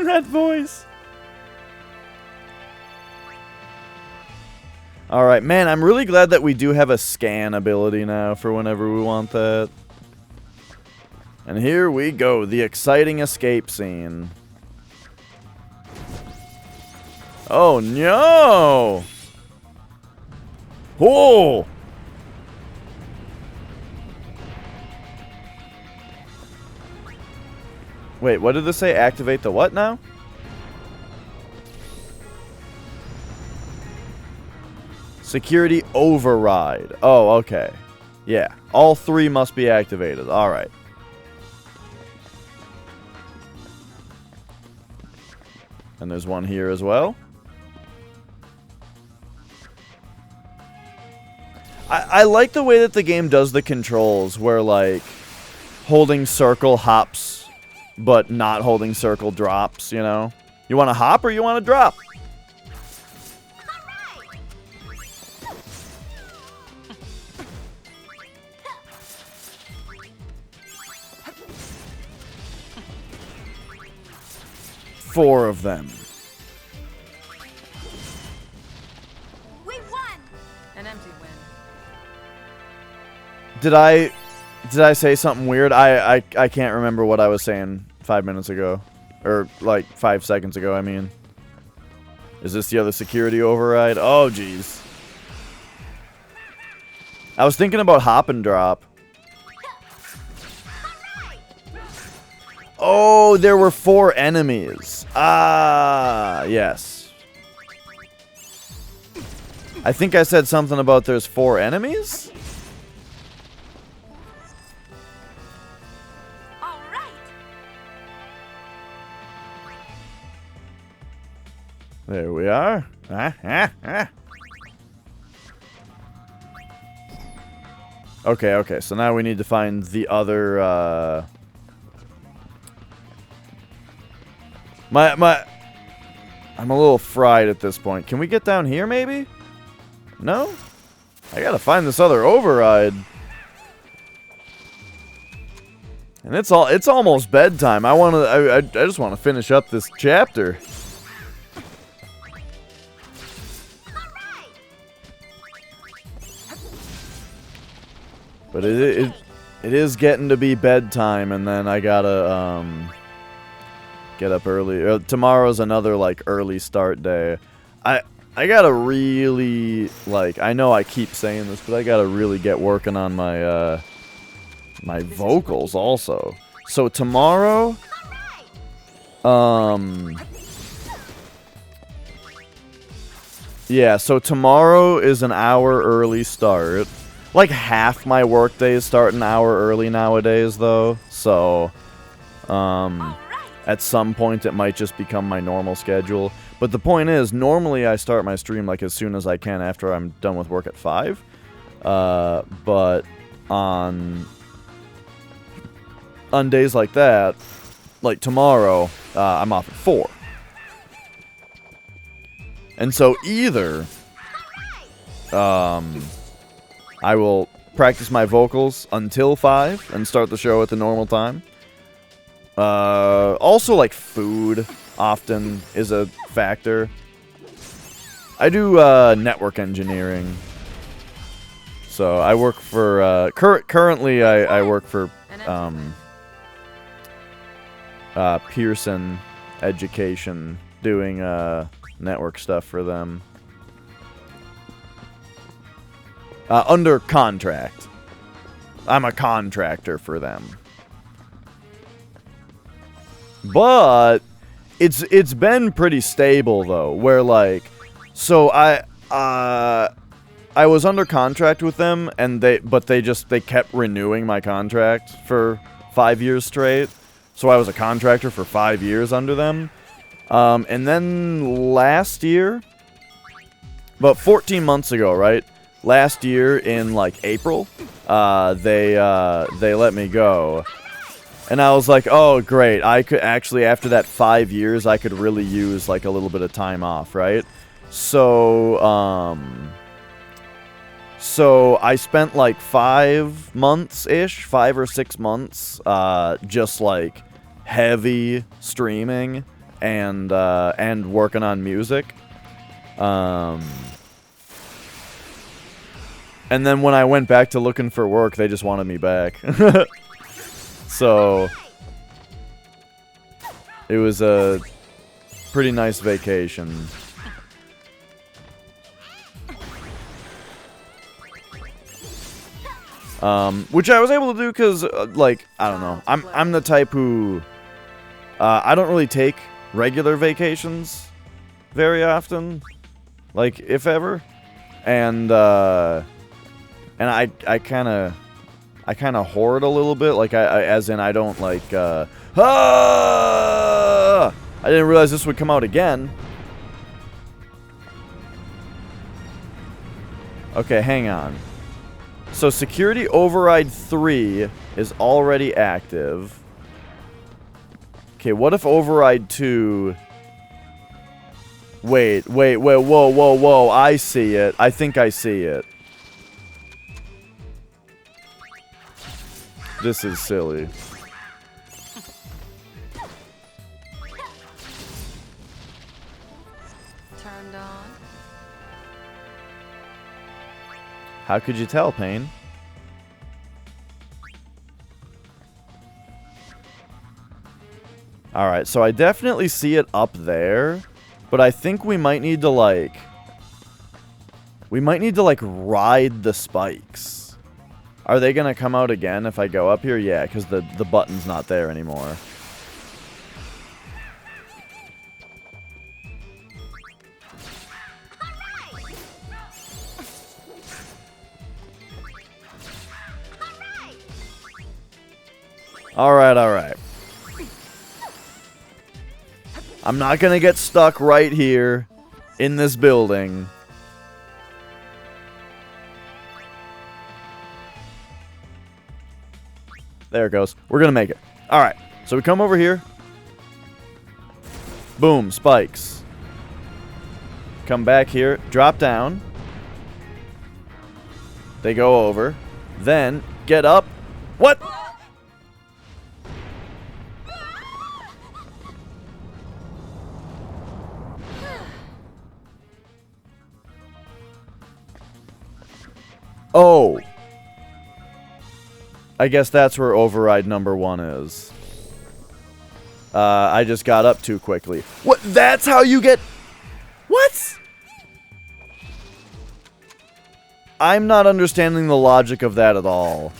That voice. Alright, man, I'm really glad that we do have a scan ability now for whenever we want that. And here we go, the exciting escape scene. Oh no! Oh! Wait, what did this say? Activate the what now? Security override. Oh, okay. Yeah, all three must be activated. Alright. And there's one here as well. I like the way that the game does the controls, where, like, holding circle hops, but not holding circle drops, you know? You want to hop or you want to drop? Four of them. We won. An empty win. Did I say something weird? I can't remember what I was saying 5 minutes ago. Or, like, 5 seconds ago, I mean. Is this the other security override? Oh, jeez. I was thinking about hop and drop. Oh, there were 4 enemies. Ah, yes. I think I said something about there's 4 enemies? There we are. Okay, so now we need to find the other, I'm a little fried at this point. Can we get down here, maybe? No? I gotta find this other override. And it's almost bedtime. I just want to finish up this chapter. But it is getting to be bedtime, and then I gotta get up early. Tomorrow's another, like, early start day. I gotta really, like, I know I keep saying this, but I gotta really get working on my my vocals also. So tomorrow, yeah, so tomorrow is an hour early start. Like, half my work days start an hour early nowadays, though. So, at some point it might just become my normal schedule. But the point is, normally I start my stream, like, as soon as I can after I'm done with work at 5. But on days like that, like tomorrow, I'm off at 4. And so either I will practice my vocals until 5 and start the show at the normal time. Also, like, food often is a factor. I do network engineering. So I work for currently I work for Pearson Education, doing network stuff for them. Under contract. I'm a contractor for them. But it's been pretty stable though, where like, so I was under contract with them, and they kept renewing my contract for 5 years straight. So I was a contractor for 5 years under them. And then last year, about 14 months ago, right? Last year in like April, they let me go. And I was like, oh great, I could actually, after that 5 years, I could really use like a little bit of time off, right? So, so I spent like 5 months-ish, 5 or 6 months, just like heavy streaming and working on music. And then when I went back to looking for work, they just wanted me back. So it was a pretty nice vacation. Which I was able to do because, like, I don't know. I'm the type who I don't really take regular vacations very often, like if ever, and I kind of hoard a little bit, like as in I don't like I didn't realize this would come out again. Okay, hang on. So security override 3 is already active. Okay, what if override 2... Wait, whoa, I see it. I think I see it. This is silly. Turned on. How could you tell, Payne? Alright, so I definitely see it up there, but I think we might need to, like... ride the spikes. Are they gonna come out again if I go up here? Yeah, because the button's not there anymore. Alright. I'm not gonna get stuck right here in this building. There it goes. We're gonna make it. Alright, so we come over here. Boom, spikes. Come back here, drop down. They go over. Then, get up. What? Oh. I guess that's where override number 1 is. I just got up too quickly. What? That's how you get... What? I'm not understanding the logic of that at all.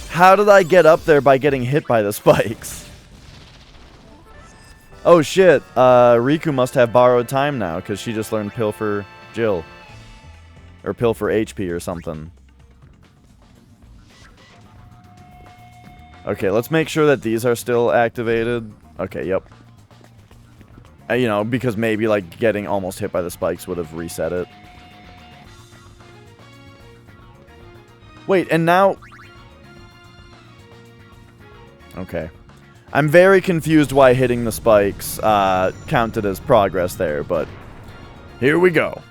How did I get up there by getting hit by the spikes? Oh shit, Riku must have borrowed time now, because she just learned Pill for Jill. Or Pill for HP or something. Okay, let's make sure that these are still activated. Okay, yep. You know, because maybe, like, getting almost hit by the spikes would have reset it. Wait, and now... Okay. I'm very confused why hitting the spikes counted as progress there, but here we go.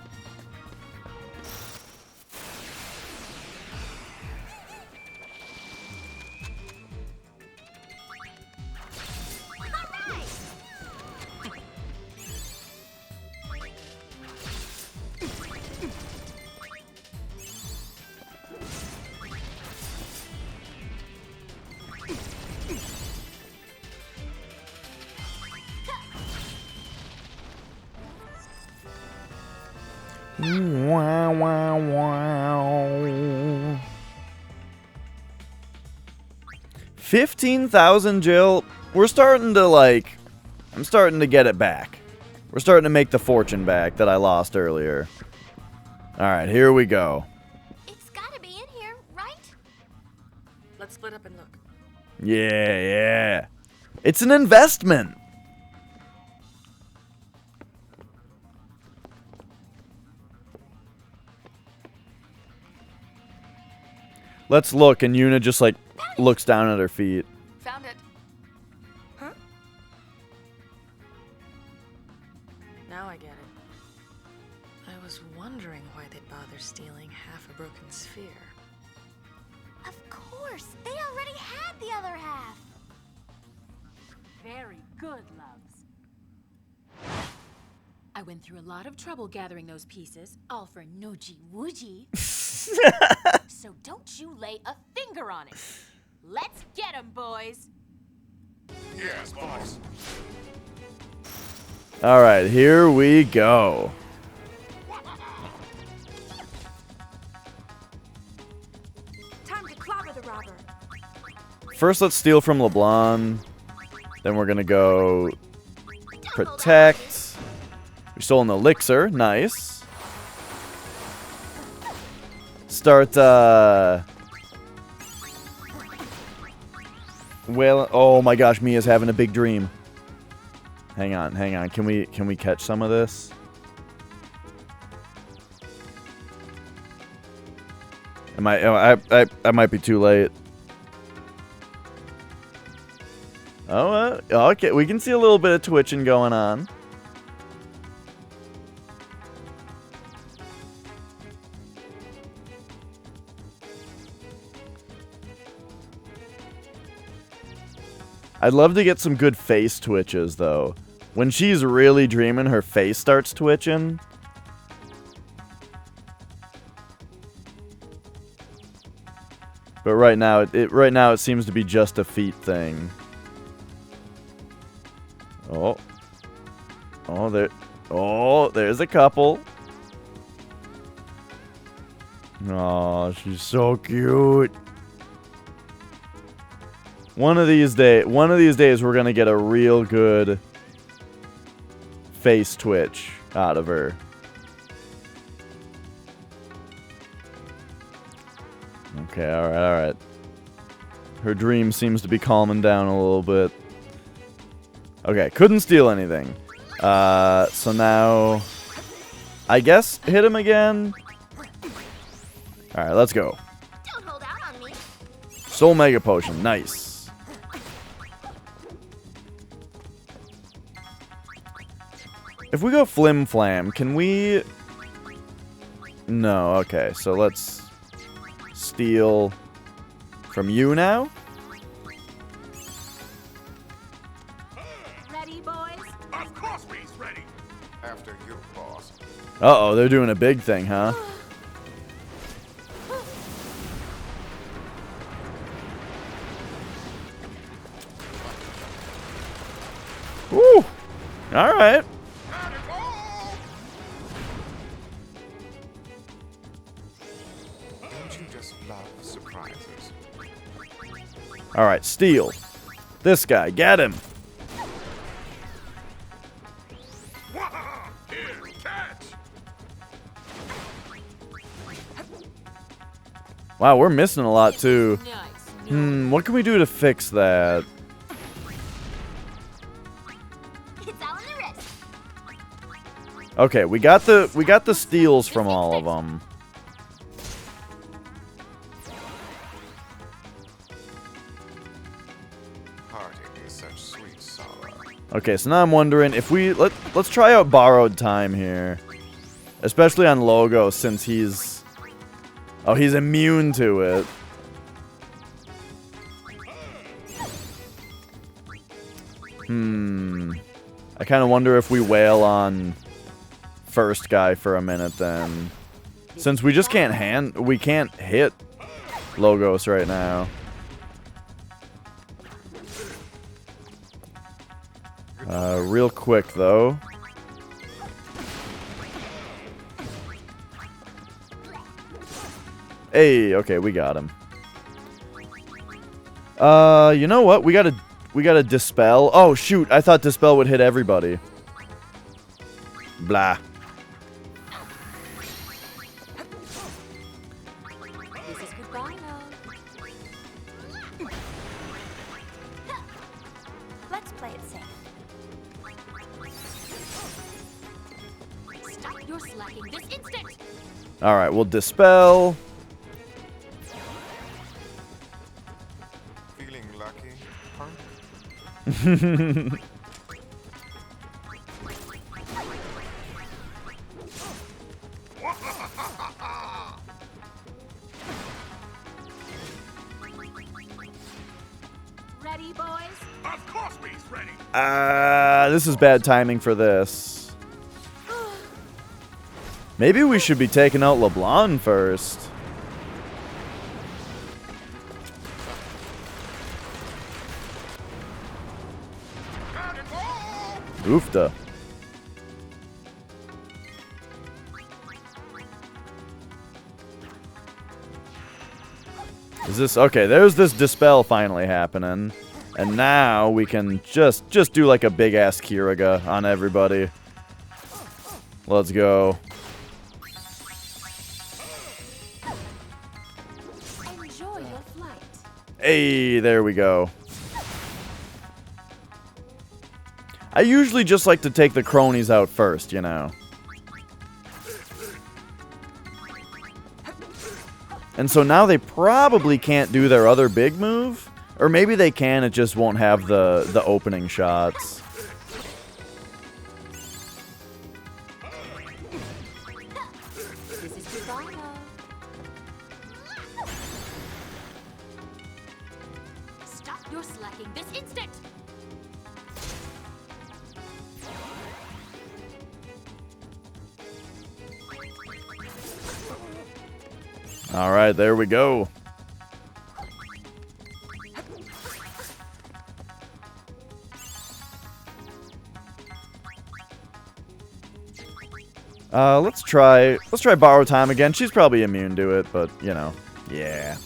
Wow, wow, wow. 15,000, Jill. We're starting to, like... I'm starting to get it back. We're starting to make the fortune back that I lost earlier. Alright, here we go. It's gotta be in here, right? Let's split up and look. Yeah, yeah. It's an investment. Let's look, and Yuna just, like, looks down at her feet. Found it. Huh? Now I get it. I was wondering why they'd bother stealing half a broken sphere. Of course, they already had the other half. Very good, loves. I went through a lot of trouble gathering those pieces, all for noogie woogie. So don't you lay a finger on it. Let's get 'em, boys. Yes, boss. Alright, here we go. Time to clobber the robber. First, let's steal from LeBlanc. Then we're gonna go protect. We stole an elixir. Nice. Start, well, oh my gosh, Mia's having a big dream. Hang on, hang on. Can we catch some of this? I might be too late. Oh, okay. We can see a little bit of twitching going on. I'd love to get some good face twitches, though. When she's really dreaming, her face starts twitching. But right now, it seems to be just a feet thing. There's a couple. Oh, she's so cute. One of these days, we're gonna get a real good face twitch out of her. Okay, all right. Her dream seems to be calming down a little bit. Okay, couldn't steal anything. So now, I guess hit him again. All right, let's go. Don't hold out on me. Soul Mega Potion, nice. If we go Flim Flam, can we... No, okay, so let's steal from you now. Ready, boys? Of course we's ready. After you, boss. Uh-oh, they're doing a big thing, huh? Woo! Alright. Don't you just love surprises? Alright, steal. This guy, get him. Here, catch. Wow, we're missing a lot, too. What can we do to fix that? It's all in the wrist. Okay, we got the steals from all of them. Parting is such Okay, so now I'm wondering if let's try out borrowed time here. Especially on Logo, since he's immune to it. I kind of wonder if we wail on first guy for a minute then. Since we just can't hit Logos right now. Real quick though. Hey, okay, we got him. You know what? We gotta dispel. Oh shoot, I thought dispel would hit everybody. Blah. This is goodbye now. Let's play it safe. Stop your slacking this instant! Alright, we'll dispel. Feeling lucky, huh? Ready, boys? Of course he's ready. This is bad timing for this. Maybe we should be taking out LeBlanc first. Oofda. Is this okay? There's this dispel finally happening, and now we can just do like a big ass Kiriga on everybody. Let's go. Enjoy your flight. Hey, there we go. I usually just like to take the cronies out first, you know. And so now they probably can't do their other big move. Or maybe they can, it just won't have the opening shots. This is goodbye now. Stop your slacking this instant! Alright, there we go. Let's try borrow time again. She's probably immune to it, but you know, yeah.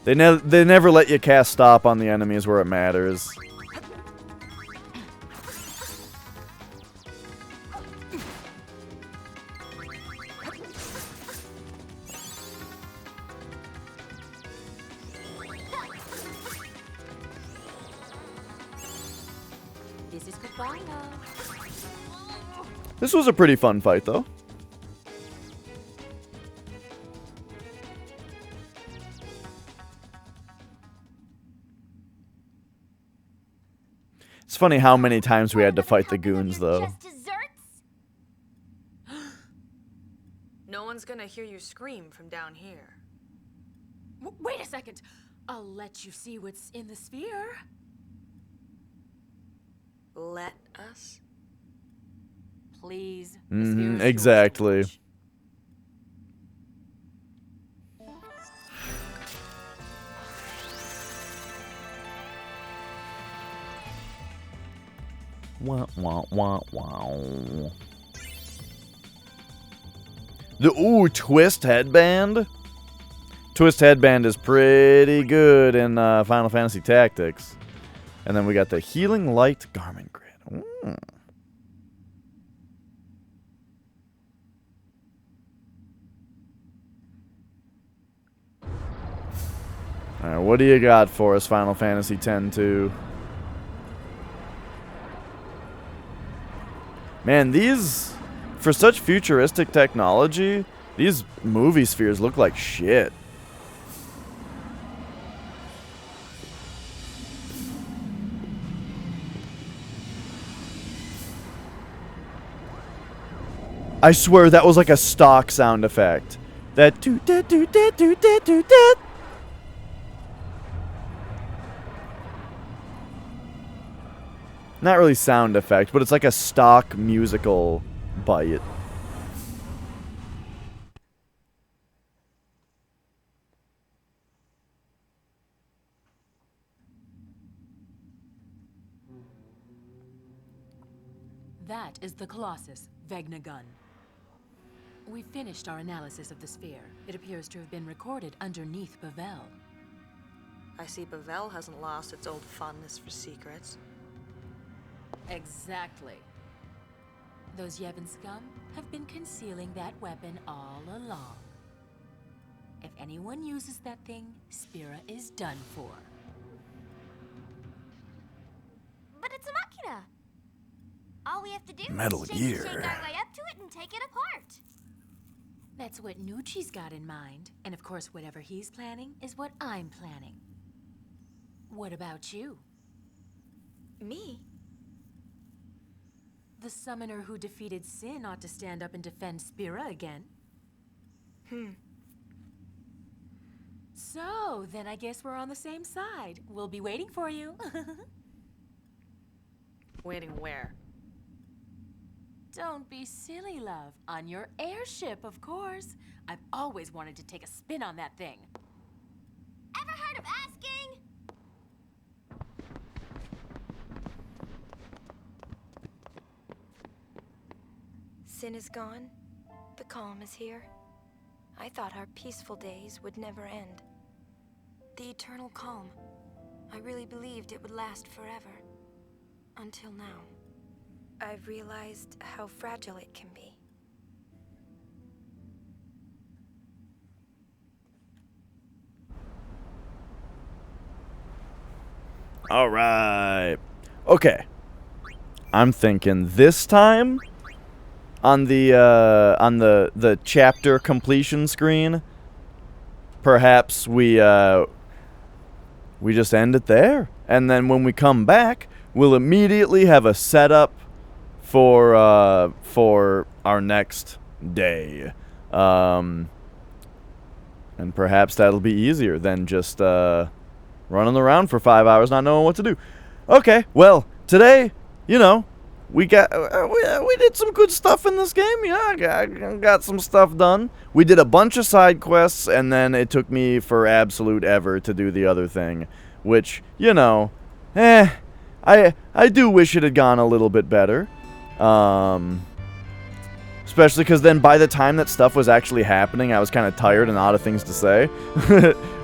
They never let you cast stop on the enemies where it matters. This is goodbye now. This was a pretty fun fight, though. It's funny how many times we had to fight the goons, though. No one's gonna hear you scream from down here. Wait a second. I'll let you see what's in the sphere. Let us? Please. Exactly. Wah, wah, wah, wow. The Twist Headband. Twist Headband is pretty good in Final Fantasy Tactics. And then we got the Healing Light Garment Grid. Alright, what do you got for us, Final Fantasy X-2? Man, these, for such futuristic technology, these movie spheres look like shit. I swear that was like a stock sound effect. That do-da-do-da-do-da-do-da. Not really sound effect, but it's like a stock musical bite. That is the Colossus, Vegnagun. We finished our analysis of the sphere. It appears to have been recorded underneath Bavel. I see Bavel hasn't lost its old fondness for secrets. Exactly. Those Yevon scum have been concealing that weapon all along. If anyone uses that thing, Spira is done for. But it's a machina. All we have to do Metal is Gear. shake our way up to it and take it apart. That's what Nucci's got in mind. And of course, whatever he's planning is what I'm planning. What about you? Me? The summoner who defeated Sin ought to stand up and defend Spira again. So, then I guess we're on the same side. We'll be waiting for you. Waiting where? Don't be silly, love. On your airship, of course. I've always wanted to take a spin on that thing. Ever heard of asking? Sin is gone. The calm is here. I thought our peaceful days would never end. The eternal calm. I really believed it would last forever. Until now. I've realized how fragile it can be. All right. Okay. I'm thinking this time on the chapter completion screen, perhaps we just end it there, and then when we come back, we'll immediately have a setup for our next day. And perhaps that'll be easier than just running around for 5 hours not knowing what to do. Okay, well, today, you know, we did some good stuff in this game. Yeah, I got some stuff done. We did a bunch of side quests, and then it took me for absolute ever to do the other thing, which, you know, I do wish it had gone a little bit better. Especially because then by the time that stuff was actually happening, I was kind of tired and out of things to say,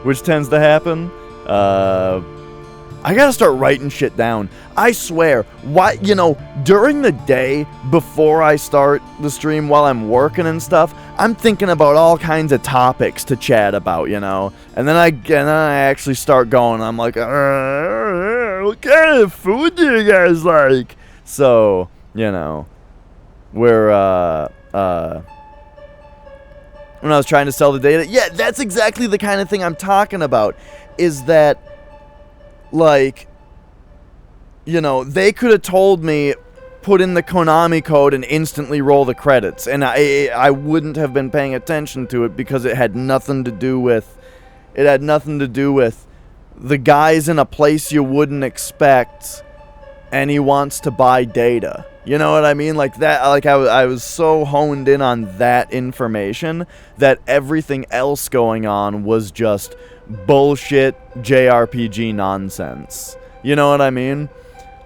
which tends to happen. I gotta start writing shit down. I swear, during the day before I start the stream while I'm working and stuff, I'm thinking about all kinds of topics to chat about, you know? And then I actually start going, I'm like, what kind of food do you guys like? So, you know, when I was trying to sell the data, yeah, that's exactly the kind of thing I'm talking about, is that, like, you know, they could have told me, put in the Konami code and instantly roll the credits, and I wouldn't have been paying attention to it because it had nothing to do with the guy's in a place you wouldn't expect, and he wants to buy data. You know what I mean? Like that. Like I was so honed in on that information that everything else going on was just bullshit JRPG nonsense. You know what I mean?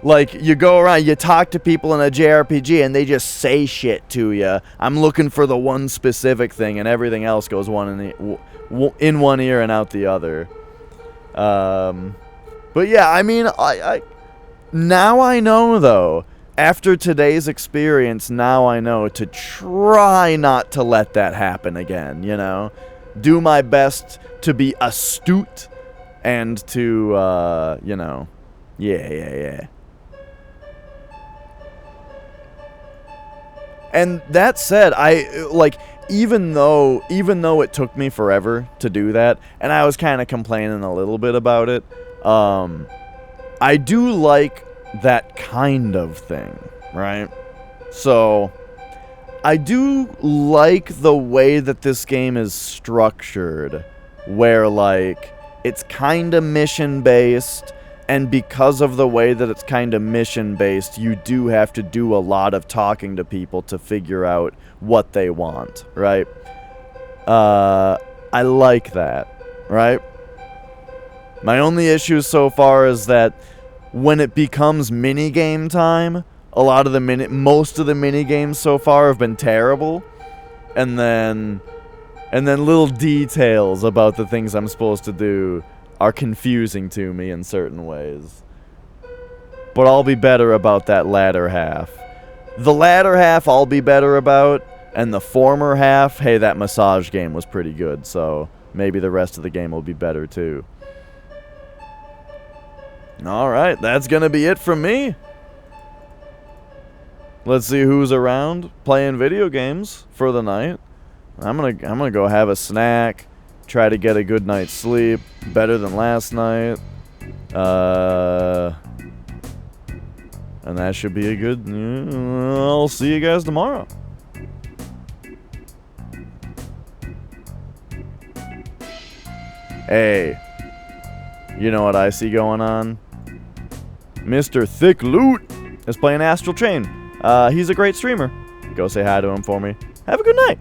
Like, you go around, you talk to people in a JRPG, and they just say shit to you. I'm looking for the one specific thing, and everything else goes in one ear and out the other. But yeah, I mean, I now I know, though. After today's experience, now I know to try not to let that happen again, you know? Do my best to be astute and to, you know, yeah. And that said, even though it took me forever to do that, and I was kind of complaining a little bit about it, I do like that kind of thing, right? So I do like the way that this game is structured, where, like, it's kind of mission-based, and because of the way that it's kind of mission-based, you do have to do a lot of talking to people to figure out what they want, right? I like that, right? My only issue so far is that when it becomes minigame time, most of the minigames so far have been terrible, and then little details about the things I'm supposed to do are confusing to me in certain ways. But I'll be better about that latter half. The latter half I'll be better about, and the former half, hey, that massage game was pretty good, so maybe the rest of the game will be better too. Alright, that's gonna be it from me. Let's see who's around playing video games for the night. I'm gonna go have a snack, try to get a good night's sleep, better than last night. And that should be a good... I'll see you guys tomorrow. Hey, you know what I see going on? Mr. Thick Loot is playing Astral Chain. He's a great streamer. Go say hi to him for me. Have a good night.